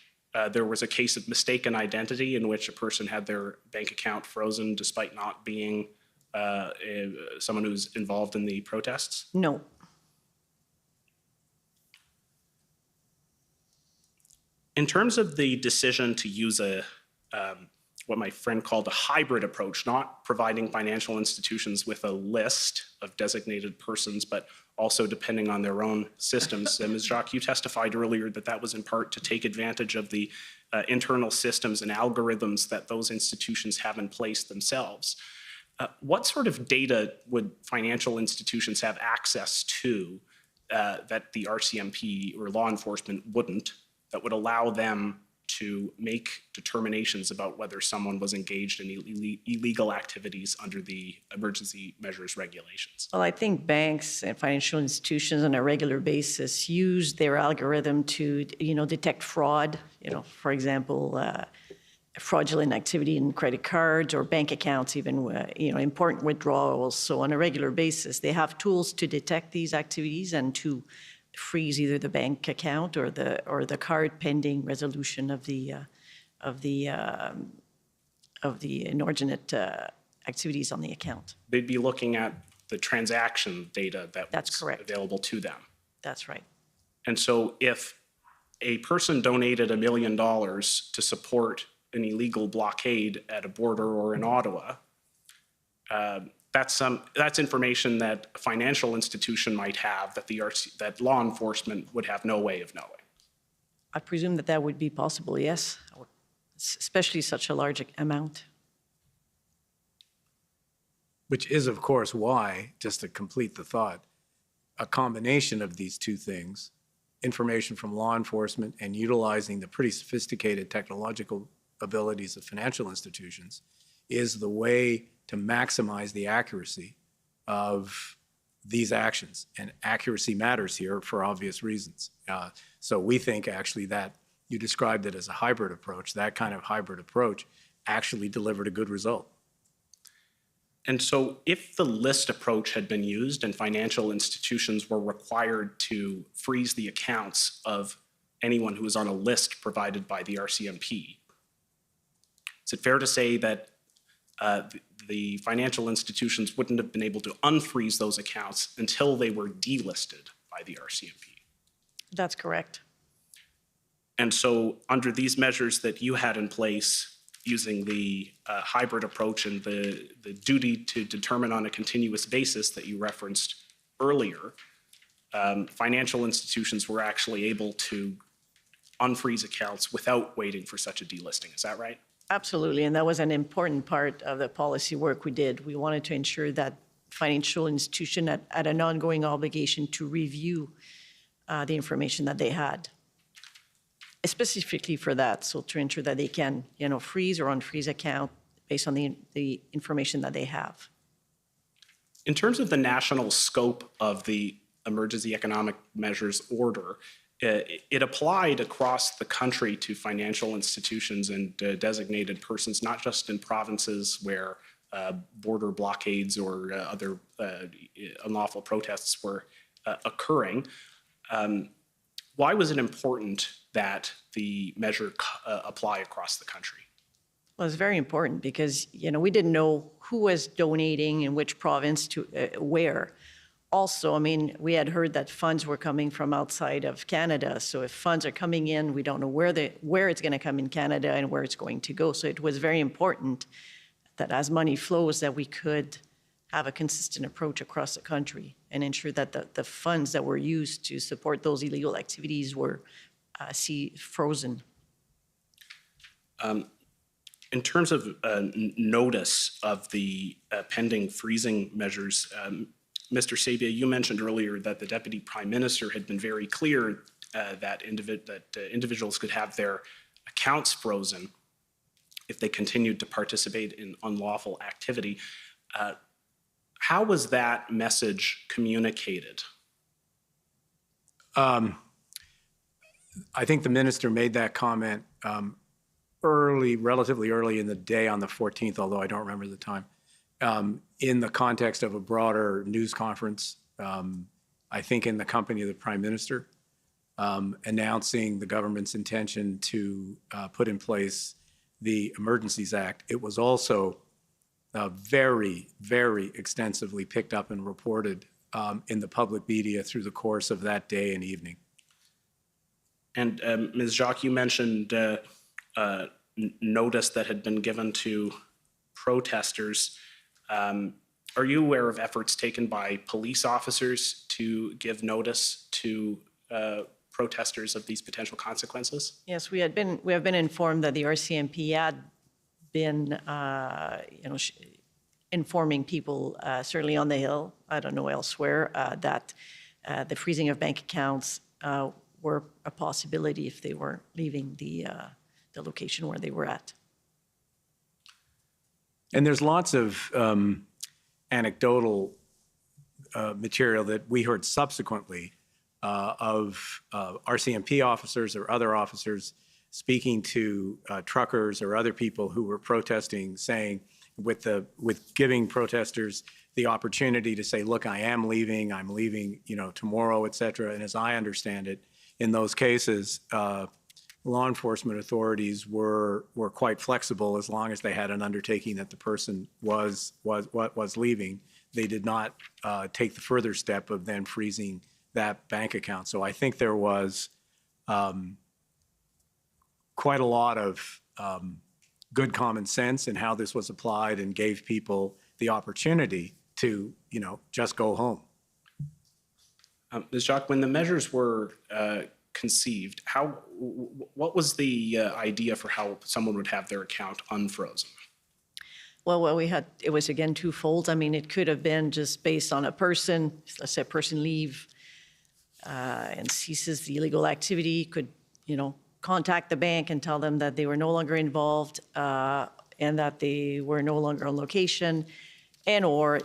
there was a case of mistaken identity in which a person had their bank account frozen despite not being someone who's involved in the protests? No. In terms of the decision to use a what my friend called a hybrid approach, not providing financial institutions with a list of designated persons, but also depending on their own systems. Ms. Jacques, you testified earlier that that was in part to take advantage of the internal systems and algorithms that those institutions have in place themselves. What sort of data would financial institutions have access to that the RCMP or law enforcement wouldn't, that would allow them to make determinations about whether someone was engaged in illegal activities under the emergency measures regulations? Well, I think banks and financial institutions on a regular basis use their algorithm to, detect fraud. For example, fraudulent activity in credit cards or bank accounts, even, important withdrawals. So on a regular basis, they have tools to detect these activities and to freeze either the bank account or the card pending resolution of the inordinate activities on the account. They'd be looking at the transaction data That's correct. Available to them. That's right. And so if a person donated $1 million to support an illegal blockade at a border or in Ottawa, that's information that a financial institution might have that law enforcement would have no way of knowing. I presume that would be possible, yes, especially such a large amount. Which is, of course, why, just to complete the thought, a combination of these two things, information from law enforcement and utilizing the pretty sophisticated technological abilities of financial institutions, is the way to maximize the accuracy of these actions. And accuracy matters here for obvious reasons. So we think actually that you described it as a hybrid approach. That kind of hybrid approach actually delivered a good result. And so if the list approach had been used and financial institutions were required to freeze the accounts of anyone who was on a list provided by the RCMP, is it fair to say that the financial institutions wouldn't have been able to unfreeze those accounts until they were delisted by the RCMP? That's correct. And so under these measures that you had in place, using the hybrid approach and the duty to determine on a continuous basis that you referenced earlier, financial institutions were actually able to unfreeze accounts without waiting for such a delisting. Is that right? Absolutely, and that was an important part of the policy work we did. We wanted to ensure that financial institution had an ongoing obligation to review the information that they had, specifically for that, so to ensure that they can, freeze or unfreeze account based on the information that they have. In terms of the national scope of the emergency economic measures order, it applied across the country to financial institutions and designated persons, not just in provinces where border blockades or other unlawful protests were occurring. Why was it important that the measure apply across the country? Well, it's very important because, we didn't know who was donating in which province to where. Also, I mean, we had heard that funds were coming from outside of Canada. So if funds are coming in, we don't know where it's going to come in Canada and where it's going to go. So it was very important that as money flows, that we could have a consistent approach across the country and ensure that the funds that were used to support those illegal activities were frozen. In terms of notice of the pending freezing measures, Mr. Sabia, you mentioned earlier that the Deputy Prime Minister had been very clear that individuals could have their accounts frozen if they continued to participate in unlawful activity. How was that message communicated? I think the minister made that comment relatively early in the day on the 14th, although I don't remember the time, in the context of a broader news conference, I think in the company of the Prime Minister, announcing the government's intention to put in place the Emergencies Act. It was also very, very extensively picked up and reported in the public media through the course of that day and evening. And Ms. Jacques, you mentioned notice that had been given to protesters. Are you aware of efforts taken by police officers to give notice to protesters of these potential consequences? Yes, we have been informed that the RCMP had been, informing people, certainly on the Hill, I don't know elsewhere, that the freezing of bank accounts were a possibility if they were leaving the location where they were at. And there's lots of anecdotal material that we heard subsequently of RCMP officers or other officers speaking to truckers or other people who were protesting, saying with giving protesters the opportunity to say, look, I'm leaving, tomorrow, et cetera. And as I understand it, in those cases, law enforcement authorities were quite flexible as long as they had an undertaking that the person was leaving. They did not take the further step of then freezing that bank account. So I think there was quite a lot of good common sense in how this was applied and gave people the opportunity to, just go home. Ms. Jacques, when the measures were conceived, what was the idea for how someone would have their account unfrozen? Well, it was again twofold. I mean, it could have been just based on a person, let's say a person leave and ceases the illegal activity, could, contact the bank and tell them that they were no longer involved and that they were no longer on location. And or,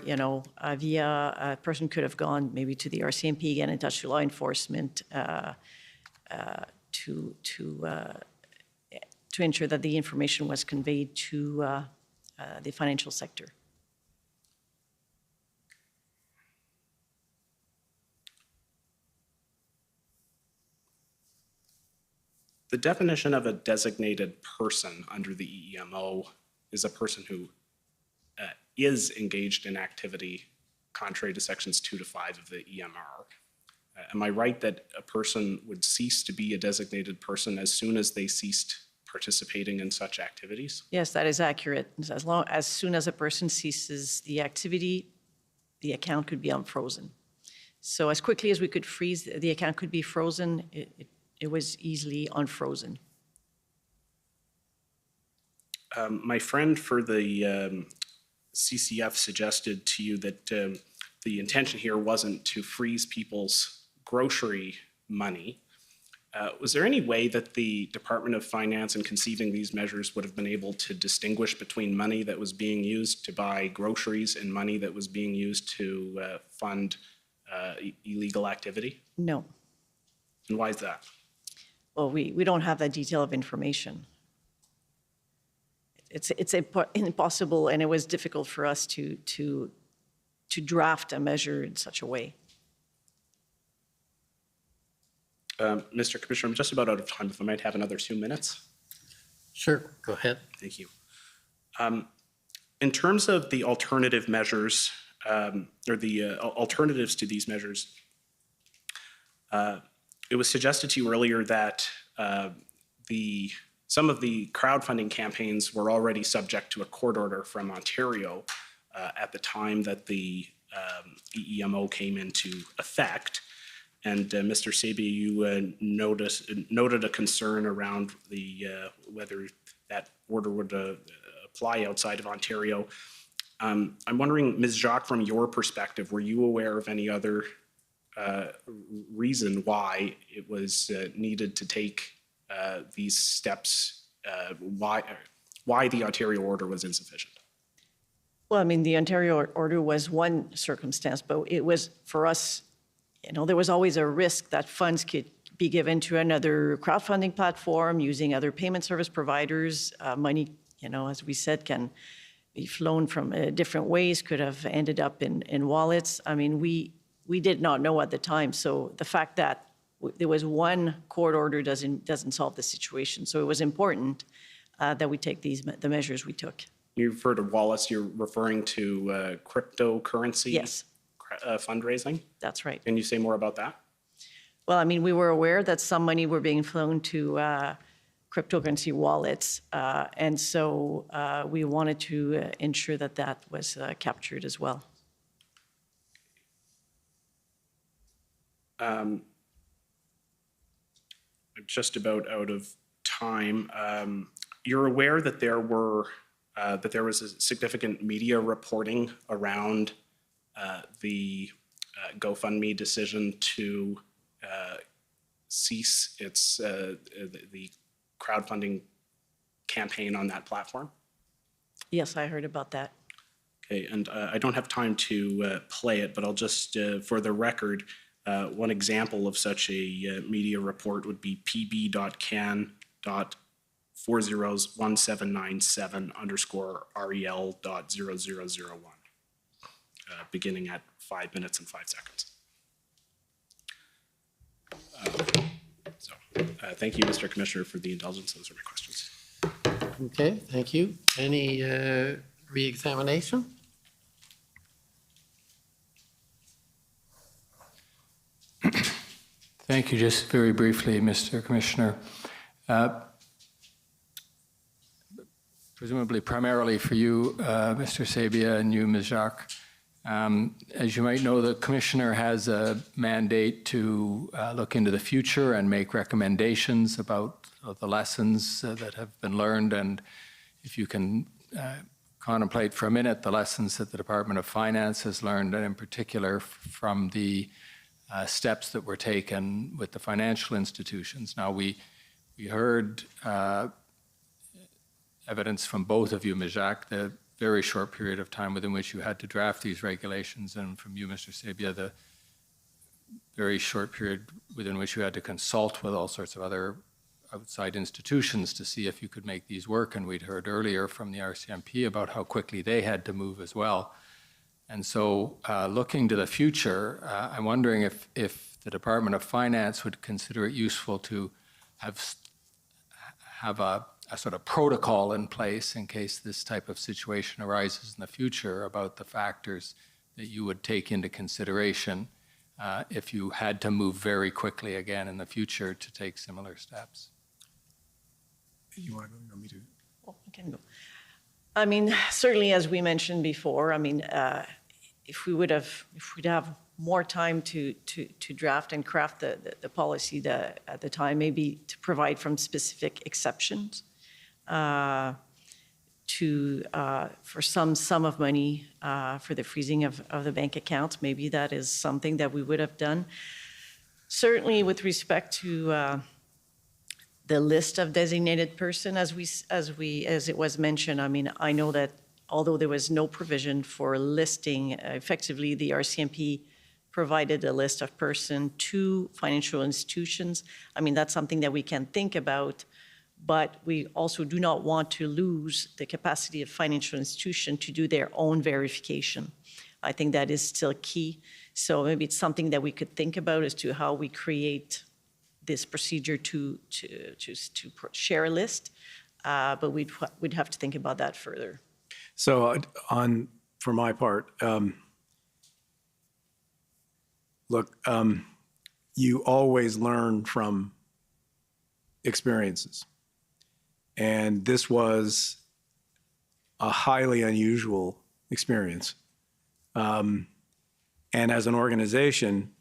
via a person could have gone maybe to the RCMP, get in touch with law enforcement to ensure that the information was conveyed to the financial sector. The definition of a designated person under the EEMO is a person who is engaged in activity contrary to sections 2 to 5 of the EMR. Am I right that a person would cease to be a designated person as soon as they ceased participating in such activities? Yes, that is accurate. As soon as a person ceases the activity, the account could be unfrozen. So as quickly as we could freeze, the account could be frozen, it was easily unfrozen. My friend for the CCF suggested to you that the intention here wasn't to freeze people's grocery money. Was there any way that the Department of Finance in conceiving these measures would have been able to distinguish between money that was being used to buy groceries and money that was being used to fund illegal activity? No. And why is that? Well, we don't have that detail of information. It's impossible, and it was difficult for us to draft a measure in such a way. Mr. Commissioner, I'm just about out of time. If I might have another 2 minutes. Sure, go ahead. Thank you. In terms of the alternative measures or the alternatives to these measures, it was suggested to you earlier that some of the crowdfunding campaigns were already subject to a court order from Ontario at the time that the EEMO came into effect. And Mr. Sabia, you noted a concern around whether that order would apply outside of Ontario. I'm wondering, Ms. Jacques, from your perspective, were you aware of any other reason why it was needed to take these steps, why the Ontario order was insufficient? Well, I mean, the Ontario order was one circumstance, but it was, for us, there was always a risk that funds could be given to another crowdfunding platform using other payment service providers. Money, as we said, can be flown from different ways, could have ended up in wallets. I mean, we did not know at the time. So the fact that there was one court order doesn't solve the situation. So it was important that we take the measures we took. You refer to wallets, you're referring to cryptocurrency yes. Fundraising? That's right. Can you say more about that? Well, I mean, we were aware that some money were being flown to cryptocurrency wallets. And so we wanted to ensure that that was captured as well. I'm just about out of time. You're aware that there was a significant media reporting around the GoFundMe decision to cease the crowdfunding campaign on that platform? Yes, I heard about that. Okay, and I don't have time to play it, but I'll just, for the record, one example of such a media report would be pb.can.401797_rel.0001, beginning at 5 minutes and 5 seconds. Thank you, Mr. Commissioner, for the indulgence. Those are my questions. Okay, thank you. Any re-examination? Thank you. Just very briefly, Mr. Commissioner. Presumably primarily for you, Mr. Sabia, and you, Ms. Jacques. As you might know, the Commissioner has a mandate to look into the future and make recommendations about the lessons that have been learned, and if you can contemplate for a minute the lessons that the Department of Finance has learned, and in particular from the steps that were taken with the financial institutions. Now, we heard evidence from both of you, Ms. Jacques, the very short period of time within which you had to draft these regulations, and from you, Mr. Sabia, the very short period within which you had to consult with all sorts of other outside institutions to see if you could make these work. And we'd heard earlier from the RCMP about how quickly they had to move as well. And so looking to the future, I'm wondering if the Department of Finance would consider it useful to have a sort of protocol in place in case this type of situation arises in the future, about the factors that you would take into consideration if you had to move very quickly again in the future to take similar steps. You want to go? You want me to? Well, I can go. I mean, certainly, as we mentioned before, I mean, if we'd have more time to draft and craft the policy at the time, maybe to provide from specific exceptions for some sum of money for the freezing of the bank accounts. Maybe that is something that we would have done. Certainly, with respect to the list of designated person, as it was mentioned, I mean, I know that although there was no provision for listing, effectively the RCMP provided a list of person to financial institutions. I mean, that's something that we can think about, but we also do not want to lose the capacity of financial institution to do their own verification. I think that is still key. So maybe it's something that we could think about as to how we create this procedure to share a list, but we'd have to think about that further. So for my part, Look, you always learn from experiences. And this was a highly unusual experience. And as an organization,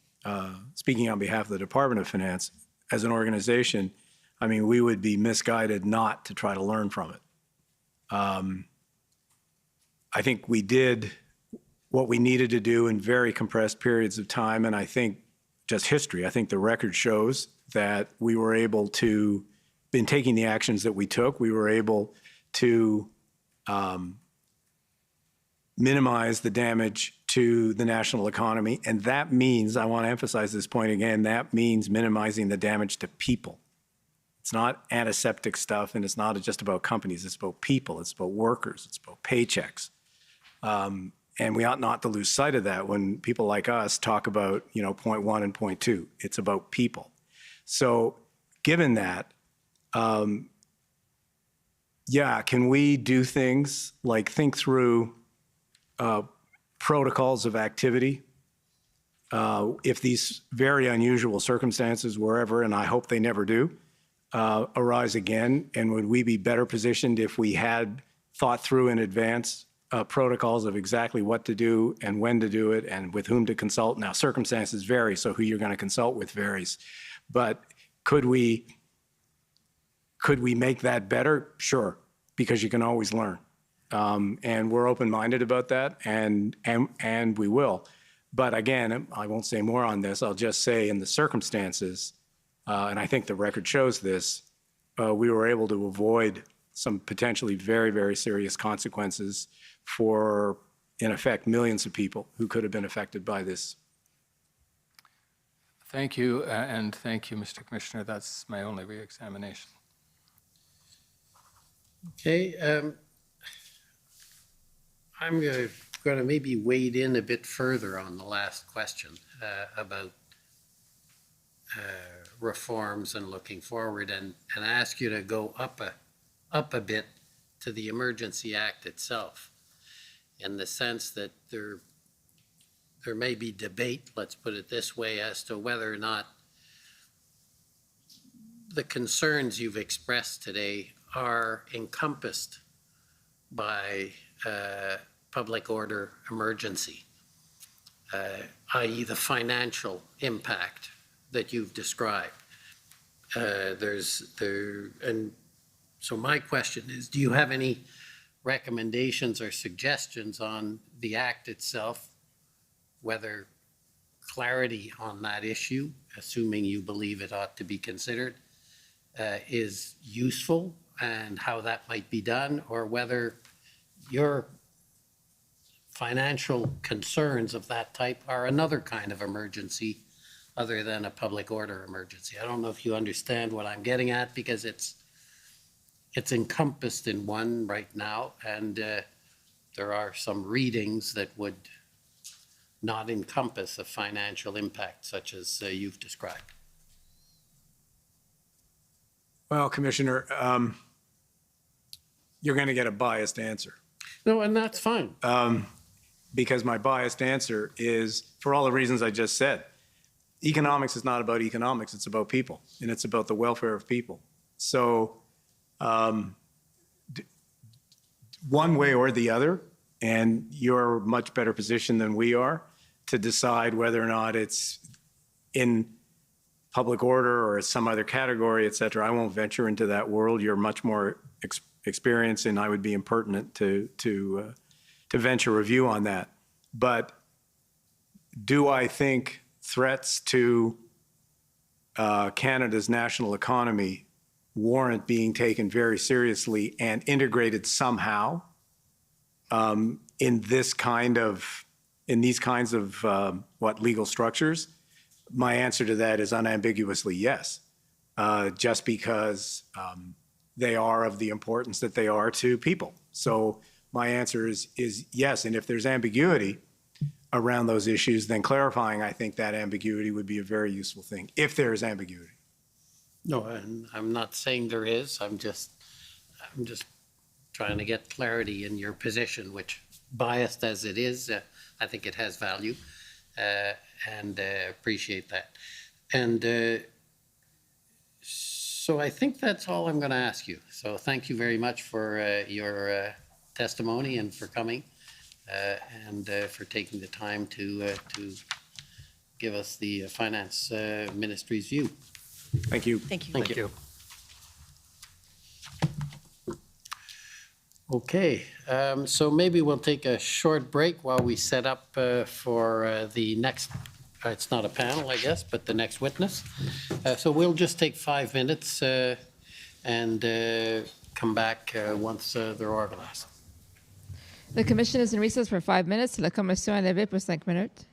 speaking on behalf of the Department of Finance, as an organization, I mean, we would be misguided not to try to learn from it. I think we did what we needed to do in very compressed periods of time, and I think just history, I think the record shows that we were able to, in taking the actions that we took, we were able to minimize the damage to the national economy. And that means, I want to emphasize this point again, that means minimizing the damage to people. It's not antiseptic stuff, and it's not just about companies. It's about people. It's about workers. It's about paychecks. And we ought not to lose sight of that when people like us talk about, you know, point one and point two. It's about people. So given that, yeah, can we do things like think through protocols of activity if these very unusual circumstances wherever, and I hope they never do, arise again? And would we be better positioned if we had thought through in advance protocols of exactly what to do and when to do it and with whom to consult? Now, circumstances vary, so who you're going to consult with varies. But could we make that better? Sure, because you can always learn. And we're open-minded about that, and we will. But again, I won't say more on this. I'll just say in the circumstances, and I think the record shows this, we were able to avoid some potentially very, very serious consequences for, in effect, millions of people who could have been affected by this. Thank you, and thank you, Mr. Commissioner. That's my only re-examination. Okay, I'm going to maybe wade in a bit further on the last question about reforms and looking forward, and ask you to go up a bit to the Emergency Act itself, in the sense that there may be debate, let's put it this way, as to whether or not the concerns you've expressed today are encompassed by public order emergency, i.e. the financial impact that you've described. And so my question is, do you have any recommendations or suggestions on the Act itself, whether clarity on that issue, assuming you believe it ought to be considered, is useful, and how that might be done, or whether your financial concerns of that type are another kind of emergency other than a public order emergency? I don't know if you understand what I'm getting at, because it's encompassed in one right now, and there are some readings that would not encompass a financial impact such as you've described. Well, Commissioner, you're going to get a biased answer. No, and that's fine. Because my biased answer is, for all the reasons I just said, economics is not about economics, it's about people, and it's about the welfare of people. So one way or the other, and you're much better positioned than we are to decide whether or not it's in public order or some other category, et cetera. I won't venture into that world. You're much more experienced, and I would be impertinent to venture a view on that. But do I think threats to Canada's national economy warrant being taken very seriously and integrated somehow in these kinds of legal structures? My answer to that is unambiguously yes, just because they are of the importance that they are to people. So my answer is yes, and if there's ambiguity around those issues, then clarifying, I think that ambiguity would be a very useful thing, if there is ambiguity. No, and I'm not saying there is. I'm just trying to get clarity in your position, which, biased as it is, I think it has value. and appreciate that. And so I think that's all I'm going to ask you. So thank you very much for your testimony and for coming and for taking the time to give us the Finance Ministry's view. Thank you. Thank you. Thank you. Okay, so maybe we'll take a short break while we set up for the next, it's not a panel, I guess, but the next witness. So we'll just take 5 minutes and come back once they're organized. The commission is in recess for 5 minutes. La commission est levée pour 5 minutes.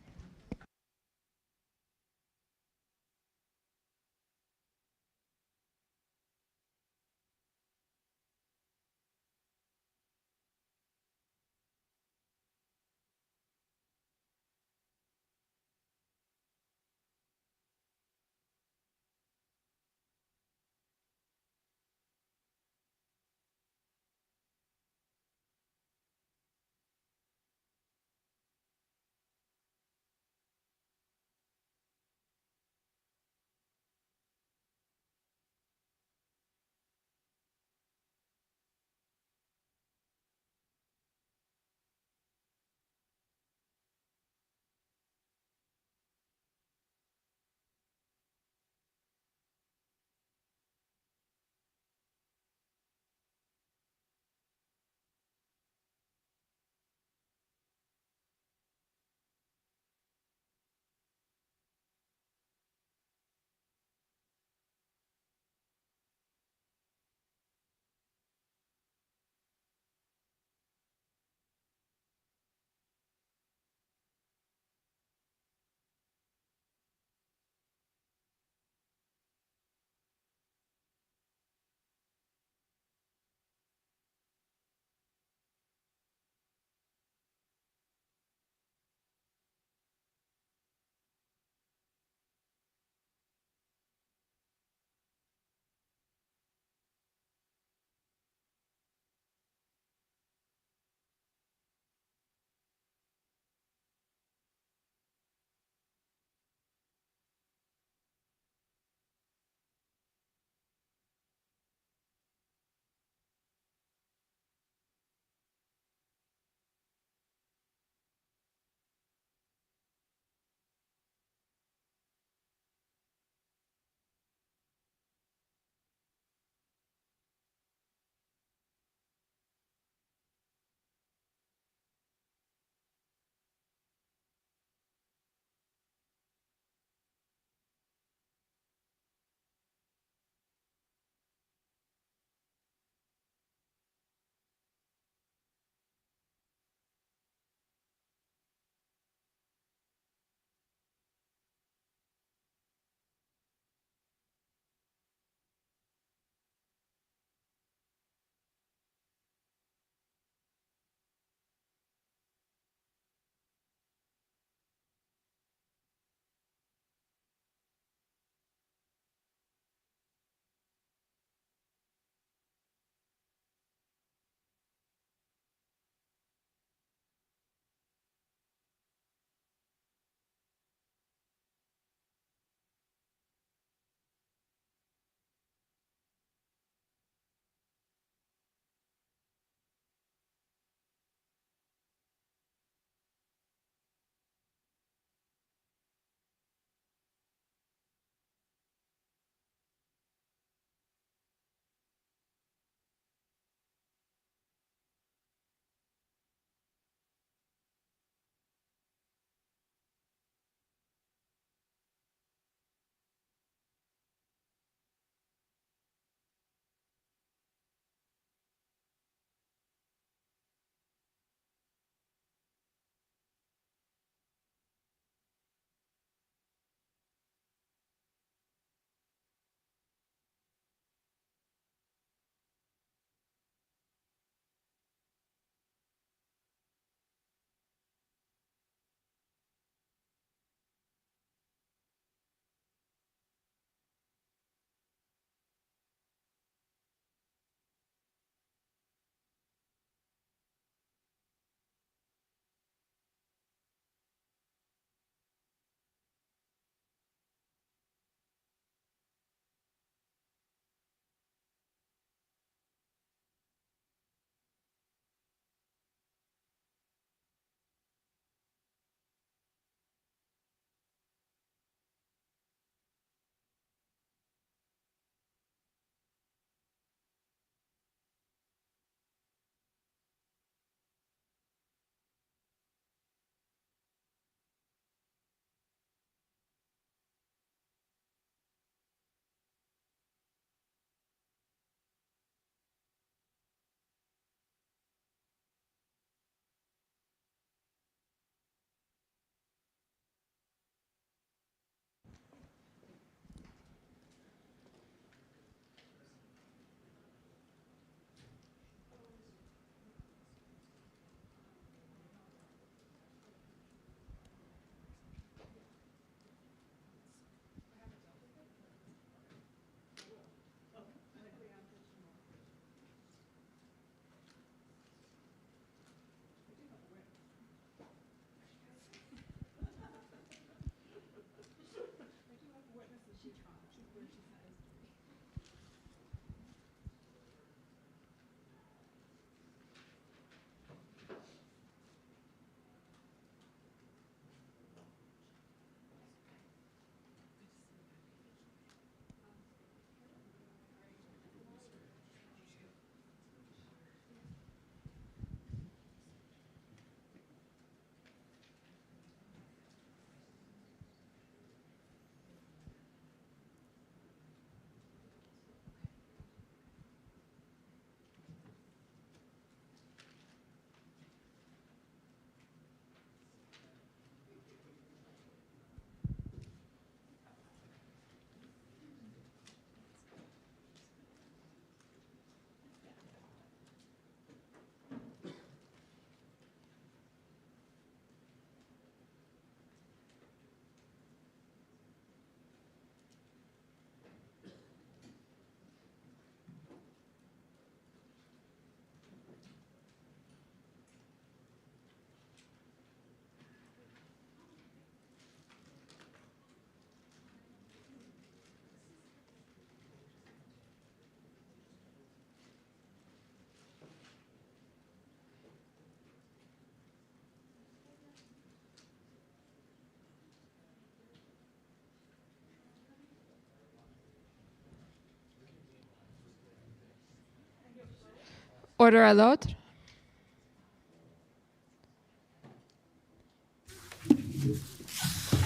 Order à l'ordre.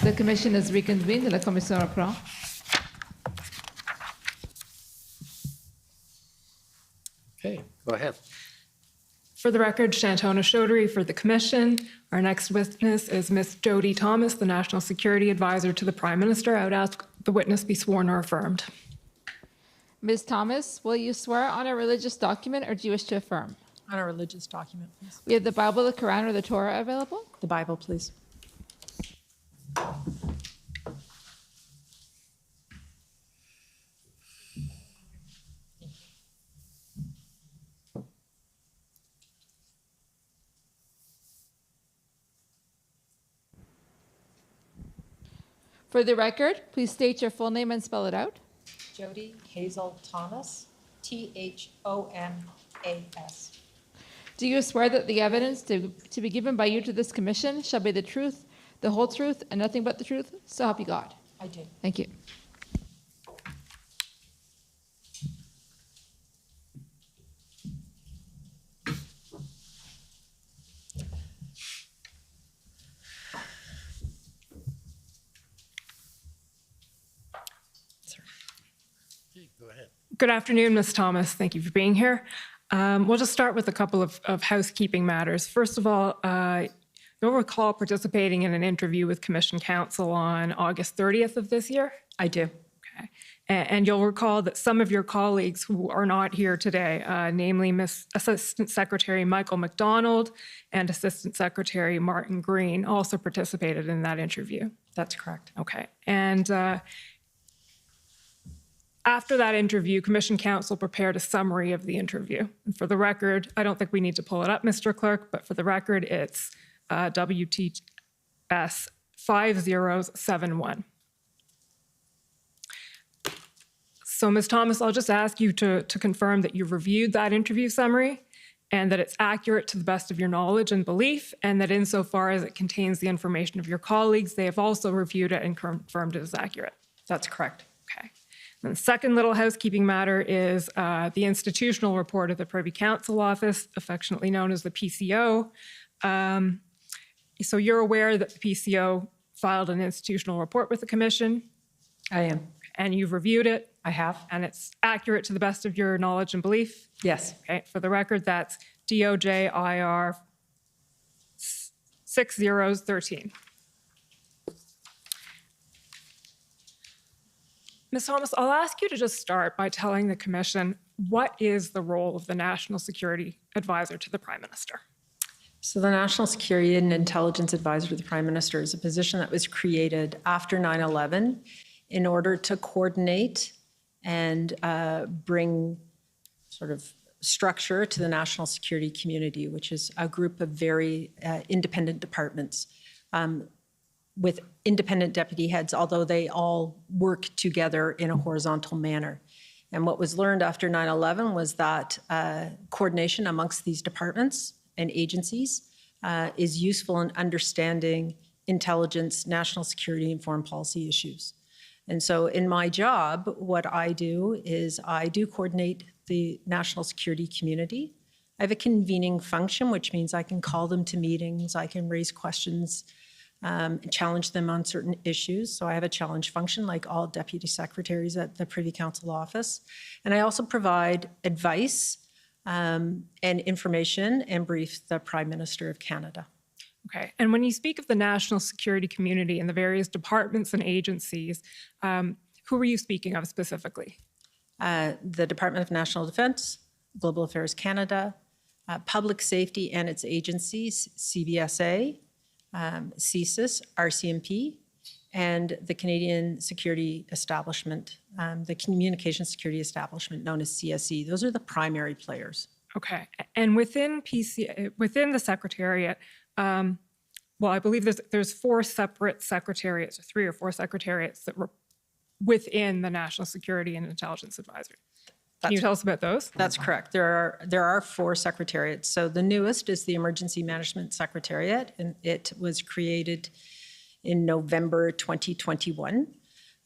The commission is reconvened. La commission reprend. Okay, go ahead. For the record, Shantona Chaudhry for the commission. Our next witness is Ms. Jody Thomas, the National Security Advisor to the Prime Minister. I would ask the witness be sworn or affirmed. Ms. Thomas, will you swear on a religious document or do you wish to affirm? On a religious document, please. We have the Bible, the Quran, or the Torah available? The Bible, please. For the record, please state your full name and spell it out. Jody Hazel Thomas, Thomas. Do you swear that the evidence to be given by you to this commission shall be the truth, the whole truth, and nothing but the truth? So help you God. I do. Thank you. Go ahead. Good afternoon, Ms. Thomas. Thank you for being here. We'll just start with a couple of housekeeping matters. First of all, you'll recall participating in an interview with Commission Counsel on August 30th of this year? I do. Okay. And you'll recall that some of your colleagues who are not here today, namely Assistant Secretary Michael McDonald and Assistant Secretary Martin Green, also participated in that interview. That's correct. Okay. And after that interview, Commission Counsel prepared a summary of the interview. And for the record, I don't think we need to pull it up, Mr. Clerk, but for the record, it's WTS 5071. So, Ms. Thomas, I'll just ask you to confirm that you've reviewed that interview summary and that it's accurate to the best of your knowledge and belief, and that insofar as it contains the information of your colleagues, they have also reviewed it and confirmed it is accurate. That's correct. Okay. And the second little housekeeping matter is the institutional report of the Privy Council Office, affectionately known as the PCO. So you're aware that the PCO filed an institutional report with the Commission? I am. And you've reviewed it? I have. And it's accurate to the best of your knowledge and belief? Yes. Okay. For the record, that's DOJ IR 6013. Ms. Thomas, I'll ask you to just start by telling the Commission what is the role of the National Security Advisor to the Prime Minister? So the National Security and Intelligence Advisor to the Prime Minister is a position that was created after 9/11 in order to coordinate and bring sort of structure to the national security community, which is a group of very independent departments with independent deputy heads, although they all work together in a horizontal manner. And what was learned after 9/11 was that coordination amongst these departments and agencies is useful in understanding intelligence, national security, and foreign policy issues. And so in my job, what I do is I do coordinate the national security community. I have a convening function, which means I can call them to meetings, I can raise questions, challenge them on certain issues. So I have a challenge function like all deputy secretaries at the Privy Council office. And I also provide advice and information and brief the Prime Minister of Canada. Okay. And when you speak of the national security community and the various departments and agencies, who are you speaking of specifically? The Department of National Defence, Global Affairs Canada, Public Safety and its agencies, CBSA, CSIS, RCMP, and the Canadian Security Establishment, the Communication Security Establishment known as CSE. Those are the primary players. Okay. And within the Secretariat, well, I believe there's four separate secretariats, or 3 or 4 secretariats that were within the National Security and Intelligence Advisory. Can you tell us about those? That's correct. There are 4 secretariats. So the newest is the Emergency Management Secretariat, and it was created in November 2021.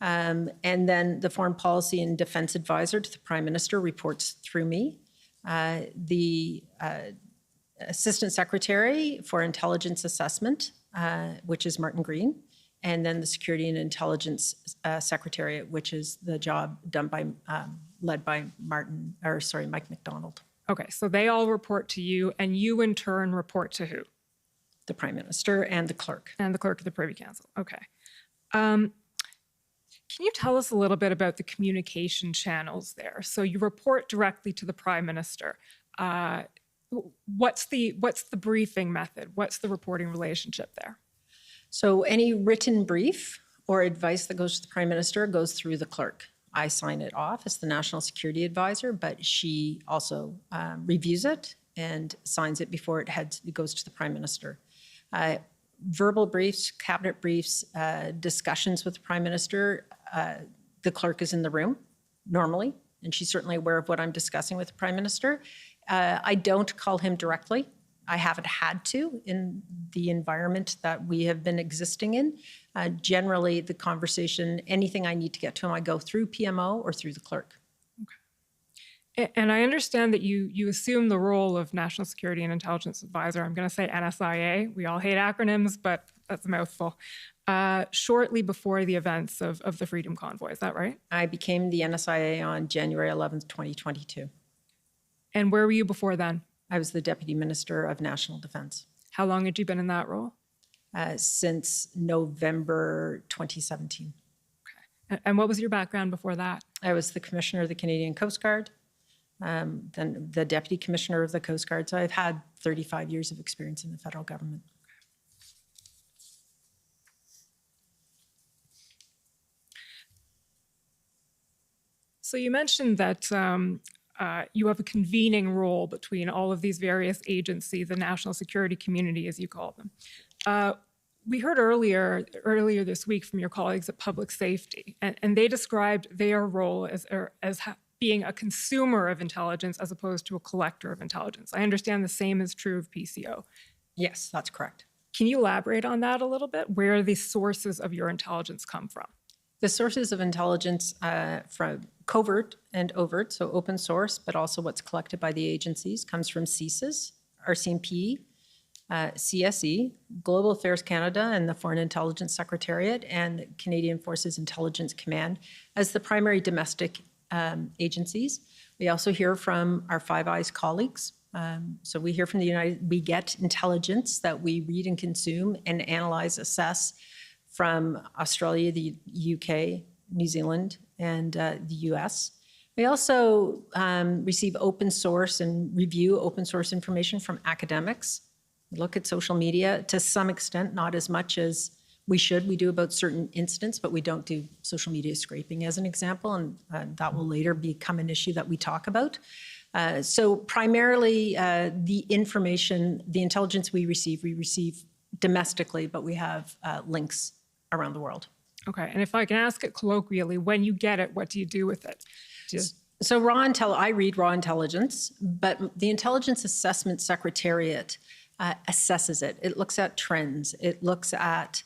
And then the Foreign Policy and Defense Advisor to the Prime Minister reports through me. the Assistant Secretary for Intelligence Assessment, which is Martin Green, and then the Security and Intelligence Secretariat, which is the job done by, led by Mike McDonald. Okay, so they all report to you, and you in turn report to who? The Prime Minister and the clerk. And the clerk of the Privy Council. Okay. Can you tell us a little bit about the communication channels there? So you report directly to the Prime Minister. What's the briefing method? What's the reporting relationship there? So any written brief or advice that goes to the Prime Minister goes through the clerk. I sign it off as the National Security Advisor, but she also reviews it and signs it before it goes to the Prime Minister. Verbal briefs, cabinet briefs, discussions with the Prime Minister, the clerk is in the room normally, and she's certainly aware of what I'm discussing with the Prime Minister. I don't call him directly. I haven't had to in the environment that we have been existing in. Generally, the conversation, anything I need to get to him, I go through PMO or through the clerk. Okay. And I understand that you assume the role of National Security and Intelligence Advisor. I'm going to say NSIA. We all hate acronyms, but that's a mouthful. Shortly before the events of the Freedom Convoy, is that right? I became the NSIA on January 11th, 2022. And where were you before then? I was the Deputy Minister of National Defence. How long had you been in that role? Since November 2017. Okay. And what was your background before that? I was the Commissioner of the Canadian Coast Guard, then the Deputy Commissioner of the Coast Guard. So I've had 35 years of experience in the federal government. So you mentioned that you have a convening role between all of these various agencies, the national security community, as you call them. We heard earlier this week from your colleagues at Public Safety, and they described their role as being a consumer of intelligence as opposed to a collector of intelligence. I understand the same is true of PCO. Yes, that's correct. Can you elaborate on that a little bit? Where the sources of your intelligence come from? The sources of intelligence from covert and overt, so open source, but also what's collected by the agencies, comes from CSIS, RCMP, CSE, Global Affairs Canada, and the Foreign Intelligence Secretariat, and Canadian Forces Intelligence Command as the primary domestic agencies. We also hear from our Five Eyes colleagues. So we hear from we get intelligence that we read and consume and analyze, assess from Australia, the UK, New Zealand, and the US. We also receive open source and review open source information from academics. We look at social media to some extent, not as much as we should. We do about certain incidents, but we don't do social media scraping as an example, and that will later become an issue that we talk about. So primarily the information, the intelligence we receive domestically, but we have links around the world. Okay, and if I can ask it colloquially, when you get it, what do you do with it? So I read raw intelligence, but the Intelligence Assessment Secretariat assesses it. It looks at trends. It looks at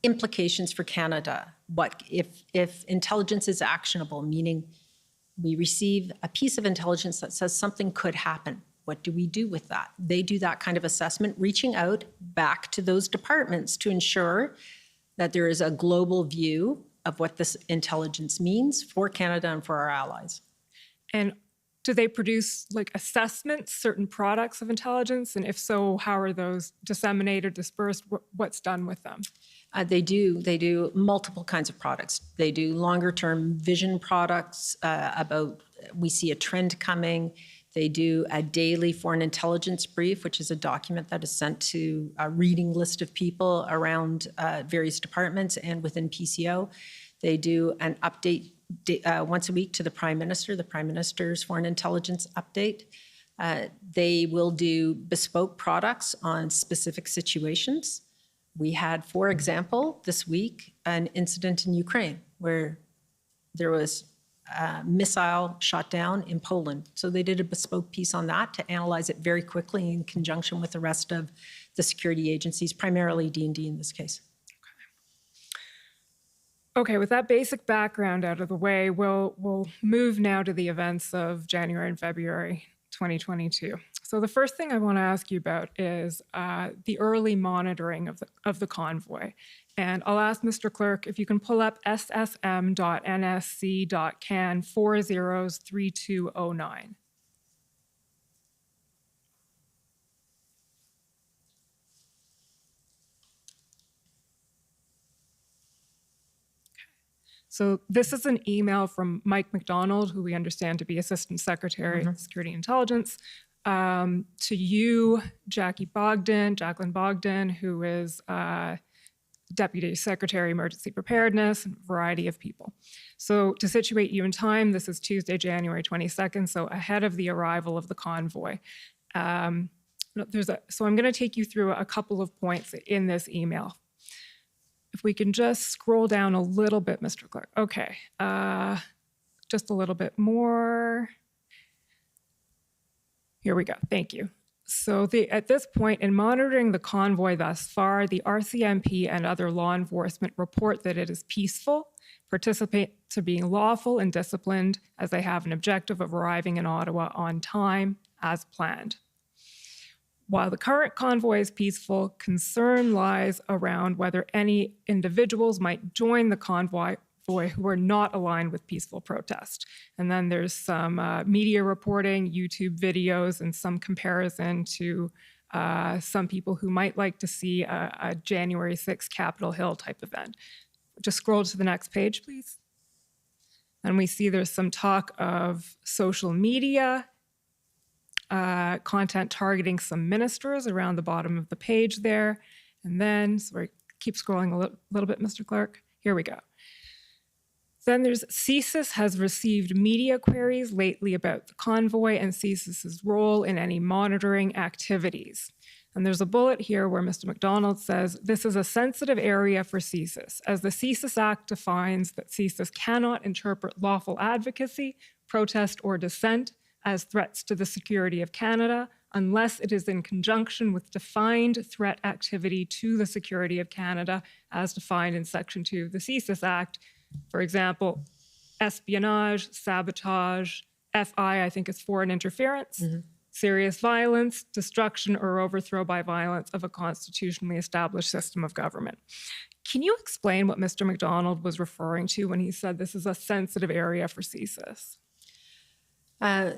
implications for Canada. What if intelligence is actionable, meaning we receive a piece of intelligence that says something could happen. What do we do with that? They do that kind of assessment, reaching out back to those departments to ensure that there is a global view of what this intelligence means for Canada and for our allies. And do they produce like assessments, certain products of intelligence? And if so, how are those disseminated, dispersed? What's done with them? They do multiple kinds of products. They do longer term vision products about we see a trend coming. They do a daily foreign intelligence brief, which is a document that is sent to a reading list of people around various departments and within PCO. They do an update once a week to the Prime Minister, the Prime Minister's foreign intelligence update. They will do bespoke products on specific situations. We had, for example, this week, an incident in Ukraine where there was a missile shot down in Poland. So they did a bespoke piece on that to analyze it very quickly in conjunction with the rest of the security agencies, primarily D&D in this case. Okay, with that basic background out of the way, we'll move now to the events of January and February 2022. So the first thing I want to ask you about is the early monitoring of the convoy. And I'll ask Mr. Clerk if you can pull up ssm.nsc.can 403209. So this is an email from Mike McDonald, who we understand to be Assistant Secretary of Security and Intelligence, to you, Jacqueline Bogdan, who is Deputy Secretary, Emergency Preparedness, and a variety of people. So to situate you in time, this is Tuesday, January 22nd, so ahead of the arrival of the convoy. So I'm going to take you through a couple of points in this email. If we can just scroll down a little bit, Mr. Clerk. Okay, just a little bit more. Here we go, thank you. So at this point, in monitoring the convoy thus far, the RCMP and other law enforcement report that it is peaceful, participate to being lawful and disciplined, as they have an objective of arriving in Ottawa on time as planned. While the current convoy is peaceful, concern lies around whether any individuals might join the convoy who are not aligned with peaceful protest. And then there's some media reporting, YouTube videos, and some comparison to some people who might like to see a January 6th Capitol Hill type event. Just scroll to the next page, please. And we see there's some talk of social media, content targeting some ministers around the bottom of the page there. And then, sorry, keep scrolling a little bit, Mr. Clerk. Here we go. Then there's CSIS has received media queries lately about the convoy and CSIS's role in any monitoring activities. And there's a bullet here where Mr. McDonald says, this is a sensitive area for CSIS, as the CSIS Act defines that CSIS cannot interpret lawful advocacy, protest, or dissent as threats to the security of Canada unless it is in conjunction with defined threat activity to the security of Canada as defined in Section 2 of the CSIS Act. For example, espionage, sabotage, FI, I think it's foreign interference, serious violence, destruction or overthrow by violence of a constitutionally established system of government. Can you explain what Mr. McDonald was referring to when he said this is a sensitive area for CSIS?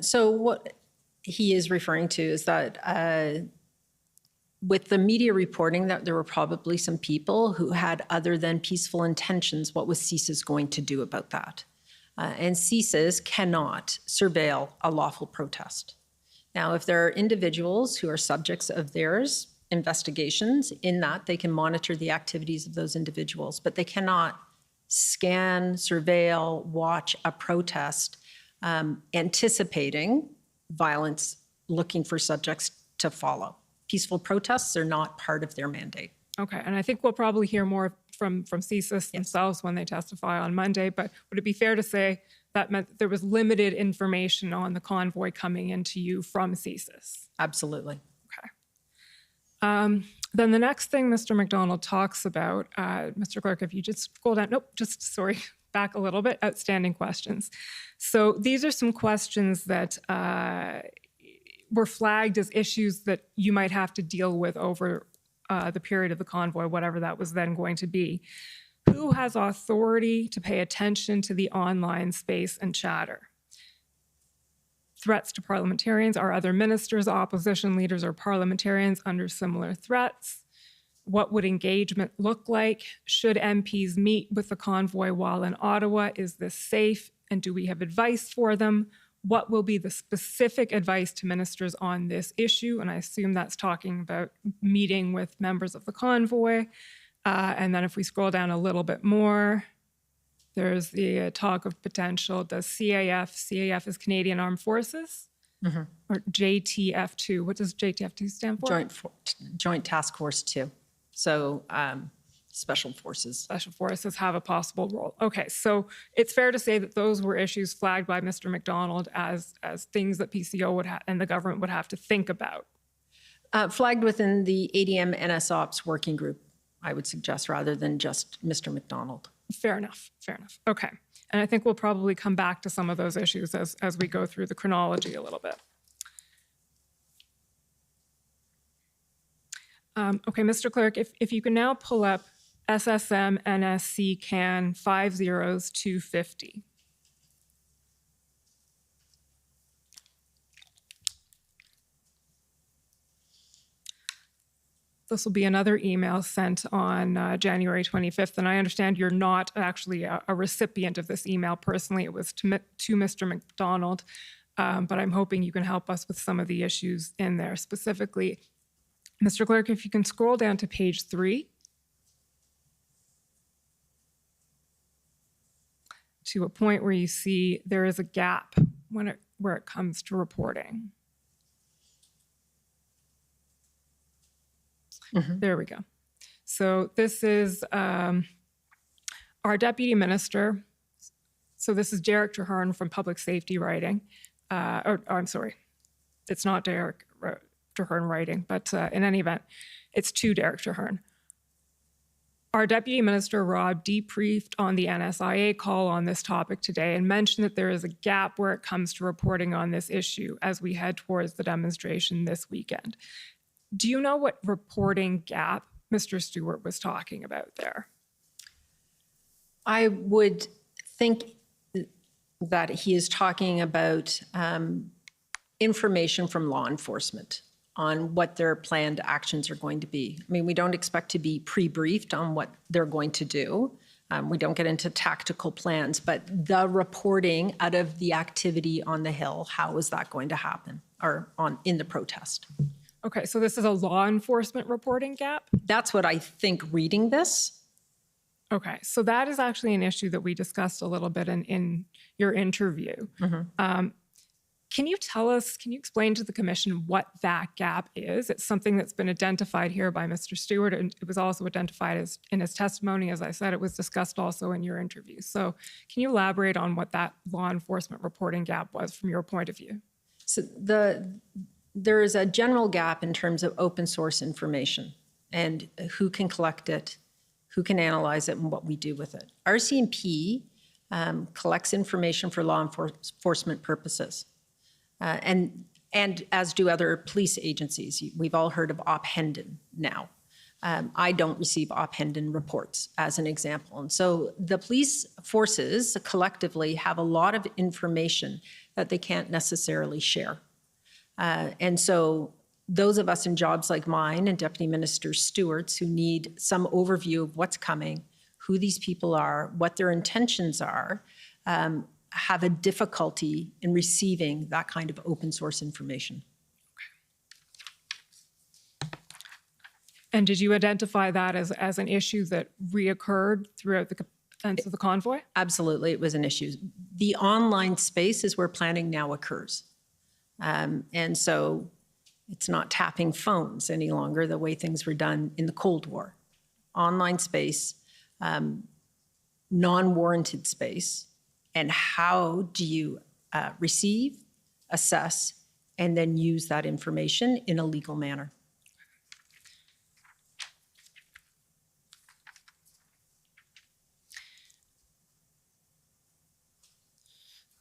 So what he is referring to is that with the media reporting that there were probably some people who had other than peaceful intentions, what was CSIS going to do about that? And CSIS cannot surveil a lawful protest. Now, if there are individuals who are subjects of theirs investigations, in that they can monitor the activities of those individuals, but they cannot scan, surveil, watch a protest anticipating violence, looking for subjects to follow. Peaceful protests are not part of their mandate. Okay, and I think we'll probably hear more from CSIS themselves when they testify on Monday, but would it be fair to say that meant that there was limited information on the convoy coming into you from CSIS? Absolutely. Okay. Then the next thing Mr. McDonald talks about, Mr. Clerk, if you just scroll down, sorry, back a little bit, outstanding questions. So these are some questions that were flagged as issues that you might have to deal with over the period of the convoy, whatever that was then going to be. Who has authority to pay attention to the online space and chatter? Threats to parliamentarians. Are other ministers, opposition leaders, or parliamentarians under similar threats? What would engagement look like? Should MPs meet with the convoy while in Ottawa? Is this safe? And do we have advice for them? What will be the specific advice to ministers on this issue? And I assume that's talking about meeting with members of the convoy. And then if we scroll down a little bit more, there's the talk of potential, does CAF is Canadian Armed Forces, or JTF2, what does JTF2 stand for? Joint Task Force 2. So Special Forces. Special Forces have a possible role. Okay, so it's fair to say that those were issues flagged by Mr. McDonald as things that PCO would and the government would have to think about. Flagged within the ADM NSOPS working group, I would suggest, rather than just Mr. McDonald. Fair enough, fair enough. Okay, and I think we'll probably come back to some of those issues as we go through the chronology a little bit. Okay, Mr. Clerk, if you can now pull up SSM NSC CAN 50250. This will be another email sent on January 25th, and I understand you're not actually a recipient of this email personally. It was to Mr. McDonald, but I'm hoping you can help us with some of the issues in there specifically. Mr. Clerk, if you can scroll down to page 3 to a point where you see there is a gap where it comes to reporting. There we go. So this is our deputy minister. So this is Derek Traherne from Public Safety writing. I'm sorry, it's not Derek Traherne writing, but in any event, it's to Derek Traherne. Our deputy minister, Rob, debriefed on the NSIA call on this topic today and mentioned that there is a gap where it comes to reporting on this issue as we head towards the demonstration this weekend. Do you know what reporting gap Mr. Stewart was talking about there? I would think that he is talking about information from law enforcement on what their planned actions are going to be. I mean, we don't expect to be pre-briefed on what they're going to do. We don't get into tactical plans, but the reporting out of the activity on the Hill, how is that going to happen or in the protest? Okay, so this is a law enforcement reporting gap? That's what I think reading this. Okay, so that is actually an issue that we discussed a little bit in your interview. Can you tell us, can you explain to the commission what that gap is? It's something that's been identified here by Mr. Stewart, and it was also identified in his testimony. As I said, it was discussed also in your interview. So can you elaborate on what that law enforcement reporting gap was from your point of view? So there is a general gap in terms of open source information and who can collect it, who can analyze it, and what we do with it. RCMP collects information for law enforcement purposes, and as do other police agencies. We've all heard of Op-Hendon now. I don't receive Op-Hendon reports, as an example. And so the police forces collectively have a lot of information that they can't necessarily share. And so those of us in jobs like mine and Deputy Minister Stewart's who need some overview of what's coming, who these people are, what their intentions are, have a difficulty in receiving that kind of open source information. And did you identify that as an issue that reoccurred throughout the events of the convoy? Absolutely, it was an issue. The online space is where planning now occurs. And so it's not tapping phones any longer the way things were done in the Cold War. Online space, non-warranted space, and how do you receive, assess, and then use that information in a legal manner?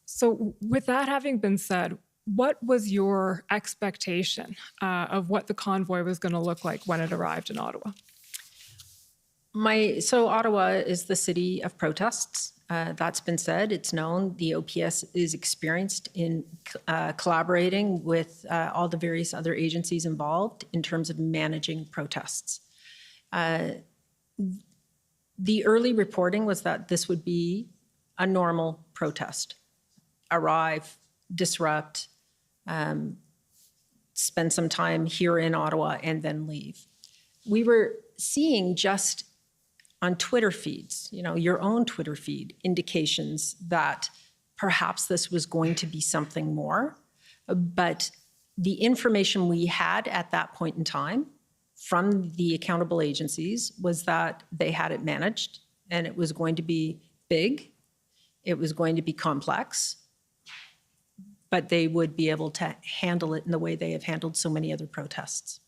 So with that having been said, what was your expectation of what the convoy was going to look like when it arrived in Ottawa? So Ottawa is the city of protests. That's been said. It's known. The OPS is experienced in collaborating with all the various other agencies involved in terms of managing protests. The early reporting was that this would be a normal protest. Arrive, disrupt, spend some time here in Ottawa, and then leave. We were seeing just on Twitter feeds, your own Twitter feed, indications that perhaps this was going to be something more. But the information we had at that point in time from the accountable agencies was that they had it managed, and it was going to be big, it was going to be complex, but they would be able to handle it in the way they have handled so many other protests.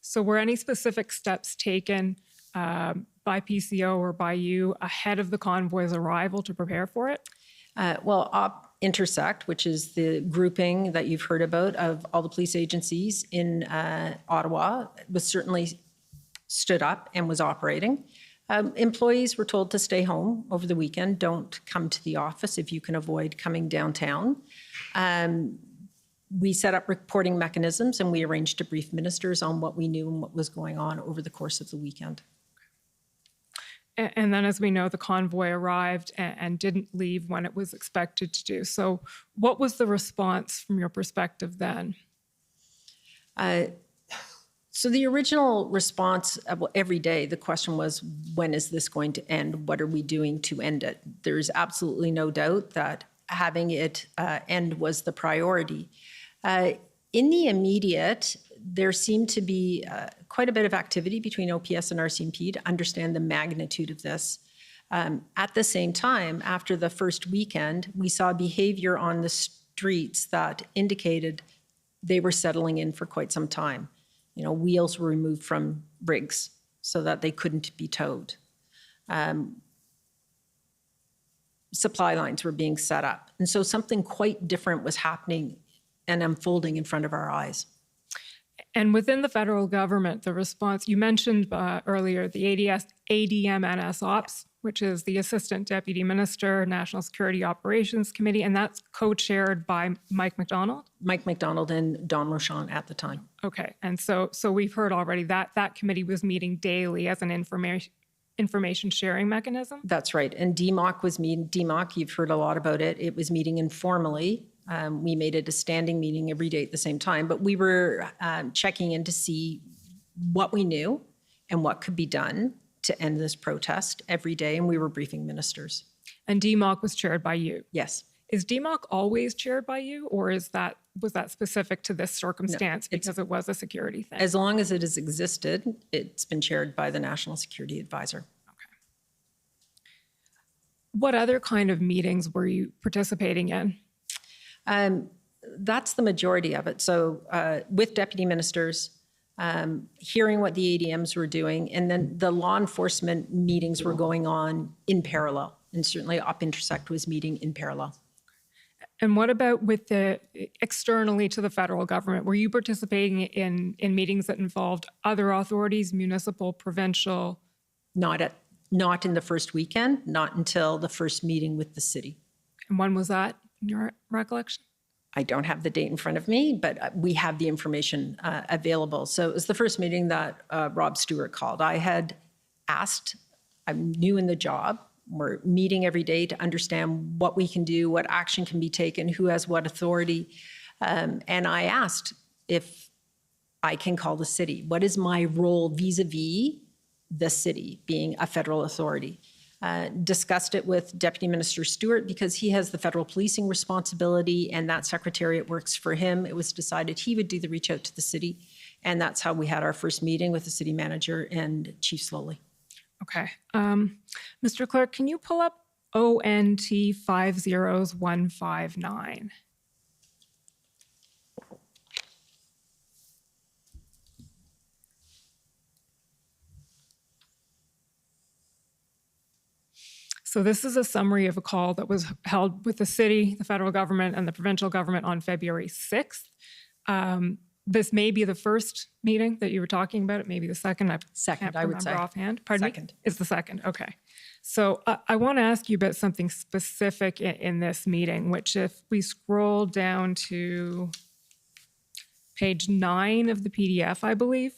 So were any specific steps taken by PCO or by you ahead of the convoy's arrival to prepare for it? Well, Intersect, which is the grouping that you've heard about of all the police agencies in Ottawa, was certainly stood up and was operating. Employees were told to stay home over the weekend. Don't come to the office if you can avoid coming downtown. We set up reporting mechanisms, and we arranged to brief ministers on what we knew and what was going on over the course of the weekend. And then, as we know, the convoy arrived and didn't leave when it was expected to do. So what was the response from your perspective then? So the original response, every day, the question was, when is this going to end? What are we doing to end it? There's absolutely no doubt that having it end was the priority. In the immediate, there seemed to be quite a bit of activity between OPS and RCMP to understand the magnitude of this. At the same time, after the first weekend, we saw behavior on the streets that indicated they were settling in for quite some time. You know, wheels were removed from rigs so that they couldn't be towed. Supply lines were being set up. And so something quite different was happening and unfolding in front of our eyes. And within the federal government, the response, you mentioned earlier the ADMNS Ops, which is the Assistant Deputy Minister, National Security Operations Committee, and that's co-chaired by Mike MacDonald? Mike MacDonald and Don Rochon at the time. Okay, and so we've heard already that that committee was meeting daily as an information sharing mechanism? That's right, and DMOC was meeting, DMOC, you've heard a lot about it, it was meeting informally. We made it a standing meeting every day at the same time, but we were checking in to see what we knew and what could be done to end this protest every day, and we were briefing ministers. And DMOC was chaired by you? Yes. Is DMOC always chaired by you, or was that specific to this circumstance because it was a security thing? As long as it has existed, it's been chaired by the National Security Advisor. Okay. What other kind of meetings were you participating in? That's the majority of it. So with deputy ministers, hearing what the ADMs were doing, and then the law enforcement meetings were going on in parallel. And certainly Op Intersect was meeting in parallel. And what about with the externally to the federal government? Were you participating in meetings that involved other authorities, municipal, provincial? Not in the first weekend, not until the first meeting with the city. And when was that, in your recollection? I don't have the date in front of me, but we have the information available. So it was the first meeting that Rob Stewart called. I had asked, I'm new in the job, we're meeting every day to understand what we can do, what action can be taken, who has what authority. And I asked if I can call the city. What is my role vis-a-vis the city being a federal authority? Discussed it with Deputy Minister Stewart because he has the federal policing responsibility and that secretariat works for him. It was decided he would do the reach out to the city. And that's how we had our first meeting with the city manager and Chief Slowly. Okay. Mr. Clerk, can you pull up ONT 50159? So this is a summary of a call that was held with the city, the federal government, and the provincial government on February 6th. This may be the first meeting that you were talking about. It may be the second. I would say. Offhand. Pardon second. Me? It's the second. Okay. So I want to ask you about something specific in this meeting, which if we scroll down to page 9 of the PDF, I believe.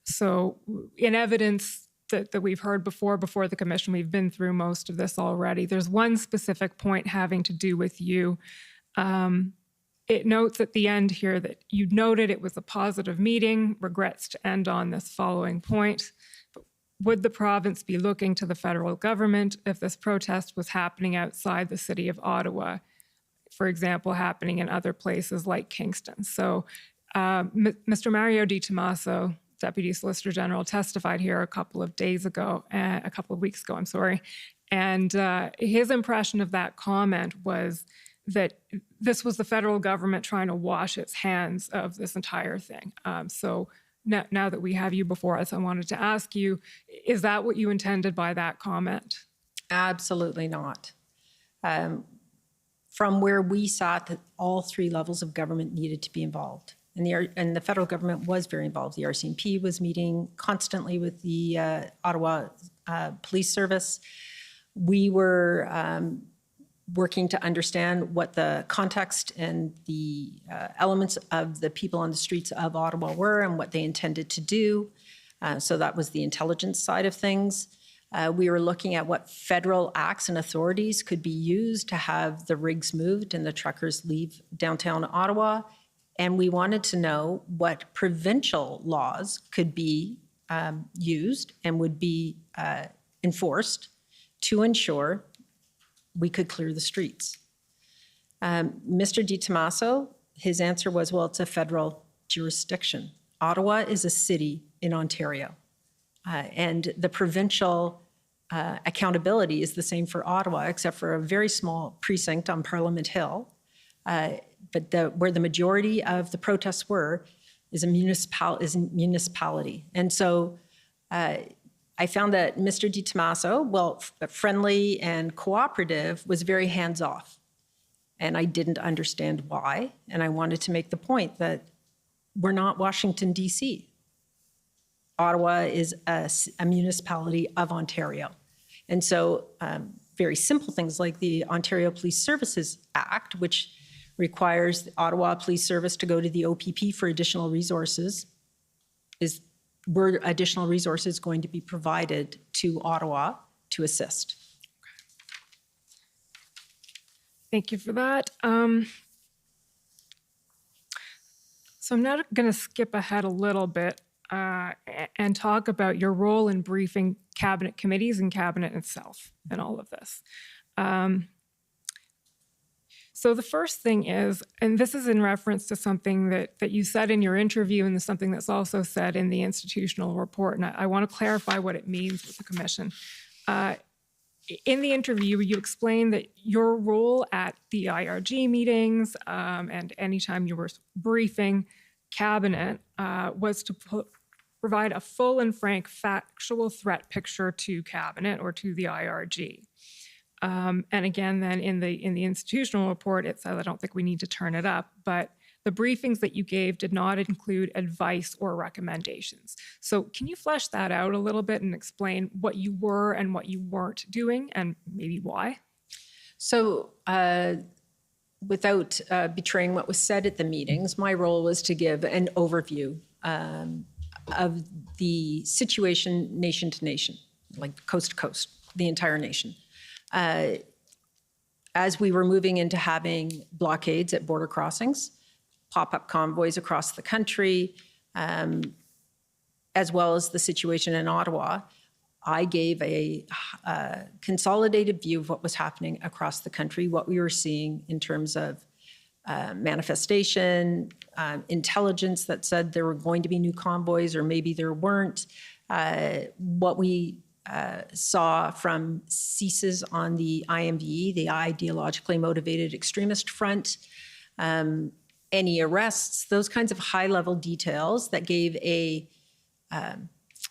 So in evidence that we've heard before the commission, we've been through most of this already. There's one specific point having to do with you. It notes at the end here that you noted it was a positive meeting, regrets to end on this following point. But would the province be looking to the federal government if this protest was happening outside the city of Ottawa, for example, happening in other places like Kingston? So Mr. Mario Di Tommaso, Deputy Solicitor General, testified here a couple of weeks ago, and his impression of that comment was that this was the federal government trying to wash its hands of this entire thing. So now that we have you before us, I wanted to ask you, is that what you intended by that comment? Absolutely not. From where we sat, that all three levels of government needed to be involved. And the federal government was very involved. The RCMP was meeting constantly with the Ottawa Police Service. We were working to understand what the context and the elements of the people on the streets of Ottawa were and what they intended to do. So that was the intelligence side of things. We were looking at what federal acts and authorities could be used to have the rigs moved and the truckers leave downtown Ottawa. And we wanted to know what provincial laws could be used and would be enforced to ensure we could clear the streets. Mr. DiTomaso, his answer was, well, it's a federal jurisdiction. Ottawa is a city in Ontario. And the provincial accountability is the same for Ottawa, except for a very small precinct on Parliament Hill. But where the majority of the protests were is a municipality. And so I found that Mr. DiTomaso, well, friendly and cooperative, was very hands-off. And I didn't understand why. And I wanted to make the point that we're not Washington, D.C. Ottawa is a municipality of Ontario. And so very simple things like the Ontario Police Services Act, which requires the Ottawa Police Service to go to the OPP for additional resources, were additional resources going to be provided to Ottawa to assist? Thank you for that. So I'm now going to skip ahead a little bit and talk about your role in briefing cabinet committees and cabinet itself in all of this. So the first thing is, and this is in reference to something that you said in your interview and something that's also said in the institutional report, and I want to clarify what it means with the commission. In the interview, you explained that your role at the IRG meetings and anytime you were briefing cabinet was to provide a full and frank factual threat picture to cabinet or to the IRG. And again, then in the institutional report, it says, I don't think we need to turn it up, but the briefings that you gave did not include advice or recommendations. So can you flesh that out a little bit and explain what you were and what you weren't doing and maybe why? So without betraying what was said at the meetings, my role was to give an overview of the situation nation to nation, like coast to coast, the entire nation. As we were moving into having blockades at border crossings, pop-up convoys across the country, as well as the situation in Ottawa, I gave a consolidated view of what was happening across the country, what we were seeing in terms of manifestation, intelligence that said there were going to be new convoys or maybe there weren't, what we saw from ceases on the IMVE, the ideologically motivated extremist front, any arrests, those kinds of high-level details that gave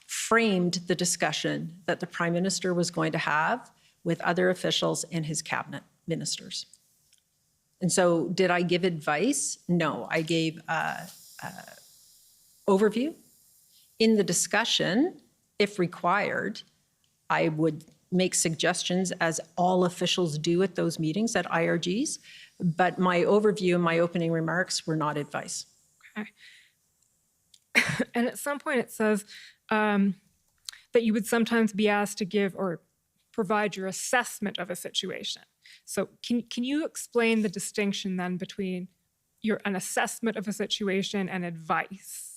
framed the discussion that the Prime Minister was going to have with other officials and his cabinet ministers. And so did I give advice? No, I gave overview. In the discussion, if required, I would make suggestions as all officials do at those meetings at IRGs, but my overview and my opening remarks were not advice. Okay. And at some point it says that you would sometimes be asked to give or provide your assessment of a situation. So can you explain the distinction then between an assessment of a situation and advice?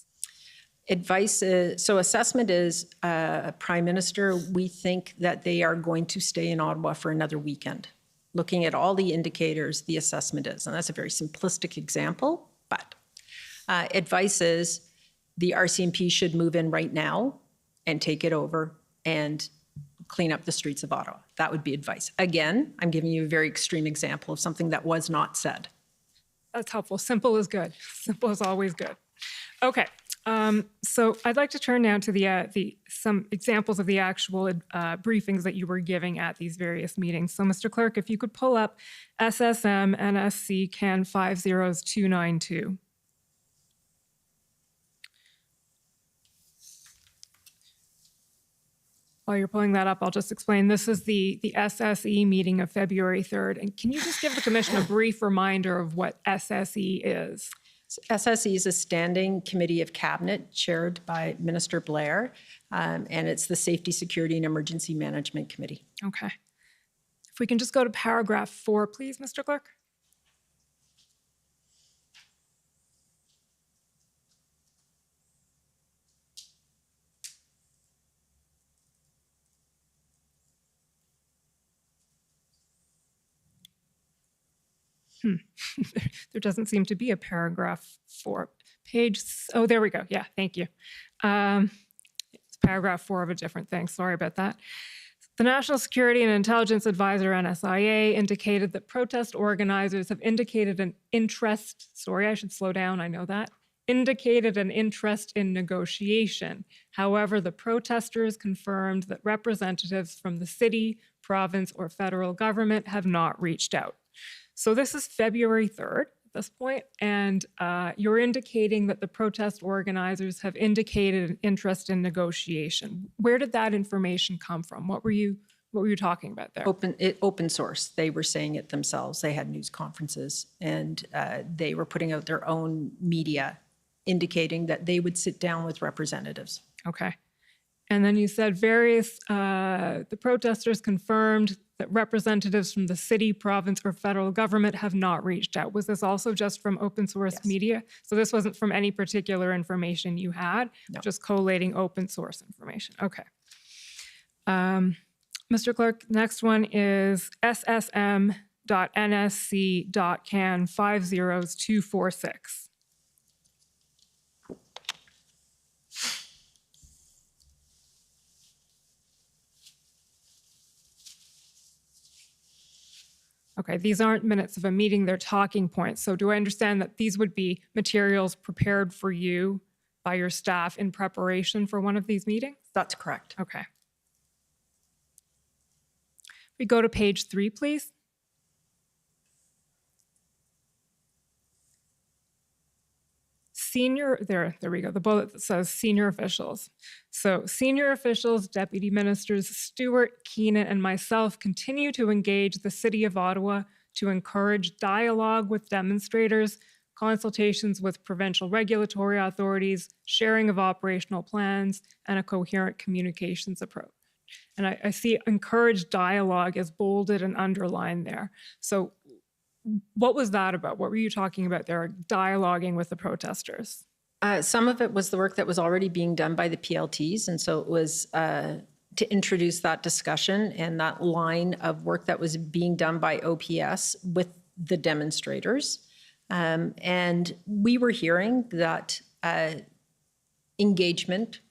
Advice is, so assessment is, Prime Minister, we think that they are going to stay in Ottawa for another weekend. Looking at all the indicators, the assessment is, and that's a very simplistic example, but advice is the RCMP should move in right now and take it over and clean up the streets of Ottawa. That would be advice. Again, I'm giving you a very extreme example of something that was not said. That's helpful. Simple is good. Simple is always good. Okay. So I'd like to turn now to some examples of the actual briefings that you were giving at these various meetings. So Mr. Clerk, if you could pull up SSM NSC CAN 50292. While you're pulling that up, I'll just explain. This is the SSE meeting of February 3rd. And can you just give the commission a brief reminder of what SSE is? SSE is a standing committee of cabinet chaired by Minister Blair, and it's the Safety, Security, and Emergency Management Committee. Okay. If we can just go to paragraph 4, please, Mr. Clerk. There doesn't seem to be a paragraph 4. Oh, there we go. Yeah, thank you. It's paragraph 4 of a different thing. Sorry about that. The National Security and Intelligence Advisor, NSIA, indicated that protest organizers have indicated an interest, sorry, I should slow down, I know that, indicated an interest in negotiation. However, the protesters confirmed that representatives from the city, province, or federal government have not reached out. So this is February 3rd at this point, and you're indicating that the protest organizers have indicated an interest in negotiation. Where did that information come from? What were you talking about there? Open source. They were saying it themselves. They had news conferences, and they were putting out their own media indicating that they would sit down with representatives. Okay. And then you said the protesters confirmed that representatives from the city, province, or federal government have not reached out. Was this also just from open source media? So this wasn't from any particular information you had, just collating open source information. Okay. Mr. Clerk, next one is ssm.nsc.can 50246. Okay, these aren't minutes of a meeting, they're talking points. So do I understand that these would be materials prepared for you by your staff in preparation for one of these meetings? That's correct. Okay. We go to page 3, please. There we go, the bullet that says senior officials. So senior officials, deputy ministers Stewart, Keenan, and myself continue to engage the City of Ottawa to encourage dialogue with demonstrators, consultations with provincial regulatory authorities, sharing of operational plans, and a coherent communications approach. And I see encourage dialogue as bolded and underlined there. So what was that about? What were you talking about there, dialoguing with the protesters? Some of it was the work that was already being done by the PLTs, and so it was to introduce that discussion and that line of work that was being done by OPS with the demonstrators. And we were hearing that engagement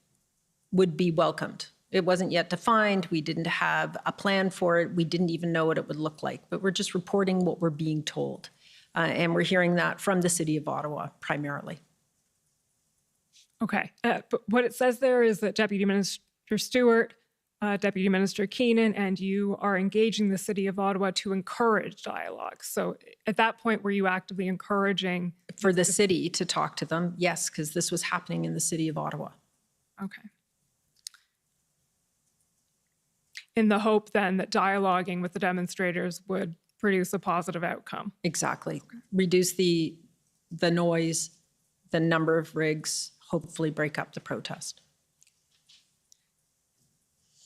would be welcomed. It wasn't yet defined. We didn't have a plan for it. We didn't even know what it would look like, but we're just reporting what we're being told. And we're hearing that from the City of Ottawa primarily. Okay, but what it says there is that Deputy Minister Stewart, Deputy Minister Keenan, and you are engaging the City of Ottawa to encourage dialogue. So at that point, were you actively encouraging? For the city to talk to them, yes, because this was happening in the City of Ottawa. Okay. In the hope then that dialoguing with the demonstrators would produce a positive outcome. Exactly. Okay. Reduce the noise, the number of rigs, hopefully break up the protest.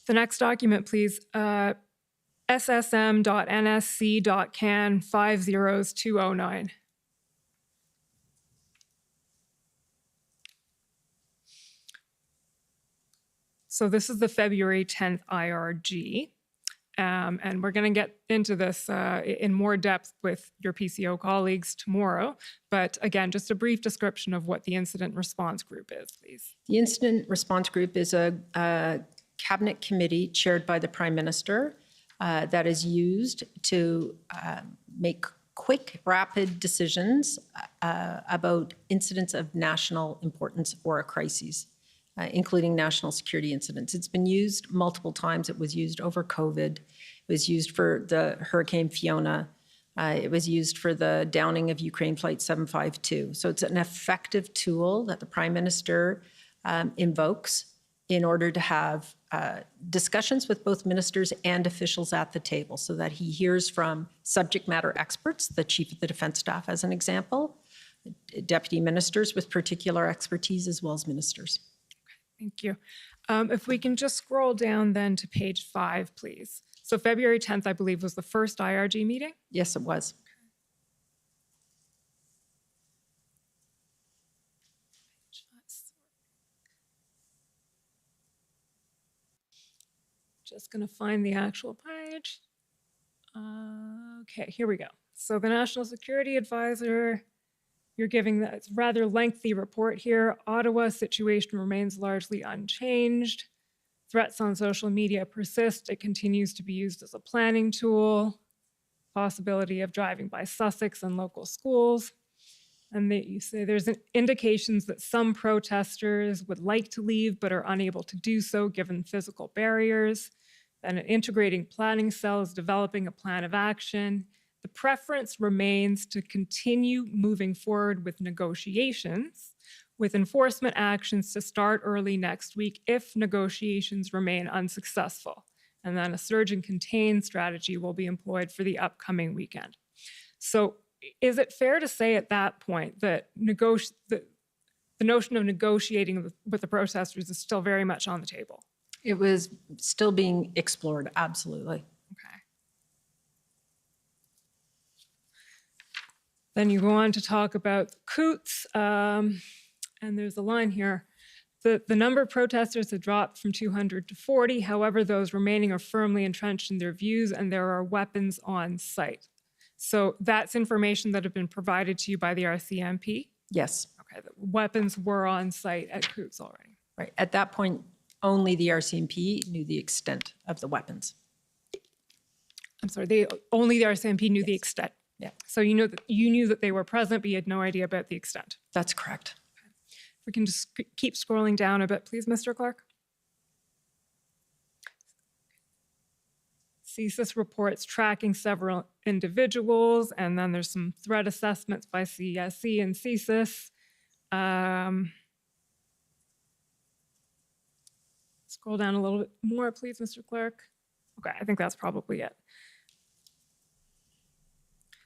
The next document, please. ssm.nsc.can 50209. So this is the February 10th IRG. And we're going to get into this in more depth with your PCO colleagues tomorrow. But again, just a brief description of what the Incident Response Group is, please. The Incident Response Group is a cabinet committee chaired by the Prime Minister that is used to make quick, rapid decisions about incidents of national importance or a crisis. Including national security incidents. It's been used multiple times. It was used over COVID. It was used for the Hurricane Fiona. It was used for the downing of Ukraine Flight 752. So it's an effective tool that the Prime Minister invokes in order to have discussions with both ministers and officials at the table so that he hears from subject matter experts, the Chief of the Defence Staff as an example, deputy ministers with particular expertise, as well as ministers. Thank you. If we can just scroll down then to page 5, please. So February 10th, I believe, was the first IRG meeting? Yes, it was. Just going to find the actual page. Okay, here we go. So the National Security Advisor, you're giving that rather lengthy report here. Ottawa situation remains largely unchanged. Threats on social media persist. It continues to be used as a planning tool. Possibility of driving by Sussex and local schools. And you say there's indications that some protesters would like to leave but are unable to do so given physical barriers. And an integrating planning cell is developing a plan of action. The preference remains to continue moving forward with negotiations, with enforcement actions to start early next week if negotiations remain unsuccessful. And then a surge and contain strategy will be employed for the upcoming weekend. So is it fair to say at that point that the notion of negotiating with the protesters is still very much on the table? It was still being explored, absolutely. Okay. Then you go on to talk about Coots, and there's a line here. The number of protesters have dropped from 200 to 40. However, those remaining are firmly entrenched in their views and there are weapons on site. So that's information that have been provided to you by the RCMP? Yes. Okay, the weapons were on site at Coots already. Right. At that point, only the RCMP knew the extent of the weapons. I'm sorry, only the RCMP knew the extent. Yeah. So you knew that they were present, but you had no idea about the extent. That's correct. Okay. If we can just keep scrolling down a bit, please, Mr. Clark. CSIS reports tracking several individuals, and then there's some threat assessments by CSC and CSIS. Scroll down a little bit more, please, Mr. Clerk. Okay, I think that's probably it.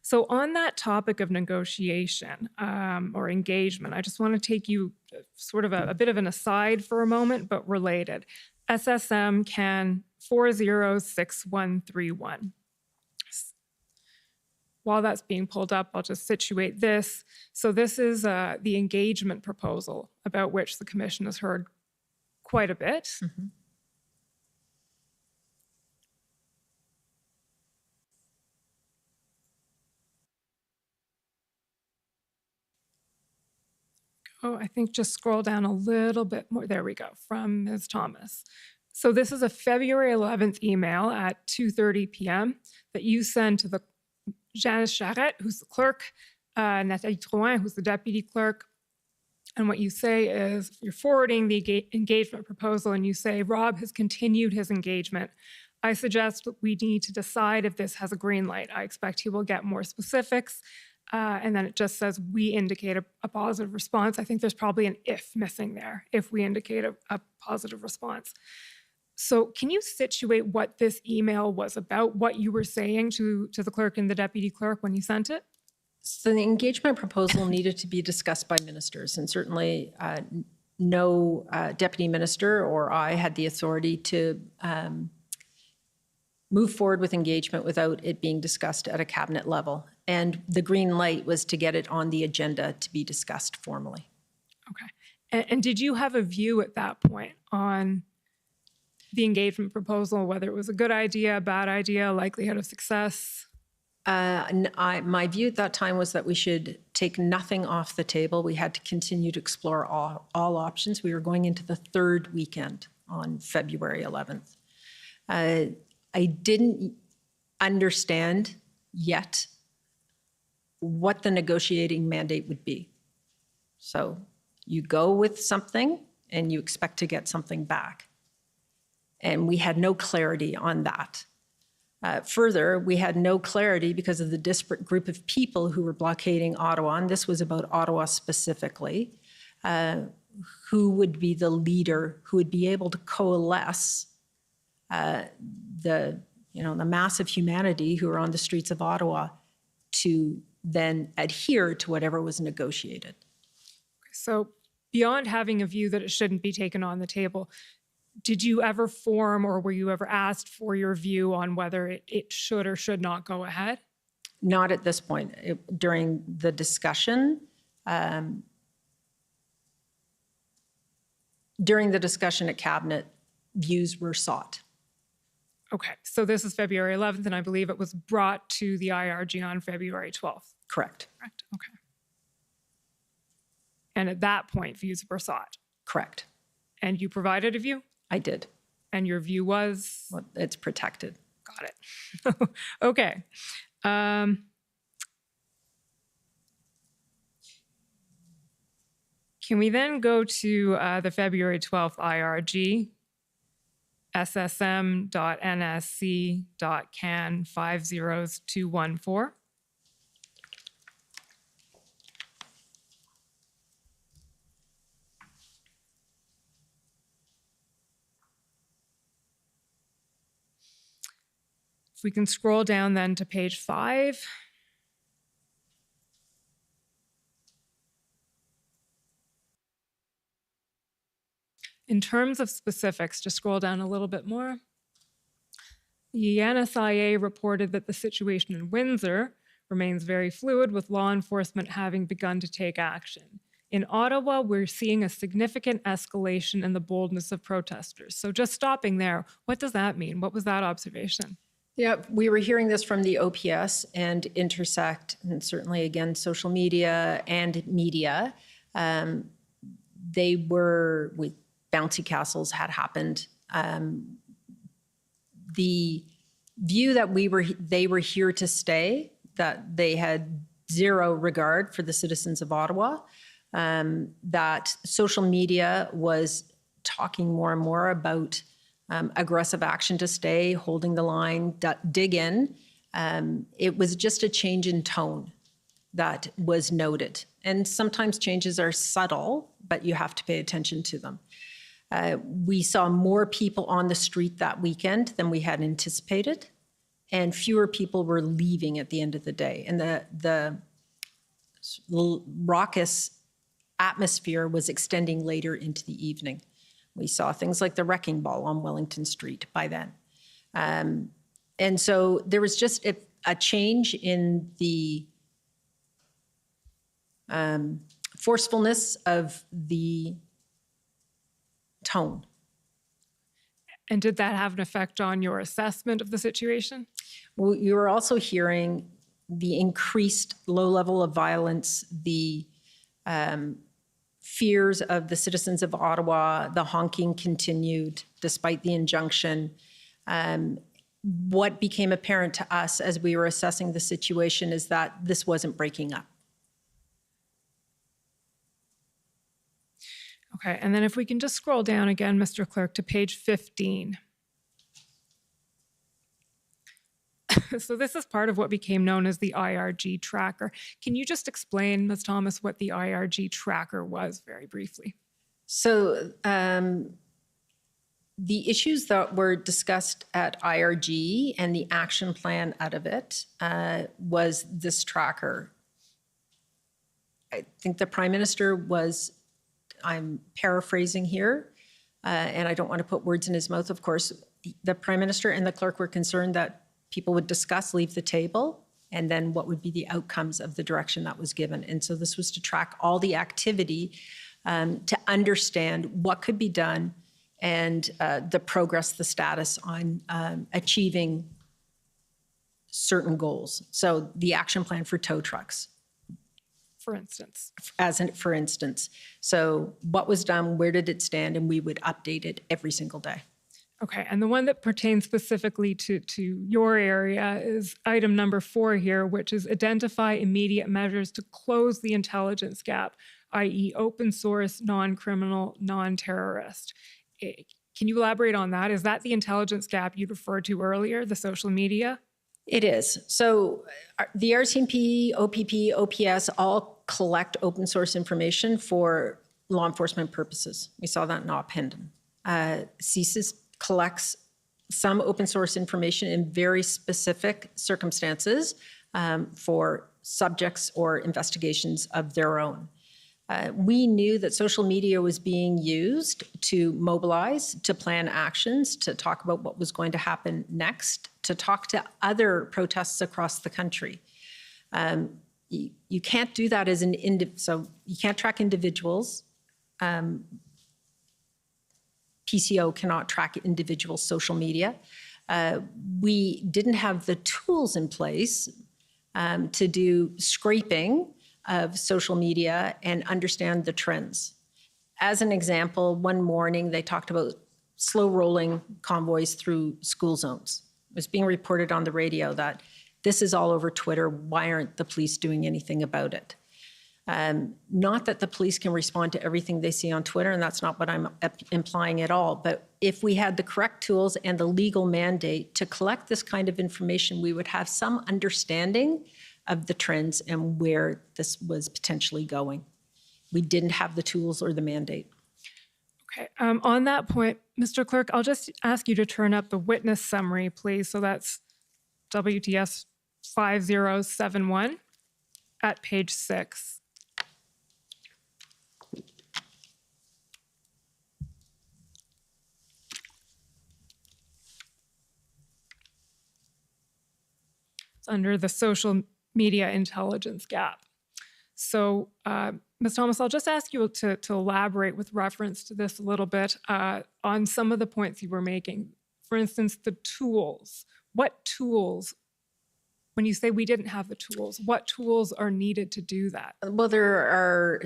So on that topic of negotiation or engagement, I just want to take you sort of a bit of an aside for a moment, but related. SSM can 406131. While that's being pulled up, I'll just situate this. So this is the engagement proposal about which the Commission has heard quite a bit. Mm-hmm. Oh, I think just scroll down a little bit more. There we go, from Ms. Thomas. So this is a February 11th email at 2:30 p.m. that you send to the Janice Charette, who's the clerk, Nathalie Drouin, who's the deputy clerk. And what you say is you're forwarding the engagement proposal and you say, Rob has continued his engagement. I suggest that we need to decide if this has a green light. I expect he will get more specifics. And then it just says we indicate a positive response. I think there's probably an if missing there, if we indicate a positive response. So can you situate what this email was about, what you were saying to the clerk and the deputy clerk when you sent it? So the engagement proposal needed to be discussed by ministers, and certainly no deputy minister or I had the authority to move forward with engagement without it being discussed at a cabinet level. And the green light was to get it on the agenda to be discussed formally. Okay. And did you have a view at that point on the engagement proposal, whether it was a good idea, a bad idea, likelihood of success? My view at that time was that we should take nothing off the table. We had to continue to explore all options. We were going into the third weekend on February 11th. I didn't understand yet what the negotiating mandate would be. So you go with something and you expect to get something back. And we had no clarity on that. Further, we had no clarity because of the disparate group of people who were blockading Ottawa, and this was about Ottawa specifically. who would be the leader who would be able to coalesce the mass of humanity who are on the streets of Ottawa to then adhere to whatever was negotiated. So beyond having a view that it shouldn't be taken on the table, did you ever form or were you ever asked for your view on whether it should or should not go ahead? Not at this point. During the discussion, at Cabinet, views were sought. Okay, so this is February 11th, and I believe it was brought to the IRG on February 12th. Correct. Correct, okay. And at that point, views were sought. Correct. And you provided a view? I did. And your view was? Well, it's protected. Got it. Okay. Can we then go to the February 12th IRG, ssm.nsc.can 50214? If we can scroll down then to page 5. In terms of specifics, just scroll down a little bit more. The NSIA reported that the situation in Windsor remains very fluid, with law enforcement having begun to take action. In Ottawa, we're seeing a significant escalation in the boldness of protesters. So just stopping there, what does that mean? What was that observation? Yeah, we were hearing this from the OPS and Intersect, and certainly, again, social media and media. They were, with bouncy castles had happened. The view that they were here to stay, that they had zero regard for the citizens of Ottawa, that social media was talking more and more about aggressive action to stay, holding the line, dig in. It was just a change in tone that was noted. And sometimes changes are subtle, but you have to pay attention to them. We saw more people on the street that weekend than we had anticipated, and fewer people were leaving at the end of the day. And the raucous atmosphere was extending later into the evening. We saw things like the wrecking ball on Wellington Street by then. And so there was just a change in the forcefulness of the tone. And did that have an effect on your assessment of the situation? Well, you were also hearing the increased low level of violence, the fears of the citizens of Ottawa, the honking continued despite the injunction. What became apparent to us as we were assessing the situation is that this wasn't breaking up. Okay, and then if we can just scroll down again, Mr. Clerk, to page 15. So this is part of what became known as the IRG tracker. Can you just explain, Ms. Thomas, what the IRG tracker was very briefly? So the issues that were discussed at IRG and the action plan out of it was this tracker. I think the Prime Minister was, I'm paraphrasing here, and I don't want to put words in his mouth, of course. The Prime Minister and the clerk were concerned that people would discuss, leave the table, and then what would be the outcomes of the direction that was given. And so this was to track all the activity to understand what could be done and the progress, the status on achieving certain goals. So the action plan for tow trucks. For instance. For instance. So what was done, where did it stand, and we would update it every single day. Okay, and the one that pertains specifically to your area is item number 4 here, which is identify immediate measures to close the intelligence gap, i.e. open source, non-criminal, non-terrorist. Can you elaborate on that? Is that the intelligence gap you referred to earlier, the social media? It is. So the RCMP, OPP, OPS all collect open source information for law enforcement purposes. We saw that in Ophenden. CSIS collects some open source information in very specific circumstances for subjects or investigations of their own. We knew that social media was being used to mobilize, to plan actions, to talk about what was going to happen next, to talk to other protests across the country. You can't do that as so you can't track individuals. PCO cannot track individual social media. We didn't have the tools in place to do scraping of social media and understand the trends. As an example, one morning they talked about slow rolling convoys through school zones. It was being reported on the radio that this is all over Twitter. Why aren't the police doing anything about it? Not that the police can respond to everything they see on Twitter, and that's not what I'm implying at all. But if we had the correct tools and the legal mandate to collect this kind of information, we would have some understanding of the trends and where this was potentially going. We didn't have the tools or the mandate. Okay, on that point, Mr. Clerk, I'll just ask you to turn up the witness summary, please. So that's WTS 5071 at page 6. It's under the social media intelligence gap. So, Ms. Thomas, I'll just ask you to elaborate with reference to this a little bit on some of the points you were making. For instance, the tools. What tools, when you say we didn't have the tools, what tools are needed to do that? Well, there are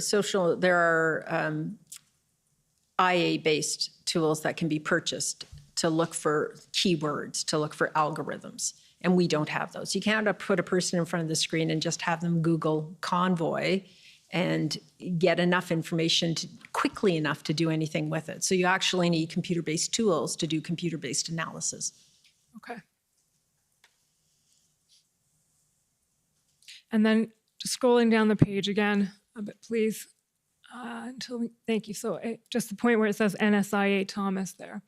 IA-based tools that can be purchased to look for keywords, to look for algorithms. And we don't have those. You can't put a person in front of the screen and just have them Google convoy and get enough information quickly enough to do anything with it. So you actually need computer-based tools to do computer-based analysis. Okay. And then scrolling down the page again a bit, please. Thank you. So just the point where it says NSIA Thomas there.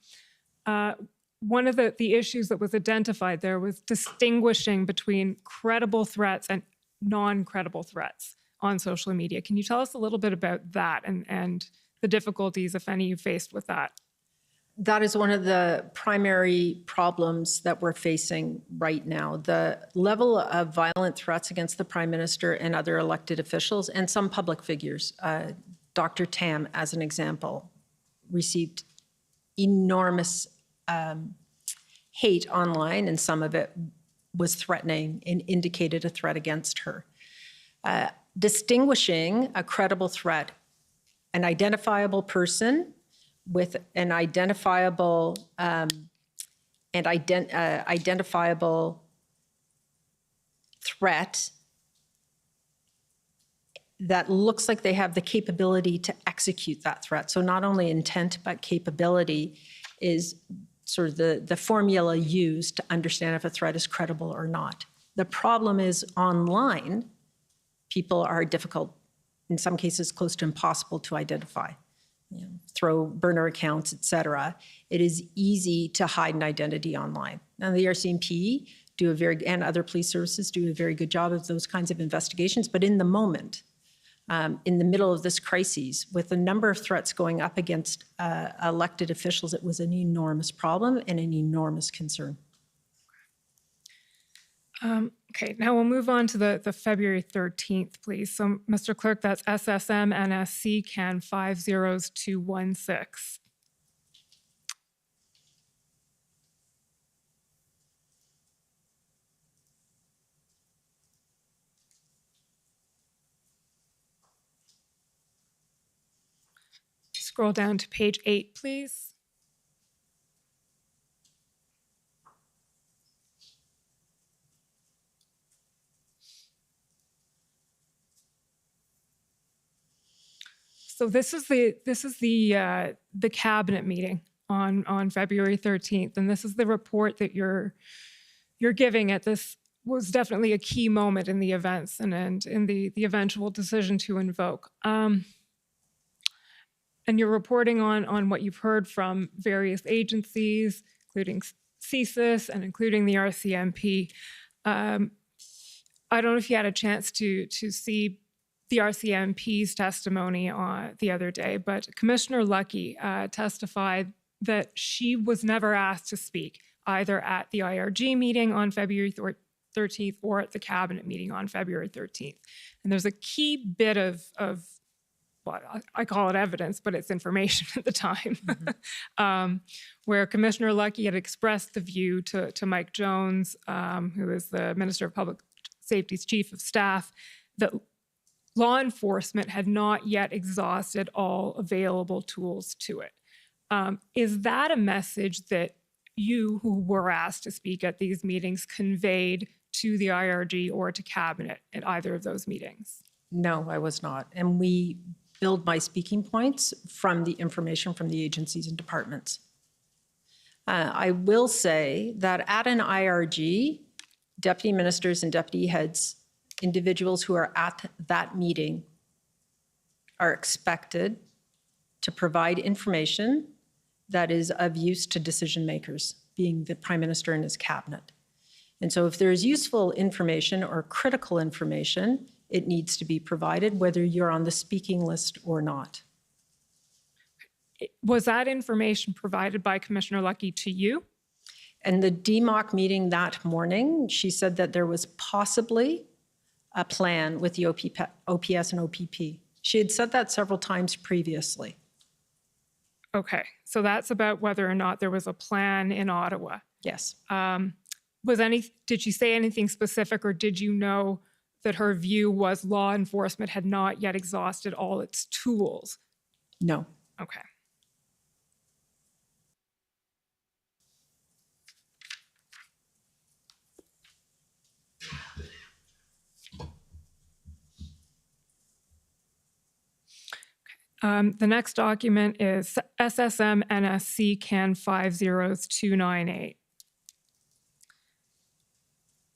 One of the issues that was identified there was distinguishing between credible threats and non-credible threats on social media. Can you tell us a little bit about that and the difficulties, if any, you faced with that? That is one of the primary problems that we're facing right now. The level of violent threats against the Prime Minister and other elected officials and some public figures. Dr. Tam, as an example, received enormous hate online, and some of it was threatening and indicated a threat against her. Distinguishing a credible threat, an identifiable person with an identifiable identifiable threat that looks like they have the capability to execute that threat. So not only intent, but capability is sort of the formula used to understand if a threat is credible or not. The problem is online, people are difficult, in some cases close to impossible to identify. You know, throw burner accounts, et cetera. It is easy to hide an identity online. Now the RCMP and other police services do a very good job of those kinds of investigations, but in the moment, in the middle of this crisis, with the number of threats going up against elected officials, it was an enormous problem and an enormous concern. Okay, now we'll move on to the February 13th, please. So, Mr. Clerk, that's SSM NSC CAN 50216. Scroll down to page 8, please. So this is the cabinet meeting on February 13th, and this is the report that you're giving at this was definitely a key moment in the events and in the eventual decision to invoke. and you're reporting on what you've heard from various agencies, including CSIS and including the RCMP. I don't know if you had a chance to see the RCMP's testimony on the other day, but Commissioner Lucky testified that she was never asked to speak either at the IRG meeting on February 13th or at the cabinet meeting on February 13th. And there's a key bit of well, I call it evidence, but it's information at the time, where Commissioner Lucky had expressed the view to Mike Jones, who is the Minister of Public Safety's Chief of Staff, that law enforcement had not yet exhausted all available tools to it. Is that a message that you, who were asked to speak at these meetings, conveyed to the IRG or to Cabinet at either of those meetings? No, I was not. And we build my speaking points from the information from the agencies and departments. I will say that at an IRG, deputy ministers and deputy heads, individuals who are at that meeting are expected to provide information that is of use to decision makers, being the Prime Minister and his cabinet. And so if there is useful information or critical information, it needs to be provided, whether you're on the speaking list or not. Was that information provided by Commissioner Lucky to you? And the DMOC meeting that morning, she said that there was possibly a plan with the OPS and OPP. She had said that several times previously. Okay, so that's about whether or not there was a plan in Ottawa. Yes. Did she say anything specific, or did you know that her view was law enforcement had not yet exhausted all its tools? No. Okay. The next document is SSM NSC CAN 50298.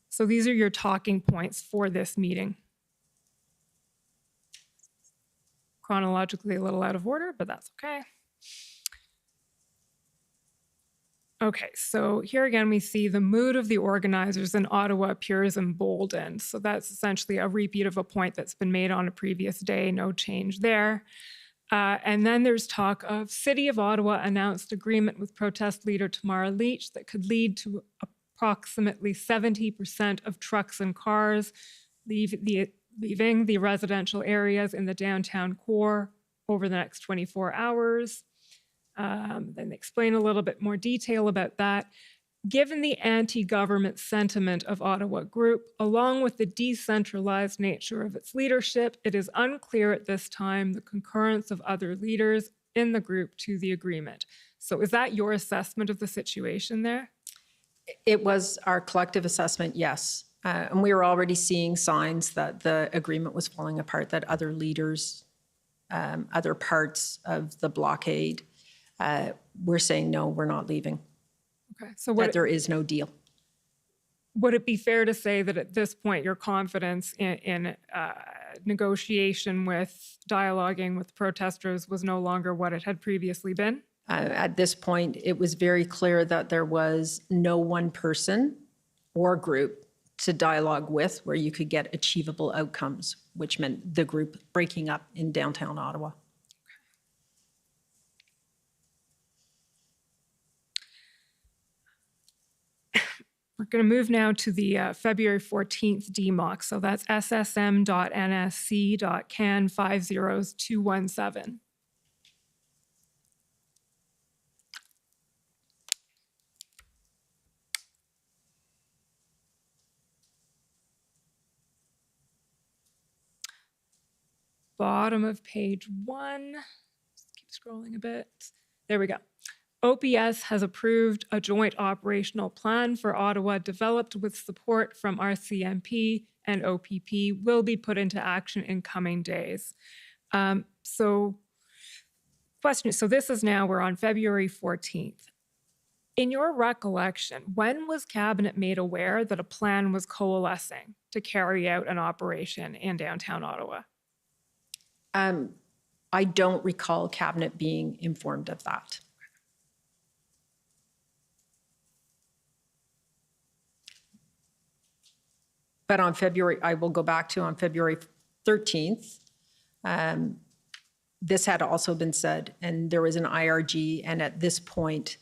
So these are your talking points for this meeting. Chronologically a little out of order, but that's okay. Okay, so here again we see the mood of the organizers in Ottawa appears emboldened. So that's essentially a repeat of a point that's been made on a previous day, no change there. And then there's talk of City of Ottawa announced agreement with protest leader Tamara Leach that could lead to approximately 70% of trucks and cars leaving the residential areas in the downtown core over the next 24 hours. Then they explain a little bit more detail about that. Given the anti-government sentiment of Ottawa Group, along with the decentralized nature of its leadership, it is unclear at this time the concurrence of other leaders in the group to the agreement. So is that your assessment of the situation there? It was our collective assessment, yes. And we were already seeing signs that the agreement was falling apart, that other leaders, other parts of the blockade were saying, no, we're not leaving. Okay, so that there is no deal. Would it be fair to say that at this point your confidence in negotiation with dialoguing with protesters was no longer what it had previously been? At this point, it was very clear that there was no one person or group to dialogue with where you could get achievable outcomes, which meant the group breaking up in downtown Ottawa. We're going to move now to the February 14th DMOC. So that's ssm.nsc.can 50217. Bottom of page 1. Just keep scrolling a bit. There we go. OPS has approved a joint operational plan for Ottawa developed with support from RCMP and OPP will be put into action in coming days. So this is now, we're on February 14th. In your recollection, when was Cabinet made aware that a plan was coalescing to carry out an operation in downtown Ottawa? I don't recall Cabinet being informed of that. But on February, I will go back to on February 13th, this had also been said, and there was an IRG, and at this point,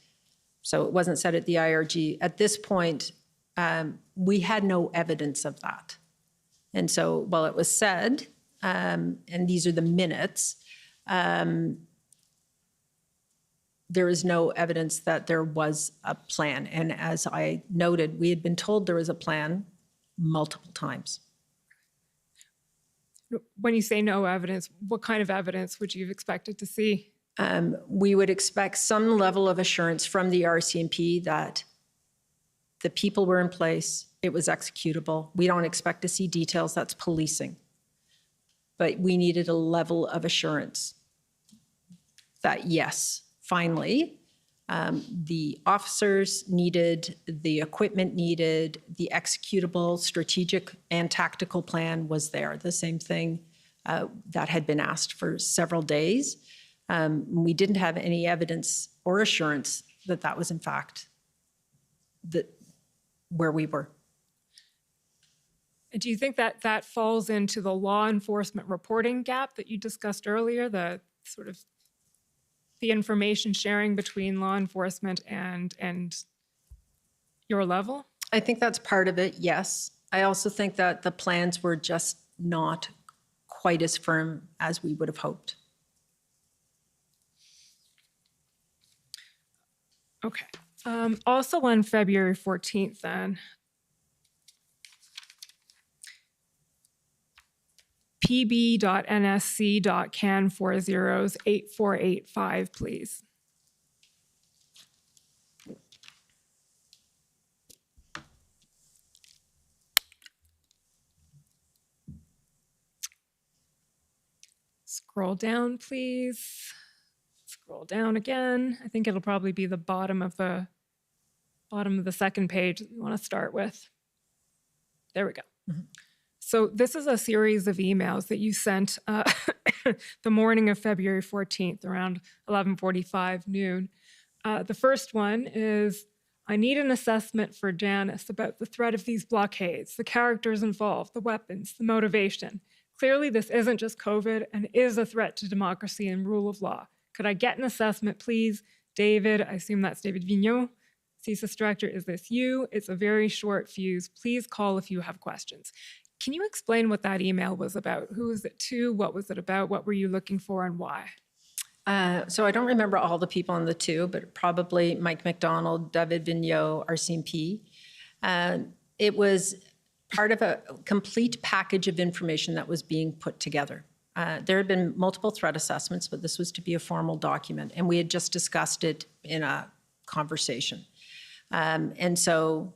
so it wasn't said at the IRG, at this point, we had no evidence of that. And so while it was said, and these are the minutes, there is no evidence that there was a plan. And as I noted, we had been told there was a plan multiple times. When you say no evidence, what kind of evidence would you have expected to see? We would expect some level of assurance from the RCMP that the people were in place, it was executable. We don't expect to see details, that's policing. But we needed a level of assurance that yes, finally, the officers needed, the equipment needed, the executable strategic and tactical plan was there. The same thing that had been asked for several days. We didn't have any evidence or assurance that that was in fact where we were. Do you think that that falls into the law enforcement reporting gap that you discussed earlier, the sort of the information sharing between law enforcement and your level? I think that's part of it, yes. I also think that the plans were just not quite as firm as we would have hoped. Okay. Also on February 14th then, pb.nsc.can40s8485, please. Scroll down, please. Scroll down again. I think it'll probably be the bottom of the second page that you want to start with. There we go. Mm-hmm. So this is a series of emails that you sent the morning of February 14th around 11:45 noon. The first one is, I need an assessment for Janice about the threat of these blockades, the characters involved, the weapons, the motivation. Clearly, this isn't just COVID and is a threat to democracy and rule of law. Could I get an assessment, please? David, I assume that's David Vigneault. CSIS Director, is this you? It's a very short fuse. Please call if you have questions. Can you explain what that email was about? Who was it to? What was it about? What were you looking for and why? So I don't remember all the people on the two, but probably Mike McDonald, David Vigneault, RCMP. It was part of a complete package of information that was being put together. There had been multiple threat assessments, but this was to be a formal document, and we had just discussed it in a conversation. And so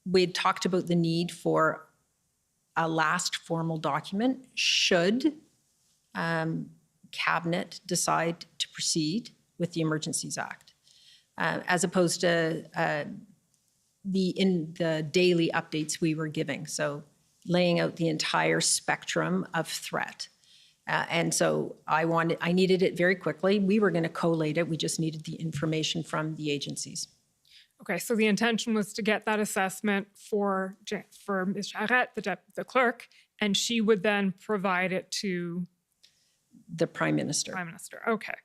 we had talked about the need for a last formal document should Cabinet decide to proceed with the Emergencies Act, as opposed to the daily updates we were giving. So laying out the entire spectrum of threat. And so I needed it very quickly. We were going to collate it. We just needed the information from the agencies. Okay, so the intention was to get that assessment for Ms. Charette, the clerk, and she would then provide it to the Prime Minister. Prime Minister, okay.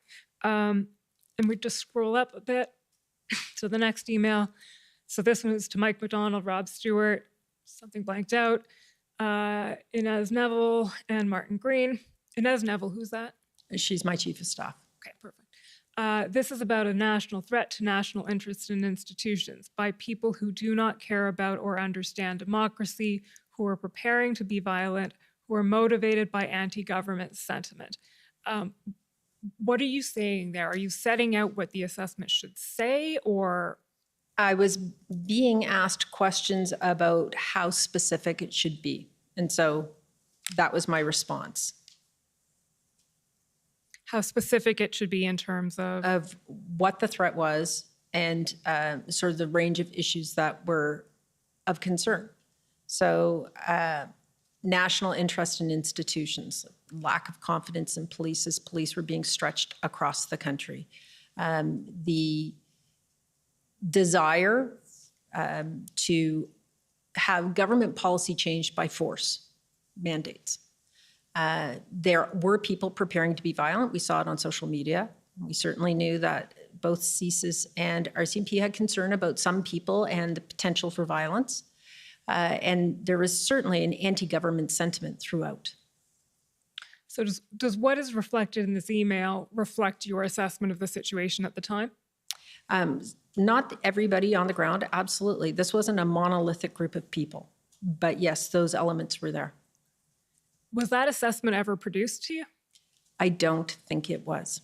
And we just scroll up a bit to the next email. So this one is to Mike McDonald, Rob Stewart, something blanked out, Inez Neville, and Martin Green. Inez Neville, who's that? She's my Chief of Staff. Okay, perfect. This is about a national threat to national interests and institutions by people who do not care about or understand democracy, who are preparing to be violent, who are motivated by anti-government sentiment. What are you saying there? Are you setting out what the assessment should say, or? I was being asked questions about how specific it should be. And so that was my response. How specific it should be in terms of? Of what the threat was and sort of the range of issues that were of concern. So national interest in institutions, lack of confidence in police as police were being stretched across the country. The desire to have government policy changed by force mandates. There were people preparing to be violent. We saw it on social media. We certainly knew that both CSIS and RCMP had concern about some people and the potential for violence. And there was certainly an anti-government sentiment throughout. So does what is reflected in this email reflect your assessment of the situation at the time? Not everybody on the ground, absolutely. This wasn't a monolithic group of people. But yes, those elements were there. Was that assessment ever produced to you? I don't think it was.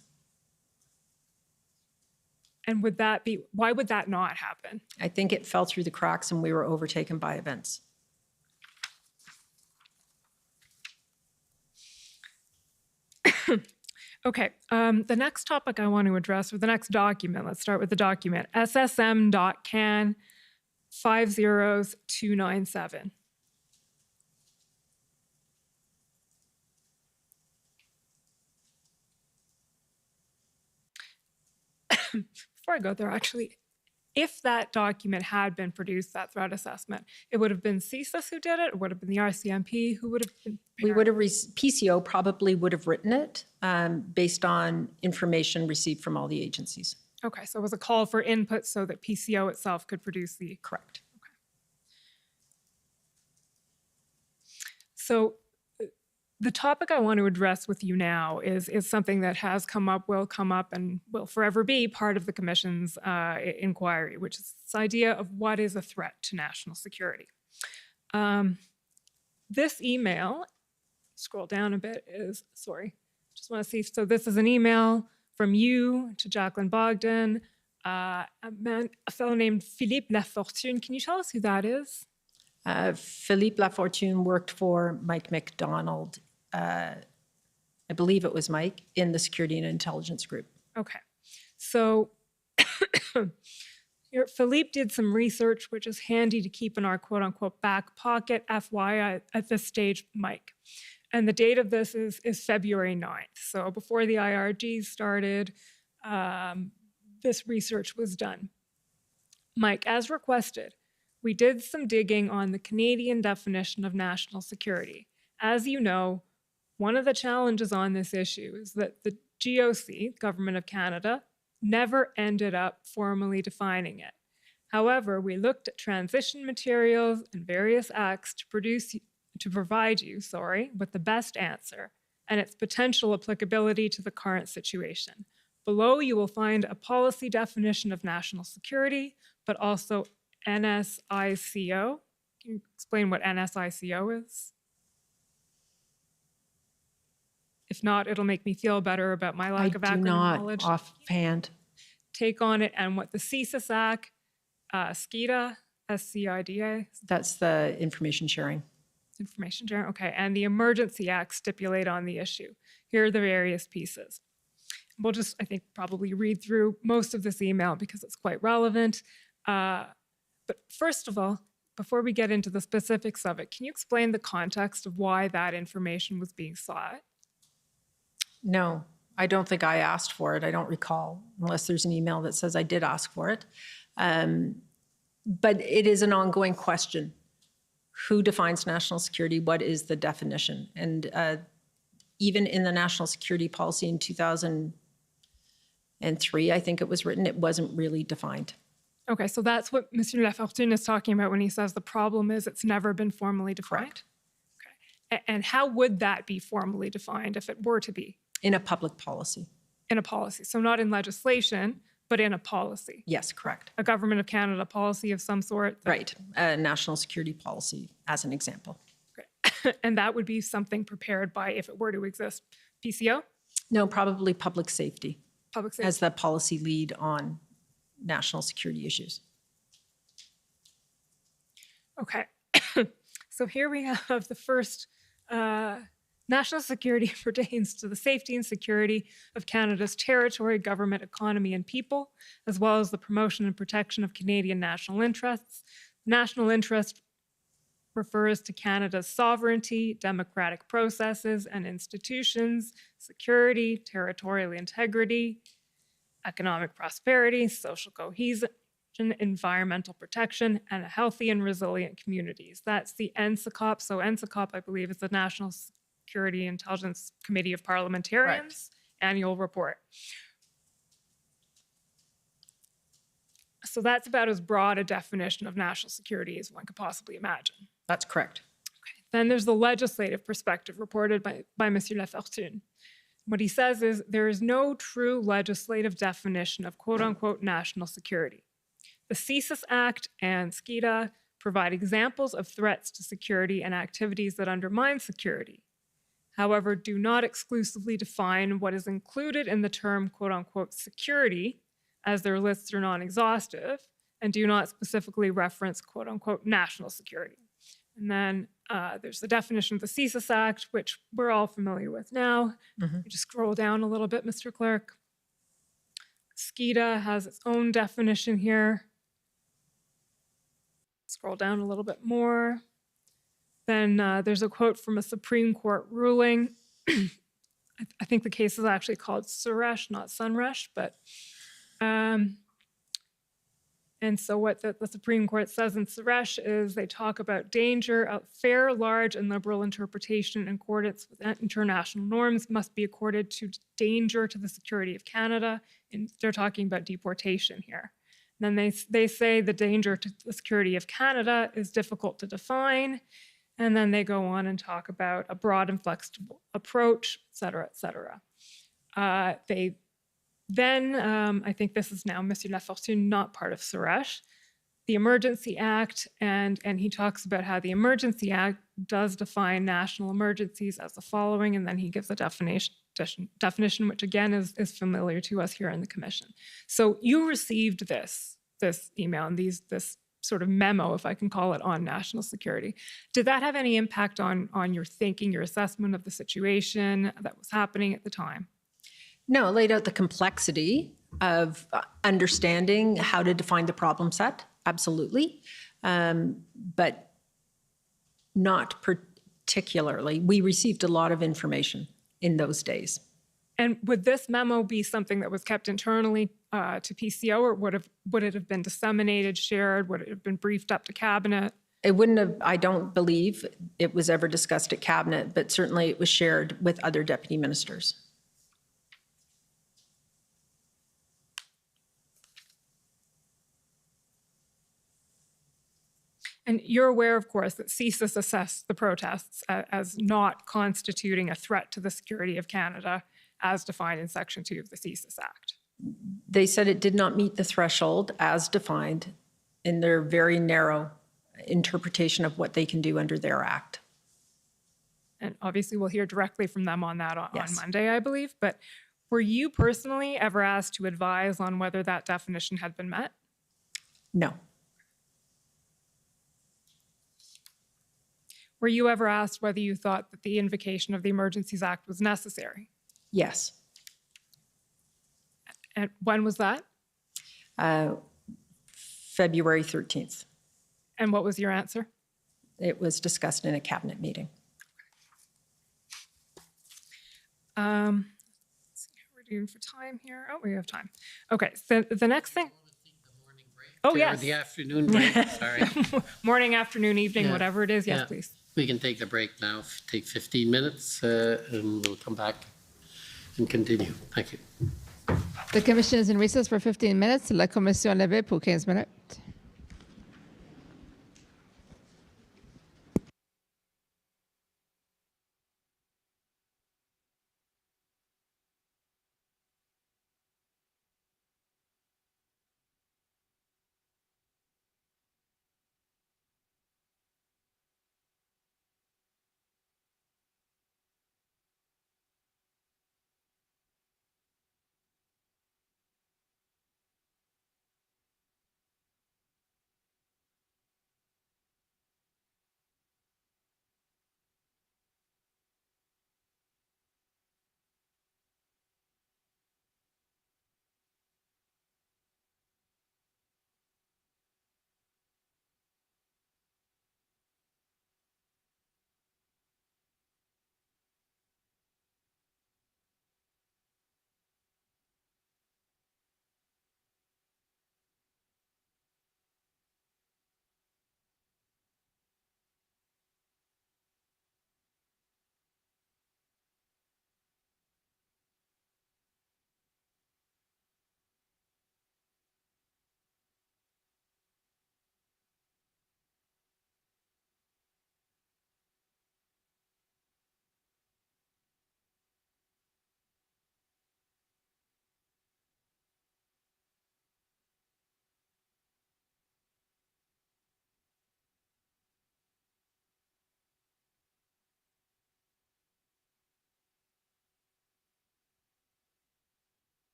And why would that not happen? I think it fell through the cracks and we were overtaken by events. Okay, the next topic I want to address, or the next document, let's start with the document, SSM.can 50297. Before I go there, actually, if that document had been produced, that threat assessment, it would have been CSIS who did it, or would have been the RCMP who would have been? We would have, PCO probably would have written it based on information received from all the agencies. Okay, so it was a call for input so that PCO itself could produce the? Correct. Okay. So the topic I want to address with you now is something that has come up, will come up, and will forever be part of the Commission's inquiry, which is this idea of what is a threat to national security. This email, scroll down a bit, just want to see. So this is an email from you to Jacqueline Bogdan, a fellow named Philippe Lafortune. Can you tell us who that is? Philippe Lafortune worked for Mike McDonald. I believe it was Mike, in the Security and Intelligence Group. Okay. So here, Philippe did some research, which is handy to keep in our quote unquote back pocket, FYI, at this stage, Mike. And the date of this is February 9th. So before the IRG started, this research was done. Mike, as requested, we did some digging on the Canadian definition of national security. As you know, one of the challenges on this issue is that the GOC, Government of Canada, never ended up formally defining it. However, we looked at transition materials and various acts to provide you with the best answer and its potential applicability to the current situation. Below, you will find a policy definition of national security, but also NSICO. Can you explain what NSICO is? If not, it'll make me feel better about my lack of acronym knowledge. Offhand. Take on it, and what the CSIS Act, SCIDA, SCIDA. That's the information sharing. Information sharing, okay. And the Emergency Act stipulate on the issue. Here are the various pieces. We'll just, I think, probably read through most of this email because it's quite relevant. But first of all, before we get into the specifics of it, can you explain the context of why that information was being sought? No, I don't think I asked for it. I don't recall, unless there's an email that says I did ask for it. But it is an ongoing question. Who defines national security? What is the definition? And even in the national security policy in 2003, I think it was written, it wasn't really defined. Okay, so that's what Monsieur Lafortune is talking about when he says the problem is it's never been formally defined? Correct. Okay. And how would that be formally defined if it were to be? In a public policy. In a policy. So not in legislation, but in a policy. Yes, correct. A Government of Canada policy of some sort. Right. A national security policy, as an example. Okay. And that would be something prepared by, if it were to exist, PCO? No, probably public safety. Public safety. As the policy lead on national security issues. Okay. So here we have the first. National security pertains to the safety and security of Canada's territory, government, economy, and people, as well as the promotion and protection of Canadian national interests. National interest refers to Canada's sovereignty, democratic processes and institutions, security, territorial integrity, economic prosperity, social cohesion, environmental protection, and healthy and resilient communities. That's the NSICOP. So NSICOP, I believe, is the National Security Intelligence Committee of Parliamentarians annual report. So that's about as broad a definition of national security as one could possibly imagine. That's correct. Okay. Then there's the legislative perspective reported by Monsieur Lafortune. What he says is there is no true legislative definition of quote unquote national security. The CSIS Act and SKIDA provide examples of threats to security and activities that undermine security. However, do not exclusively define what is included in the term quote unquote security, as their lists are non-exhaustive, and do not specifically reference quote unquote national security. And then there's the definition of the CSIS Act, which we're all familiar with now. You just scroll down a little bit, Mr. Clerk. SKIDA has its own definition here. Scroll down a little bit more. Then there's a quote from a Supreme Court ruling. I think the case is actually called Suresh, not Sunresh, but and so what the Supreme Court says in Suresh is they talk about danger, a fair, large, and liberal interpretation in accordance with international norms must be accorded to danger to the security of Canada. And they're talking about deportation here. And then they say the danger to the security of Canada is difficult to define. And then they go on and talk about a broad and flexible approach, et cetera, et cetera. Then, I think this is now Monsieur Lafortune, not part of Suresh, the Emergency Act, and he talks about how the Emergency Act does define national emergencies as the following, and then he gives a definition which again is familiar to us here in the Commission. So you received this email and this sort of memo, if I can call it, on national security. Did that have any impact on your thinking, your assessment of the situation that was happening at the time? No, it laid out the complexity of understanding how to define the problem set, absolutely, but not particularly. We received a lot of information in those days. And would this memo be something that was kept internally to PCO, or would it have been disseminated, shared? Would it have been briefed up to Cabinet? It wouldn't have, I don't believe it was ever discussed at Cabinet, but certainly it was shared with other deputy ministers. And you're aware, of course, that CSIS assessed the protests as not constituting a threat to the security of Canada as defined in Section 2 of the CSIS Act. They said it did not meet the threshold as defined in their very narrow interpretation of what they can do under their act. And obviously we'll hear directly from them on that on Yes. Monday, I believe. But were you personally ever asked to advise on whether that definition had been met? No. Were you ever asked whether you thought that the invocation of the Emergencies Act was necessary? Yes. And when was that? February 13th. And what was your answer? It was discussed in a Cabinet meeting. Let's see how we're doing for time here. Oh, we have time. Okay, so the next thing. Oh, Or yes. the afternoon break, sorry. Morning, afternoon, evening, Yeah. whatever it is. Yes, Yeah. please. We can take the break now, take 15 minutes, and we'll come back and continue. Thank you. The commission is in recess for 15 minutes. La commission levée pour 15 minutes.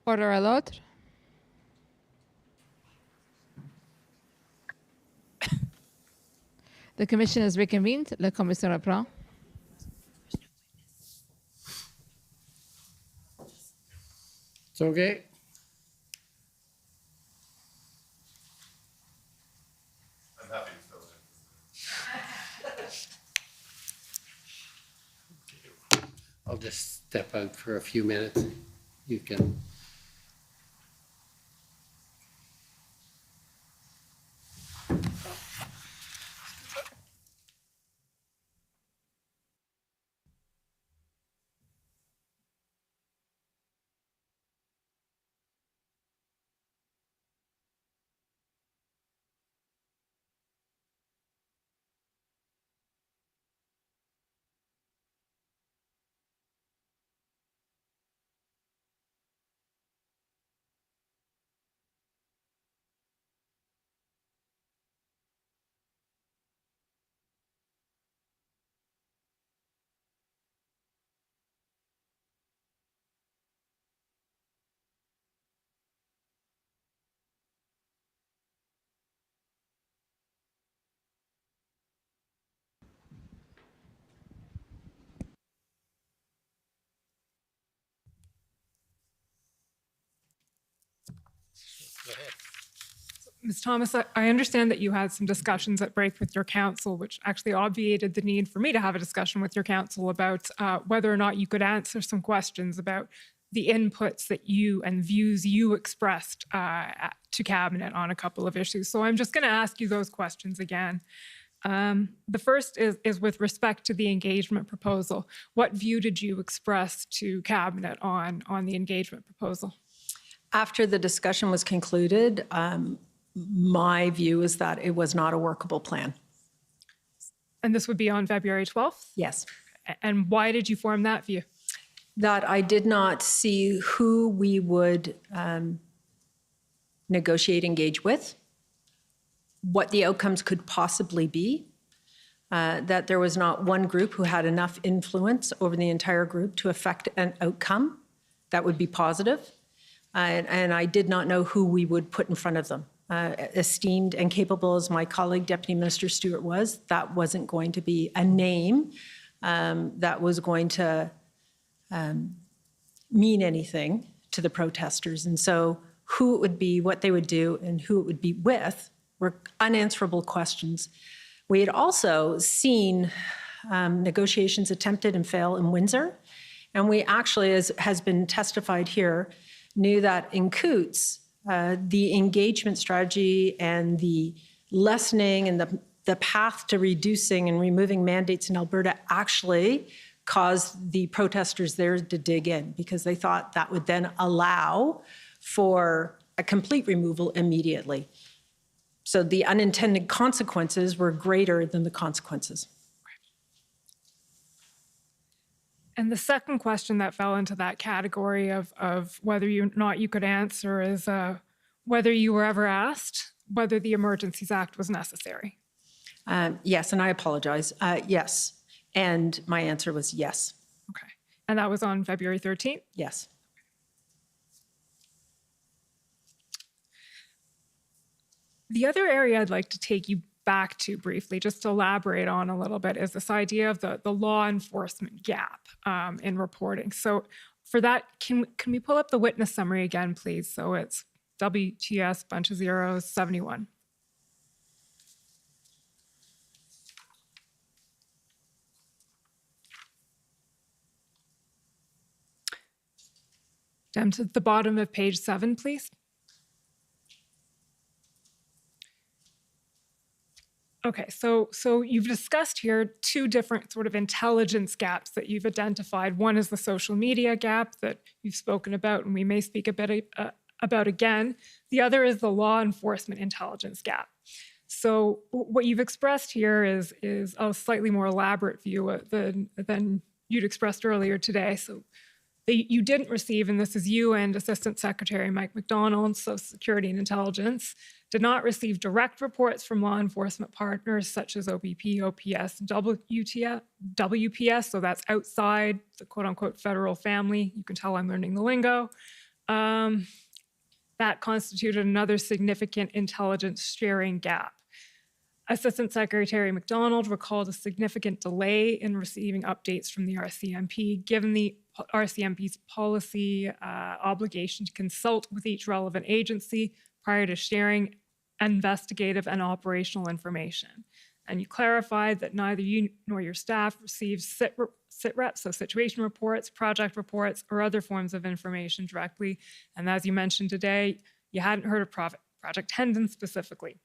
Order à l'ordre. The commission is reconvened. La commission reprend. It's okay. I'm happy to fill in. I'll just step out for a few minutes. You can. Go ahead. Ms. Thomas, I understand that you had some discussions at break with your counsel, which actually obviated the need for me to have a discussion with your counsel about whether or not you could answer some questions about the inputs that you and views you expressed to Cabinet on a couple of issues. So I'm just going to ask you those questions again. The first is with respect to the engagement proposal. What view did you express to Cabinet on the engagement proposal? After the discussion was concluded, my view is that it was not a workable plan. And this would be on February 12th? Yes. And why did you form that view? That I did not see who we would negotiate, engage with, what the outcomes could possibly be, that there was not one group who had enough influence over the entire group to affect an outcome that would be positive. And I did not know who we would put in front of them. Esteemed and capable as my colleague, Deputy Minister Stewart was, that wasn't going to be a name that was going to mean anything to the protesters. And so who it would be, what they would do, and who it would be with were unanswerable questions. We had also seen negotiations attempted and fail in Windsor. And we actually, as has been testified here, knew that in Coutts, the engagement strategy and the lessening and the path to reducing and removing mandates in Alberta actually caused the protesters there to dig in because they thought that would then allow for a complete removal immediately. So the unintended consequences were greater than the consequences. And the second question that fell into that category of whether or not you could answer is whether you were ever asked whether the Emergencies Act was necessary. Yes, and I apologize. Yes. And my answer was yes. Okay. And that was on February 13th? Yes. The other area I'd like to take you back to briefly, just to elaborate on a little bit, is this idea of the law enforcement gap in reporting. So for that, can we pull up the witness summary again, please? So it's WTS, bunch of zeros, 71. Down to the bottom of page 7, please. Okay, so you've discussed here two different sort of intelligence gaps that you've identified. One is the social media gap that you've spoken about, and we may speak a bit about again. The other is the law enforcement intelligence gap. So what you've expressed here is a slightly more elaborate view than you'd expressed earlier today. So you didn't receive, and this is you and Assistant Secretary Mike MacDonald, Social Security and Intelligence, did not receive direct reports from law enforcement partners such as OBP, OPS, and WPS, so that's outside the quote-unquote federal family. You can tell I'm learning the lingo. that constituted another significant intelligence sharing gap. Assistant Secretary McDonald recalled a significant delay in receiving updates from the RCMP, given the RCMP's policy obligation to consult with each relevant agency prior to sharing investigative and operational information. And you clarified that neither you nor your staff received SITREPs, so situation reports, project reports, or other forms of information directly. And as you mentioned today, you hadn't heard of Project Hendon specifically.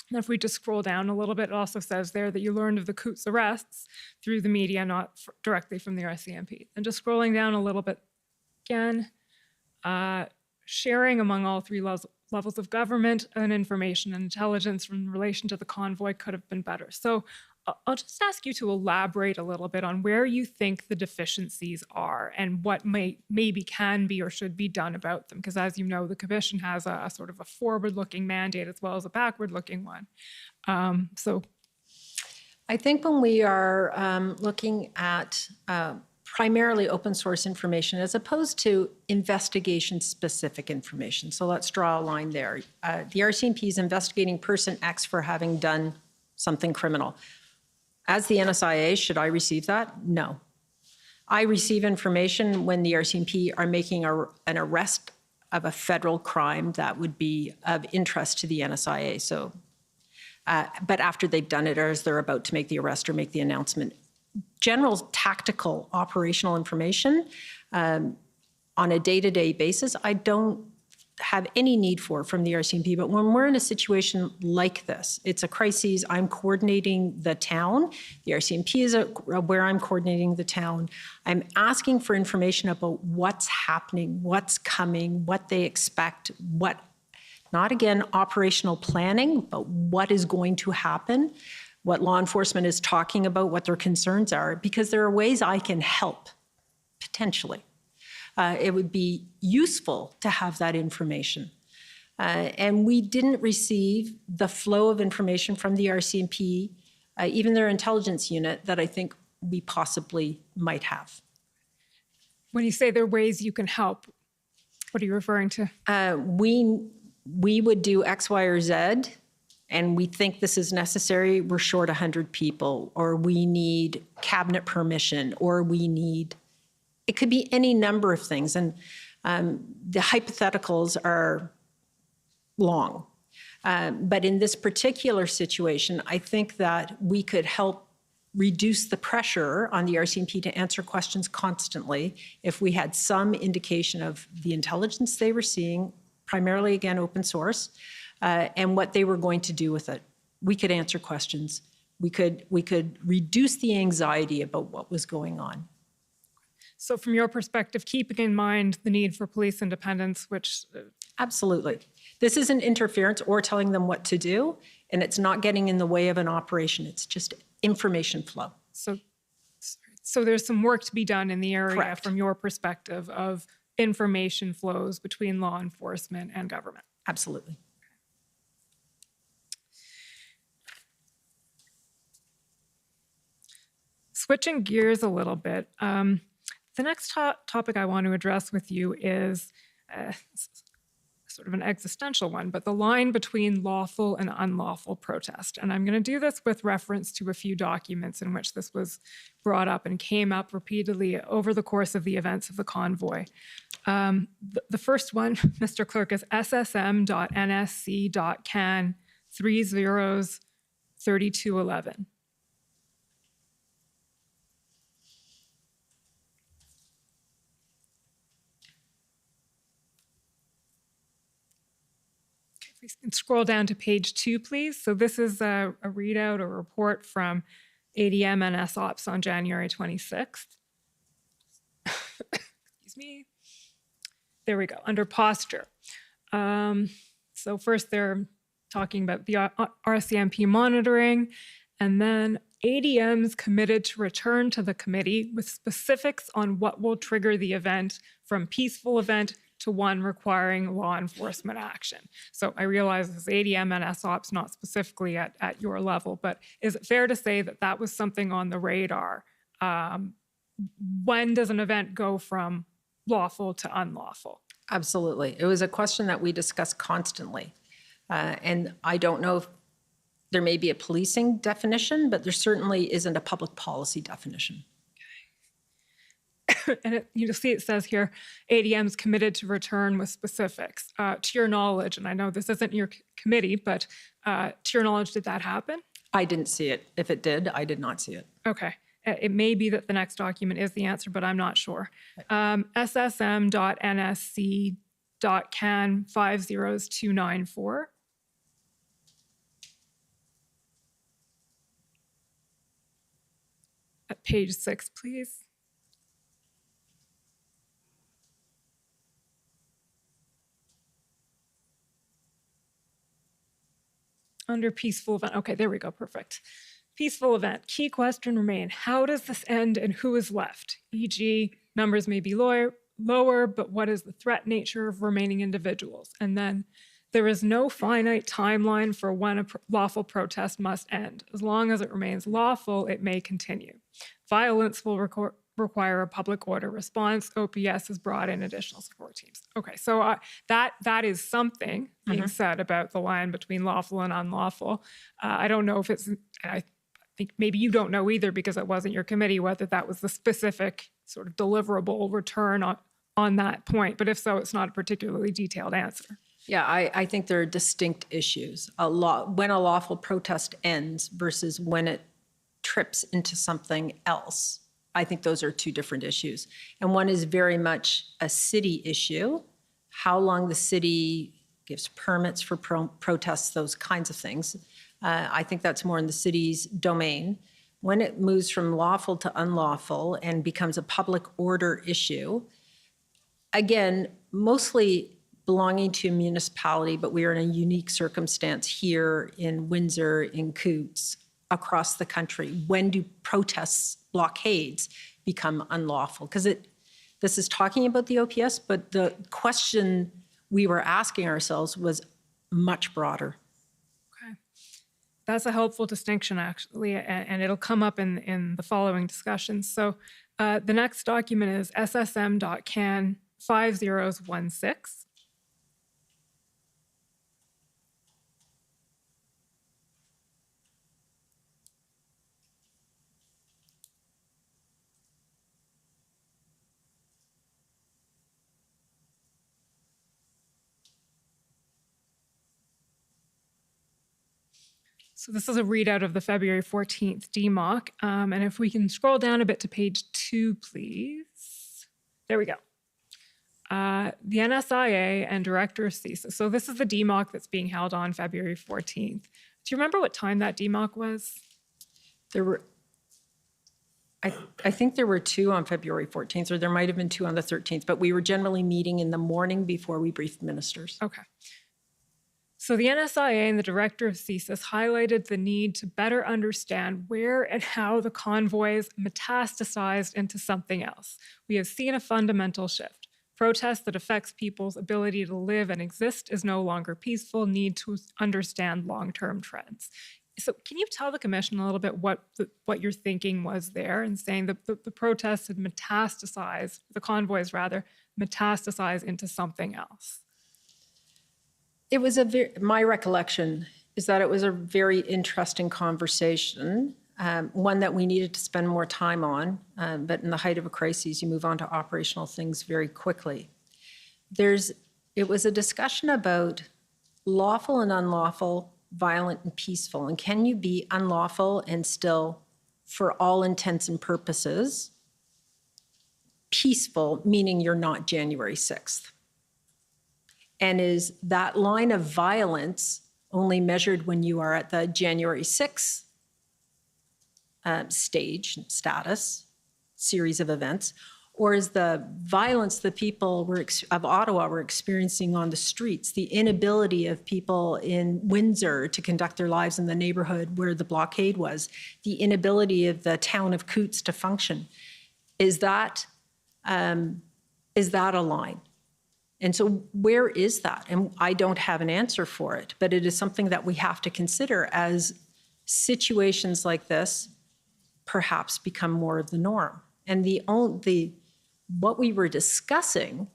And if we just scroll down a little bit, it also says there that you learned of the Coots arrests through the media, not directly from the RCMP. And just scrolling down a little bit again, sharing among all three levels of government and information and intelligence in relation to the convoy could have been better. So I'll just ask you to elaborate a little bit on where you think the deficiencies are and what maybe can be or should be done about them. Because as you know, the Commission has a sort of a forward-looking mandate as well as a backward-looking one. I think when we are looking at primarily open source information as opposed to investigation-specific information. So let's draw a line there. The RCMP is investigating person X for having done something criminal. As the NSIA, should I receive that? No. I receive information when the RCMP are making an arrest of a federal crime that would be of interest to the NSIA. So, but after they've done it or as they're about to make the arrest or make the announcement, general tactical operational information on a day-to-day basis, I don't have any need for from the RCMP. But when we're in a situation like this, it's a crisis, I'm coordinating the town. The RCMP is where I'm coordinating the town. I'm asking for information about what's happening, what's coming, what they expect, what, not again, operational planning, but what is going to happen, what law enforcement is talking about, what their concerns are, because there are ways I can help, potentially. It would be useful to have that information. And we didn't receive the flow of information from the RCMP, even their intelligence unit, that I think we possibly might have. When you say there are ways you can help, what are you referring to? We would do X, Y, or Z, and we think this is necessary. We're short 100 people, or we need cabinet permission, or we need... It could be any number of things, and the hypotheticals are long. But in this particular situation, I think that we could help reduce the pressure on the RCMP to answer questions constantly if we had some indication of the intelligence they were seeing, primarily, again, open source, and what they were going to do with it. We could answer questions. We could reduce the anxiety about what was going on. So from your perspective, keeping in mind the need for police independence, which... Absolutely. This isn't interference or telling them what to do, and it's not getting in the way of an operation. It's just information flow. So there's some work to be done in the area. Correct. From your perspective of information flows between law enforcement and government. Absolutely. Switching gears a little bit, the next topic I want to address with you is sort of an existential one, but the line between lawful and unlawful protest. And I'm going to do this with reference to a few documents in which this was brought up and came up repeatedly over the course of the events of the convoy. The first one, Mr. Clerk, is ssm.nsc.can 303211. We can scroll down to page 2, please. So this is a readout, a report from ADM and SOPS on January 26th. Excuse me. There we go, under posture. So first they're talking about the RCMP monitoring, and then ADM's committed to return to the committee with specifics on what will trigger the event from peaceful event to one requiring law enforcement action. So I realize this is ADM and SOPS, not specifically at your level, but is it fair to say that that was something on the radar? When does an event go from lawful to unlawful? Absolutely. It was a question that we discussed constantly. And I don't know if there may be a policing definition, but there certainly isn't a public policy definition. And you'll see it says here, ADM's committed to return with specifics. To your knowledge, and I know this isn't your committee, but to your knowledge, did that happen? I didn't see it. If it did, I did not see it. Okay. It may be that the next document is the answer, but I'm not sure. SSM.NSC.CAN 50294. At page 6, please. Under peaceful event. Okay, there we go. Perfect. Peaceful event. Key question remain. How does this end and who is left? E.g., numbers may be lower, but what is the threat nature of remaining individuals? And then there is no finite timeline for when a lawful protest must end. As long as it remains lawful, it may continue. Violence will require a public order response. OPS has brought in additional support teams. Okay, so that is something being said about the line between lawful and unlawful. I don't know if it's, I think maybe you don't know either because it wasn't your committee, whether that was the specific sort of deliverable return on that point. But if so, it's not a particularly detailed answer. Yeah, I think there are distinct issues. When a lawful protest ends versus when it trips into something else. I think those are two different issues. And one is very much a city issue, how long the city gives permits for protests, those kinds of things. I think that's more in the city's domain. When it moves from lawful to unlawful and becomes a public order issue, again, mostly belonging to a municipality, but we are in a unique circumstance here in Windsor, in Coutts, across the country. When do protests, blockades become unlawful? Because this is talking about the OPS, but the question we were asking ourselves was much broader. Okay. That's a helpful distinction, actually, and it'll come up in the following discussions. So the next document is SSM.CAN 5016. So this is a readout of the February 14th DMOC. And if we can scroll down a bit to page 2, please. There we go. The NSIA and Director of CISA. So this is the DMOC that's being held on February 14th. Do you remember what time that DMOC was? There were, I think there were 2 on February 14th, or there might have been 2 on the 13th, but we were generally meeting in the morning before we briefed ministers. Okay. So the NSIA and the Director of CISA highlighted the need to better understand where and how the convoys metastasized into something else. We have seen a fundamental shift. Protest that affects people's ability to live and exist is no longer peaceful, need to understand long-term trends. So can you tell the commission a little bit what your thinking was there in saying that the protests had metastasized, the convoys rather, metastasized into something else? It was my recollection is that it was a very interesting conversation, one that we needed to spend more time on, but in the height of a crisis, you move on to operational things very quickly. It was a discussion about lawful and unlawful, violent and peaceful, and can you be unlawful and still, for all intents and purposes, peaceful, meaning you're not January 6th? And is that line of violence only measured when you are at the January 6th status, series of events, or is the violence the people of Ottawa were experiencing on the streets, the inability of people in Windsor to conduct their lives in the neighborhood where the blockade was, the inability of the town of Coutts to function? Is that a line? And so where is that? And I don't have an answer for it, but it is something that we have to consider as situations like this perhaps become more of the norm. And what we were discussing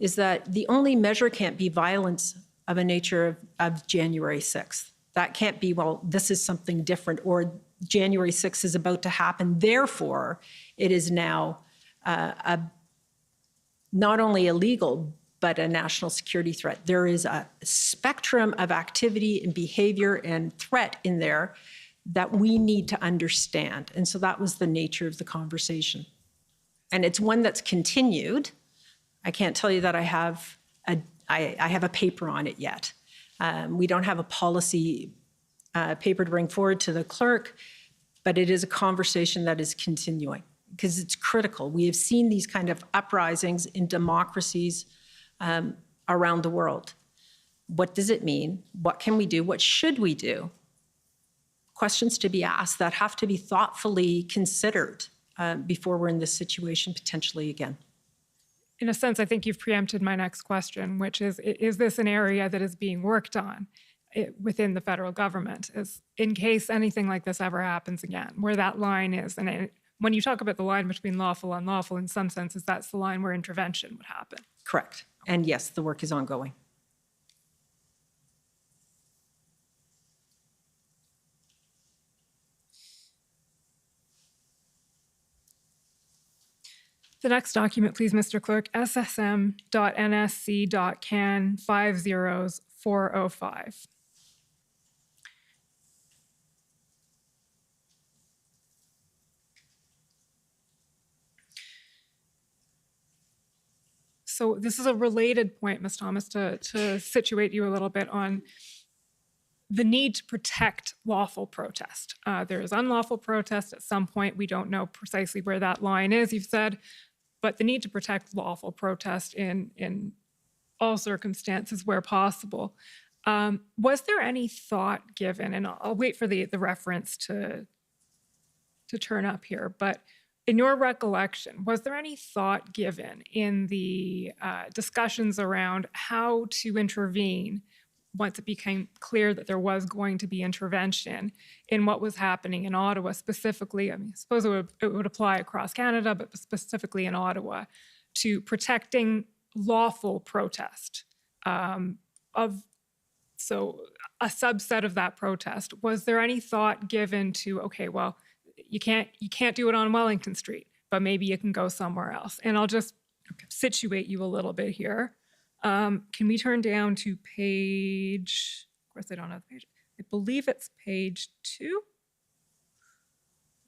is that the only measure can't be violence of a nature of January 6th. That can't be, well, this is something different, or January 6th is about to happen, therefore it is now not only illegal, but a national security threat. There is a spectrum of activity and behavior and threat in there that we need to understand. And so that was the nature of the conversation. And it's one that's continued. I can't tell you that I have a paper on it yet. We don't have a policy paper to bring forward to the clerk, but it is a conversation that is continuing because it's critical. We have seen these kind of uprisings in democracies around the world. What does it mean? What can we do? What should we do? Questions to be asked that have to be thoughtfully considered before we're in this situation potentially again. In a sense, I think you've preempted my next question, which is this an area that is being worked on within the federal government, is in case anything like this ever happens again, where that line is? And when you talk about the line between lawful and unlawful, in some senses, that's the line where intervention would happen. Correct. And yes, the work is ongoing. The next document, please, Mr. Clerk, SSM.NSC.CAN 50405. So this is a related point, Ms. Thomas, to situate you a little bit on the need to protect lawful protest. There is unlawful protest at some point. We don't know precisely where that line is, you've said, but the need to protect lawful protest in all circumstances where possible. Was there any thought given, and I'll wait for the reference to turn up here, but in your recollection, was there any thought given in the discussions around how to intervene once it became clear that there was going to be intervention in what was happening in Ottawa specifically? I mean, I suppose it would apply across Canada, but specifically in Ottawa, to protecting lawful protest so a subset of that protest. Was there any thought given to, okay, well, you can't do it on Wellington Street, but maybe you can go somewhere else? And I'll just situate you a little bit here. Can we turn down to page, of course I don't have the page, I believe it's page 2.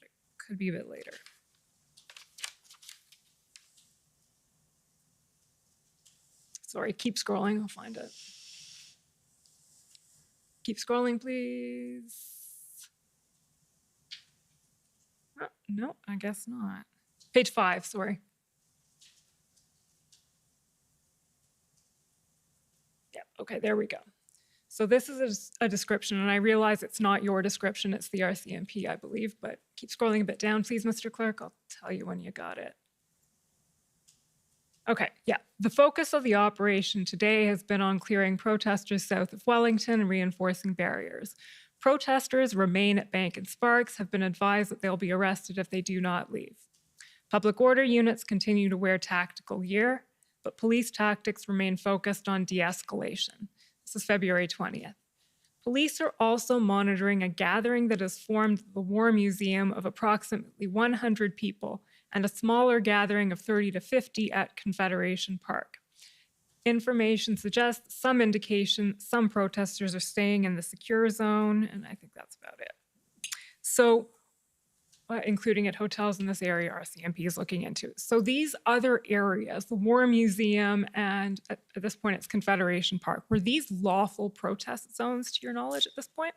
It could be a bit later. Sorry, keep scrolling, I'll find it. Keep scrolling, please. Oh, no, I guess not. Page 5, sorry. Yeah, okay, there we go. So this is a description, and I realize it's not your description, it's the RCMP, I believe, but keep scrolling a bit down, please, Mr. Clerk. I'll tell you when you got it. Okay, yeah. The focus of the operation today has been on clearing protesters south of Wellington and reinforcing barriers. Protesters remain at Bank and Sparks, have been advised that they'll be arrested if they do not leave. Public order units continue to wear tactical gear, but police tactics remain focused on de-escalation. This is February 20th. Police are also monitoring a gathering that has formed at the War Museum of approximately 100 people and a smaller gathering of 30 to 50 at Confederation Park. Information suggests some indication some protesters are staying in the secure zone, and I think that's about it. So, including at hotels in this area, RCMP is looking into. So these other areas, the War Museum and at this point it's Confederation Park, were these lawful protest zones to your knowledge at this point?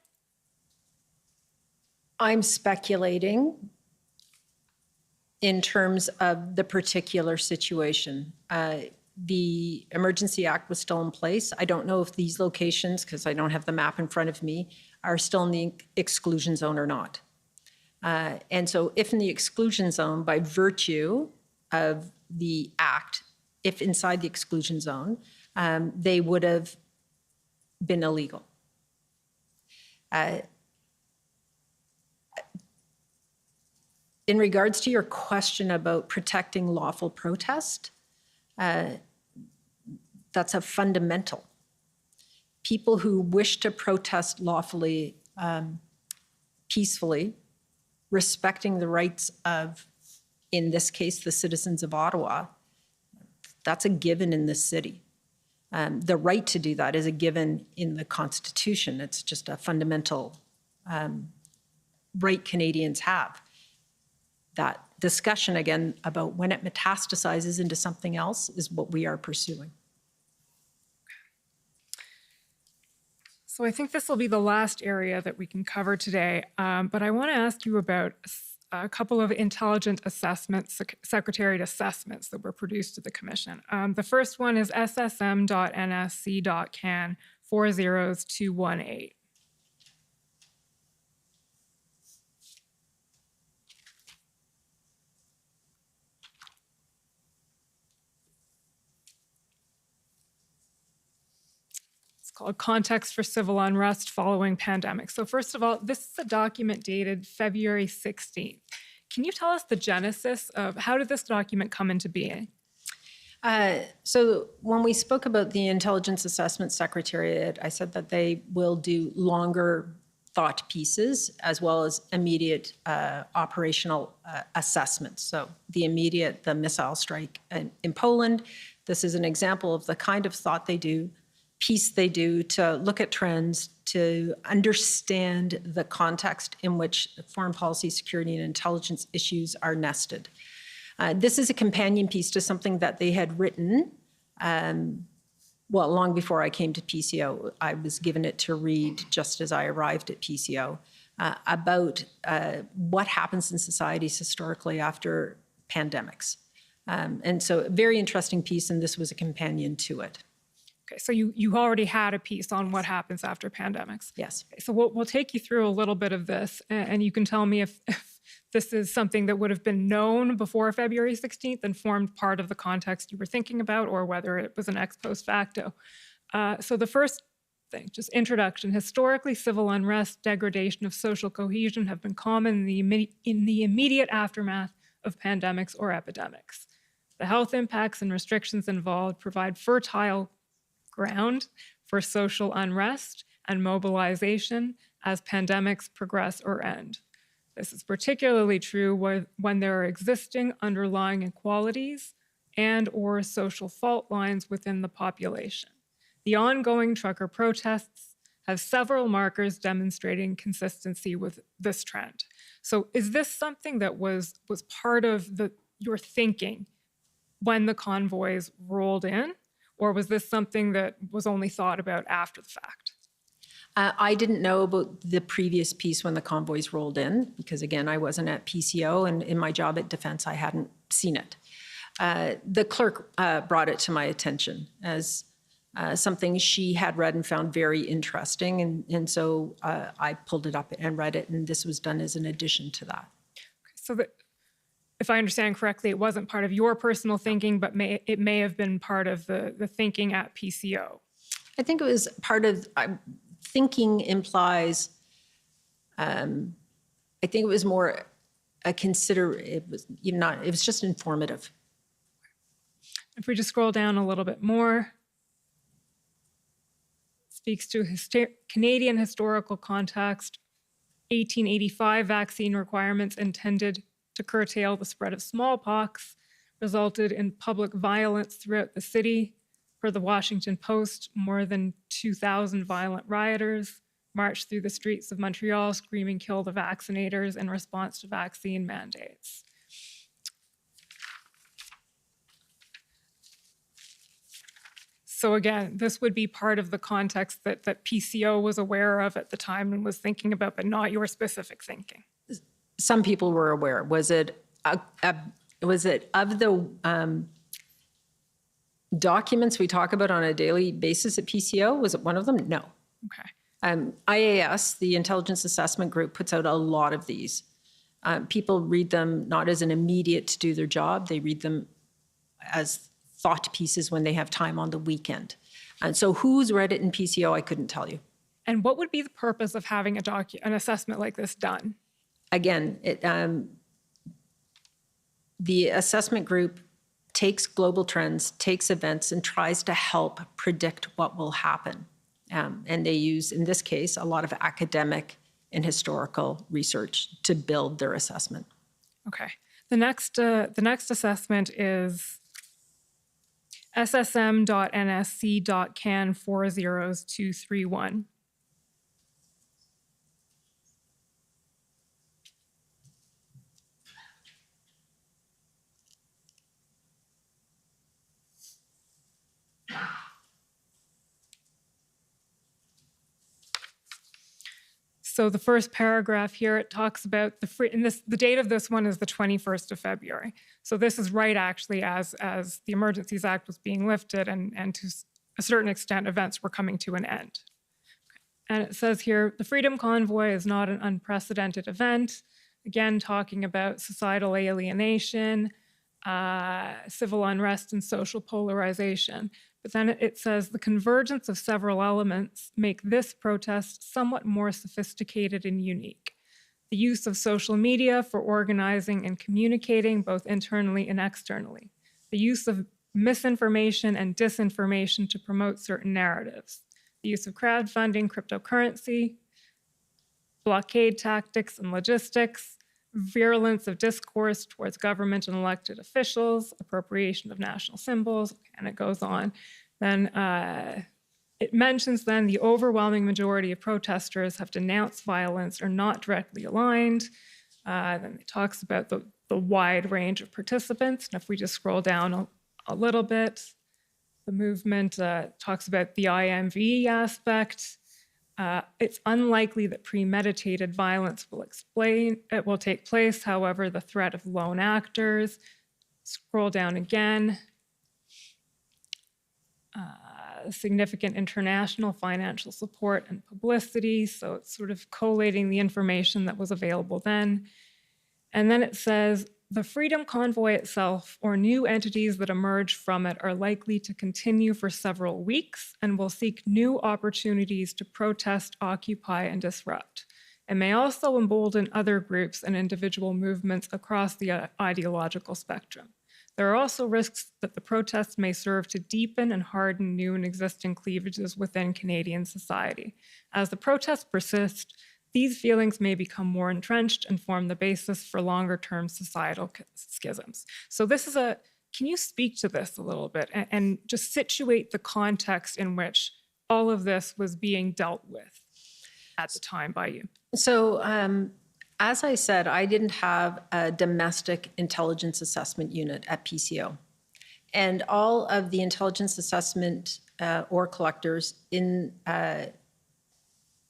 I'm speculating in terms of the particular situation. The Emergency Act was still in place. I don't know if these locations, because I don't have the map in front of me, are still in the exclusion zone or not. And so if in the exclusion zone, by virtue of the act, if inside the exclusion zone, they would have been illegal. In regards to your question about protecting lawful protest, that's a fundamental. People who wish to protest lawfully, peacefully, respecting the rights of, in this case, the citizens of Ottawa, that's a given in this city. The right to do that is a given in the Constitution. It's just a fundamental right Canadians have. That discussion, again, about when it metastasizes into something else is what we are pursuing. So I think this will be the last area that we can cover today, but I want to ask you about a couple of intelligence assessments, secretariat assessments that were produced to the Commission. The first one is ssm.nsc.can 40218. Called Context for Civil Unrest Following Pandemic. So first of all, this is a document dated February 16th. Can you tell us the genesis of how did this document come into being? So when we spoke about the Intelligence Assessment Secretariat, I said that they will do longer thought pieces as well as immediate operational assessments. So the missile strike in Poland, this is an example of the kind of thought they do, piece they do to look at trends, to understand the context in which foreign policy, security, and intelligence issues are nested. This is a companion piece to something that they had written, long before I came to PCO. I was given it to read just as I arrived at PCO, about what happens in societies historically after pandemics. And so a very interesting piece, and this was a companion to it. Okay, so you already had a piece on what happens after pandemics. Yes. Okay, so we'll take you through a little bit of this, and you can tell me if this is something that would have been known before February 16th and formed part of the context you were thinking about, or whether it was an ex post facto. So the first thing, just introduction. Historically, civil unrest, degradation of social cohesion have been common in the immediate aftermath of pandemics or epidemics. The health impacts and restrictions involved provide fertile ground for social unrest and mobilization as pandemics progress or end. This is particularly true when there are existing underlying inequalities and or social fault lines within the population. The ongoing trucker protests have several markers demonstrating consistency with this trend. So is this something that was part of your thinking when the convoys rolled in? Or was this something that was only thought about after the fact? I didn't know about the previous piece when the convoys rolled in, because again, I wasn't at PCO, and in my job at Defense, I hadn't seen it. The clerk brought it to my attention as something she had read and found very interesting, and so I pulled it up and read it, and this was done as an addition to that. So that, if I understand correctly, it wasn't part of your personal thinking, but it may have been part of the thinking at PCO. I think it was part of thinking implies. I think it was more it was just informative. If we just scroll down a little bit more, it speaks to Canadian historical context. 1885 vaccine requirements intended to curtail the spread of smallpox resulted in public violence throughout the city. Per the Washington Post, more than 2,000 violent rioters marched through the streets of Montreal screaming, "Kill the vaccinators," in response to vaccine mandates. So again, this would be part of the context that PCO was aware of at the time and was thinking about, but not your specific thinking. Some people were aware. Was it of the documents we talk about on a daily basis at PCO? Was it one of them? No. Okay. IAS, the Intelligence Assessment Group, puts out a lot of these. People read them not as an immediate to do their job. They read them as thought pieces when they have time on the weekend. And so who's read it in PCO, I couldn't tell you. And what would be the purpose of having an assessment like this done? Again, the assessment group takes global trends, takes events, and tries to help predict what will happen. And they use, in this case, a lot of academic and historical research to build their assessment. Okay. The next assessment is ssm.nsc.can 40231. So the first paragraph here, it talks about the date of this one is the 21st of February. So this is right actually as the Emergencies Act was being lifted and to a certain extent events were coming to an end. And it says here, the Freedom Convoy is not an unprecedented event. Again, talking about societal alienation, civil unrest, and social polarization. But then it says the convergence of several elements make this protest somewhat more sophisticated and unique. The use of social media for organizing and communicating both internally and externally. The use of misinformation and disinformation to promote certain narratives. The use of crowdfunding, cryptocurrency, blockade tactics and logistics, virulence of discourse towards government and elected officials, appropriation of national symbols, and it goes on. Then it mentions then the overwhelming majority of protesters have denounced violence or not directly aligned. Then it talks about the wide range of participants. And if we just scroll down a little bit, the movement talks about the IMV aspect. It's unlikely that premeditated violence will take place. However, the threat of lone actors. Scroll down again. Significant international financial support and publicity. So it's sort of collating the information that was available then. And then it says, the Freedom Convoy itself or new entities that emerge from it are likely to continue for several weeks and will seek new opportunities to protest, occupy, and disrupt. It may also embolden other groups and individual movements across the ideological spectrum. There are also risks that the protests may serve to deepen and harden new and existing cleavages within Canadian society. As the protests persist, these feelings may become more entrenched and form the basis for longer-term societal schisms. So this is can you speak to this a little bit and just situate the context in which all of this was being dealt with at the time by you? So as I said, I didn't have a domestic intelligence assessment unit at PCO. And all of the intelligence assessment or collectors in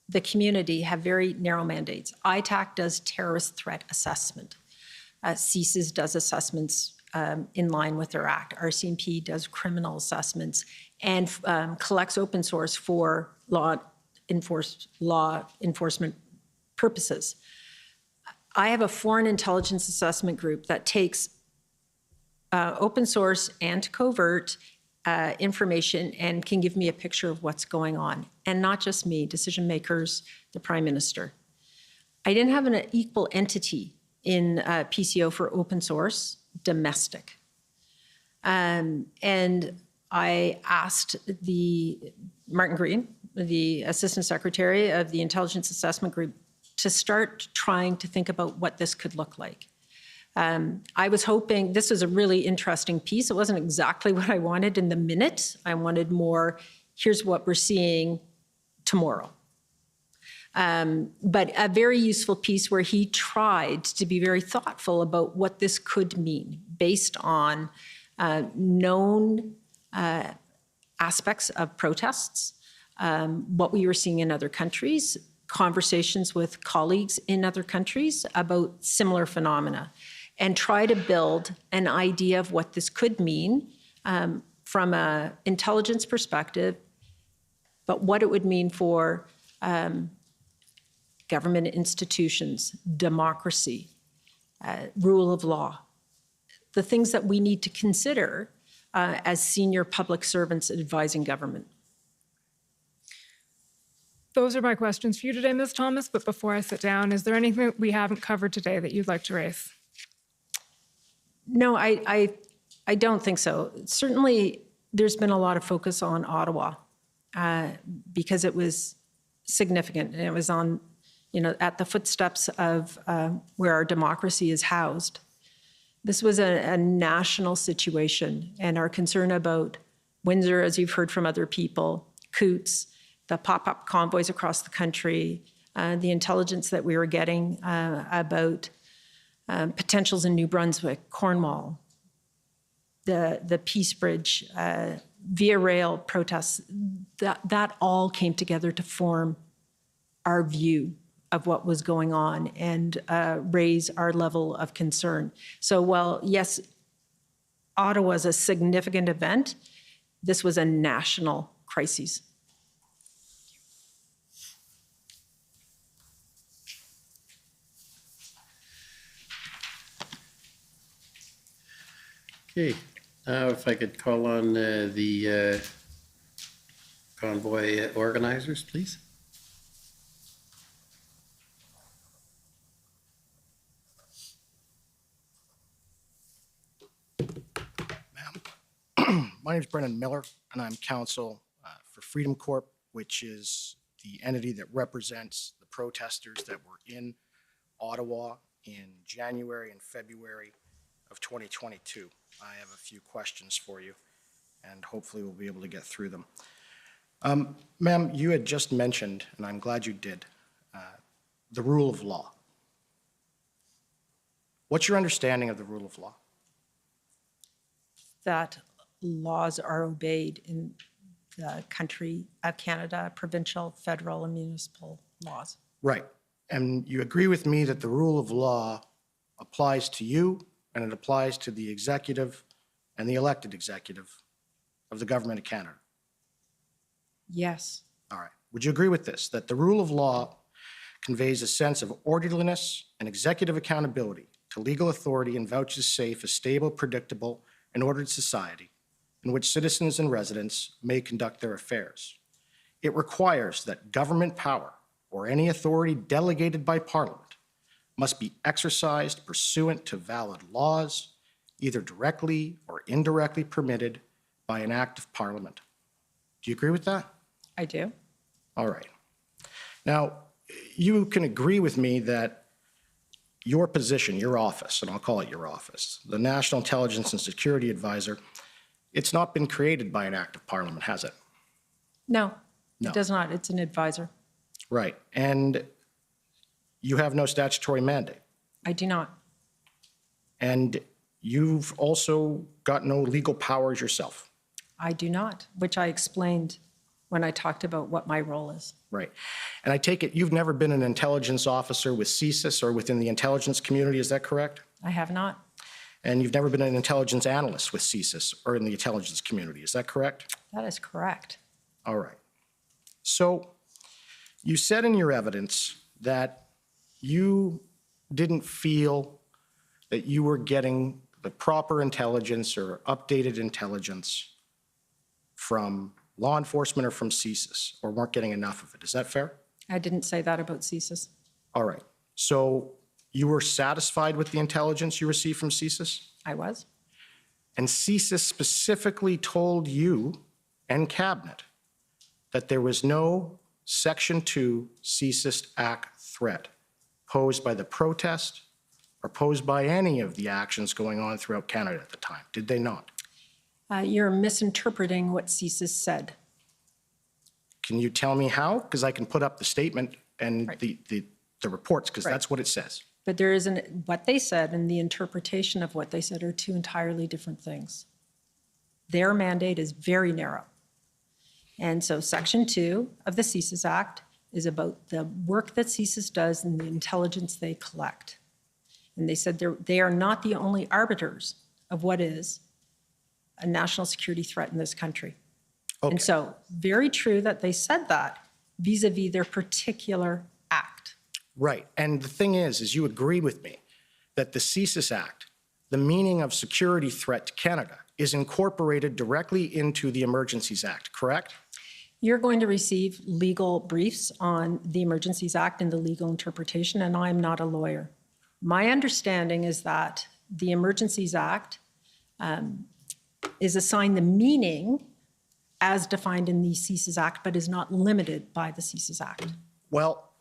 the community have very narrow mandates. ITAC does terrorist threat assessment. CSIS does assessments in line with their act. RCMP does criminal assessments and collects open source for law enforcement purposes. I have a foreign intelligence assessment group that takes open source and covert information and can give me a picture of what's going on. And not just me, decision makers, the Prime Minister. I didn't have an equal entity in PCO for open source, domestic. And I asked Martin Green, the Assistant Secretary of the Intelligence Assessment Group, to start trying to think about what this could look like. I was hoping, this was a really interesting piece. It wasn't exactly what I wanted in the minute. I wanted more, here's what we're seeing tomorrow. But a very useful piece where he tried to be very thoughtful about what this could mean based on known aspects of protests, what we were seeing in other countries, conversations with colleagues in other countries about similar phenomena, and try to build an idea of what this could mean from an intelligence perspective, but what it would mean for government institutions, democracy, rule of law, the things that we need to consider as senior public servants advising government. Those are my questions for you today, Ms. Thomas, but before I sit down, is there anything that we haven't covered today that you'd like to raise? No, I I don't think so. Certainly, there's been a lot of focus on Ottawa because it was significant, and it was on, at the footsteps of where our democracy is housed. This was a national situation, and our concern about Windsor, as you've heard from other people, Coots, the pop-up convoys across the country, the intelligence that we were getting about potentials in New Brunswick, Cornwall, the Peace Bridge, Via Rail protests, that all came together to form our view of what was going on and raise our level of concern. So while, yes, Ottawa is a significant event, this was a national crisis. Okay, now if I could call on the convoy organizers, please. My name is Brendan Miller, and I'm counsel for Freedom Corp, which is the entity that represents the protesters that were in Ottawa in January and February of 2022. I have a few questions for you, and hopefully we'll be able to get through them. Ma'am, you had just mentioned, and I'm glad you did, the rule of law. What's your understanding of the rule of law? That laws are obeyed in the country of Canada, provincial, federal, and municipal laws. Right. And you agree with me that the rule of law applies to you, and it applies to the executive and the elected executive of the government of Canada? Yes. All right. Would you agree with this, that the rule of law conveys a sense of orderliness and executive accountability to legal authority and vouches safe a stable, predictable, and ordered society in which citizens and residents may conduct their affairs? It requires that government power or any authority delegated by Parliament must be exercised pursuant to valid laws, either directly or indirectly permitted by an act of Parliament. Do you agree with that? I do. All right. Now, you can agree with me that your position, your office, and I'll call it your office, the National Intelligence and Security Advisor, it's not been created by an act of Parliament, has it? No, No. it does not. It's an advisor. Right. And you have no statutory mandate. I do not. And you've also got no legal powers yourself. I do not, which I explained when I talked about what my role is. Right. And I take it you've never been an intelligence officer with CSIS or within the intelligence community, is that correct? I have not. And you've never been an intelligence analyst with CSIS or in the intelligence community, is that correct? That is correct. All right. So you said in your evidence that you didn't feel that you were getting the proper intelligence or updated intelligence from law enforcement or from CSIS, or weren't getting enough of it. Is that fair? I didn't say that about CSIS. All right. So you were satisfied with the intelligence you received from CSIS? I was. And CSIS specifically told you and Cabinet that there was no Section 2 CSIS Act threat posed by the protest or posed by any of the actions going on throughout Canada at the time, did they not? You're misinterpreting what CSIS said. Can you tell me how? Because I can put up the statement and Right. the reports, because Right. that's what it says. But there isn't, what they said and the interpretation of what they said are two entirely different things. Their mandate is very narrow. And so Section 2 of the CSIS Act is about the work that CSIS does and the intelligence they collect. And they said they are not the only arbiters of what is a national security threat in this country. Okay. And so very true that they said that vis-a-vis their particular act. Right. And the thing is you agree with me that the CSIS Act, the meaning of security threat to Canada, is incorporated directly into the Emergencies Act, correct? You're going to receive legal briefs on the Emergencies Act and the legal interpretation, and I'm not a lawyer. My understanding is that the Emergencies Act is assigned the meaning as defined in the CSIS Act, but is not limited by the CSIS Act. Well,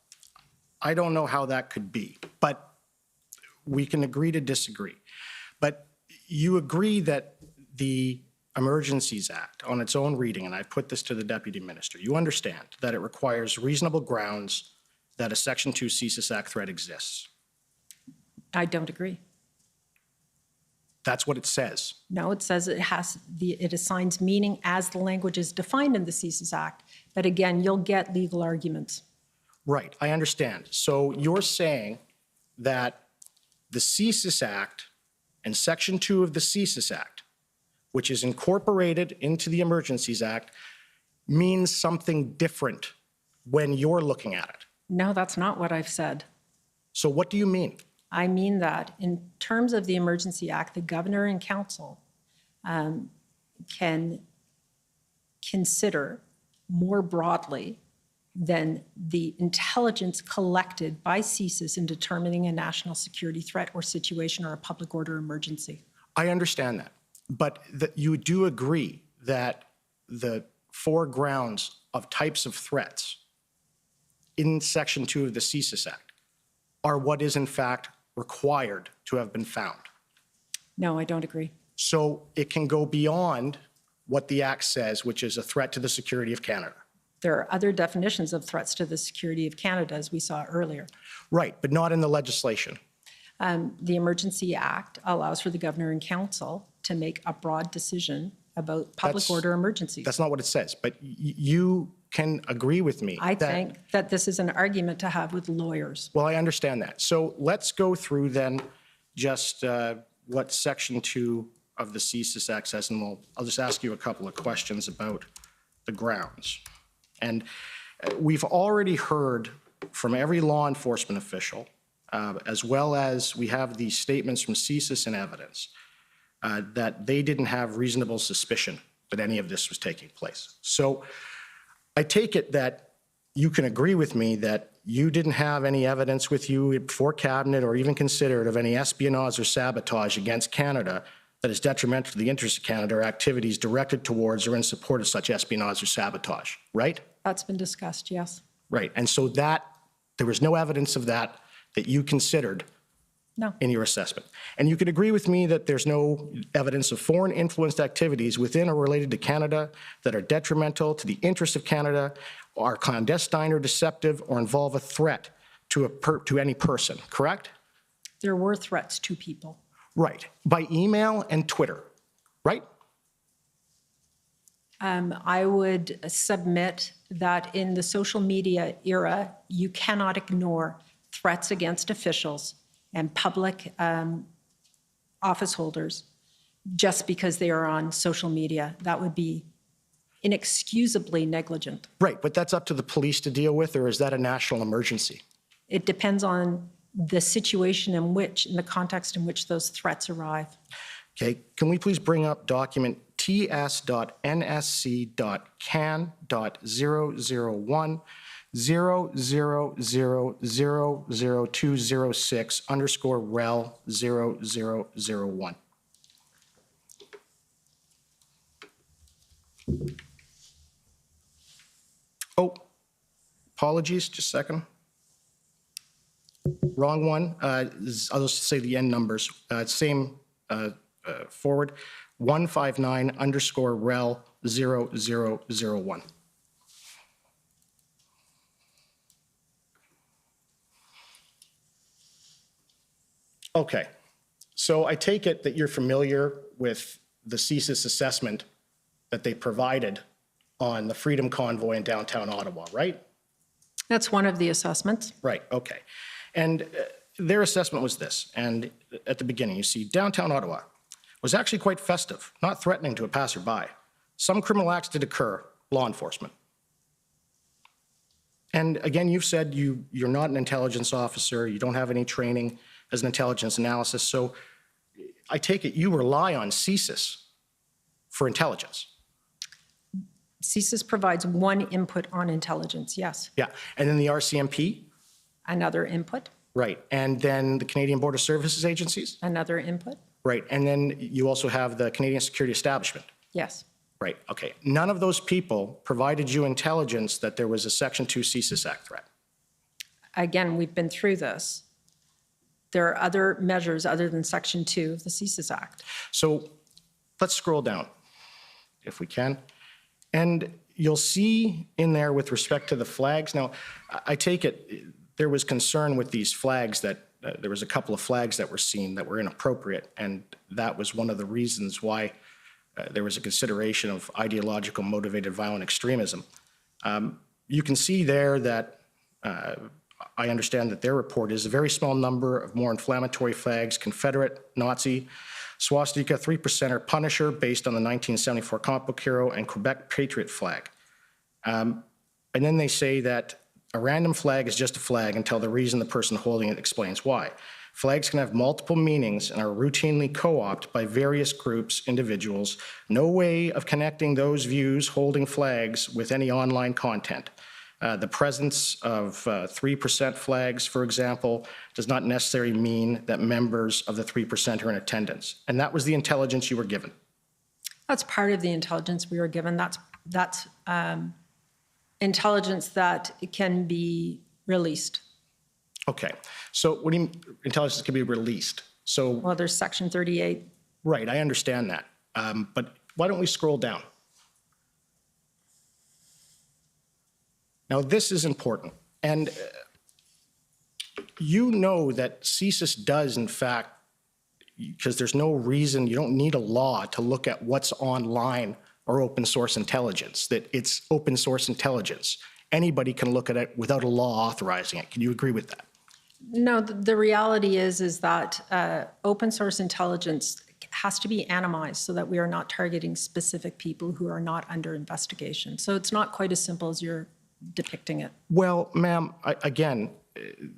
I don't know how that could be, but we can agree to disagree. But you agree that the Emergencies Act on its own reading, and I put this to the Deputy Minister, you understand that it requires reasonable grounds that a Section 2 CSIS Act threat exists. I don't agree. That's what it says. No, it says it assigns meaning as the language is defined in the CSIS Act. But again, you'll get legal arguments. Right, I understand. So you're saying that the CSIS Act and Section 2 of the CSIS Act, which is incorporated into the Emergencies Act, means something different when you're looking at it. No, that's not what I've said. So what do you mean? I mean that in terms of the Emergency Act, the governor and council can consider more broadly than the intelligence collected by CSIS in determining a national security threat or situation or a public order emergency. I understand that, but you do agree that the 4 grounds of types of threats in Section 2 of the CSIS Act are what is in fact required to have been found. No, I don't agree. So it can go beyond what the Act says, which is a threat to the security of Canada. There are other definitions of threats to the security of Canada, as we saw earlier. Right, but not in the legislation. The Emergency Act allows for the governor and council to make a broad decision about public order emergencies. That's not what it says, but you can agree with me. I think that this is an argument to have with lawyers. Well, I understand that. So let's go through then just what Section 2 of the CSIS Act says, and I'll just ask you a couple of questions about the grounds. And we've already heard from every law enforcement official, as well as we have these statements from CSIS and evidence, that they didn't have reasonable suspicion that any of this was taking place. So I take it that you can agree with me that you didn't have any evidence with you before Cabinet or even considered of any espionage or sabotage against Canada that is detrimental to the interests of Canada or activities directed towards or in support of such espionage or sabotage, right? That's been discussed, yes. Right, and so that, there was no evidence of that you considered in your assessment. And you could agree with me that there's no evidence of foreign influenced activities within or related to Canada that are detrimental to the interests of Canada, are clandestine or deceptive, or involve a threat to any person, correct? There were threats to people. Right, by email and Twitter, right? I would submit that in the social media era, you cannot ignore threats against officials and public office holders just because they are on social media. That would be inexcusably negligent. Right, but that's up to the police to deal with, or is that a national emergency? It depends on the situation in the context in which those threats arrive. Okay, can we please bring up document ts.nsc.can.001 000000206_rel0001. Oh, apologies, just a second. Wrong one. I'll just say the end numbers. Same forward. 159_rel0001. Okay, so I take it that you're familiar with the CSIS assessment that they provided on the Freedom Convoy in downtown Ottawa, right? That's one of the assessments. Right, okay. And their assessment was this, and at the beginning, you see downtown Ottawa was actually quite festive, not threatening to a passerby. Some criminal acts did occur, law enforcement. And again, you've said you're not an intelligence officer, you don't have any training as an intelligence analysis, so I take it you rely on CSIS for intelligence. CSIS provides one input on intelligence, yes. Yeah, and then the RCMP? Another input. Right, and then the Canadian Border Services agencies? Another input. Right, and then you also have the Canadian Security Establishment. Yes. Right, okay. None of those people provided you intelligence that there was a Section 2 CSIS Act threat. Again, we've been through this. There are other measures other than Section 2 of the CSIS Act. So let's scroll down, if we can. And you'll see in there with respect to the flags. Now, I take it there was concern with these flags that there was a couple of flags that were seen that were inappropriate, and that was one of the reasons why there was a consideration of ideological motivated violent extremism. You can see there that I understand that their report is a very small number of more inflammatory flags, Confederate, Nazi, swastika, 3%er, Punisher, based on the 1974 comic book hero, and Quebec Patriot flag. And then they say that a random flag is just a flag until the reason the person holding it explains why. Flags can have multiple meanings and are routinely co-opted by various groups, individuals. No way of connecting those views holding flags with any online content. The presence of 3% flags, for example, does not necessarily mean that members of the 3% are in attendance. And that was the intelligence you were given. That's part of the intelligence we were given. That's intelligence that can be released. Okay, so what do you mean intelligence can be released? So, well, there's Section 38. Right, I understand that. But why don't we scroll down? Now, this is important. And you know that CSIS does, in fact, because there's no reason, you don't need a law to look at what's online or open source intelligence, that it's open source intelligence. Anybody can look at it without a law authorizing it. Can you agree with that? No, the reality is that open source intelligence has to be anonymized so that we are not targeting specific people who are not under investigation. So it's not quite as simple as you're depicting it. Well, ma'am, again,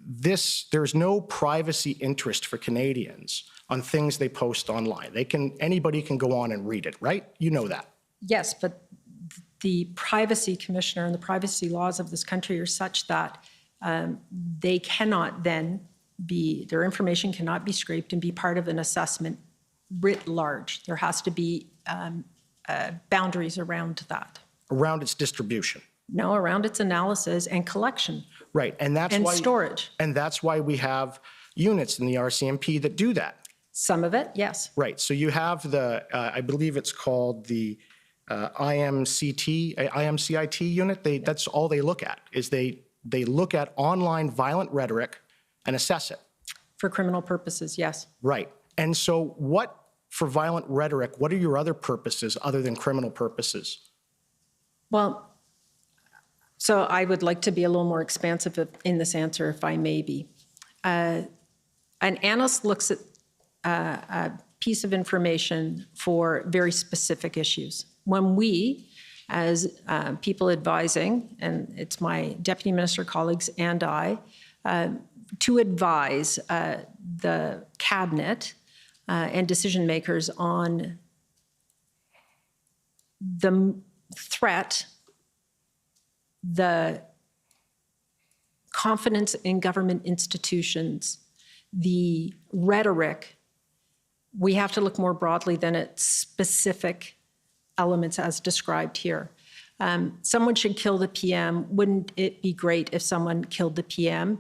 there's no privacy interest for Canadians on things they post online. Anybody can go on and read it, right? You know that. Yes, but the privacy commissioner and the privacy laws of this country are such that they cannot then their information cannot be scraped and be part of an assessment writ large. There has to be boundaries around that. Around its distribution. No, around its analysis and collection. Right, and that's why storage. And that's why we have units in the RCMP that do that. Some of it, yes. Right, so you have I believe it's called the IMCIT unit. That's all they look at, is they look at online violent rhetoric and assess it. For criminal purposes, yes. Right, and so for violent rhetoric, what are your other purposes other than criminal purposes? Well, so I would like to be a little more expansive in this answer, if I may be. An analyst looks at a piece of information for very specific issues. When we, as people advising, and it's my deputy minister colleagues and I, to advise the cabinet and decision makers on the threat, the confidence in government institutions, the rhetoric, we have to look more broadly than at specific elements as described here. Someone should kill the PM. Wouldn't it be great if someone killed the PM?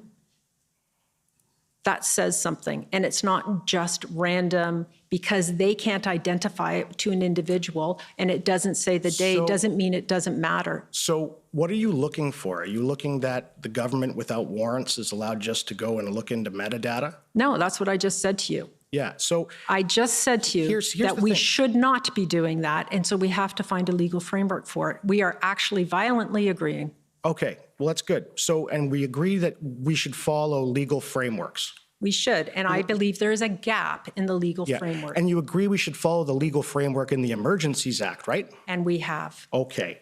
That says something. And it's not just random because they can't identify it to an individual and it doesn't say the day, doesn't mean it doesn't matter. So what are you looking for? Are you looking that the government without warrants is allowed just to go and look into metadata? No, that's what I just said to you. Yeah, so I just said to you that we should not be doing that, and so we have to find a legal framework for it. We are actually violently agreeing. Okay, well, that's good. So, and we agree that we should follow legal frameworks. We should, and I believe there is a gap in the legal framework. And you agree we should follow the legal framework in the Emergencies Act, right? And we have. Okay.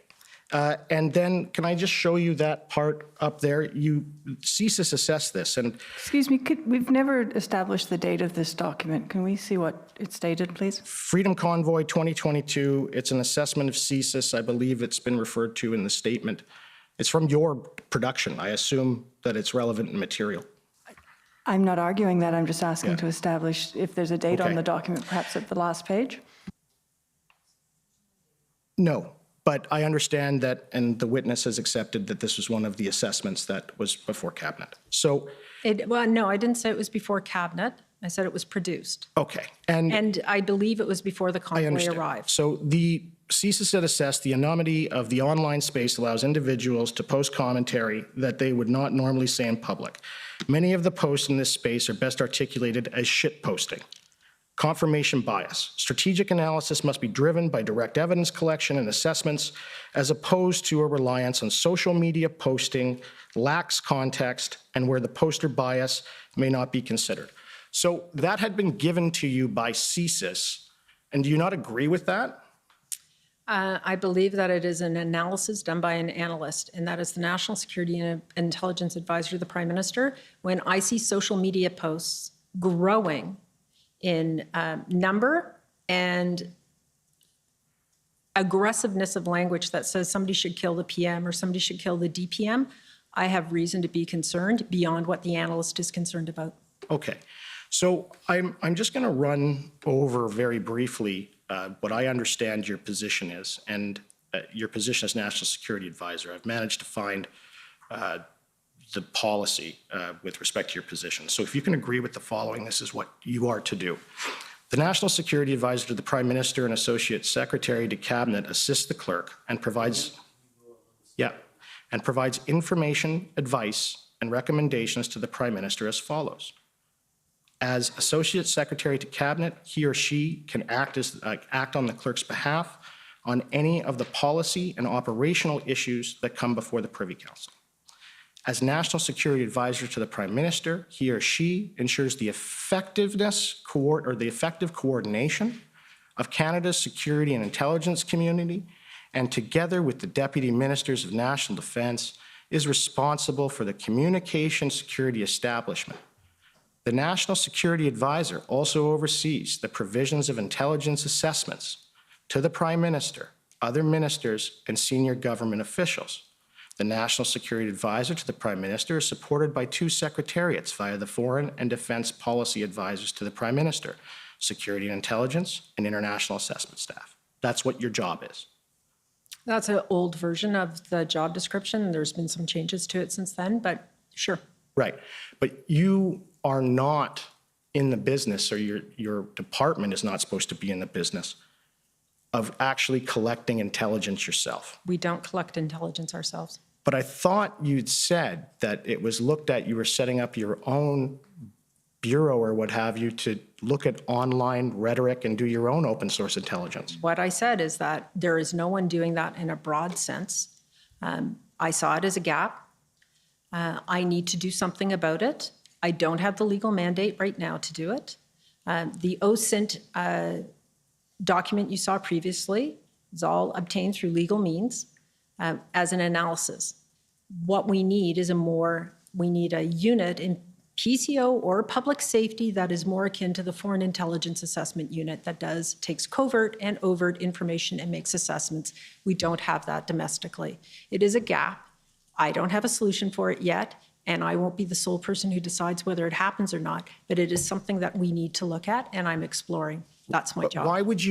And then can I just show you that part up there? CSIS assessed this and... Excuse me, we've never established the date of this document. Can we see what it's dated, please? Freedom Convoy 2022. It's an assessment of CSIS. I believe it's been referred to in the statement. It's from your production. I assume that it's relevant and material. I'm not arguing that. I'm just asking to establish if there's a date on Okay. the document, perhaps at the last page. No, but I understand that, and the witness has accepted that this was one of the assessments that was before cabinet. So, Well, no, I didn't say it was before cabinet. I said it was produced. okay, and And I believe it was before the I convoy understand. arrived. So the CSIS had assessed the anonymity of the online space allows individuals to post commentary that they would not normally say in public. Many of the posts in this space are best articulated as shit posting. Confirmation bias. Strategic analysis must be driven by direct evidence collection and assessments, as opposed to a reliance on social media posting, lacks context, and where the poster bias may not be considered. So that had been given to you by CSIS, and do you not agree with that? I believe that it is an analysis done by an analyst, and that is the National Security and Intelligence Advisor to the Prime Minister. When I see social media posts growing in number and aggressiveness of language that says somebody should kill the PM or somebody should kill the DPM, I have reason to be concerned beyond what the analyst is concerned about. Okay, so I'm just going to run over very briefly what I understand your position is, and your position as National Security Advisor. I've managed to find the policy with respect to your position. So if you can agree with the following, this is what you are to do. The National Security Advisor to the Prime Minister and Associate Secretary to Cabinet assists the clerk and provides information, advice, and recommendations to the Prime Minister as follows. As Associate Secretary to Cabinet, he or she can act on the clerk's behalf on any of the policy and operational issues that come before the Privy Council. As National Security Advisor to the Prime Minister, he or she ensures the effective coordination of Canada's security and intelligence community, and together with the Deputy Ministers of National Defence, is responsible for the communication security establishment. The National Security Advisor also oversees the provisions of intelligence assessments to the Prime Minister, other ministers, and senior government officials. The National Security Advisor to the Prime Minister is supported by two secretariats via the Foreign and Defence Policy Advisors to the Prime Minister, Security and Intelligence, and International Assessment Staff. That's what your job is. That's an old version of the job description. There's been some changes to it since then, but sure. Right. But you are not in the business, or your department is not supposed to be in the business of actually collecting intelligence yourself. We don't collect intelligence ourselves. But I thought you'd said that it was looked at, you were setting up your own bureau or what have you to look at online rhetoric and do your own open source intelligence. What I said is that there is no one doing that in a broad sense. I saw it as a gap. I need to do something about it. I don't have the legal mandate right now to do it. The OSINT document you saw previously is all obtained through legal means as an analysis. What we need is we need a unit in PCO or public safety that is more akin to the Foreign Intelligence Assessment Unit that takes covert and overt information and makes assessments. We don't have that domestically. It is a gap. I don't have a solution for it yet, and I won't be the sole person who decides whether it happens or not, but it is something that we need to look at, and I'm exploring. That's my job. Why would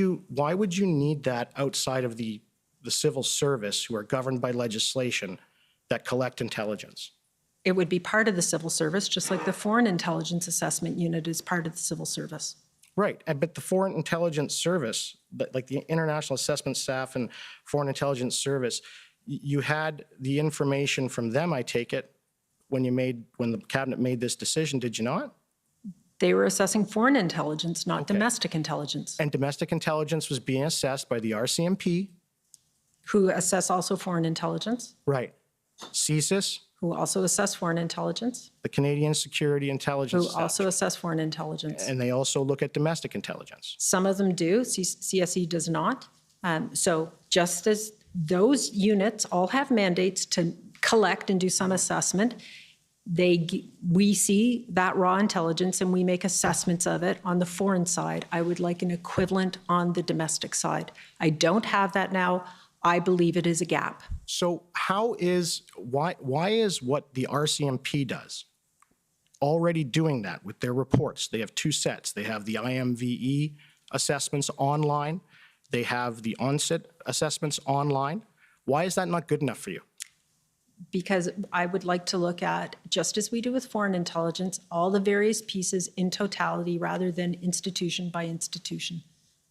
you need that outside of the civil service, who are governed by legislation that collect intelligence? It would be part of the civil service, just like the Foreign Intelligence Assessment Unit is part of the civil service. Right, but the Foreign Intelligence Service, like the International Assessment Staff and Foreign Intelligence Service, you had the information from them, I take it, when the cabinet made this decision, did you not? They were assessing foreign intelligence, not domestic intelligence. And domestic intelligence was being assessed by the RCMP. Who assess also foreign intelligence. Right. CSIS. Who also assess foreign intelligence. The Canadian Security Intelligence. Who also assess foreign intelligence. And they also look at domestic intelligence. Some of them do, CSE does not. So just as those units all have mandates to collect and do some assessment, we see that raw intelligence and we make assessments of it on the foreign side. I would like an equivalent on the domestic side. I don't have that now. I believe it is a gap. So why is what the RCMP does already doing that with their reports. They have two sets. They have the IMVE assessments online. They have the onset assessments online. Why is that not good enough for you? Because I would like to look at, just as we do with foreign intelligence, all the various pieces in totality rather than institution by institution.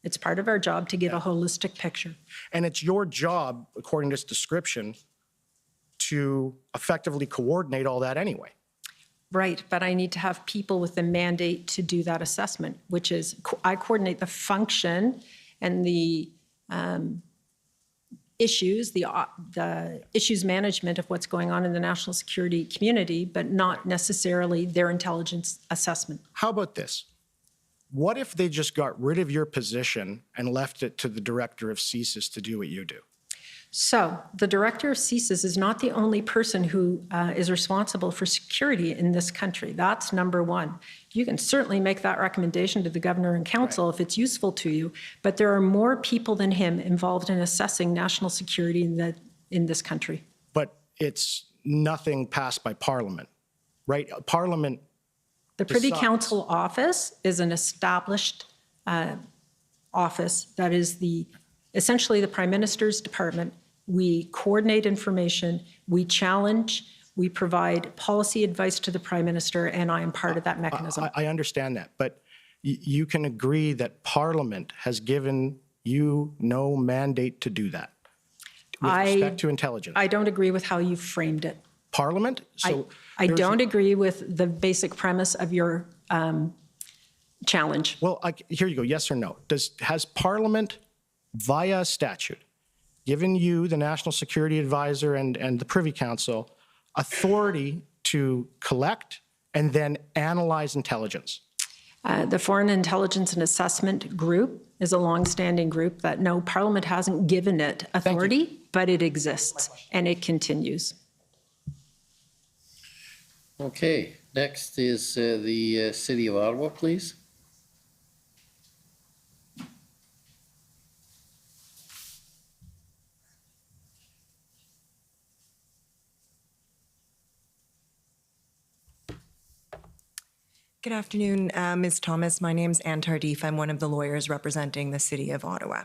It's part of our job to give a holistic picture. And it's your job, according to this description, to effectively coordinate all that anyway. Right, but I need to have people with the mandate to do that assessment, which is I coordinate the function and the issues, the issues management of what's going on in the national security community, but not necessarily their intelligence assessment. How about this? What if they just got rid of your position and left it to the director of CSIS to do what you do? So the director of CSIS is not the only person who is responsible for security in this country. That's number one. You can certainly make that recommendation to the governor and council if it's useful to you, but there are more people than him involved in assessing national security in this country. But it's nothing passed by Parliament, right? Parliament The Privy decides. Council office is an established office that is essentially the Prime Minister's department. We coordinate information, we challenge, we provide policy advice to the Prime Minister, and I am part of that mechanism. I understand that, but you can agree that Parliament has given you no mandate to do that with respect to intelligence. I don't agree with how you framed it. Parliament? I don't agree with the basic premise of your challenge. Well, here you go, yes or no. Has Parliament, via statute, given you, the National Security Advisor and the Privy Council, authority to collect and then analyze intelligence? The Foreign Intelligence and Assessment Group is a longstanding group that, no, Parliament hasn't given it authority, but it exists and it continues. Okay, next is the City of Ottawa, please. Good afternoon, Ms. Thomas. My name's Anne Tardif. I'm one of the lawyers representing the City of Ottawa.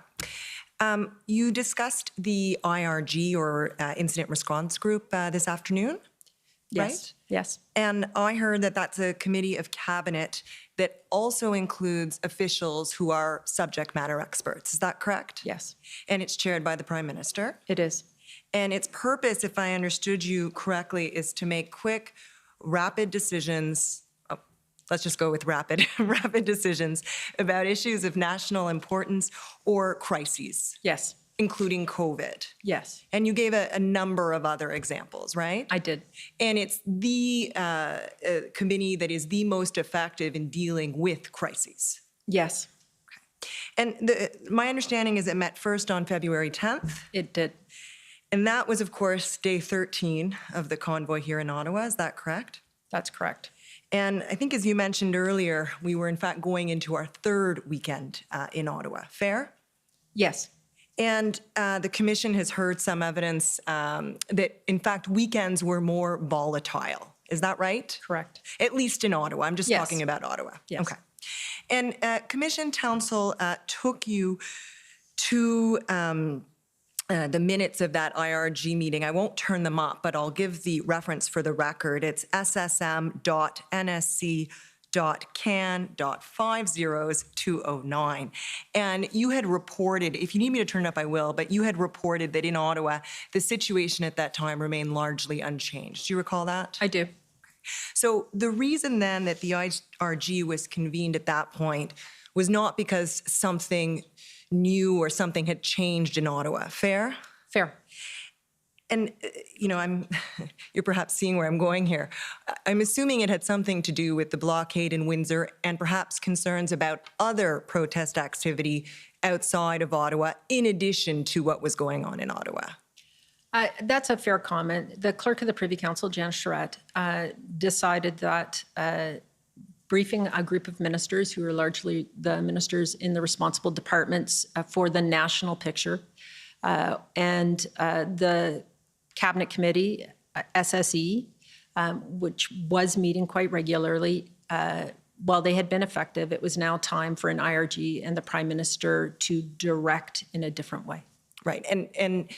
You discussed the IRG, or Incident Response Group, this afternoon, Yes. right? Yes. And I heard that that's a committee of cabinet that also includes officials who are subject matter experts. Is that correct? Yes. And it's chaired by the Prime Minister? It is. And its purpose, if I understood you correctly, is to make quick, rapid decisions. Let's just go with rapid decisions about issues of national importance or crises. Yes. Including COVID. Yes. And you gave a number of other examples, right? I did. And it's the committee that is the most effective in dealing with crises. Yes. And my understanding is it met first on February 10th. It did. And that was, of course, day 13 of the convoy here in Ottawa. Is that correct? That's correct. And I think, as you mentioned earlier, we were in fact going into our third weekend in Ottawa. Fair? Yes. And the commission has heard some evidence that, in fact, weekends were more volatile. Is that right? Correct. At least in Ottawa. I'm just Yes. talking about Ottawa. Yes. Okay. And commission counsel took you to the minutes of that IRG meeting. I won't turn them up, but I'll give the reference for the record. It's ssm.nsc.can.50209. And you had reported, if you need me to turn it up, I will, but you had reported that in Ottawa, the situation at that time remained largely unchanged. Do you recall that? I do. So the reason then that the IRG was convened at that point was not because something new or something had changed in Ottawa. Fair? Fair. And, you're perhaps seeing where I'm going here. I'm assuming it had something to do with the blockade in Windsor and perhaps concerns about other protest activity outside of Ottawa, in addition to what was going on in Ottawa. That's a fair comment. The clerk of the Privy Council, Jan Charette, decided that briefing a group of ministers who are largely the ministers in the responsible departments for the national picture, and the Cabinet Committee, SSE, which was meeting quite regularly. While they had been effective, it was now time for an IRG and the Prime Minister to direct in a different way. Right. And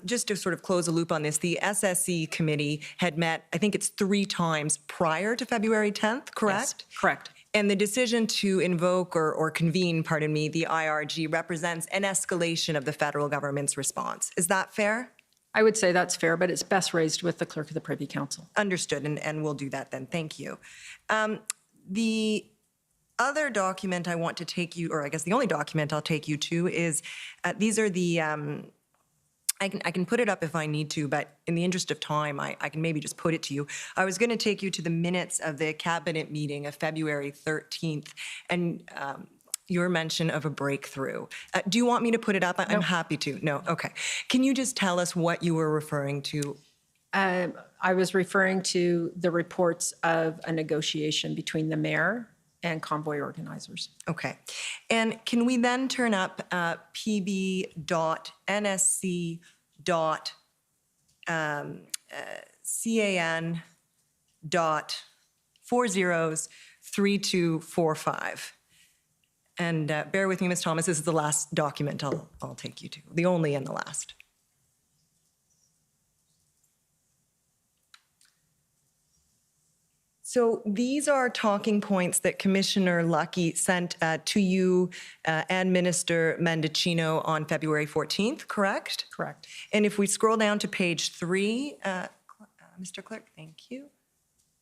just to sort of close a loop on this, the SSE committee had met, I think it's 3 times prior to February 10th, correct? Yes, correct. And the decision to invoke or convene, pardon me, the IRG represents an escalation of the federal government's response. Is that fair? I would say that's fair, but it's best raised with the Clerk of the Privy Council. Understood, and we'll do that then. Thank you. The other document I want to take you, or I guess the only document I'll take you to is, these are the, I can put it up if I need to, but in the interest of time, I can maybe just put it to you. I was going to take you to the minutes of the cabinet meeting of February 13th, and your mention of a breakthrough. Do you want me to put it up? I'm happy to. No? Okay. Can you just tell us what you were referring to? I was referring to the reports of a negotiation between the mayor and convoy organizers. Okay. And can we then turn up pb.nsc.can.403245? And bear with me, Ms. Thomas, this is the last document I'll take you to, the only and the last. So these are talking points that Commissioner Lucky sent to you and Minister Mendicino on February 14th, correct? Correct. And if we scroll down to page 3, Mr. Clerk, thank you.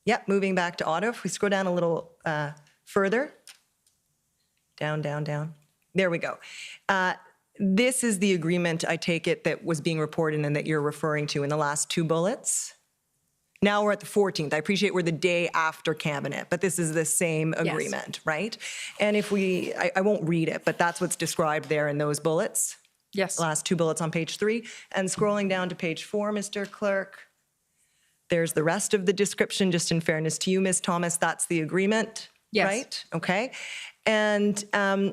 Yep, moving back to auto. If we scroll down a little further, down. There we go. This is the agreement, I take it, that was being reported and that you're referring to in the last 2 bullets. Now we're at the 14th. I appreciate we're the day after cabinet, but this is the same agreement, right? And if I won't read it, but that's what's described there in those bullets. Yes. The last 2 bullets on page 3. And scrolling down to page 4, Mr. Clerk, there's the rest of the description. Just in fairness to you, Ms. Thomas, that's the agreement, right? Okay. And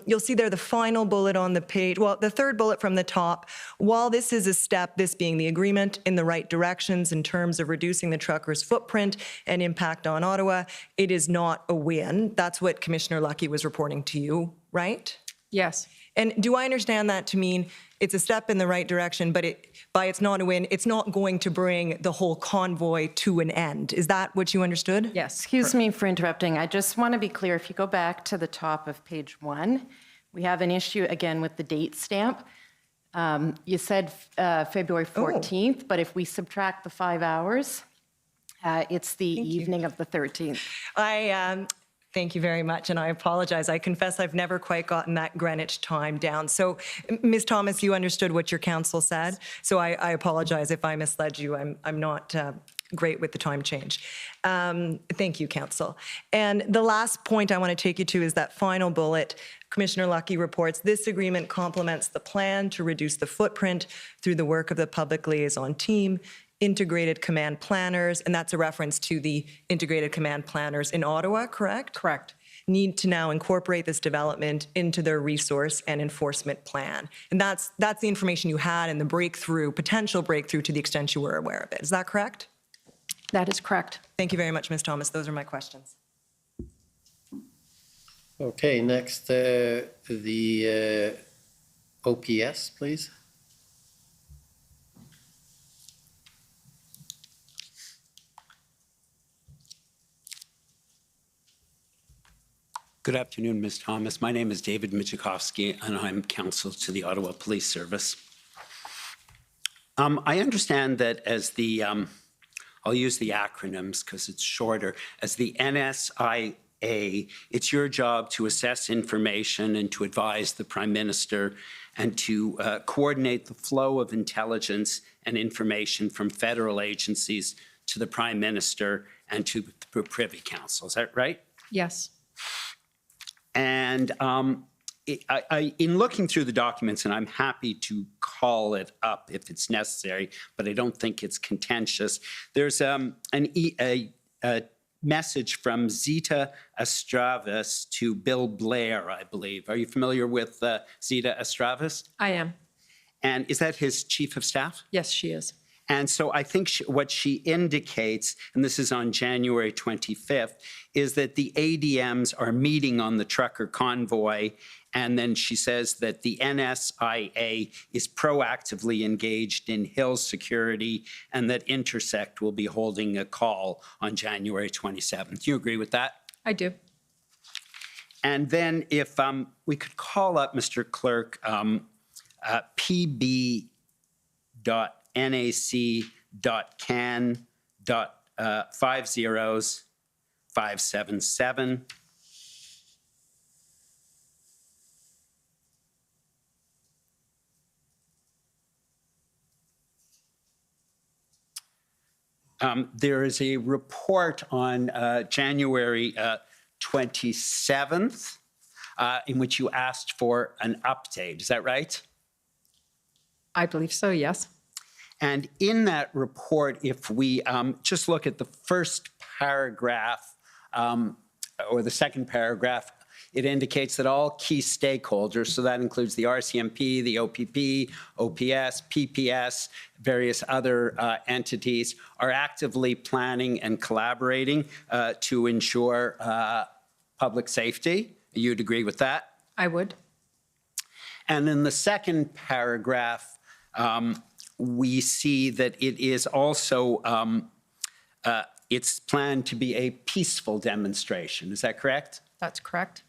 you'll see there the final bullet on the page, well, the 3rd bullet from the top. While this is a step, this being the agreement in the right directions in terms of reducing the truckers' footprint and impact on Ottawa, it is not a win. That's what Commissioner Lucky was reporting to you, right? Yes. And do I understand that to mean it's a step in the right direction, but it's not a win, it's not going to bring the whole convoy to an end? Is that what you understood? Yes. Excuse me for interrupting. I just want to be clear. If you go back to the top of page 1, we have an issue again with the date stamp. You said February 14th, but if we subtract the 5 hours, it's the evening of the 13th. Thank you very much, and I apologize. I confess I've never quite gotten that Greenwich time down. So, Ms. Thomas, you understood what your counsel said, so I apologize if I misled you. I'm not great with the time change. Thank you, counsel. And the last point I want to take you to is that final bullet. Commissioner Lucky reports, this agreement complements the plan to reduce the footprint through the work of the public liaison team, integrated command planners, and that's a reference to the integrated command planners in Ottawa, correct? Correct. Need to now incorporate this development into their resource and enforcement plan. And that's the information you had in the potential breakthrough to the extent you were aware of it. Is that correct? That is correct. Thank you very much, Ms. Thomas. Those are my questions. Okay, next, the OPS, please. Good afternoon, Ms. Thomas. My name is David Michikowski, and I'm counsel to the Ottawa Police Service. I understand that as the, I'll use the acronyms because it's shorter, as the NSIA, it's your job to assess information and to advise the Prime Minister and to coordinate the flow of intelligence and information from federal agencies to the Prime Minister and to the Privy Council. Is that right? Yes. And in looking through the documents, and I'm happy to call it up if it's necessary, but I don't think it's contentious, there's a message from Zita Astravis to Bill Blair, I believe. Are you familiar with Zita Astravis? I am. And is that his chief of staff? Yes, she is. And so I think what she indicates, and this is on January 25th, is that the ADMs are meeting on the trucker convoy. And then she says that the NSIA is proactively engaged in hill security and that Intersect will be holding a call on January 27th. Do you agree with that? I do. And then if we could call up, Mr. Clerk, pb.nac.can.50577. There is a report on January 27th in which you asked for an update. Is that right? I believe so, yes. And in that report, if we just look at the first paragraph or the second paragraph, it indicates that all key stakeholders, so that includes the RCMP, the OPP, OPS, PPS, various other entities, are actively planning and collaborating to ensure public safety. You'd agree with that? I would. And in the second paragraph, we see that it is also, it's planned to be a peaceful demonstration. Is that correct? That's correct.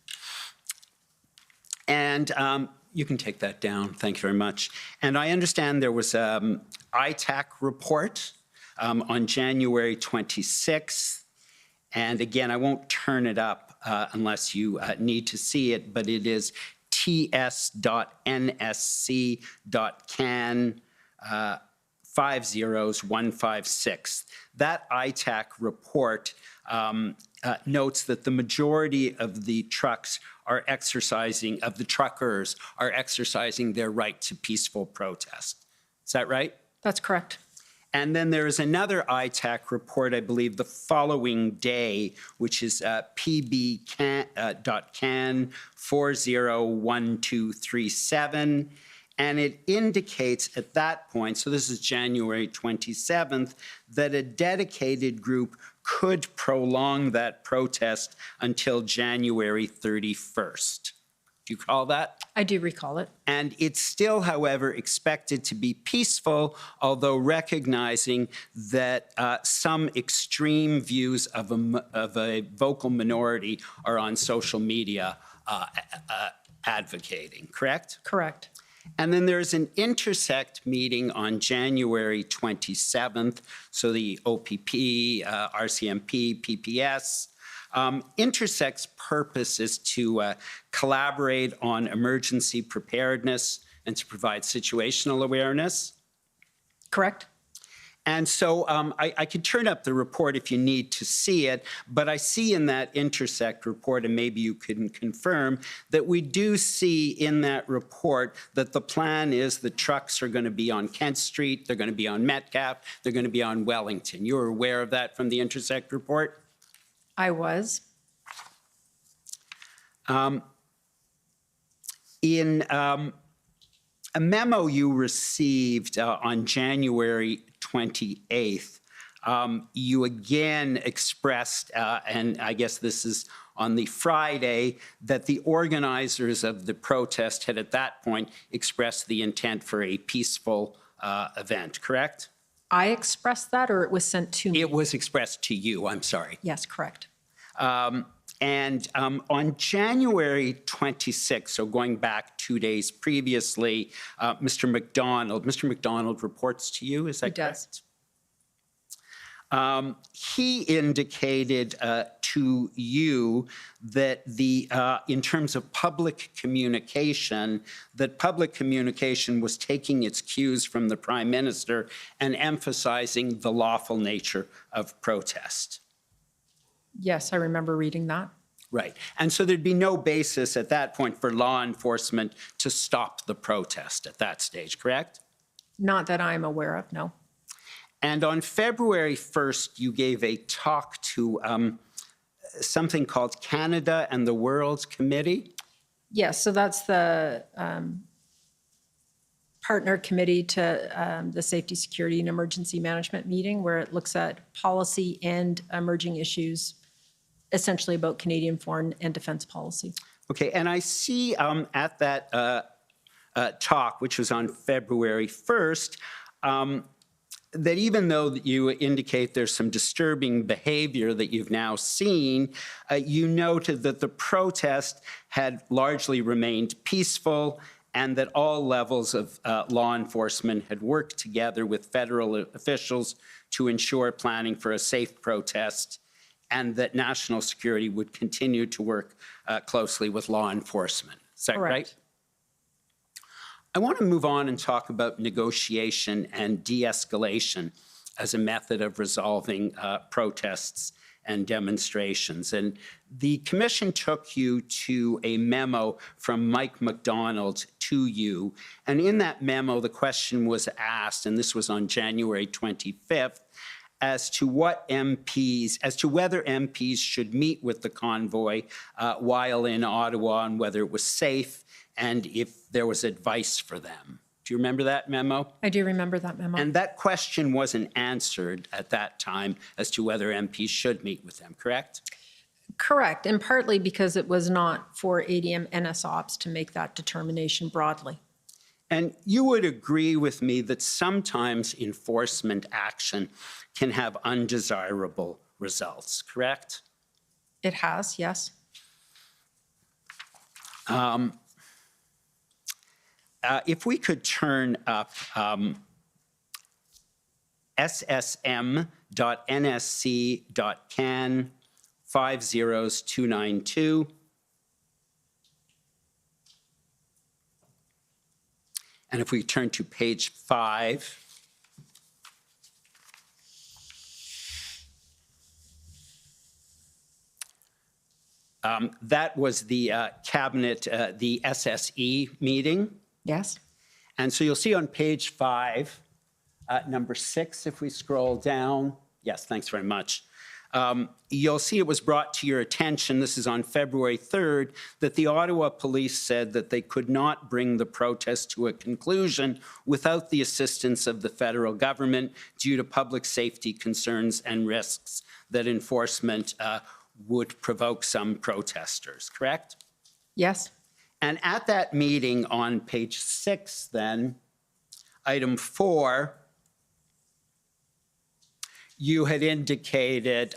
And you can take that down. Thank you very much. And I understand there was an ITAC report on January 26th. And again, I won't turn it up unless you need to see it, but it is ts.nsc.can 50156. That ITAC report notes that the majority of the truckers are exercising their right to peaceful protest. Is that right? That's correct. And then there is another ITAC report, I believe, the following day, which is pb.can 401237. And it indicates at that point, so this is January 27th, that a dedicated group could prolong that protest until January 31st. Do you recall that? I do recall it. And it's still, however, expected to be peaceful, although recognizing that some extreme views of a vocal minority are on social media advocating, correct? Correct. And then there's an Intersect meeting on January 27th. So the OPP, RCMP, PPS. Intersect's purpose is to collaborate on emergency preparedness and to provide situational awareness. Correct. And so I could turn up the report if you need to see it, but I see in that Intersect report, and maybe you can confirm, that we do see in that report that the plan is the trucks are going to be on Kent Street, they're going to be on Metcalfe, they're going to be on Wellington. You're aware of that from the Intersect report? I was. In a memo you received on January 28th, you again expressed, and I guess this is on the Friday, that the organizers of the protest had at that point expressed the intent for a peaceful event, correct? I expressed that, or it was sent to me? It was expressed to you, I'm sorry. Yes, correct. And on January 26th, so going back 2 days previously, Mr. McDonald reports to you, is that correct? He does. He indicated to you that in terms of public communication, that public communication was taking its cues from the Prime Minister and emphasizing the lawful nature of protest. Yes, I remember reading that. Right. And so there'd be no basis at that point for law enforcement to stop the protest at that stage, correct? Not that I'm aware of, no. And on February 1st, you gave a talk to something called Canada and the World Committee. Yes, so that's the partner committee to the Safety, Security, and Emergency Management meeting, where it looks at policy and emerging issues, essentially about Canadian foreign and defense policy. Okay, and I see at that talk, which was on February 1st, that even though you indicate there's some disturbing behavior that you've now seen, you noted that the protest had largely remained peaceful and that all levels of law enforcement had worked together with federal officials to ensure planning for a safe protest, and that national security would continue to work closely with law enforcement. Is that right? I want to move on and talk about negotiation and de-escalation as a method of resolving protests and demonstrations. And the commission took you to a memo from Mike McDonald to you. And in that memo, the question was asked, and this was on January 25th, as to whether MPs should meet with the convoy while in Ottawa, and whether it was safe, and if there was advice for them. Do you remember that memo? I do remember that memo. And that question wasn't answered at that time as to whether MPs should meet with them, correct? Correct, and partly because it was not for ADM NSOPs to make that determination broadly. And you would agree with me that sometimes enforcement action can have undesirable results, correct? It has, yes. If we could turn up ssm.nsc.can 50292. And if we turn to page 5, that was the cabinet, the SSE meeting. Yes. And so you'll see on page 5, number 6, if we scroll down. Yes, thanks very much. You'll see it was brought to your attention, this is on February 3rd, that the Ottawa police said that they could not bring the protest to a conclusion without the assistance of the federal government due to public safety concerns and risks that enforcement would provoke some protesters, correct? Yes. And at that meeting on page 6 then, item 4, you had indicated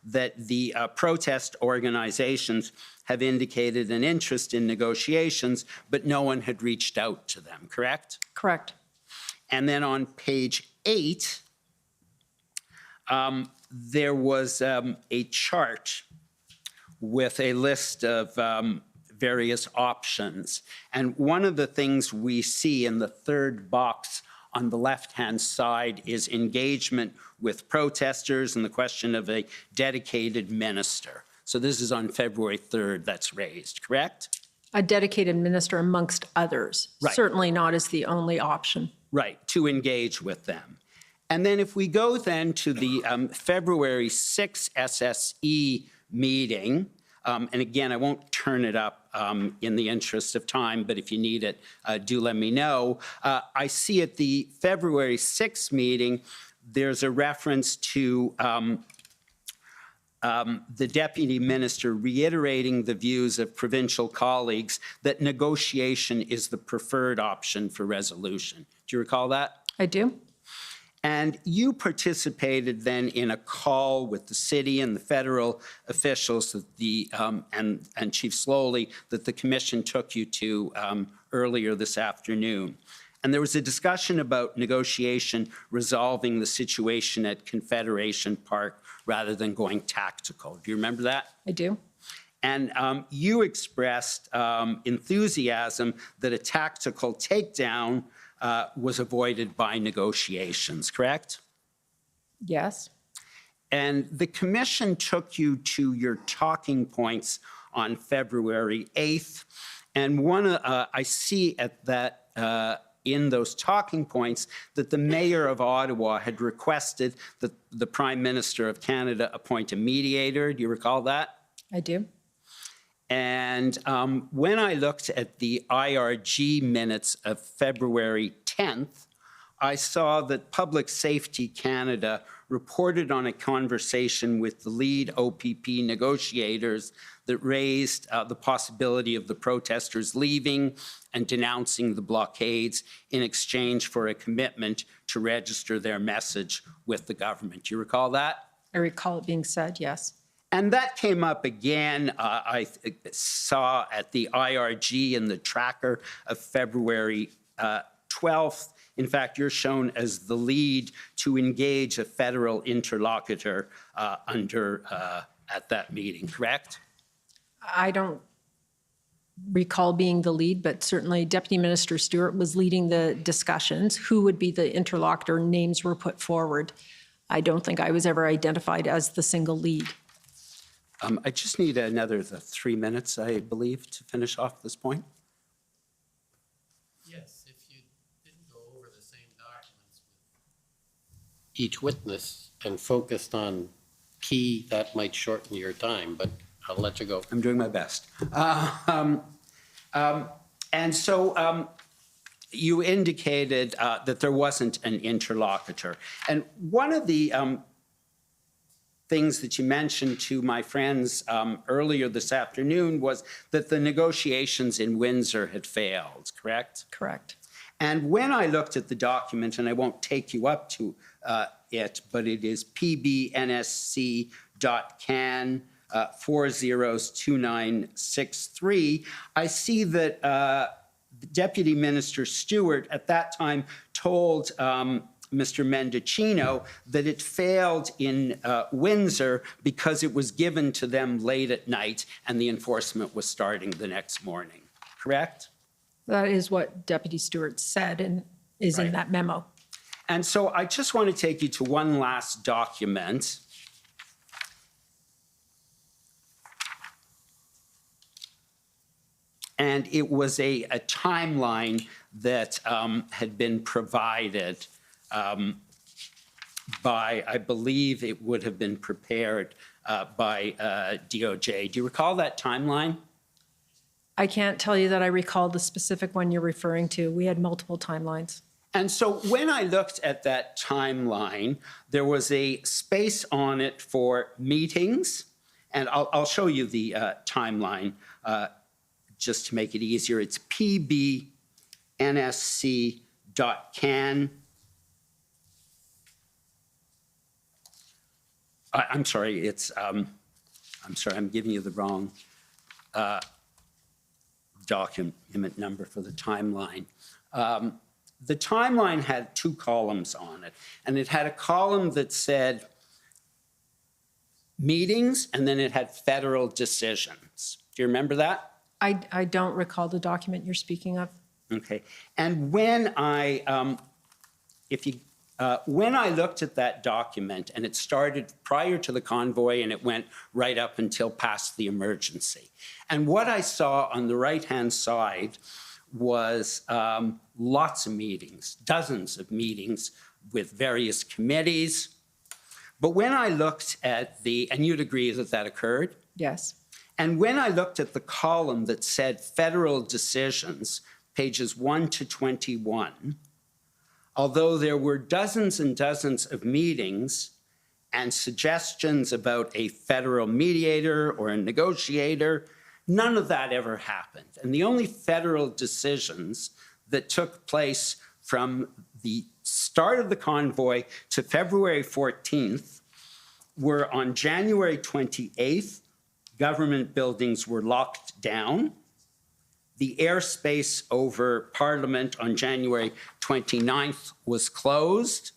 that the protest organizations have indicated an interest in negotiations, but no one had reached out to them, correct? Correct. And then on page 8, there was a chart with a list of various options. And one of the things we see in the third box on the left-hand side is engagement with protesters and the question of a dedicated minister. So this is on February 3rd that's raised, correct? A dedicated minister amongst others. Right. Certainly not as the only option. Right, to engage with them. And then if we go then to the February 6 SSE meeting, and again, I won't turn it up in the interest of time, but if you need it, do let me know. I see at the February 6 meeting, there's a reference to the deputy minister reiterating the views of provincial colleagues that negotiation is the preferred option for resolution. Do you recall that? I do. And you participated then in a call with the city and the federal officials that the, and Chief Slowly that the commission took you to earlier this afternoon. And there was a discussion about negotiation resolving the situation at Confederation Park rather than going tactical. Do you remember that? I do. And you expressed enthusiasm that a tactical takedown was avoided by negotiations, correct? Yes. And the commission took you to your talking points on February 8th. And one, I see at that, in those talking points, that the mayor of Ottawa had requested that the Prime Minister of Canada appoint a mediator. Do you recall that? I do. And when I looked at the IRG minutes of February 10th, I saw that Public Safety Canada reported on a conversation with the lead OPP negotiators that raised the possibility of the protesters leaving and denouncing the blockades in exchange for a commitment to register their message with the government. Do you recall that? I recall it being said, yes. And that came up again, I saw at the IRG in the tracker of February 12th. In fact, you're shown as the lead to engage a federal interlocutor at that meeting, correct? I don't recall being the lead, but certainly Deputy Minister Stewart was leading the discussions. Who would be the interlocutor? Names were put forward. I don't think I was ever identified as the single lead. I just need another 3 minutes, I believe, to finish off this point. Yes, if you didn't go over the same documents with each witness and focused on key, that might shorten your time, but I'll let you go. I'm doing my best. And so you indicated that there wasn't an interlocutor. And one of the things that you mentioned to my friends earlier this afternoon was that the negotiations in Windsor had failed, correct? Correct. And when I looked at the document, and I won't take you up to it, but it is pbnsc.can 402963, I see that Deputy Minister Stewart at that time told Mr. Mendocino that it failed in Windsor because it was given to them late at night and the enforcement was starting the next morning, correct? That is what Deputy Stewart said and is in that memo. And so I just want to take you to one last document. And it was a timeline that had been provided by, I believe it would have been prepared by DOJ. Do you recall that timeline? I can't tell you that I recall the specific one you're referring to. We had multiple timelines. And so when I looked at that timeline, there was a space on it for meetings. And I'll show you the timeline just to make it easier. It's pbnsc.can. I'm sorry, it's, I'm sorry, I'm giving you the wrong document number for the timeline. The timeline had 2 columns on it, and it had a column that said meetings, and then it had federal decisions. Do you remember that? I don't recall the document you're speaking of. Okay. And when I, when I looked at that document, and it started prior to the convoy and it went right up until past the emergency. And what I saw on the right-hand side was lots of meetings, dozens of meetings with various committees. But when I looked at and you'd agree that that occurred? Yes. And when I looked at the column that said federal decisions, pages 1 to 21, although there were dozens and dozens of meetings and suggestions about a federal mediator or a negotiator, none of that ever happened. And the only federal decisions that took place from the start of the convoy to February 14th were on January 28th, government buildings were locked down. The airspace over Parliament on January 29th was closed.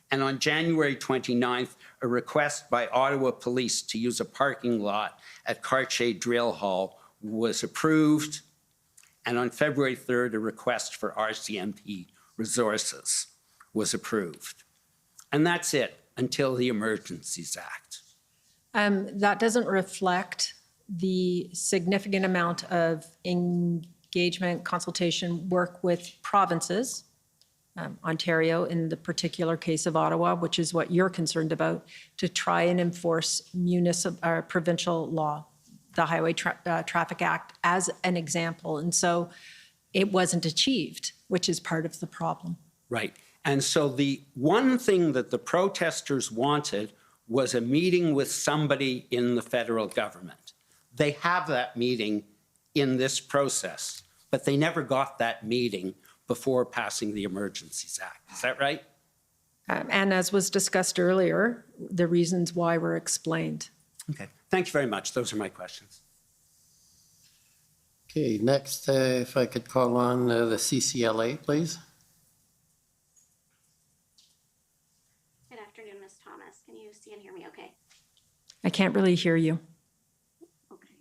And on January 29th, a request by Ottawa Police to use a parking lot at Cartier Drill Hall was approved. And on February 3rd, a request for RCMP resources was approved. And that's it until the Emergencies Act. That doesn't reflect the significant amount of engagement, consultation, work with provinces, Ontario in the particular case of Ottawa, which is what you're concerned about, to try and enforce provincial law. the Highway Traffic Act as an example. And so it wasn't achieved, which is part of the problem. Right. And so the one thing that the protesters wanted was a meeting with somebody in the federal government. They have that meeting in this process, but they never got that meeting before passing the Emergencies Act. Is that right? And as was discussed earlier, the reasons why were explained. Okay. Thank you very much. Those are my questions. Okay, next, if I could call on the CCLA, please. Good afternoon, Ms. Thomas. Can you see and hear me okay? I can't really hear you. Okay.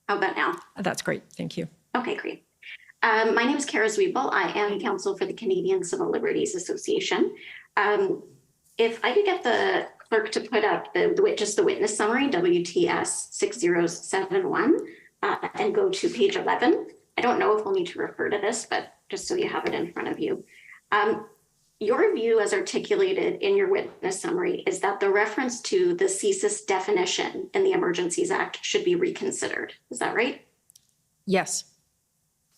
How about now? That's great. Thank you. Okay, great. My name is Kara Zwiebel. I am counsel for the Canadian Civil Liberties Association. If I could get the clerk to put up just the witness summary, WTS 6071, and go to page 11. I don't know if we'll need to refer to this, but just so you have it in front of you. Your view as articulated in your witness summary is that the reference to the CSIS definition in the Emergencies Act should be reconsidered. Is that right? Yes.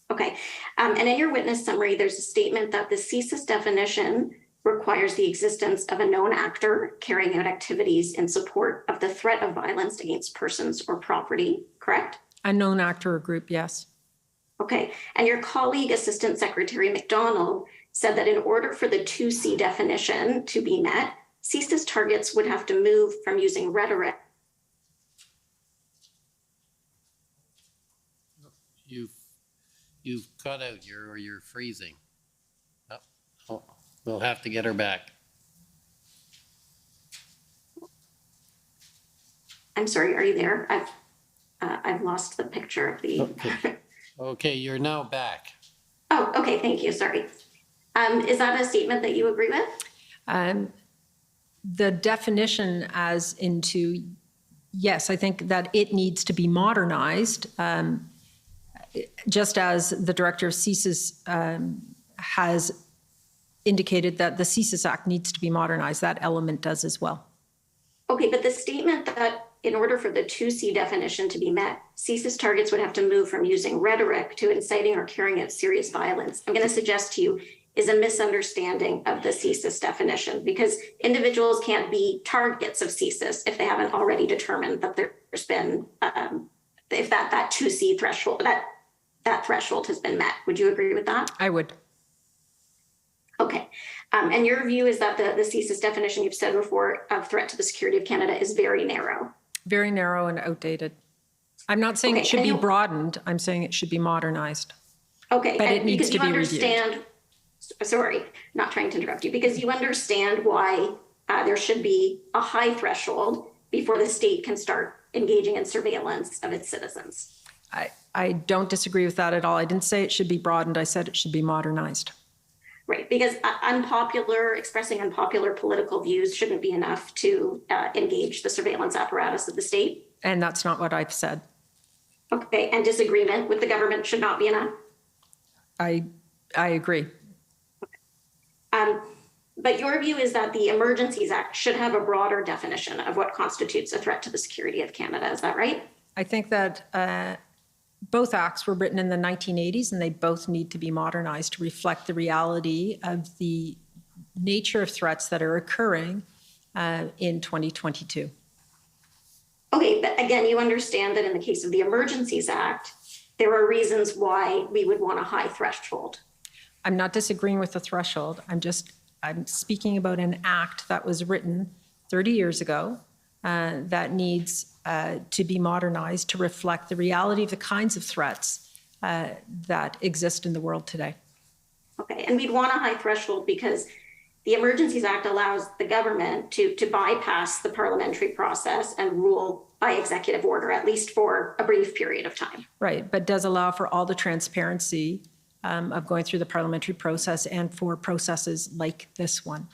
Okay. And in your witness summary, there's a statement that the CSIS definition requires the existence of a known actor carrying out activities in support of the threat of violence against persons or property, correct? A known actor or group, yes. Okay. And your colleague, Assistant Secretary McDonald, said that in order for the 2C definition to be met, CSIS targets would have to move from using rhetoric. You've cut out, you're freezing. Oh, we'll have to get her back. I'm sorry, are you there? I've lost the picture of the. Okay. Okay, you're now back. Oh, okay, thank you, sorry. Is that a statement that you agree with? The definition as into, yes, I think that it needs to be modernized. Just as the director of CSIS has indicated that the CSIS Act needs to be modernized, that element does as well. Okay, but the statement that in order for the 2C definition to be met, CSIS targets would have to move from using rhetoric to inciting or carrying out serious violence, I'm going to suggest to you, is a misunderstanding of the CSIS definition, because individuals can't be targets of CSIS if they haven't already determined that there's been, if that 2C threshold, that threshold has been met. Would you agree with that? I would. Okay. And your view is that the CSIS definition you've said before of threat to the security of Canada is very narrow. Very narrow and outdated. I'm not saying it should be broadened. I'm saying it should be modernized. Okay. But it needs to be reviewed. Sorry, not trying to interrupt you, because you understand why there should be a high threshold before the state can start engaging in surveillance of its citizens. I don't disagree with that at all. I didn't say it should be broadened. I said it should be modernized. Right, because expressing unpopular political views shouldn't be enough to engage the surveillance apparatus of the state. And that's not what I've said. Okay, and disagreement with the government should not be enough? I agree. But your view is that the Emergencies Act should have a broader definition of what constitutes a threat to the security of Canada. Is that right? I think that both acts were written in the 1980s and they both need to be modernized to reflect the reality of the nature of threats that are occurring in 2022. Okay, but again, you understand that in the case of the Emergencies Act, there are reasons why we would want a high threshold. I'm not disagreeing with the threshold. I'm speaking about an act that was written 30 years ago that needs to be modernized to reflect the reality of the kinds of threats that exist in the world today. Okay, and we'd want a high threshold because the Emergencies Act allows the government to bypass the parliamentary process and rule by executive order, at least for a brief period of time. Right, but does allow for all the transparency of going through the parliamentary process and for processes like this one.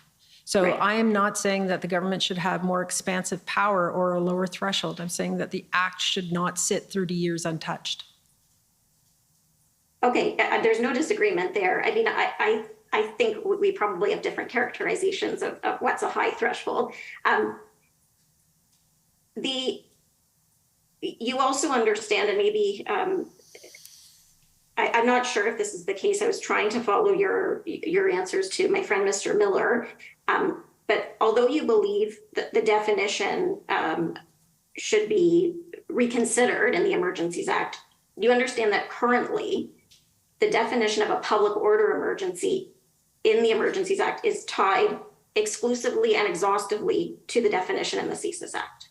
So right. I am not saying that the government should have more expansive power or a lower threshold. I'm saying that the act should not sit 30 years untouched. Okay, there's no disagreement there. I mean, I think we probably have different characterizations of what's a high threshold. You also understand, and maybe I'm not sure if this is the case. I was trying to follow your answers to my friend, Mr. Miller. But although you believe that the definition should be reconsidered in the Emergencies Act, you understand that currently the definition of a public order emergency in the Emergencies Act is tied exclusively and exhaustively to the definition in the CSIS Act.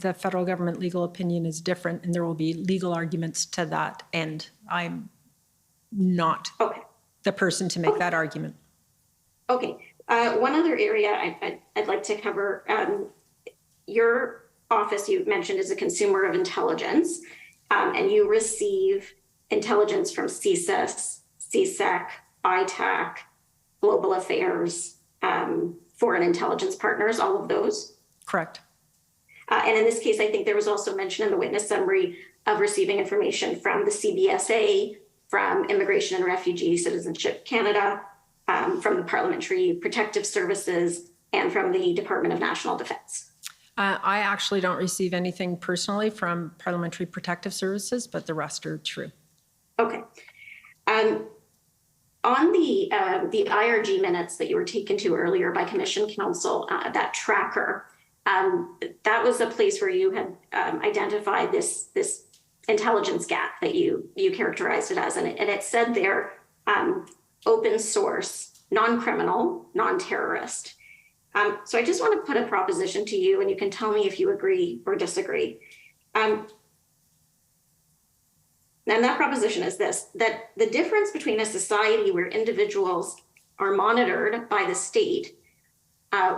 The federal government legal opinion is different, and there will be legal arguments to that, and I'm not the person to make that argument. Okay. One other area I'd like to cover. Your office, you mentioned, is a consumer of intelligence, and you receive intelligence from CSIS, CSEC, ITAC, Global Affairs, Foreign Intelligence Partners, all of those? Correct. And in this case, I think there was also mention in the witness summary of receiving information from the CBSA, from Immigration and Refugee Citizenship Canada, from the Parliamentary Protective Services, and from the Department of National Defense. I actually don't receive anything personally from Parliamentary Protective Services, but the rest are true. Okay. On the IRG minutes that you were taken to earlier by Commission Counsel, that tracker, that was a place where you had identified this intelligence gap that you characterized it as, and it said there, open source, non-criminal, non-terrorist. So I just want to put a proposition to you, and you can tell me if you agree or disagree. And that proposition is this, that the difference between a society where individuals are monitored by the state,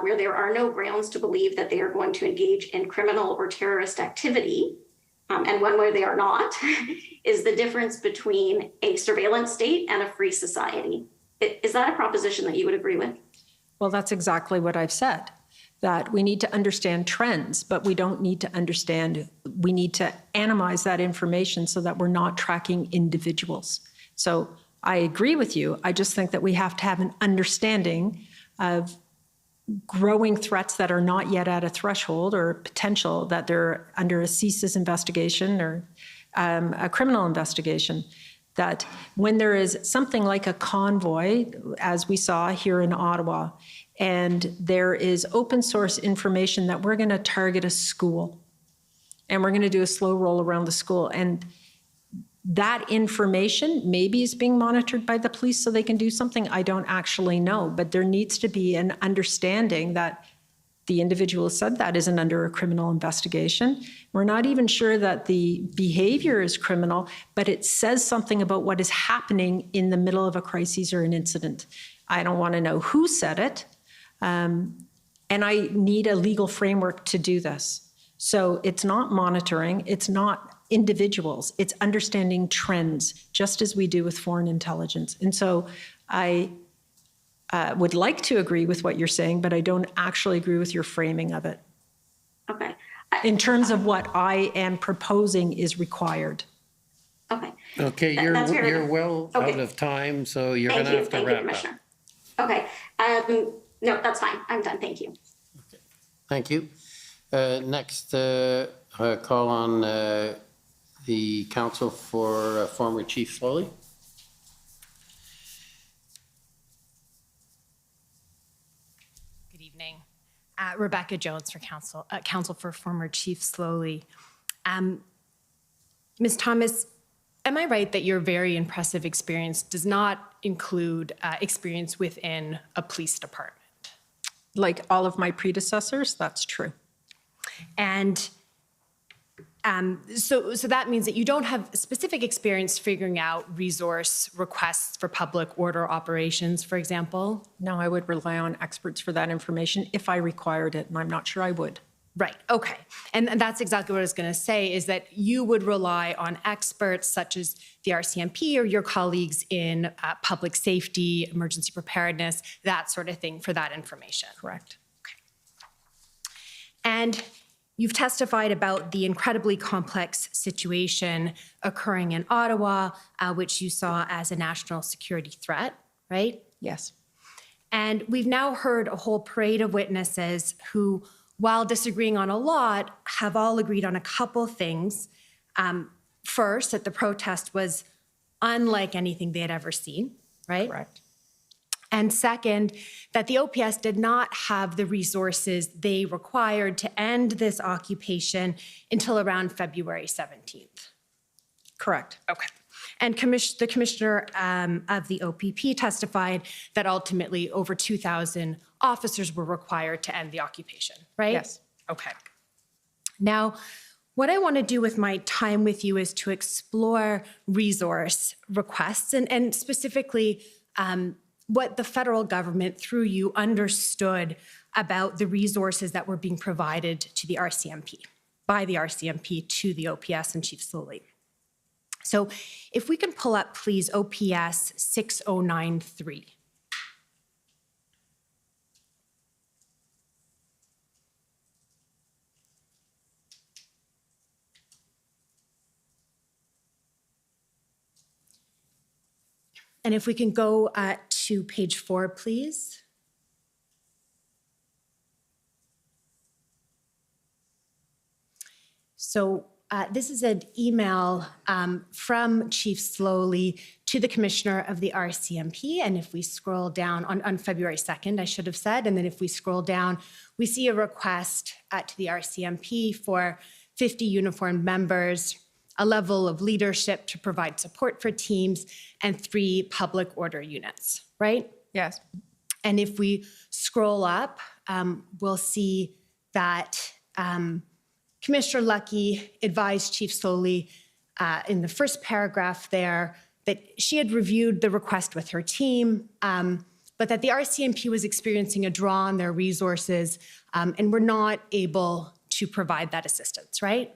where there are no grounds to believe that they are going to engage in criminal or terrorist activity, and one where they are not, is the difference between a surveillance state and a free society. Is that a proposition that you would agree with? Well, that's exactly what I've said, that we need to understand trends, but we don't need to understand, we need to anonymize that information so that we're not tracking individuals. So I agree with you. I just think that we have to have an understanding of growing threats that are not yet at a threshold or potential that they're under a CSIS investigation or a criminal investigation. That when there is something like a convoy, as we saw here in Ottawa, and there is open source information that we're going to target a school, and we're going to do a slow roll around the school, and that information maybe is being monitored by the police so they can do something, I don't actually know, but there needs to be an understanding that the individual said that isn't under a criminal investigation. We're not even sure that the behavior is criminal, but it says something about what is happening in the middle of a crisis or an incident. I don't want to know who said it, and I need a legal framework to do this. So it's not monitoring, it's not individuals, it's understanding trends, just as we do with foreign intelligence. And so I would like to agree with what you're saying, but I don't actually agree with your framing of it. Okay. In terms of what I am proposing is required. Okay. Okay, you're well out of time, so you're going to have to wrap up. Okay. No, that's fine. I'm done. Thank you. Okay. Thank you. Next, call on the counsel for former Chief Slowly. Good evening. Rebecca Jones for counsel for former Chief Slowly. Ms. Thomas, am I right that your very impressive experience does not include experience within a police department? Like all of my predecessors, that's true. And so that means that you don't have specific experience figuring out resource requests for public order operations, for example? No, I would rely on experts for that information if I required it, and I'm not sure I would. Right, okay. And that's exactly what I was going to say, is that you would rely on experts such as the RCMP or your colleagues in public safety, emergency preparedness, that sort of thing for that information. Correct. Okay. And you've testified about the incredibly complex situation occurring in Ottawa, which you saw as a national security threat, right? Yes. And we've now heard a whole parade of witnesses who while disagreeing on a lot, have all agreed on a couple things. First, that the protest was unlike anything they had ever seen, right? Correct. And second, that the OPS did not have the resources they required to end this occupation until around February 17th. Correct. Okay. And the commissioner of the OPP testified that ultimately over 2,000 officers were required to end the occupation, right? Yes. Okay. Now, what I want to do with my time with you is to explore resource requests and specifically what the federal government, through you, understood about the resources that were being provided to the RCMP, by the RCMP to the OPS and Chief Slowly. So if we can pull up, please, OPS 6093. And if we can go to page 4, please. So this is an email from Chief Slowly to the Commissioner of the RCMP. And if we scroll down on February 2nd, I should have said, and then if we scroll down, we see a request to the RCMP for 50 uniformed members, a level of leadership to provide support for teams, and 3 public order units, right? Yes. And if we scroll up, we'll see that Commissioner Lucky advised Chief Slowly in the first paragraph there that she had reviewed the request with her team, but that the RCMP was experiencing a draw on their resources and were not able to provide that assistance, right?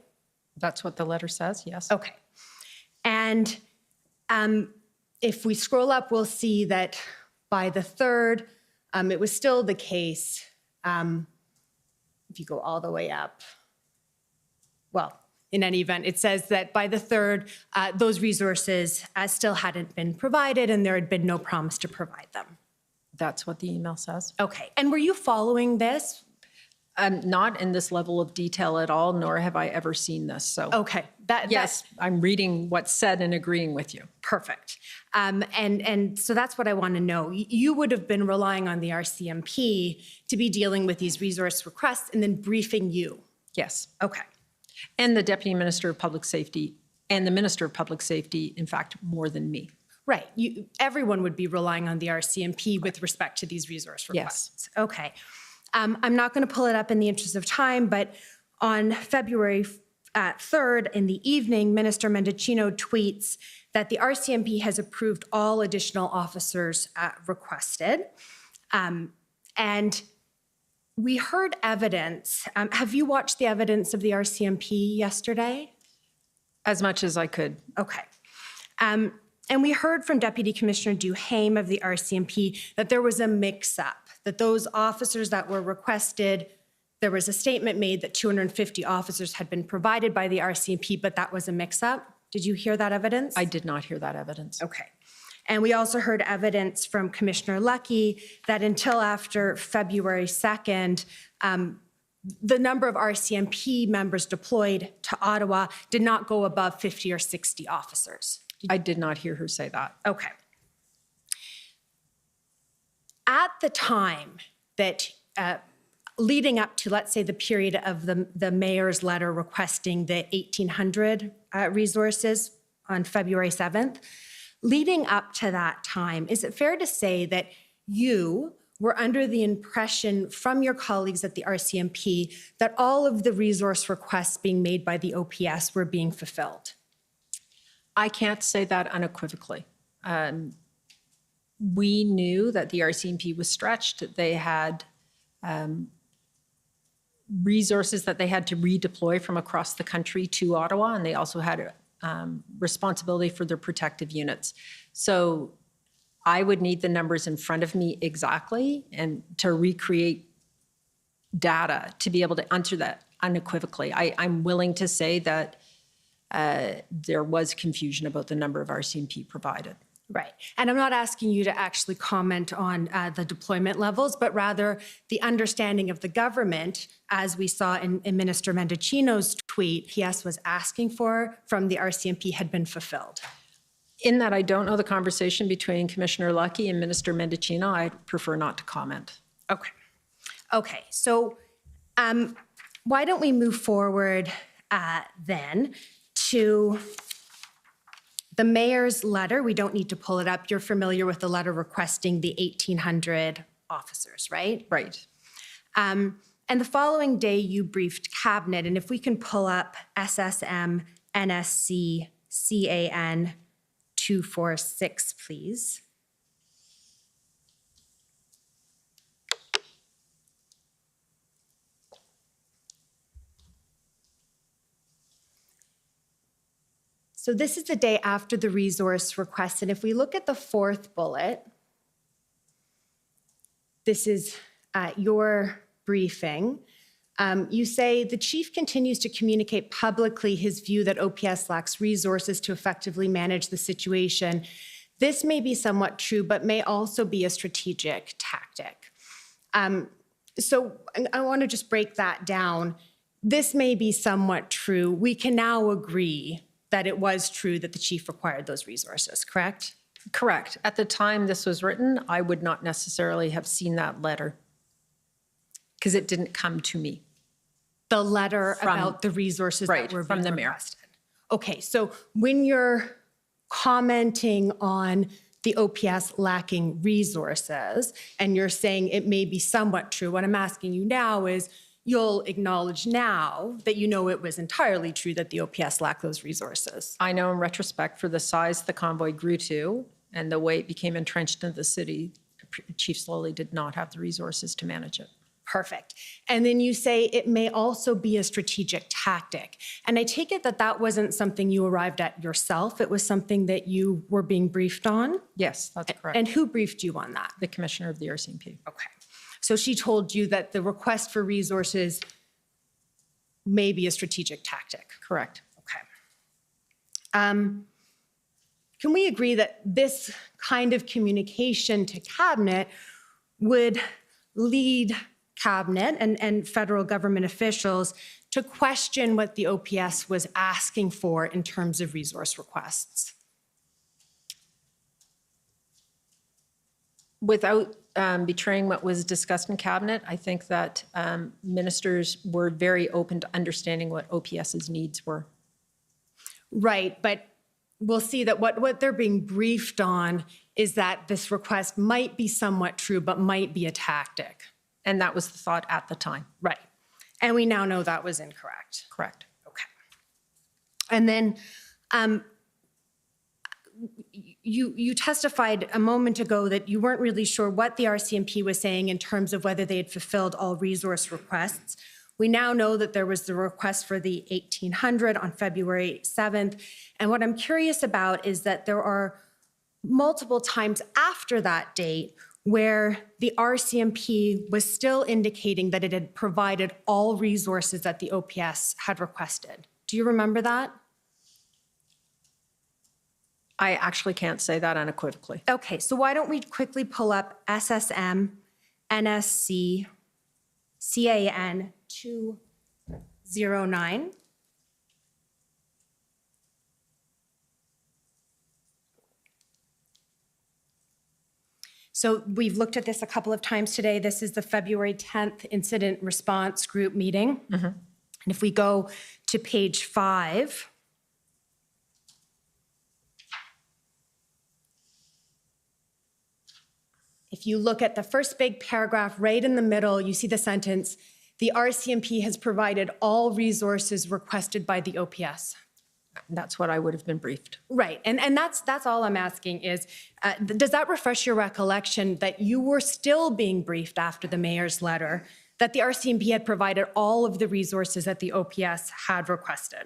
That's what the letter says, yes. Okay. And if we scroll up, we'll see that by the 3rd, it was still the case. If you go all the way up, well, in any event, it says that by the 3rd, those resources still hadn't been provided and there had been no promise to provide them. That's what the email says. Okay. And were you following this? Not in this level of detail at all, nor have I ever seen this. So, okay. Yes, I'm reading what's said and agreeing with you. Perfect. And so that's what I want to know. You would have been relying on the RCMP to be dealing with these resource requests and then briefing you. Yes. Okay. And the Deputy Minister of Public Safety and the Minister of Public Safety, in fact, more than me. Right. Everyone would be relying on the RCMP with respect to these resource requests. Yes. Okay. I'm not going to pull it up in the interest of time, but on February 3rd in the evening, Minister Mendicino tweets that the RCMP has approved all additional officers requested. And we heard evidence. Have you watched the evidence of the RCMP yesterday? As much as I could. Okay. And we heard from Deputy Commissioner Duhaime of the RCMP that there was a mix-up, that those officers that were requested, there was a statement made that 250 officers had been provided by the RCMP, but that was a mix-up. Did you hear that evidence? I did not hear that evidence. Okay. And we also heard evidence from Commissioner Lucky that until after February 2nd, the number of RCMP members deployed to Ottawa did not go above 50 or 60 officers. I did not hear her say that. Okay. At the time that, leading up to, let's say, the period of the mayor's letter requesting the 1,800 resources on February 7th, leading up to that time, is it fair to say that you were under the impression from your colleagues at the RCMP that all of the resource requests being made by the OPS were being fulfilled? I can't say that unequivocally. We knew that the RCMP was stretched. They had resources that they had to redeploy from across the country to Ottawa, and they also had responsibility for their protective units. So I would need the numbers in front of me exactly and to recreate data to be able to answer that unequivocally. I'm willing to say that there was confusion about the number of RCMP provided. Right. And I'm not asking you to actually comment on the deployment levels, but rather the understanding of the government, as we saw in Minister Mendicino's tweet, PS was asking for from the RCMP had been fulfilled. In that I don't know the conversation between Commissioner Lucky and Minister Mendicino, I prefer not to comment. Okay. Okay. So why don't we move forward then to the mayor's letter. We don't need to pull it up. You're familiar with the letter requesting the 1,800 officers, right? Right. And the following day, you briefed cabinet. And if we can pull up SSM NSC CAN 246, please. So this is the day after the resource request. And if we look at the fourth bullet, this is your briefing. You say the chief continues to communicate publicly his view that OPS lacks resources to effectively manage the situation. This may be somewhat true, but may also be a strategic tactic. So I want to just break that down. This may be somewhat true. We can now agree that it was true that the chief required those resources, correct? Correct. At the time this was written, I would not necessarily have seen that letter because it didn't come to me. The letter about the resources that were from being the mayor. requested. Okay, so when you're commenting on the OPS lacking resources and you're saying it may be somewhat true, what I'm asking you now is you'll acknowledge now that you know it was entirely true that the OPS lacked those resources. I know in retrospect for the size the convoy grew to and the way it became entrenched into the city, Chief Slowly did not have the resources to manage it. Perfect. And then you say it may also be a strategic tactic. And I take it that that wasn't something you arrived at yourself. It was something that you were being briefed on? Yes, that's correct. And who briefed you on that? The commissioner of the RCMP. Okay. So she told you that the request for resources may be a strategic tactic. Correct. Okay. Can we agree that this kind of communication to cabinet would lead cabinet and federal government officials to question what the OPS was asking for in terms of resource requests? Without betraying what was discussed in cabinet, I think that ministers were very open to understanding what OPS's needs were. Right, but we'll see that what they're being briefed on is that this request might be somewhat true, but might be a tactic. And that was the thought at the time. Right. And we now know that was incorrect. Correct. Okay. And then you testified a moment ago that you weren't really sure what the RCMP was saying in terms of whether they had fulfilled all resource requests. We now know that there was the request for the 1,800 on February 7th. And what I'm curious about is that there are multiple times after that date where the RCMP was still indicating that it had provided all resources that the OPS had requested. Do you remember that? I actually can't say that unequivocally. Okay, so why don't we quickly pull up SSM NSC CAN 209. So we've looked at this a couple of times today. This is the February 10th incident response group meeting. Mm-hmm. And if we go to page 5, if you look at the first big paragraph right in the middle, you see the sentence, the RCMP has provided all resources requested by the OPS. That's what I would have been briefed. Right, and that's all I'm asking is, does that refresh your recollection that you were still being briefed after the mayor's letter that the RCMP had provided all of the resources that the OPS had requested?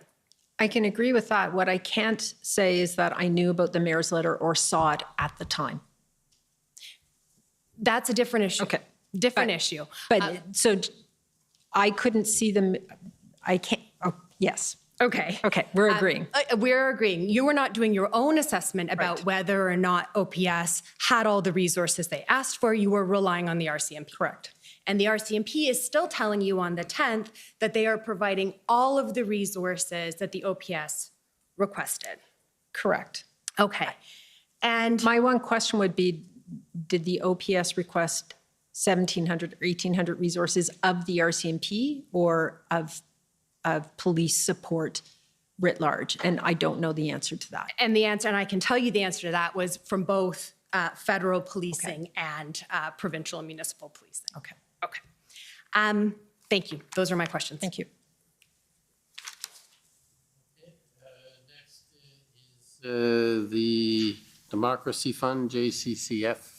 I can agree with that. What I can't say is that I knew about the mayor's letter or saw it at the time. That's a different issue. Okay. Different issue. But so I couldn't see them. I can't. Oh, yes. Okay. Okay, we're agreeing. We're agreeing. You were not doing your own assessment about whether or not OPS had all the resources they asked for. You were relying on the RCMP. Correct. And the RCMP is still telling you on the 10th that they are providing all of the resources that the OPS requested. Correct. Okay. And my one question would be, did the OPS request 1,700 or 1,800 resources of the RCMP or of police support writ large? And I don't know the answer to that. And the answer, and I can tell you the answer to that, was from both federal policing and provincial and municipal policing. Okay. Okay. Thank you. Those are my questions. Thank you. The Democracy Fund, JCCF.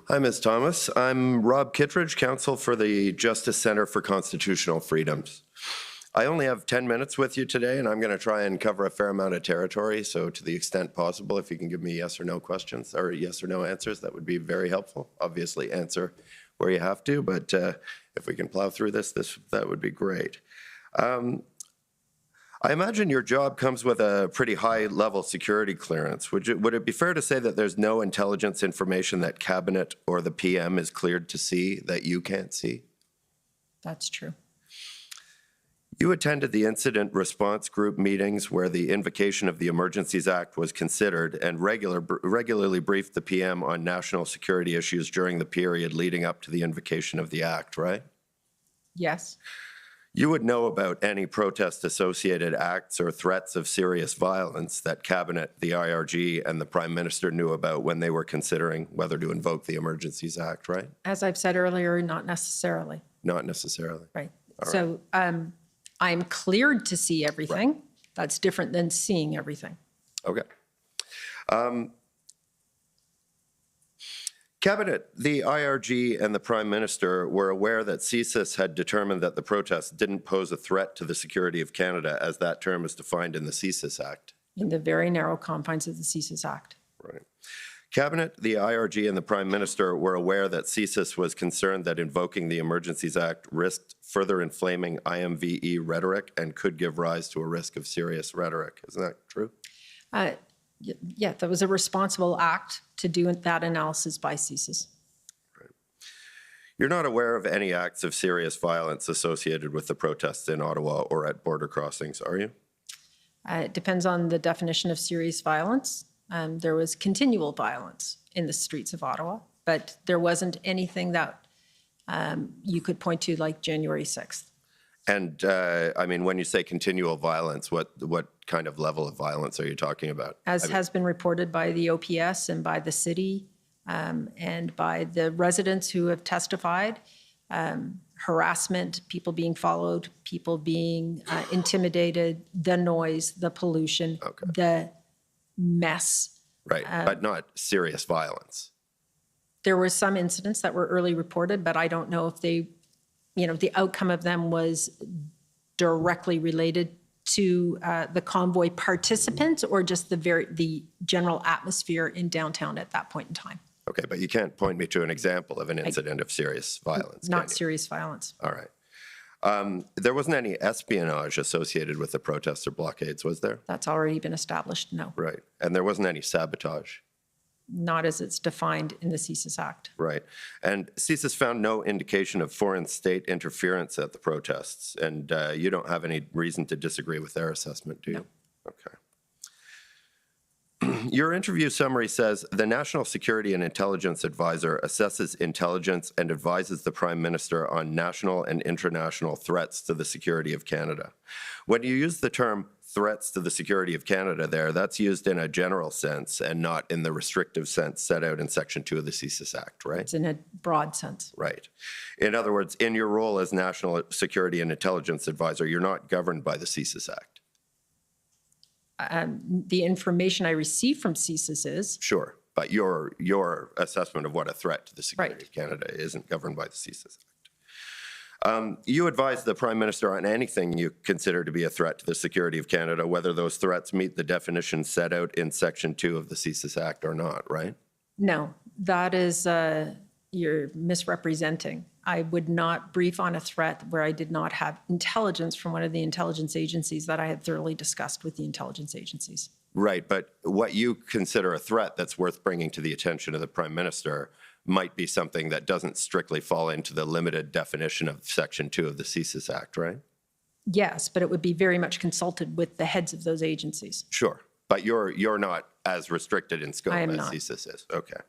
Hi, Ms. Thomas. I'm Rob Kittredge, counsel for the Justice Center for Constitutional Freedoms. I only have 10 minutes with you today, and I'm going to try and cover a fair amount of territory. So to the extent possible, if you can give me yes or no questions or yes or no answers, that would be very helpful. Obviously, answer where you have to, but if we can plow through this, that would be great. I imagine your job comes with a pretty high-level security clearance. Would it be fair to say that there's no intelligence information that Cabinet or the PM is cleared to see that you can't see? That's true. You attended the incident response group meetings where the invocation of the Emergencies Act was considered and regularly briefed the PM on national security issues during the period leading up to the invocation of the Act, right? Yes. You would know about any protest-associated acts or threats of serious violence that Cabinet, the IRG, and the Prime Minister knew about when they were considering whether to invoke the Emergencies Act, right? As I've said earlier, not necessarily. Not necessarily. Right. All So I'm cleared to see everything. Right. That's different than seeing everything. Okay. Cabinet, the IRG, and the Prime Minister were aware that CSIS had determined that the protests didn't pose a threat to the security of Canada, as that term is defined in the CSIS Act. In the very narrow confines of the CSIS Act. Right. Cabinet, the IRG, and the Prime Minister were aware that CSIS was concerned that invoking the Emergencies Act risked further inflaming IMVE rhetoric and could give rise to a risk of serious rhetoric. Isn't that true? Yeah, that was a responsible act to do that analysis by CSIS. Right. You're not aware of any acts of serious violence associated with the protests in Ottawa or at border crossings, are you? It depends on the definition of serious violence. There was continual violence in the streets of Ottawa, but there wasn't anything that you could point to like January 6th. And I mean, when you say continual violence, what kind of level of violence are you talking about? As has been reported by the OPS and by the city and by the residents who have testified, harassment, people being followed, people being intimidated, the noise, the pollution, the mess. Right, but not serious violence. There were some incidents that were early reported, but I don't know if they, the outcome of them was directly related to the convoy participants or just the general atmosphere in downtown at that point in time. Okay, but you can't point me to an example of an incident of serious violence. Not serious violence. All right. There wasn't any espionage associated with the protests or blockades, was there? That's already been established, no. Right. And there wasn't any sabotage? Not as it's defined in the CSIS Act. Right. And CSIS found no indication of foreign state interference at the protests, and you don't have any reason to disagree with their assessment, do you? No. Okay. Your interview summary says, the National Security and Intelligence Advisor assesses intelligence and advises the Prime Minister on national and international threats to the security of Canada. When you use the term threats to the security of Canada there, that's used in a general sense and not in the restrictive sense set out in Section 2 of the CSIS Act, right? It's in a broad sense. Right. In other words, in your role as National Security and Intelligence Advisor, you're not governed by the CSIS Act. The information I receive from CSIS is. Sure, but your assessment of what a threat to the security of Canada isn't governed by the CSIS Act. You advise the Prime Minister on anything you consider to be a threat to the security of Canada, whether those threats meet the definition set out in Section 2 of the CSIS Act or not, right? No, that is, you're misrepresenting. I would not brief on a threat where I did not have intelligence from one of the intelligence agencies that I had thoroughly discussed with the intelligence agencies. Right, but what you consider a threat that's worth bringing to the attention of the Prime Minister might be something that doesn't strictly fall into the limited definition of Section 2 of the CSIS Act, right? Yes, but it would be very much consulted with the heads of those agencies. Sure, but you're not as restricted in scope I am as not. CSIS is. Okay.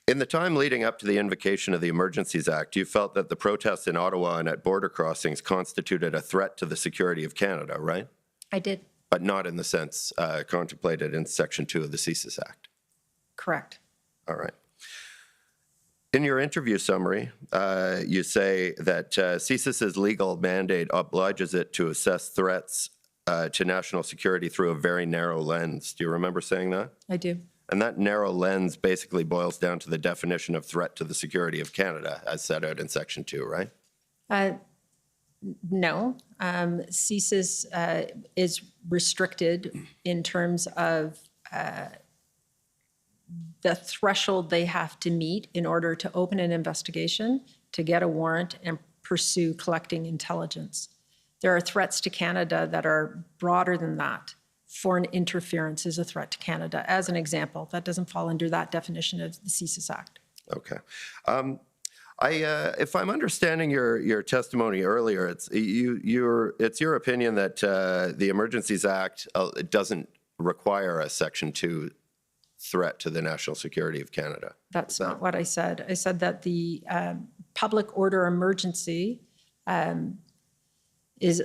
In the time leading up to the invocation of the Emergencies Act, you felt that the protests in Ottawa and at border crossings constituted a threat to the security of Canada, right? I did. But not in the sense contemplated in Section 2 of the CSIS Act. Correct. All right. In your interview summary, you say that CSIS's legal mandate obliges it to assess threats to national security through a very narrow lens. Do you remember saying that? I do. And that narrow lens basically boils down to the definition of threat to the security of Canada as set out in Section 2, right? No. CSIS is restricted in terms of the threshold they have to meet in order to open an investigation, to get a warrant, and pursue collecting intelligence. There are threats to Canada that are broader than that. Foreign interference is a threat to Canada, as an example. That doesn't fall under that definition of the CSIS Act. Okay. If I'm understanding your testimony earlier, it's your opinion that the Emergencies Act doesn't require a Section 2 threat to the national security of Canada. That's not what I said. I said that the public order emergency is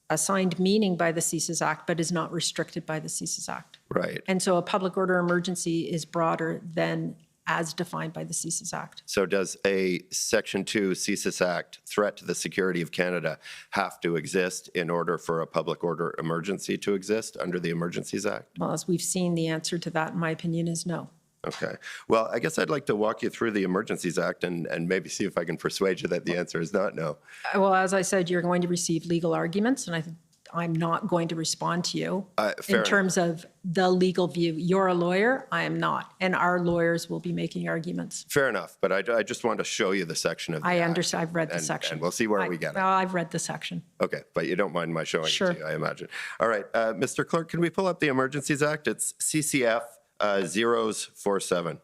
assigned meaning by the CSIS Act, but is not restricted by the CSIS Act. Right. And so a public order emergency is broader than as defined by the CSIS Act. So does a Section 2 CSIS Act threat to the security of Canada have to exist in order for a public order emergency to exist under the Emergencies Act? Well, as we've seen, the answer to that, in my opinion, is no. Okay. Well, I guess I'd like to walk you through the Emergencies Act and maybe see if I can persuade you that the answer is not no. Well, as I said, you're going to receive legal arguments, and I'm not going to respond to you in terms of the legal view. You're a lawyer, I am not, and our lawyers will be making arguments. Fair enough, but I just want to show you the section of the I Act, understand. I've read the section. and we'll see where we get it. Well, I've read the section. Okay, but you don't mind my showing Sure. it to you, I imagine. All right, Mr. Clerk, can we pull up the Emergencies Act? It's CCF 047.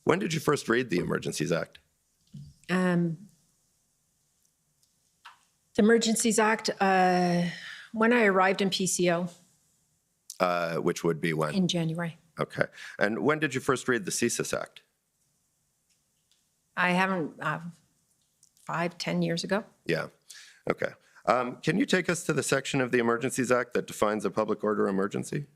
When did you first read the Emergencies Act? The Emergencies Act, when I arrived in PCO. Which would be when? In January. Okay. And when did you first read the CSIS Act? I haven't, 5-10 years ago. Yeah. Okay. Can you take us to the section of the Emergencies Act that defines a public order emergency?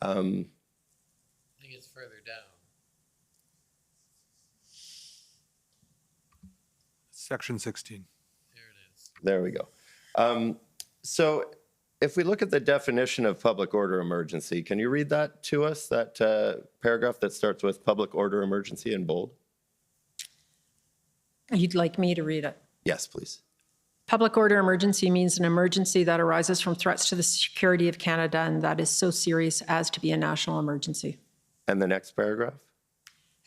I think it's further down. Section 16. There we go. So if we look at the definition of public order emergency, can you read that to us, that paragraph that starts with public order emergency in bold? You'd like me to read it? Yes, please. Public order emergency means an emergency that arises from threats to the security of Canada and that is so serious as to be a national emergency. And the next paragraph?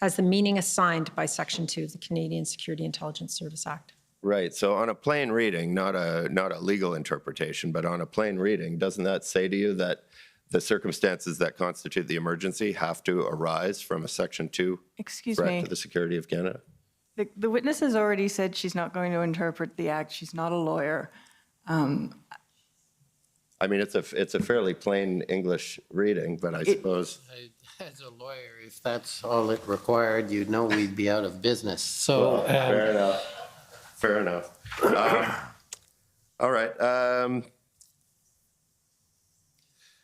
Has the meaning assigned by Section 2 of the Canadian Security Intelligence Service Act. Right. So on a plain reading, not a legal interpretation, but on a plain reading, doesn't that say to you that the circumstances that constitute the emergency have to arise from a Section 2 threat to the security of Canada? The witness has already said she's not going to interpret the act. She's not a lawyer. I mean, it's a fairly plain English reading, but I suppose. As a lawyer, if that's all it required, you'd know we'd be out of business. So Well, fair enough. Fair enough. All right.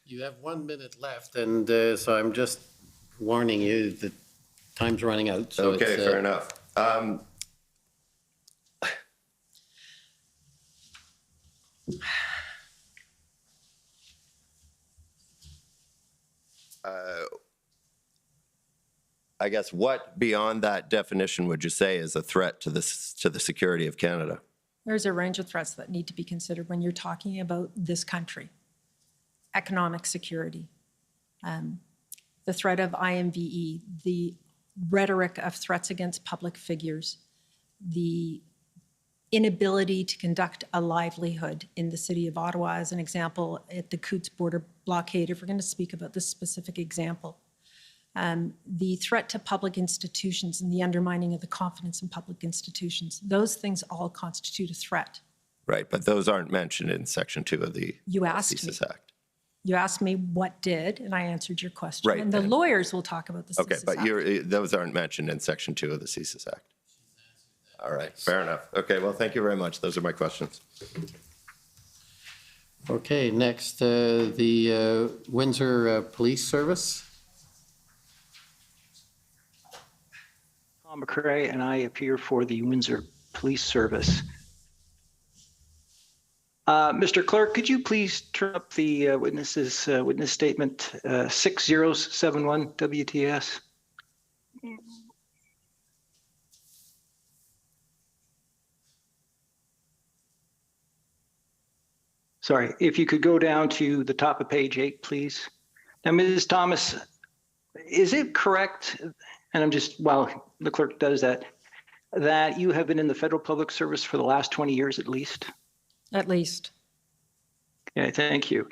You have 1 minute left, and so I'm just warning you that time's running out. So Okay, fair enough. I guess what beyond that definition would you say is a threat to the security of Canada? There's a range of threats that need to be considered when you're talking about this country. Economic security, the threat of IMVE, the rhetoric of threats against public figures, the inability to conduct a livelihood in the city of Ottawa, as an example, at the Coutts border blockade, if we're going to speak about this specific example. The threat to public institutions and the undermining of the confidence in public institutions, those things all constitute a threat. Right, but those aren't mentioned in Section 2 of the You asked CSIS Act. You asked me what did, and I answered your question. Right. And the lawyers will talk about the Okay, CSIS but Act. those aren't mentioned in Section 2 of the CSIS Act. All right, fair enough. Okay, well, thank you very much. Those are my questions. Okay, next, the Windsor Police Service. Tom McCrae, and I appear for the Windsor Police Service. Mr. Clerk, could you please turn up the witness statement 6071 WTS? Sorry, if you could go down to the top of page 8, please. Now, Ms. Thomas, is it correct, and I'm just, while the clerk does that, that you have been in the federal public service for the last 20 years at least? At least. Okay, thank you.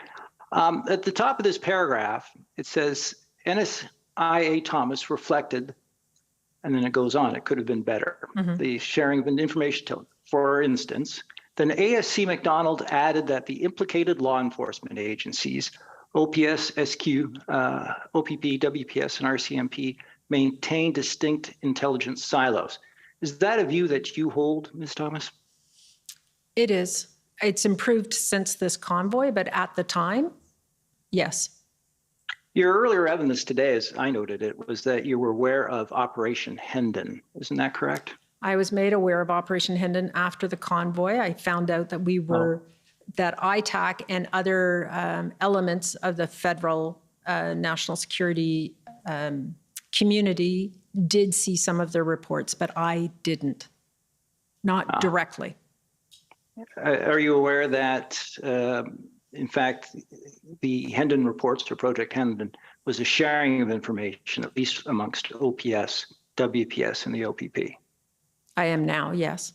At the top of this paragraph, it says NSIA Thomas reflected, and then it goes on, it could have been better. The sharing of information, for instance. Then ASC McDonald added that the implicated law enforcement agencies, OPS, SQ, OPP, WPS, and RCMP, maintain distinct intelligence silos. Is that a view that you hold, Ms. Thomas? It is. It's improved since this convoy, but at the time, yes. Your earlier evidence today, as I noted it, was that you were aware of Operation Hendon. Isn't that correct? I was made aware of Operation Hendon after the convoy. I found out that we were, that ITAC and other elements of the federal national security community did see some of their reports, but I didn't, not directly. Are you aware that, in fact, the Hendon reports or Project Hendon was a sharing of information, at least amongst OPS, WPS, and the OPP? I am now, yes.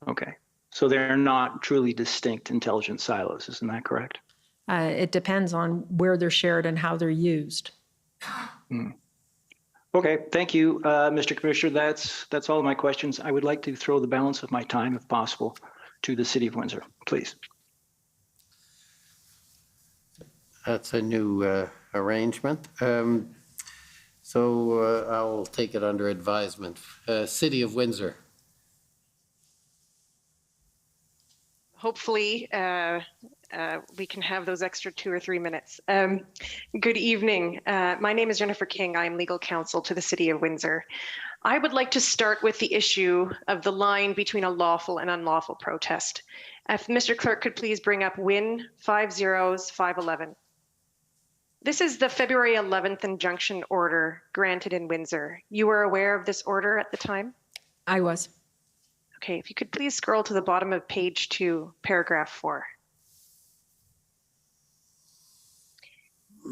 Okay. So they're not truly distinct intelligence silos, isn't that correct? It depends on where they're shared and how they're used. Okay, thank you, Mr. Commissioner. That's all of my questions. I would like to throw the balance of my time, if possible, to the City of Windsor, please. That's a new arrangement. So I'll take it under advisement. City of Windsor. Hopefully, we can have those extra 2 or 3 minutes. Good evening. My name is Jennifer King. I'm legal counsel to the City of Windsor. I would like to start with the issue of the line between a lawful and unlawful protest. If Mr. Clerk could please bring up WIN 50511. This is the February 11th injunction order granted in Windsor. You were aware of this order at the time? I was. Okay, if you could please scroll to the bottom of page 2, paragraph 4.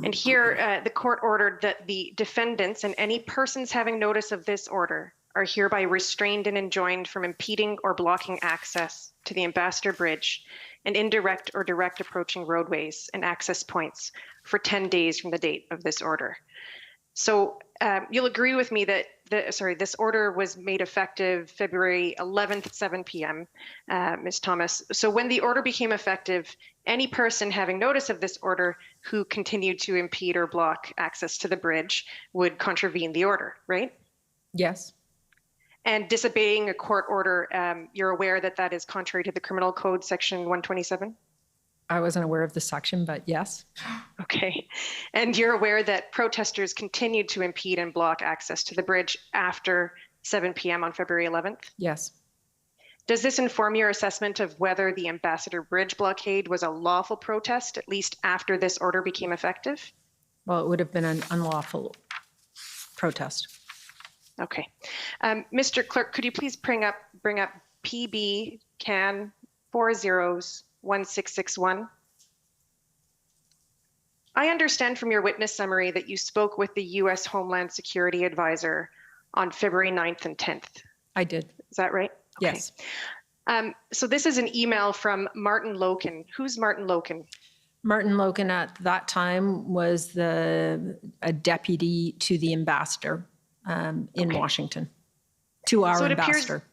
And here, the court ordered that the defendants and any persons having notice of this order are hereby restrained and enjoined from impeding or blocking access to the Ambassador Bridge and indirect or direct approaching roadways and access points for 10 days from the date of this order. So you'll agree with me that this order was made effective February 11th at 7 p.m., Ms. Thomas. So when the order became effective, any person having notice of this order who continued to impede or block access to the bridge would contravene the order, right? Yes. And disobeying a court order, you're aware that that is contrary to the Criminal Code, Section 127? I wasn't aware of the section, but yes. Okay. And you're aware that protesters continued to impede and block access to the bridge after 7 p.m. on February 11th? Yes. Does this inform your assessment of whether the Ambassador Bridge blockade was a lawful protest, at least after this order became effective? Well, it would have been an unlawful protest. Okay. Mr. Clerk, could you please bring up PB CAN 401661? I understand from your witness summary that you spoke with the U.S. Homeland Security Advisor on February 9th and 10th. I did. Is that right? Okay. Yes. So this is an email from Martin Loken. Who's Martin Loken? Martin Loken at that time was a deputy to the ambassador in Washington, to our ambassador.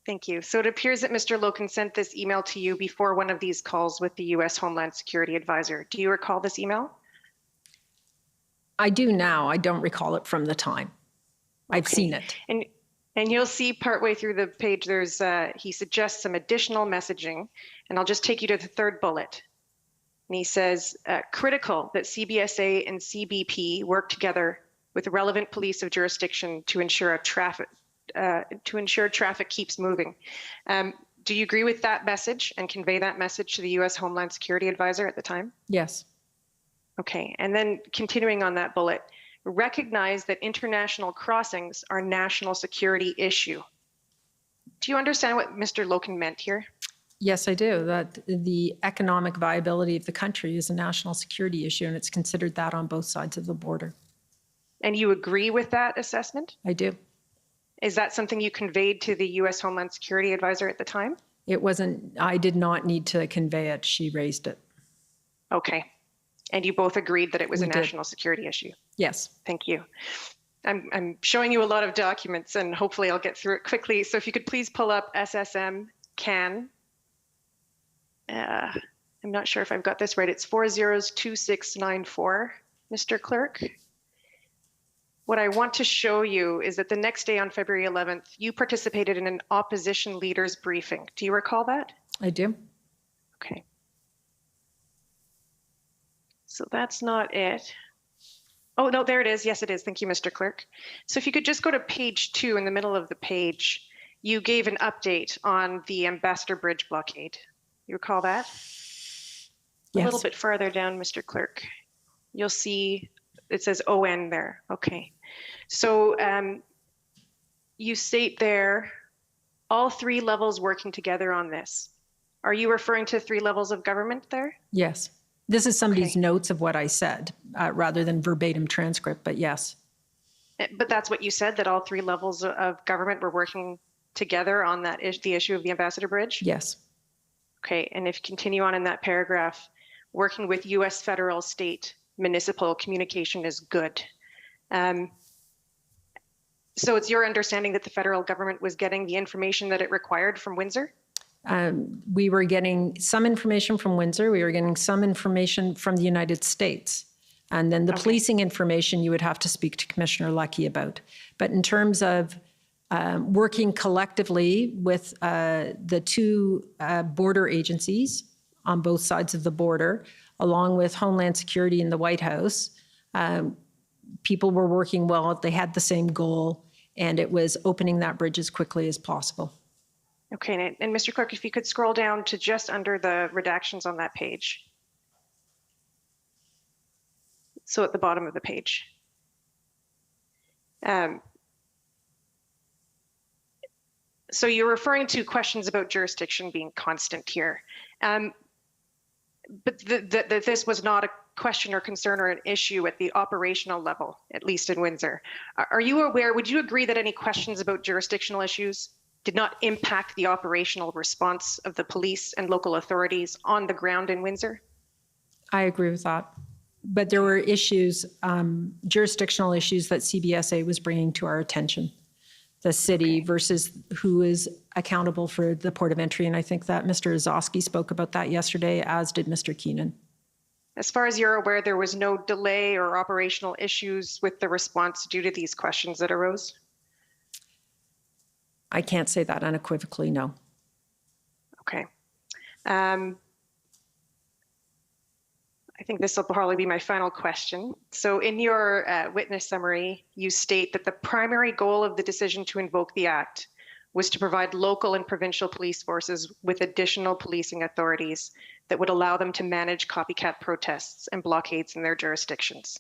Thank you. So it appears that Mr. Loken sent this email to you before one of these calls with the U.S. Homeland Security Advisor. Do you recall this email? I do now. I don't recall it from the time. I've seen it. And you'll see partway through the page, there's he suggests some additional messaging, and I'll just take you to the third bullet. And he says, critical that CBSA and CBP work together with relevant police of jurisdiction to ensure traffic keeps moving. Do you agree with that message and convey that message to the U.S. Homeland Security Advisor at the time? Yes. Okay, and then continuing on that bullet, recognize that international crossings are a national security issue. Do you understand what Mr. Loken meant here? Yes, I do. That the economic viability of the country is a national security issue, and it's considered that on both sides of the border. And you agree with that assessment? I do. Is that something you conveyed to the U.S. Homeland Security Advisor at the time? It wasn't, I did not need to convey it. She raised it. Okay. And you both agreed that it was We a did. national security issue? Yes. Thank you. I'm showing you a lot of documents, and hopefully I'll get through it quickly. So if you could please pull up SSM CAN. I'm not sure if I've got this right. It's 402694, Mr. Clerk. What I want to show you is that the next day on February 11th, you participated in an opposition leaders briefing. Do you recall that? I do. Okay. So that's not it. Oh, no, there it is. Yes, it is. Thank you, Mr. Clerk. So if you could just go to page 2 in the middle of the page, you gave an update on the Ambassador Bridge blockade. You recall that? A little bit farther down, Mr. Clerk. You'll see it says ON there. Okay. So you state there, all 3 levels working together on this. Are you referring to 3 levels of government there? Yes. This is somebody's notes of what I said, rather than verbatim transcript, but yes. But that's what you said, that all 3 levels of government were working together on that the issue of the Ambassador Bridge? Yes. Okay, and if you continue on in that paragraph, working with U.S. federal, state, municipal communication is good. So it's your understanding that the federal government was getting the information that it required from Windsor? We were getting some information from Windsor. We were getting some information from the United States. And then the policing information you would have to speak to Commissioner Leckie about. But in terms of working collectively with the 2 border agencies on both sides of the border, along with Homeland Security in the White House, people were working well. They had the same goal, and it was opening that bridge as quickly as possible. Okay, and Mr. Clerk, if you could scroll down to just under the redactions on that page. So at the bottom of the page. So you're referring to questions about jurisdiction being constant here. But that this was not a question or concern or an issue at the operational level, at least in Windsor. Are you aware, would you agree that any questions about jurisdictional issues did not impact the operational response of the police and local authorities on the ground in Windsor? I agree with that. But there were issues, jurisdictional issues that CBSA was bringing to our attention. The city versus who is accountable for the port of entry. And I think that Mr. Zosky spoke about that yesterday, as did Mr. Keenan. As far as you're aware, there was no delay or operational issues with the response due to these questions that arose? I can't say that unequivocally, no. Okay. I think this will probably be my final question. So in your witness summary, you state that the primary goal of the decision to invoke the Act was to provide local and provincial police forces with additional policing authorities that would allow them to manage copycat protests and blockades in their jurisdictions.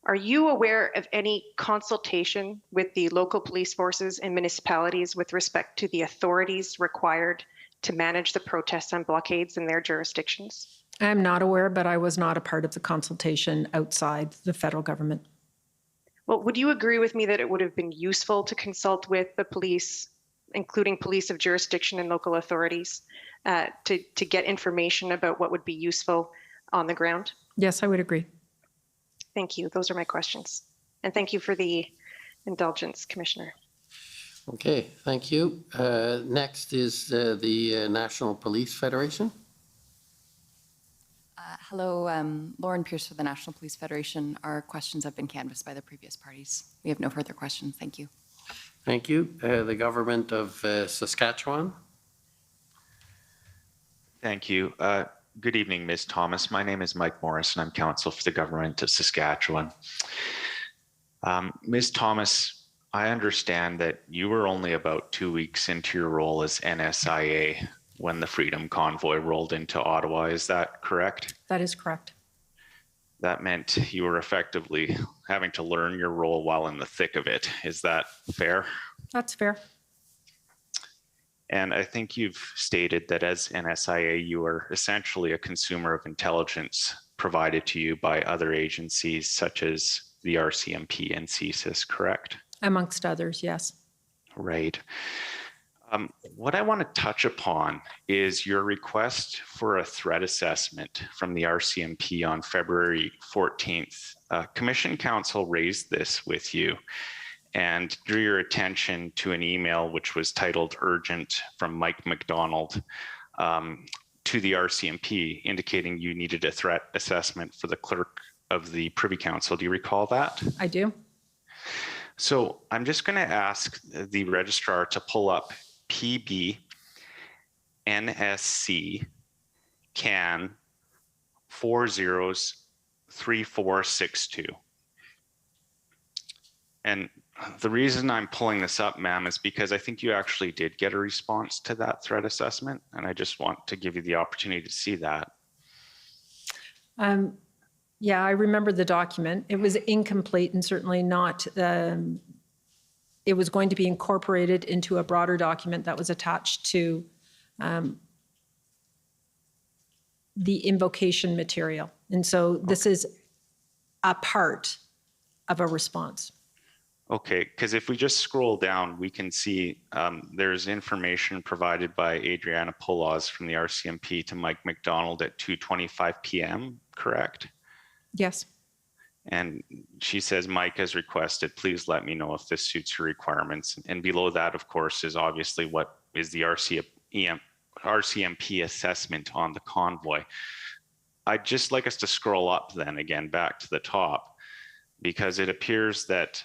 Are you aware of any consultation with the local police forces and municipalities with respect to the authorities required to manage the protests and blockades in their jurisdictions? I'm not aware, but I was not a part of the consultation outside the federal government. Well, would you agree with me that it would have been useful to consult with the police, including police of jurisdiction and local authorities, to get information about what would be useful on the ground? Yes, I would agree. Thank you. Those are my questions. And thank you for the indulgence, Commissioner. Okay, thank you. Next is the National Police Federation. Hello, Lauren Pierce for the National Police Federation. Our questions have been canvassed by the previous parties. We have no further questions. Thank you. Thank you. The Government of Saskatchewan. Thank you. Good evening, Ms. Thomas. My name is Mike Morris, and I'm counsel for the Government of Saskatchewan. Ms. Thomas, I understand that you were only about 2 weeks into your role as NSIA when the Freedom Convoy rolled into Ottawa. Is that correct? That is correct. That meant you were effectively having to learn your role while in the thick of it. Is that fair? That's fair. And I think you've stated that as NSIA, you are essentially a consumer of intelligence provided to you by other agencies such as the RCMP and CSIS, correct? Amongst others, yes. Right. What I want to touch upon is your request for a threat assessment from the RCMP on February 14th. Commission Counsel raised this with you and drew your attention to an email which was titled Urgent from Mike McDonald to the RCMP, indicating you needed a threat assessment for the clerk of the Privy Council. Do you recall that? I do. So I'm just going to ask the registrar to pull up PB NSC CAN 403462. And the reason I'm pulling this up, ma'am, is because I think you actually did get a response to that threat assessment, and I just want to give you the opportunity to see that. Yeah, I remember the document. It was incomplete and certainly not, it was going to be incorporated into a broader document that was attached to the invocation material. And so this is a part of a response. Okay, because if we just scroll down, we can see there's information provided by Adriana Polaz from the RCMP to Mike McDonald at 2:25 p.m., correct? Yes. And she says, Mike has requested, please let me know if this suits your requirements. And below that, of course, is obviously what is the RCMP assessment on the convoy. I'd just like us to scroll up then again back to the top, because it appears that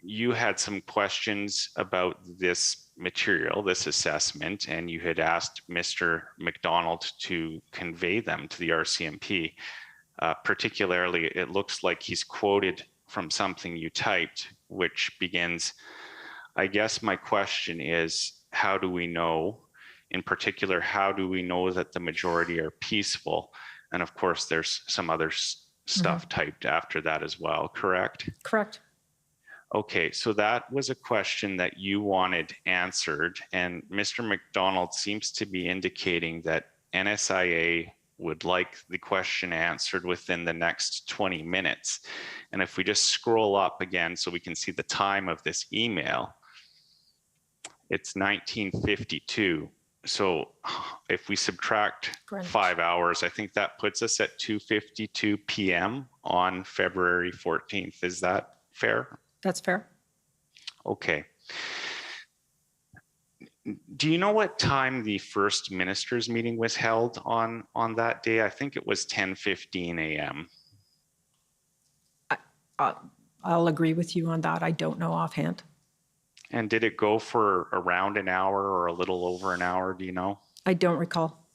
you had some questions about this material, this assessment, and you had asked Mr. McDonald to convey them to the RCMP. Particularly, it looks like he's quoted from something you typed, which begins, I guess my question is, how do we know, in particular, how do we know that the majority are peaceful? And of course, there's some other stuff typed after that as well, correct? Correct. Okay, so that was a question that you wanted answered, and Mr. McDonald seems to be indicating that NSIA would like the question answered within the next 20 minutes. And if we just scroll up again so we can see the time of this email, it's 1952. So if we subtract 5 hours, I think that puts us at 2:52 p.m. on February 14th. Is that fair? That's fair. Okay. Do you know what time the first ministers' meeting was held on that day? I think it was 10:15 a.m. I'll agree with you on that. I don't know offhand. And did it go for around an hour or a little over an hour? Do you know? I don't recall.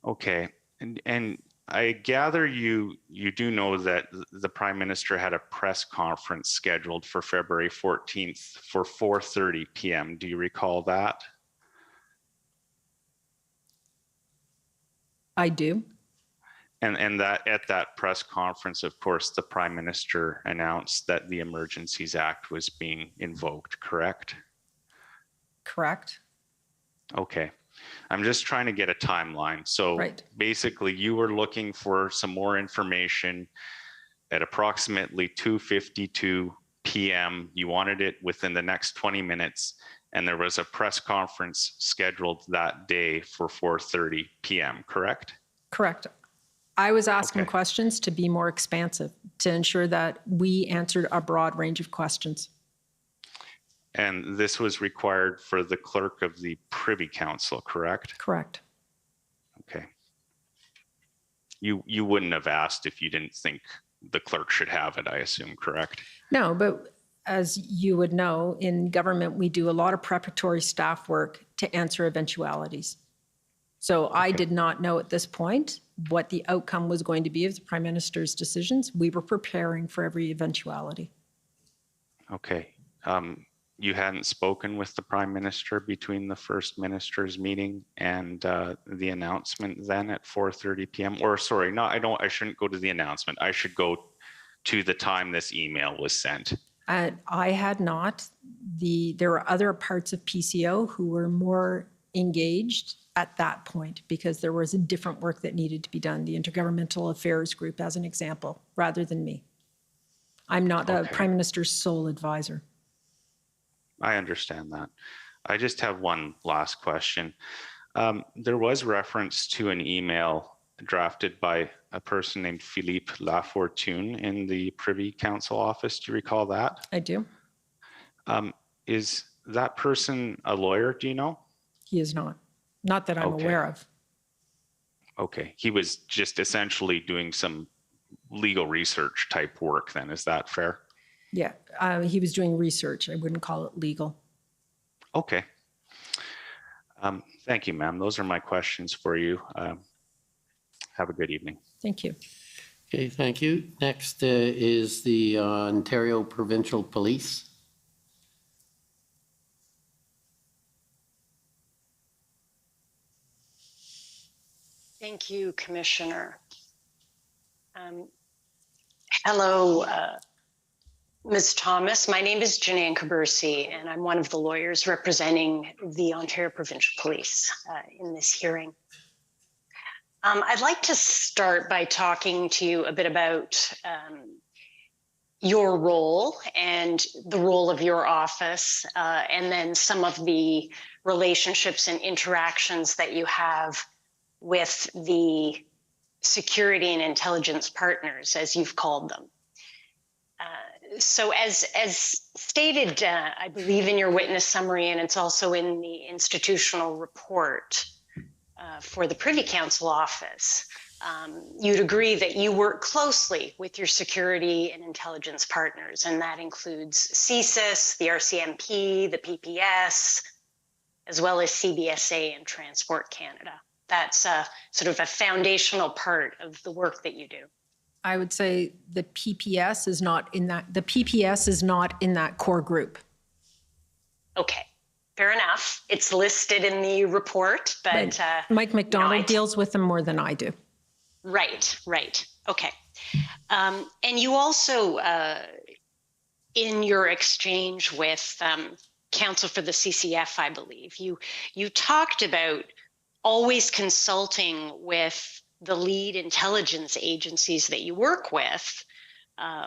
Okay. And I gather you do know that the Prime Minister had a press conference scheduled for February 14th for 4:30 p.m. Do you recall that? I do. And that at that press conference, of course, the Prime Minister announced that the Emergencies Act was being invoked, correct? Correct. Okay. I'm just trying to get a timeline. So Right. basically, you were looking for some more information at approximately 2:52 p.m. You wanted it within the next 20 minutes, and there was a press conference scheduled that day for 4:30 p.m., correct? Correct. I was asking questions to be more expansive, to ensure that we answered a broad range of questions. And this was required for the clerk of the Privy Council, correct? Correct. Okay. You wouldn't have asked if you didn't think the clerk should have it, I assume, correct? No, but as you would know, in government, we do a lot of preparatory staff work to answer eventualities. So I did not know at this point what the outcome was going to be of the Prime Minister's decisions. We were preparing for every eventuality. Okay. You hadn't spoken with the Prime Minister between the First Minister's meeting and the announcement then at 4:30 p.m. Or sorry, no, I shouldn't go to the announcement. I should go to the time this email was sent. I had not. There were other parts of PCO who were more engaged at that point because there was a different work that needed to be done. The Intergovernmental Affairs Group, as an example, rather than me. I'm not the Prime Minister's sole advisor. I understand that. I just have one last question. There was reference to an email drafted by a person named Philippe Lafortune in the Privy Council office. Do you recall that? I do. Is that person a lawyer, do you know? He is not. Not that I'm aware of. Okay. He was just essentially doing some legal research type work then. Is that fair? Yeah, he was doing research. I wouldn't call it legal. Okay. Thank you, ma'am. Those are my questions for you. Have a good evening. Thank you. Okay, thank you. Next is the Ontario Provincial Police. Thank you, Commissioner. Hello, Ms. Thomas. My name is Janine Cabersi, and I'm one of the lawyers representing the Ontario Provincial Police in this hearing. I'd like to start by talking to you a bit about your role and the role of your office, and then some of the relationships and interactions that you have with the security and intelligence partners, as you've called them. So as stated, I believe in your witness summary, and it's also in the institutional report for the Privy Council office, you'd agree that you work closely with your security and intelligence partners, and that includes CSIS, the RCMP, the PPS, as well as CBSA and Transport Canada. That's sort of a foundational part of the work that you do. I would say the PPS is not in that. The PPS is not in that core group. Okay, fair enough. It's listed in the report, but Mike McDonald deals with them more than I do. Right. Okay. And you also, in your exchange with counsel for the CCF, I believe, you talked about always consulting with the lead intelligence agencies that you work with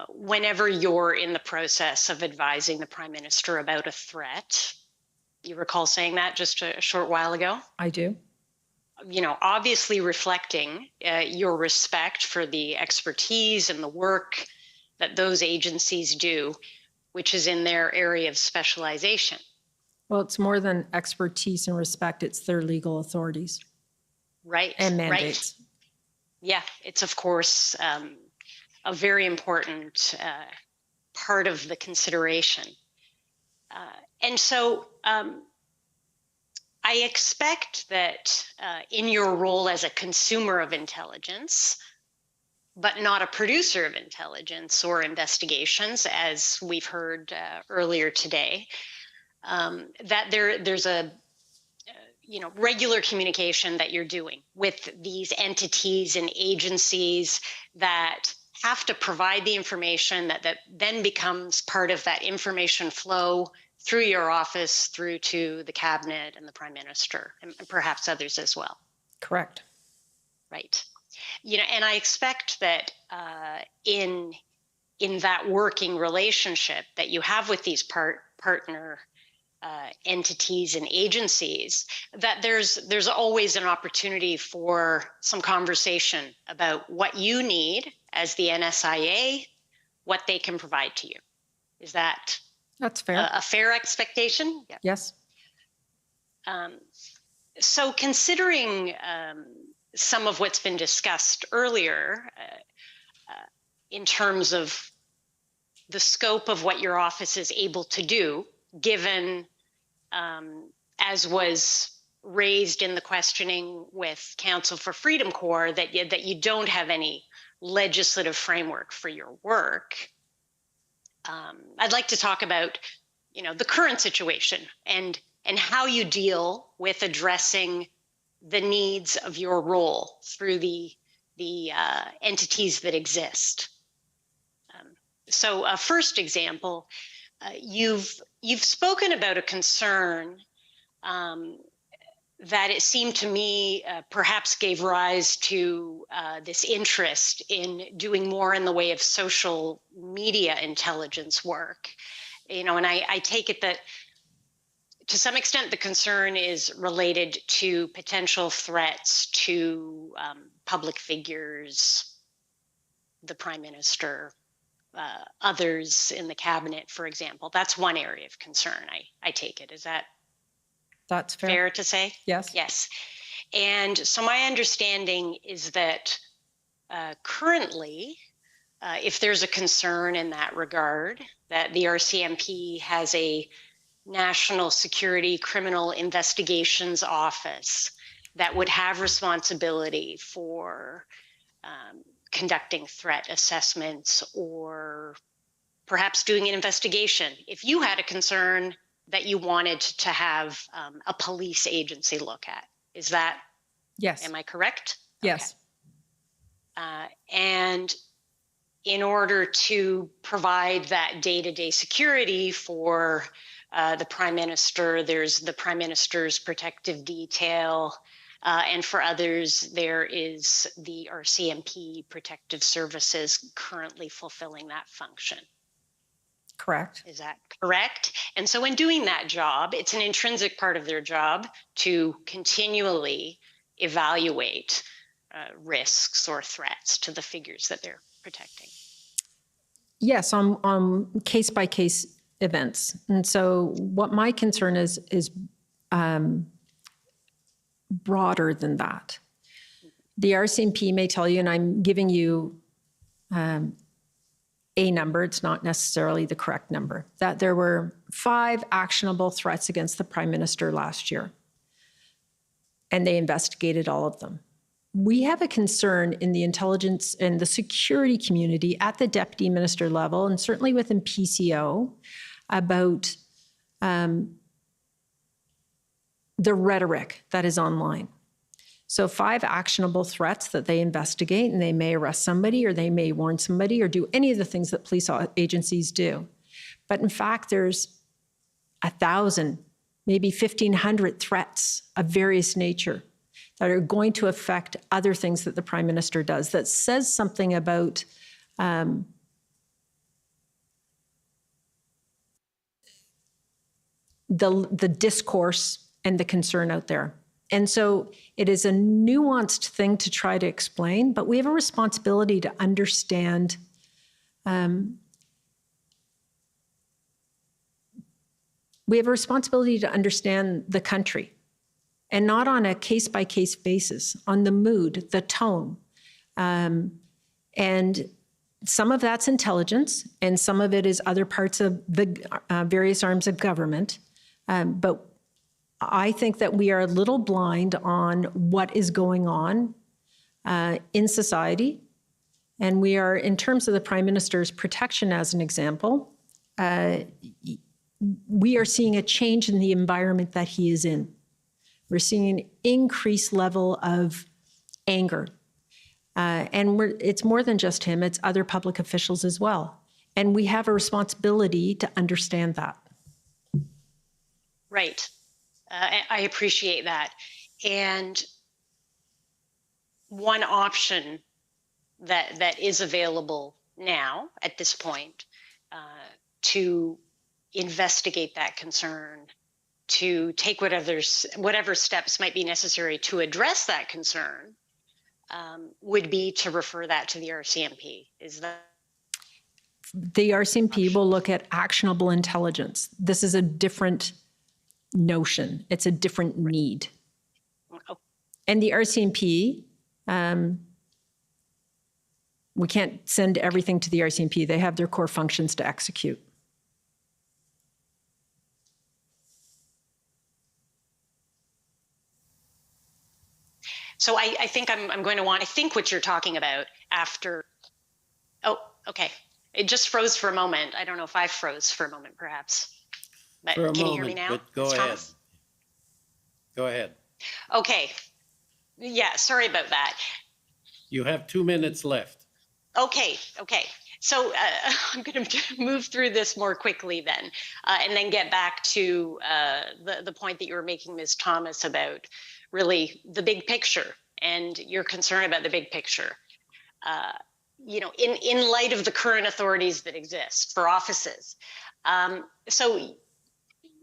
whenever you're in the process of advising the Prime Minister about a threat. You recall saying that just a short while ago? I do. You know, obviously reflecting your respect for the expertise and the work that those agencies do, which is in their area of specialization. Well, it's more than expertise and respect. It's their legal authorities. Right. And mandates. Right. Yeah, it's of course a very important part of the consideration. And so I expect that in your role as a consumer of intelligence, but not a producer of intelligence or investigations, as we've heard earlier today, that there's a regular communication that you're doing with these entities and agencies that have to provide the information that then becomes part of that information flow through your office, through to the cabinet and the prime minister, and perhaps others as well. Correct. Right. And I expect that in that working relationship that you have with these partner entities and agencies, that there's always an opportunity for some conversation about what you need as the NSIA, what they can provide to you. Is that That's fair. A fair expectation? Yeah. Yes. So considering some of what's been discussed earlier in terms of the scope of what your office is able to do, given, as was raised in the questioning with Council for Freedom Corps, that you don't have any legislative framework for your work, I'd like to talk about, the current situation and how you deal with addressing the needs of your role through the entities that exist. So a first example, you've spoken about a concern that it seemed to me perhaps gave rise to this interest in doing more in the way of social media intelligence work. And I take it that to some extent the concern is related to potential threats to public figures, the prime minister, others in the cabinet, for example. That's one area of concern, I take it. Is that That's fair to say? Yes. Yes. And so my understanding is that currently, if there's a concern in that regard, that the RCMP has a National Security Criminal Investigations Office that would have responsibility for conducting threat assessments or perhaps doing an investigation. If you had a concern that you wanted to have a police agency look at, is that? Yes. Am I correct? Yes. Okay. And in order to provide that day-to-day security for the Prime Minister, there's the Prime Minister's protective detail, and for others, there is the RCMP Protective Services currently fulfilling that function. Correct. Is that correct? And so in doing that job, it's an intrinsic part of their job to continually evaluate risks or threats to the figures that they're protecting. Yes, on case-by-case events. And so what my concern is broader than that. The RCMP may tell you, and I'm giving you a number, it's not necessarily the correct number, that there were 5 actionable threats against the Prime Minister last year. And they investigated all of them. We have a concern in the intelligence and the security community at the deputy minister level, and certainly within PCO, about the rhetoric that is online. So 5 actionable threats that they investigate, and they may arrest somebody or they may warn somebody or do any of the things that police agencies do. But in fact, there's 1,000, maybe 1,500 threats of various nature that are going to affect other things that the Prime Minister does, that says something about the discourse and the concern out there. And so it is a nuanced thing to try to explain, but we have a responsibility to understand the country, and not on a case-by-case basis, on the mood, the tone. And some of that's intelligence, and some of it is other parts of the various arms of government. But I think that we are a little blind on what is going on in society. And we are, in terms of the Prime Minister's protection as an example, we are seeing a change in the environment that he is in. We're seeing an increased level of anger. And it's more than just him, it's other public officials as well. And we have a responsibility to understand that. Right. I appreciate that. And one option that is available now at this point to investigate that concern, to take whatever steps might be necessary to address that concern, would be to refer that to the RCMP. Is that? The RCMP will look at actionable intelligence. This is a different notion. It's a different need. Oh. And the RCMP, we can't send everything to the RCMP. They have their core functions to execute. So I think I'm going to want, I think what you're talking about after, oh, okay. It just froze for a moment. I don't know if I froze for a moment, perhaps. But For a can moment, you hear me now? but go Ms. ahead. Thomas? Go ahead. Okay. Yeah, sorry about that. You have 2 minutes left. Okay. So I'm going to move through this more quickly then, and then get back to the point that you were making, Ms. Thomas, about really the big picture and your concern about the big picture. In light of the current authorities that exist for offices. So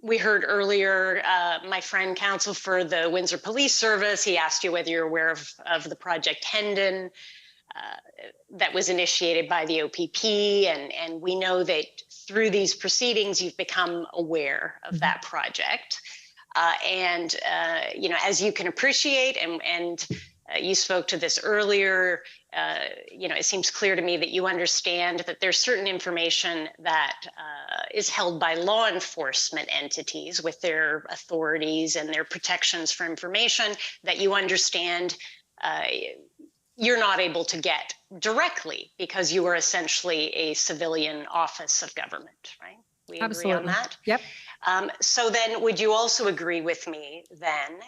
we heard earlier, my friend counsel for the Windsor Police Service, he asked you whether you're aware of the Project Hendon that was initiated by the OPP. And we know that through these proceedings, you've become aware of that project. As you can appreciate, and you spoke to this earlier, it seems clear to me that you understand that there's certain information that is held by law enforcement entities with their authorities and their protections for information that you understand you're not able to get directly because you are essentially a civilian office of government, right? We agree on that? Yep. So then would you also agree with me then,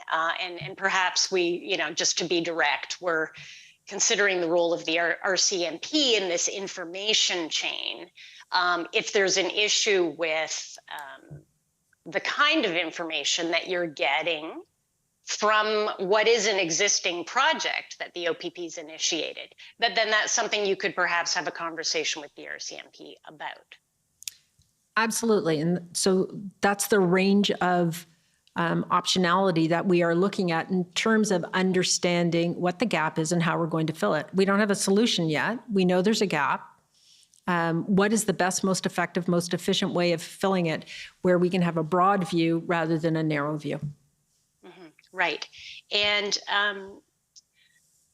and perhaps we, just to be direct, we're considering the role of the RCMP in this information chain. If there's an issue with the kind of information that you're getting from what is an existing project that the OPP's initiated, then that's something you could perhaps have a conversation with the RCMP about. Absolutely. And so that's the range of optionality that we are looking at in terms of understanding what the gap is and how we're going to fill it. We don't have a solution yet. We know there's a gap. What is the best, most effective, most efficient way of filling it where we can have a broad view rather than a narrow view? Right. And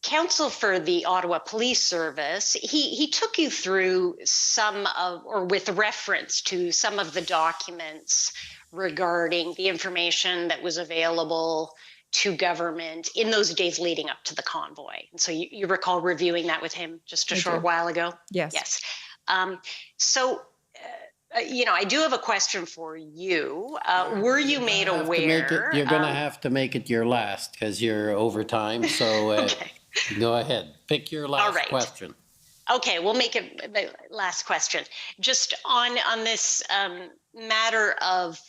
counsel for the Ottawa Police Service, he took you through with reference to some of the documents regarding the information that was available to government in those days leading up to the convoy. And so you recall reviewing that with him just a short while ago? Yes. Yes. I do have a question for you. Were you made aware? You're going to have to make it your last because you're over time. So okay. Go ahead. Pick your last question. Okay, we'll make it the last question. Just on this matter of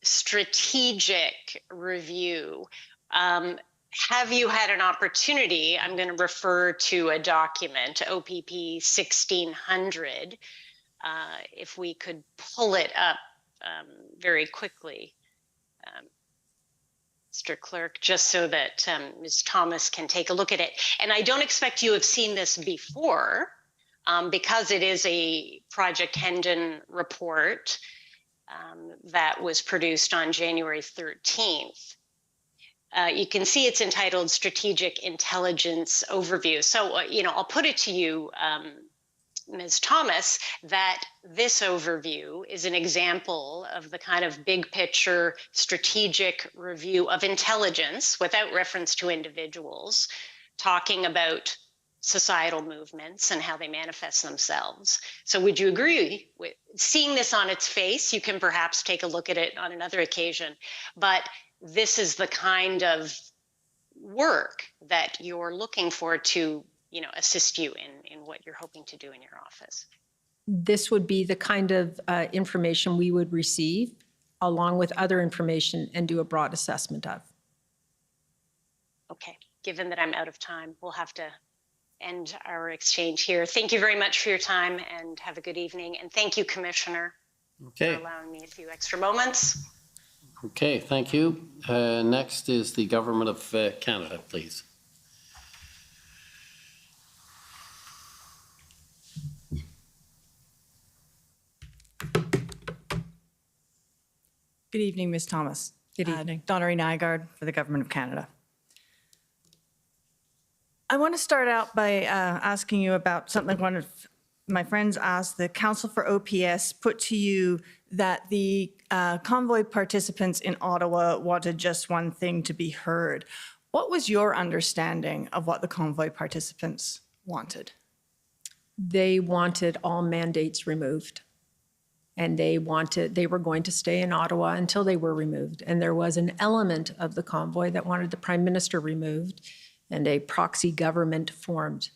strategic review, have you had an opportunity? I'm going to refer to a document, OPP 1600. If we could pull it up very quickly, Mr. Clerk, just so that Ms. Thomas can take a look at it. And I don't expect you have seen this before because it is a Project Hendon report that was produced on January 13th. You can see it's entitled Strategic Intelligence Overview. So, I'll put it to you, Ms. Thomas that this overview is an example of the kind of big picture strategic review of intelligence without reference to individuals, talking about societal movements and how they manifest themselves. So would you agree with seeing this on its face? You can perhaps take a look at it on another occasion, but this is the kind of work that you're looking for to, assist you in what you're hoping to do in your office. This would be the kind of information we would receive along with other information and do a broad assessment of. Okay, given that I'm out of time, we'll have to end our exchange here. Thank you very much for your time and have a good evening. And thank you, Commissioner, for allowing me a few extra moments. Okay, thank you. Next is the Government of Canada, please. Good evening, Ms. Thomas. Good evening. Donnery Nygaard for the Government of Canada. I want to start out by asking you about something one of my friends asked. The Council for OPS put to you that the convoy participants in Ottawa wanted just one thing to be heard. What was your understanding of what the convoy participants wanted? They wanted all mandates removed. And they were going to stay in Ottawa until they were removed. And there was an element of the convoy that wanted the Prime Minister removed and a proxy government formed.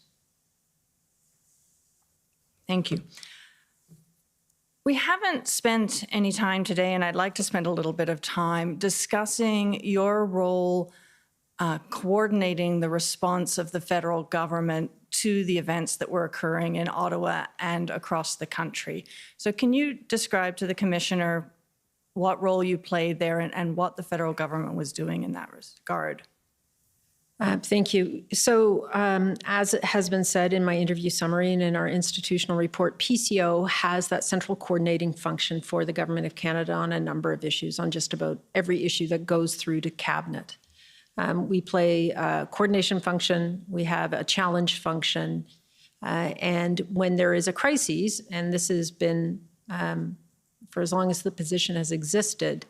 Thank you. We haven't spent any time today, and I'd like to spend a little bit of time discussing your role coordinating the response of the federal government to the events that were occurring in Ottawa and across the country. So can you describe to the Commissioner what role you played there and what the federal government was doing in that regard? Thank you. So as it has been said in my interview summary and in our institutional report, PCO has that central coordinating function for the Government of Canada on a number of issues, on just about every issue that goes through to Cabinet. We play a coordination function, we have a challenge function, and when there is a crisis, and this has been for as long as the position has existed,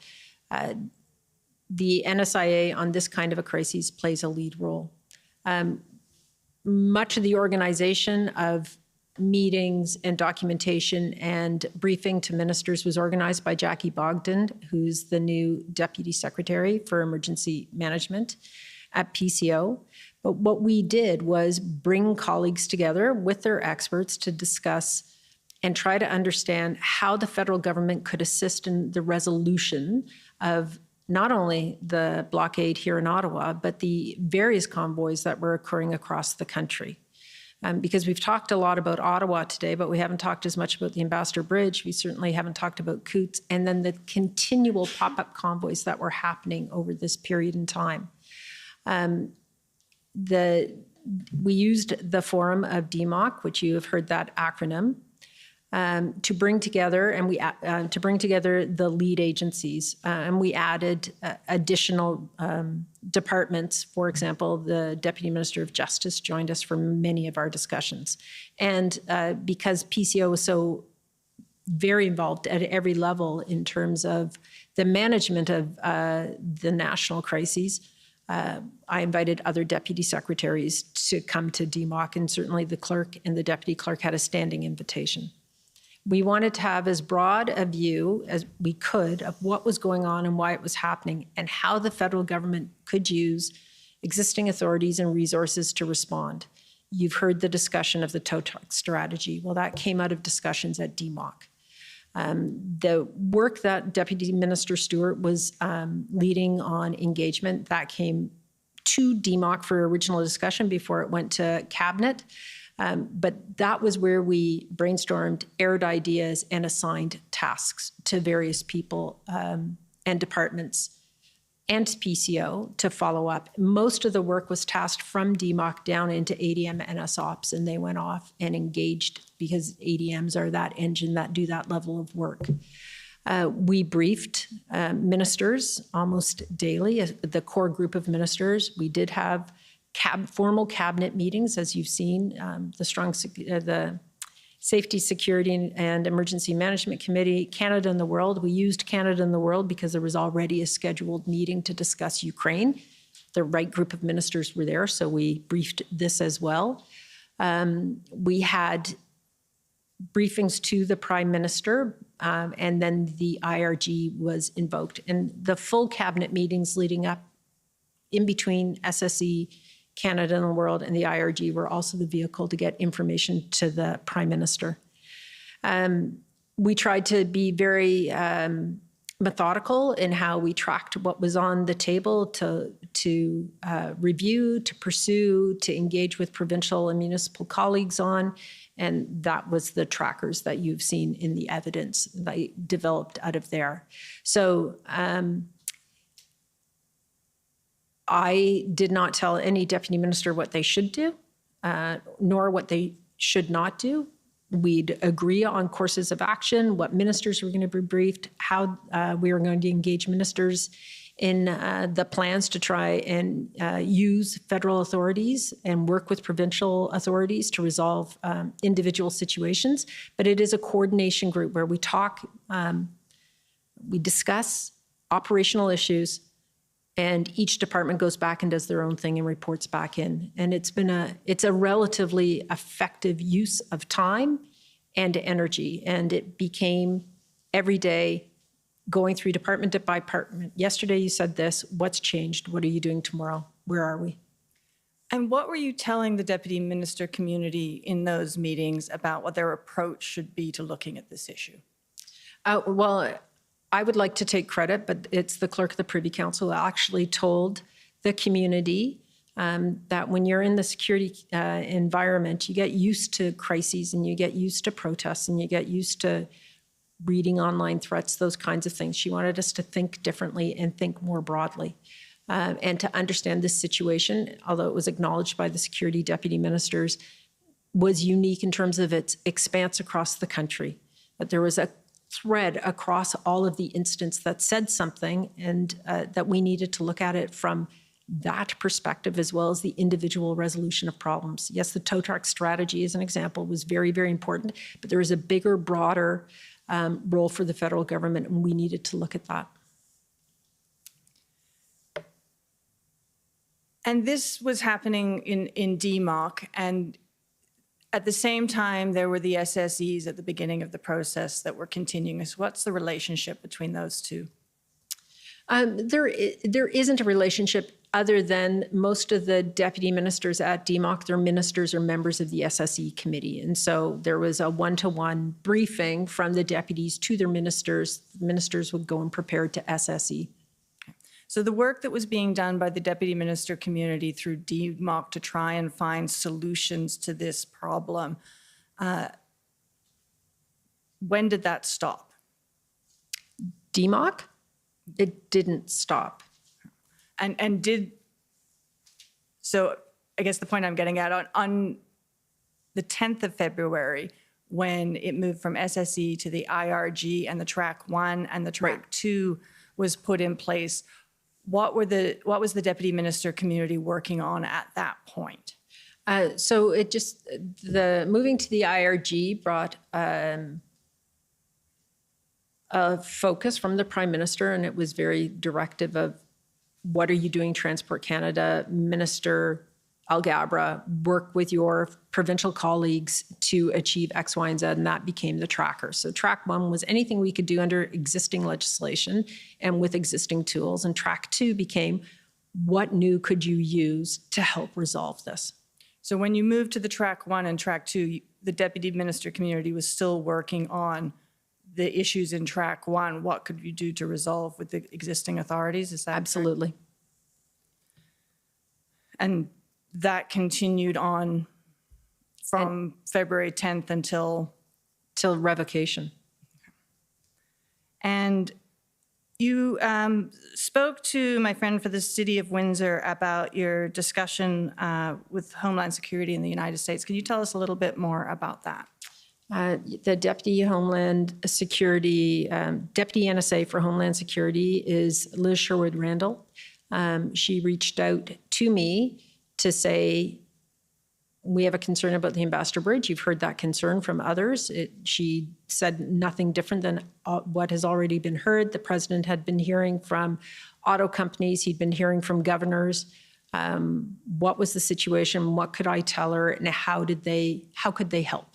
the NSIA on this kind of a crisis plays a lead role. Much of the organization of meetings and documentation and briefing to ministers was organized by Jackie Bogdan, who's the new Deputy Secretary for Emergency Management at PCO. But what we did was bring colleagues together with their experts to discuss and try to understand how the federal government could assist in the resolution of not only the blockade here in Ottawa, but the various convoys that were occurring across the country. Because we've talked a lot about Ottawa today, but we haven't talked as much about the Ambassador Bridge. We certainly haven't talked about Coots, and then the continual pop-up convoys that were happening over this period in time. We used the forum of DMOC, which you have heard that acronym, to bring together the lead agencies, and we added additional departments. For example, the Deputy Minister of Justice joined us for many of our discussions, and because PCO was so very involved at every level in terms of the management of the national crises, I invited other deputy secretaries to come to DMOC, and certainly the clerk and the deputy clerk had a standing invitation. We wanted to have as broad a view as we could of what was going on and why it was happening and how the federal government could use existing authorities and resources to respond. You've heard the discussion of the tow truck strategy. Well, that came out of discussions at DMOC. The work that Deputy Minister Stewart was leading on engagement, that came to DMOC for original discussion before it went to Cabinet. But that was where we brainstormed, aired ideas, and assigned tasks to various people and departments and PCO to follow up. Most of the work was tasked from DMOC down into ADM and SOPs, and they went off and engaged because ADMs are that engine that do that level of work. We briefed ministers almost daily, the core group of ministers. We did have formal cabinet meetings, as you've seen. The Safety, Security, and Emergency Management Committee, Canada and the World. We used Canada and the World because there was already a scheduled meeting to discuss Ukraine. The right group of ministers were there, so we briefed this as well. We had briefings to the Prime Minister, and then the IRG was invoked. And the full cabinet meetings leading up in between SSE, Canada and the World, and the IRG were also the vehicle to get information to the Prime Minister. We tried to be very methodical in how we tracked what was on the table to review, to pursue, to engage with provincial and municipal colleagues on, and that was the trackers that you've seen in the evidence that developed out of there. So I did not tell any deputy minister what they should do, nor what they should not do. We'd agree on courses of action, what ministers were going to be briefed, how we were going to engage ministers in the plans to try and use federal authorities and work with provincial authorities to resolve individual situations. But it is a coordination group where we talk, we discuss operational issues, and each department goes back and does their own thing and reports back in. And it's a relatively effective use of time and energy. And it became every day going through department by department. Yesterday you said this, what's changed? What are you doing tomorrow? Where are we? And what were you telling the deputy minister community in those meetings about what their approach should be to looking at this issue? Well, I would like to take credit, but it's the clerk of the Privy Council who actually told the community that when you're in the security environment, you get used to crises and you get used to protests and you get used to reading online threats, those kinds of things. She wanted us to think differently and think more broadly and to understand this situation, although it was acknowledged by the security deputy ministers, was unique in terms of its expanse across the country. But there was a thread across all of the incidents that said something, and that we needed to look at it from that perspective as well as the individual resolution of problems. Yes, the tow truck strategy as an example was very, very important, but there is a bigger, broader role for the federal government, and we needed to look at that. And this was happening in DMOC, and at the same time, there were the SSEs at the beginning of the process that were continuing. So what's the relationship between those two? There isn't a relationship other than most of the deputy ministers at DMOC, their ministers are members of the SSE committee. And so there was a one-to-one briefing from the deputies to their ministers. Ministers would go and prepare to SSE. So the work that was being done by the deputy minister community through DMOC to try and find solutions to this problem, when did that stop? DMOC? It didn't stop. And so I guess the point I'm getting at, on the 10th of February, when it moved from SSE to the IRG and the track 1 and the track 2 was put in place, what was the deputy minister community working on at that point? So it just, the moving to the IRG brought a focus from the Prime Minister, and it was very directive of what are you doing, Transport Canada, Minister Algabra, work with your provincial colleagues to achieve X, Y, and Z, and that became the tracker. So track 1 was anything we could do under existing legislation and with existing tools, and track 2 became what new could you use to help resolve this? So when you moved to the track 1 and track 2, the deputy minister community was still working on the issues in track 1. What could you do to resolve with the existing authorities? Is that absolutely correct? And that continued on from February 10th until revocation. And you spoke to my friend for the City of Windsor about your discussion with Homeland Security in the United States. Can you tell us a little bit more about that? The Deputy Homeland Security, Deputy NSA for Homeland Security is Liz Sherwood-Randall. She reached out to me to say, We have a concern about the Ambassador Bridge. You've heard that concern from others. She said nothing different than what has already been heard. The president had been hearing from auto companies. He'd been hearing from governors. What was the situation? What could I tell her? And how could they help?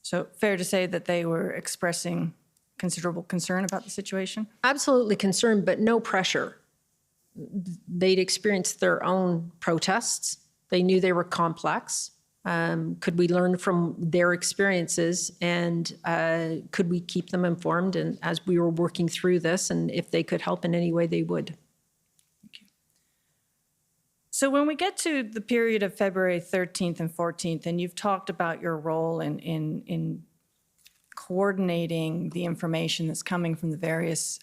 So fair to say that they were expressing considerable concern about the situation? Absolutely concerned, but no pressure. They'd experienced their own protests. They knew they were complex. Could we learn from their experiences, and could we keep them informed? And as we were working through this, and if they could help in any way, they would. So when we get to the period of February 13th and 14th, and you've talked about your role in coordinating the information that's coming from the various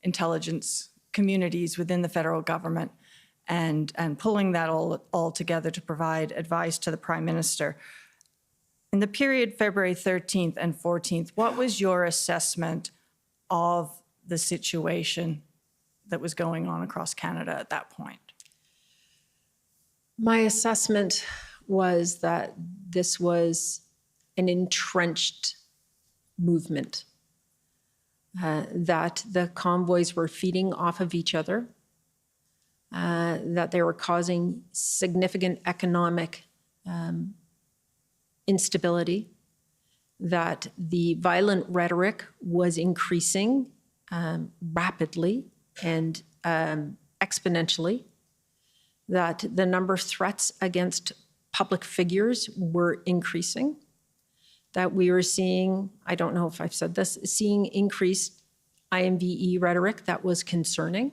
intelligence communities within the federal government and pulling that all together to provide advice to the Prime Minister. In the period February 13th and 14th, what was your assessment of the situation that was going on across Canada at that point? My assessment was that this was an entrenched movement, that the convoys were feeding off of each other, that they were causing significant economic instability, that the violent rhetoric was increasing rapidly and exponentially, that the number of threats against public figures were increasing, that we were seeing, I don't know if I've said this, seeing increased IMVE rhetoric that was concerning.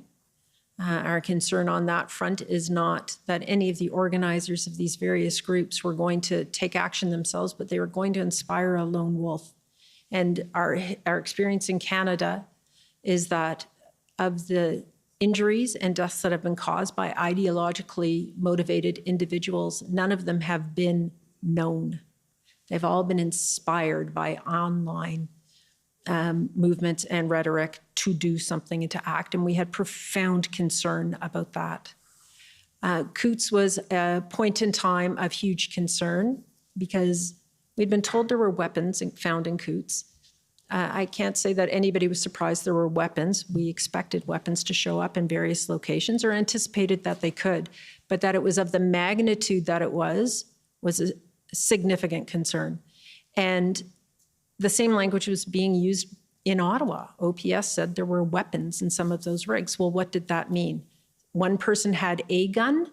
Our concern on that front is not that any of the organizers of these various groups were going to take action themselves, but they were going to inspire a lone wolf. And our experience in Canada is that of the injuries and deaths that have been caused by ideologically motivated individuals, none of them have been known. They've all been inspired by online movements and rhetoric to do something and to act, and we had profound concern about that. Coutts was a point in time of huge concern because we'd been told there were weapons found in Coutts. I can't say that anybody was surprised there were weapons. We expected weapons to show up in various locations or anticipated that they could, but that it was of the magnitude that it was a significant concern. And the same language was being used in Ottawa. OPS said there were weapons in some of those rigs. Well, what did that mean? One person had a gun,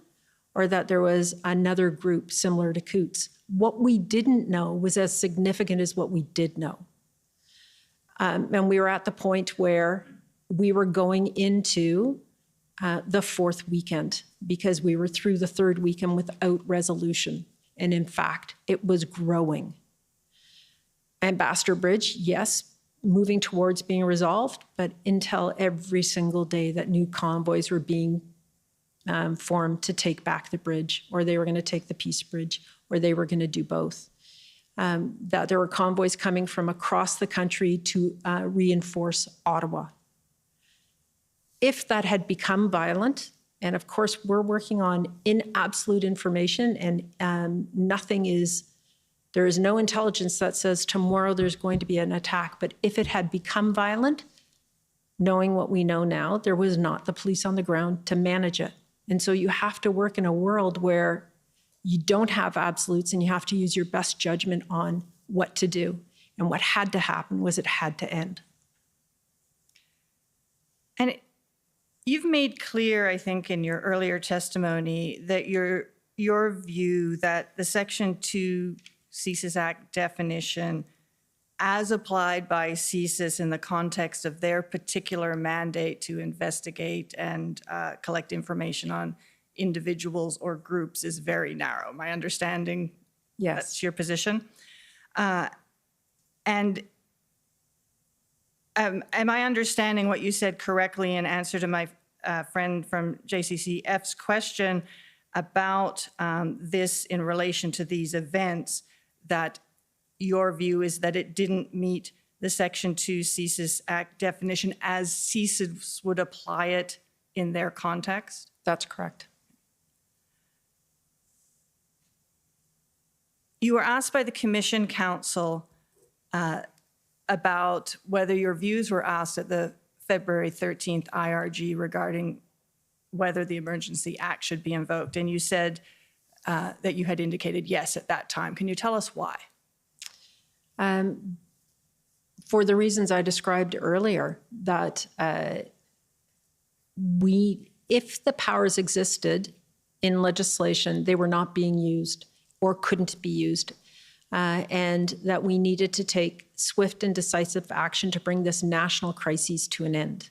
or that there was another group similar to Coutts? What we didn't know was as significant as what we did know. And we were at the point where we were going into the fourth weekend because we were through the third weekend without resolution. And in fact, it was growing. Ambassador Bridge, yes, moving towards being resolved, but intel every single day that new convoys were being formed to take back the bridge, or they were going to take the Peace Bridge, or they were going to do both. That there were convoys coming from across the country to reinforce Ottawa. If that had become violent, and of course we're working on absolute information, and there is no intelligence that says tomorrow there's going to be an attack, but if it had become violent, knowing what we know now, there was not the police on the ground to manage it. And so you have to work in a world where you don't have absolutes and you have to use your best judgment on what to do. And what had to happen was it had to end. And you've made clear, I think, in your earlier testimony that your view that the Section 2 CSIS Act definition, as applied by CSIS in the context of their particular mandate to investigate and collect information on individuals or groups, is very narrow. My understanding, yes, that's your position. And am I understanding what you said correctly in answer to my friend from JCCF's question about this in relation to these events, that your view is that it didn't meet the Section 2 CSIS Act definition as CSIS would apply it in their context? That's correct. You were asked by the Commission Council about whether your views were asked at the February 13th IRG regarding whether the Emergency Act should be invoked, and you said that you had indicated yes at that time. Can you tell us why? For the reasons I described earlier, that if the powers existed in legislation, they were not being used or couldn't be used, and that we needed to take swift and decisive action to bring this national crisis to an end.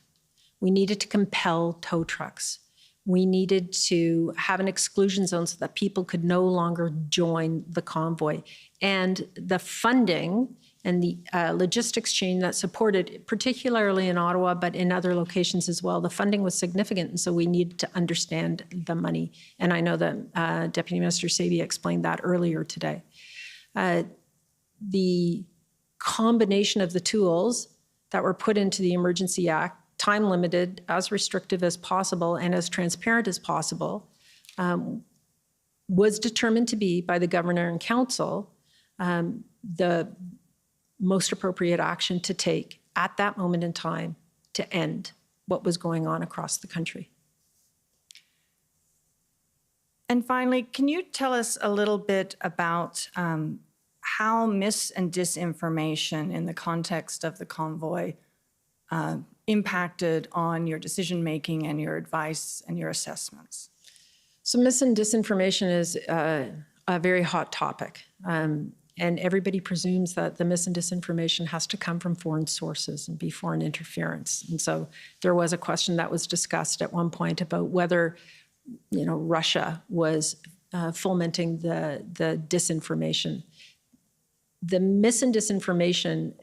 We needed to compel tow trucks. We needed to have an exclusion zone so that people could no longer join the convoy. And the funding and the logistics chain that supported, particularly in Ottawa, but in other locations as well, the funding was significant, and so we needed to understand the money. And I know that Deputy Minister Sabia explained that earlier today. The combination of the tools that were put into the Emergency Act, time limited, as restrictive as possible, and as transparent as possible, was determined to be by the Governor and Council the most appropriate action to take at that moment in time to end what was going on across the country. And finally, can you tell us a little bit about how mis- and disinformation in the context of the convoy impacted on your decision-making and your advice and your assessments? So mis- and disinformation is a very hot topic. And everybody presumes that the mis- and disinformation has to come from foreign sources and be foreign interference. And so there was a question that was discussed at one point about whether, Russia was fomenting the disinformation. The mis- and disinformation,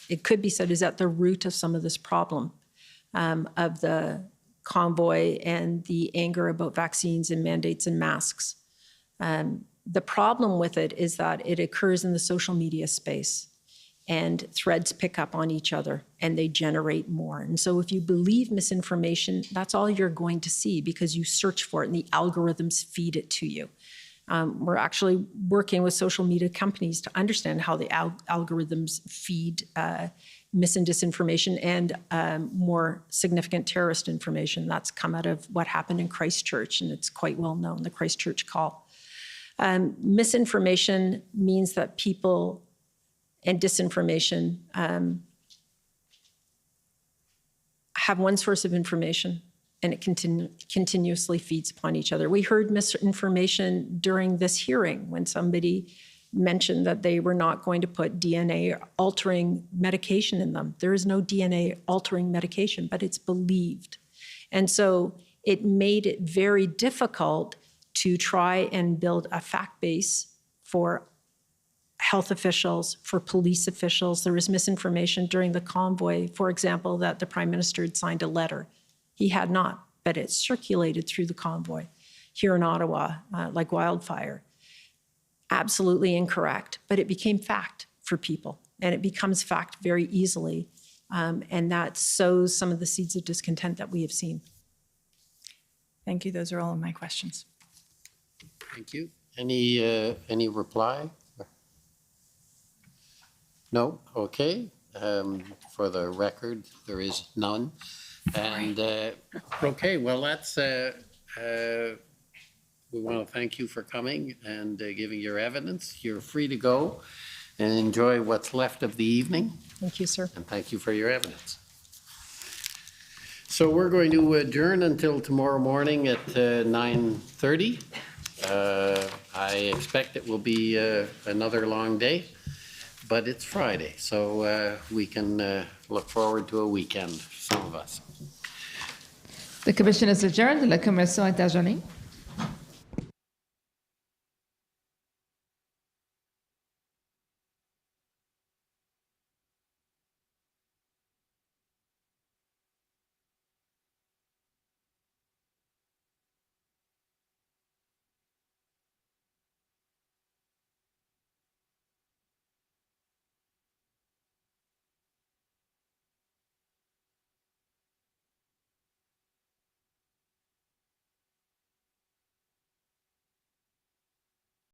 it could be said, is at the root of some of this problem of the convoy and the anger about vaccines and mandates and masks. The problem with it is that it occurs in the social media space, and threads pick up on each other and they generate more. And so if you believe misinformation, that's all you're going to see because you search for it and the algorithms feed it to you. We're actually working with social media companies to understand how the algorithms feed mis- and disinformation and more significant terrorist information. That's come out of what happened in Christchurch, and it's quite well known, the Christchurch call. Misinformation means that people, and disinformation, have one source of information and it continuously feeds upon each other. We heard misinformation during this hearing when somebody mentioned that they were not going to put DNA-altering medication in them. There is no DNA-altering medication, but it's believed. And so it made it very difficult to try and build a fact base for health officials, for police officials. There was misinformation during the convoy, for example, that the Prime Minister had signed a letter. He had not, but it circulated through the convoy here in Ottawa like wildfire. Absolutely incorrect, but it became fact for people, and it becomes fact very easily, and that sows some of the seeds of discontent that we have seen. Thank you. Those are all of my questions. Thank you. Any reply? No? Okay. For the record, there is none. And okay, well, that's we want to thank you for coming and giving your evidence. You're free to go and enjoy what's left of the evening. Thank you, sir. And thank you for your evidence. So we're going to adjourn until tomorrow morning at 9:30. I expect it will be another long day, but it's Friday, so we can look forward to a weekend, some of us. The commission is adjourned. La commission est adjournée.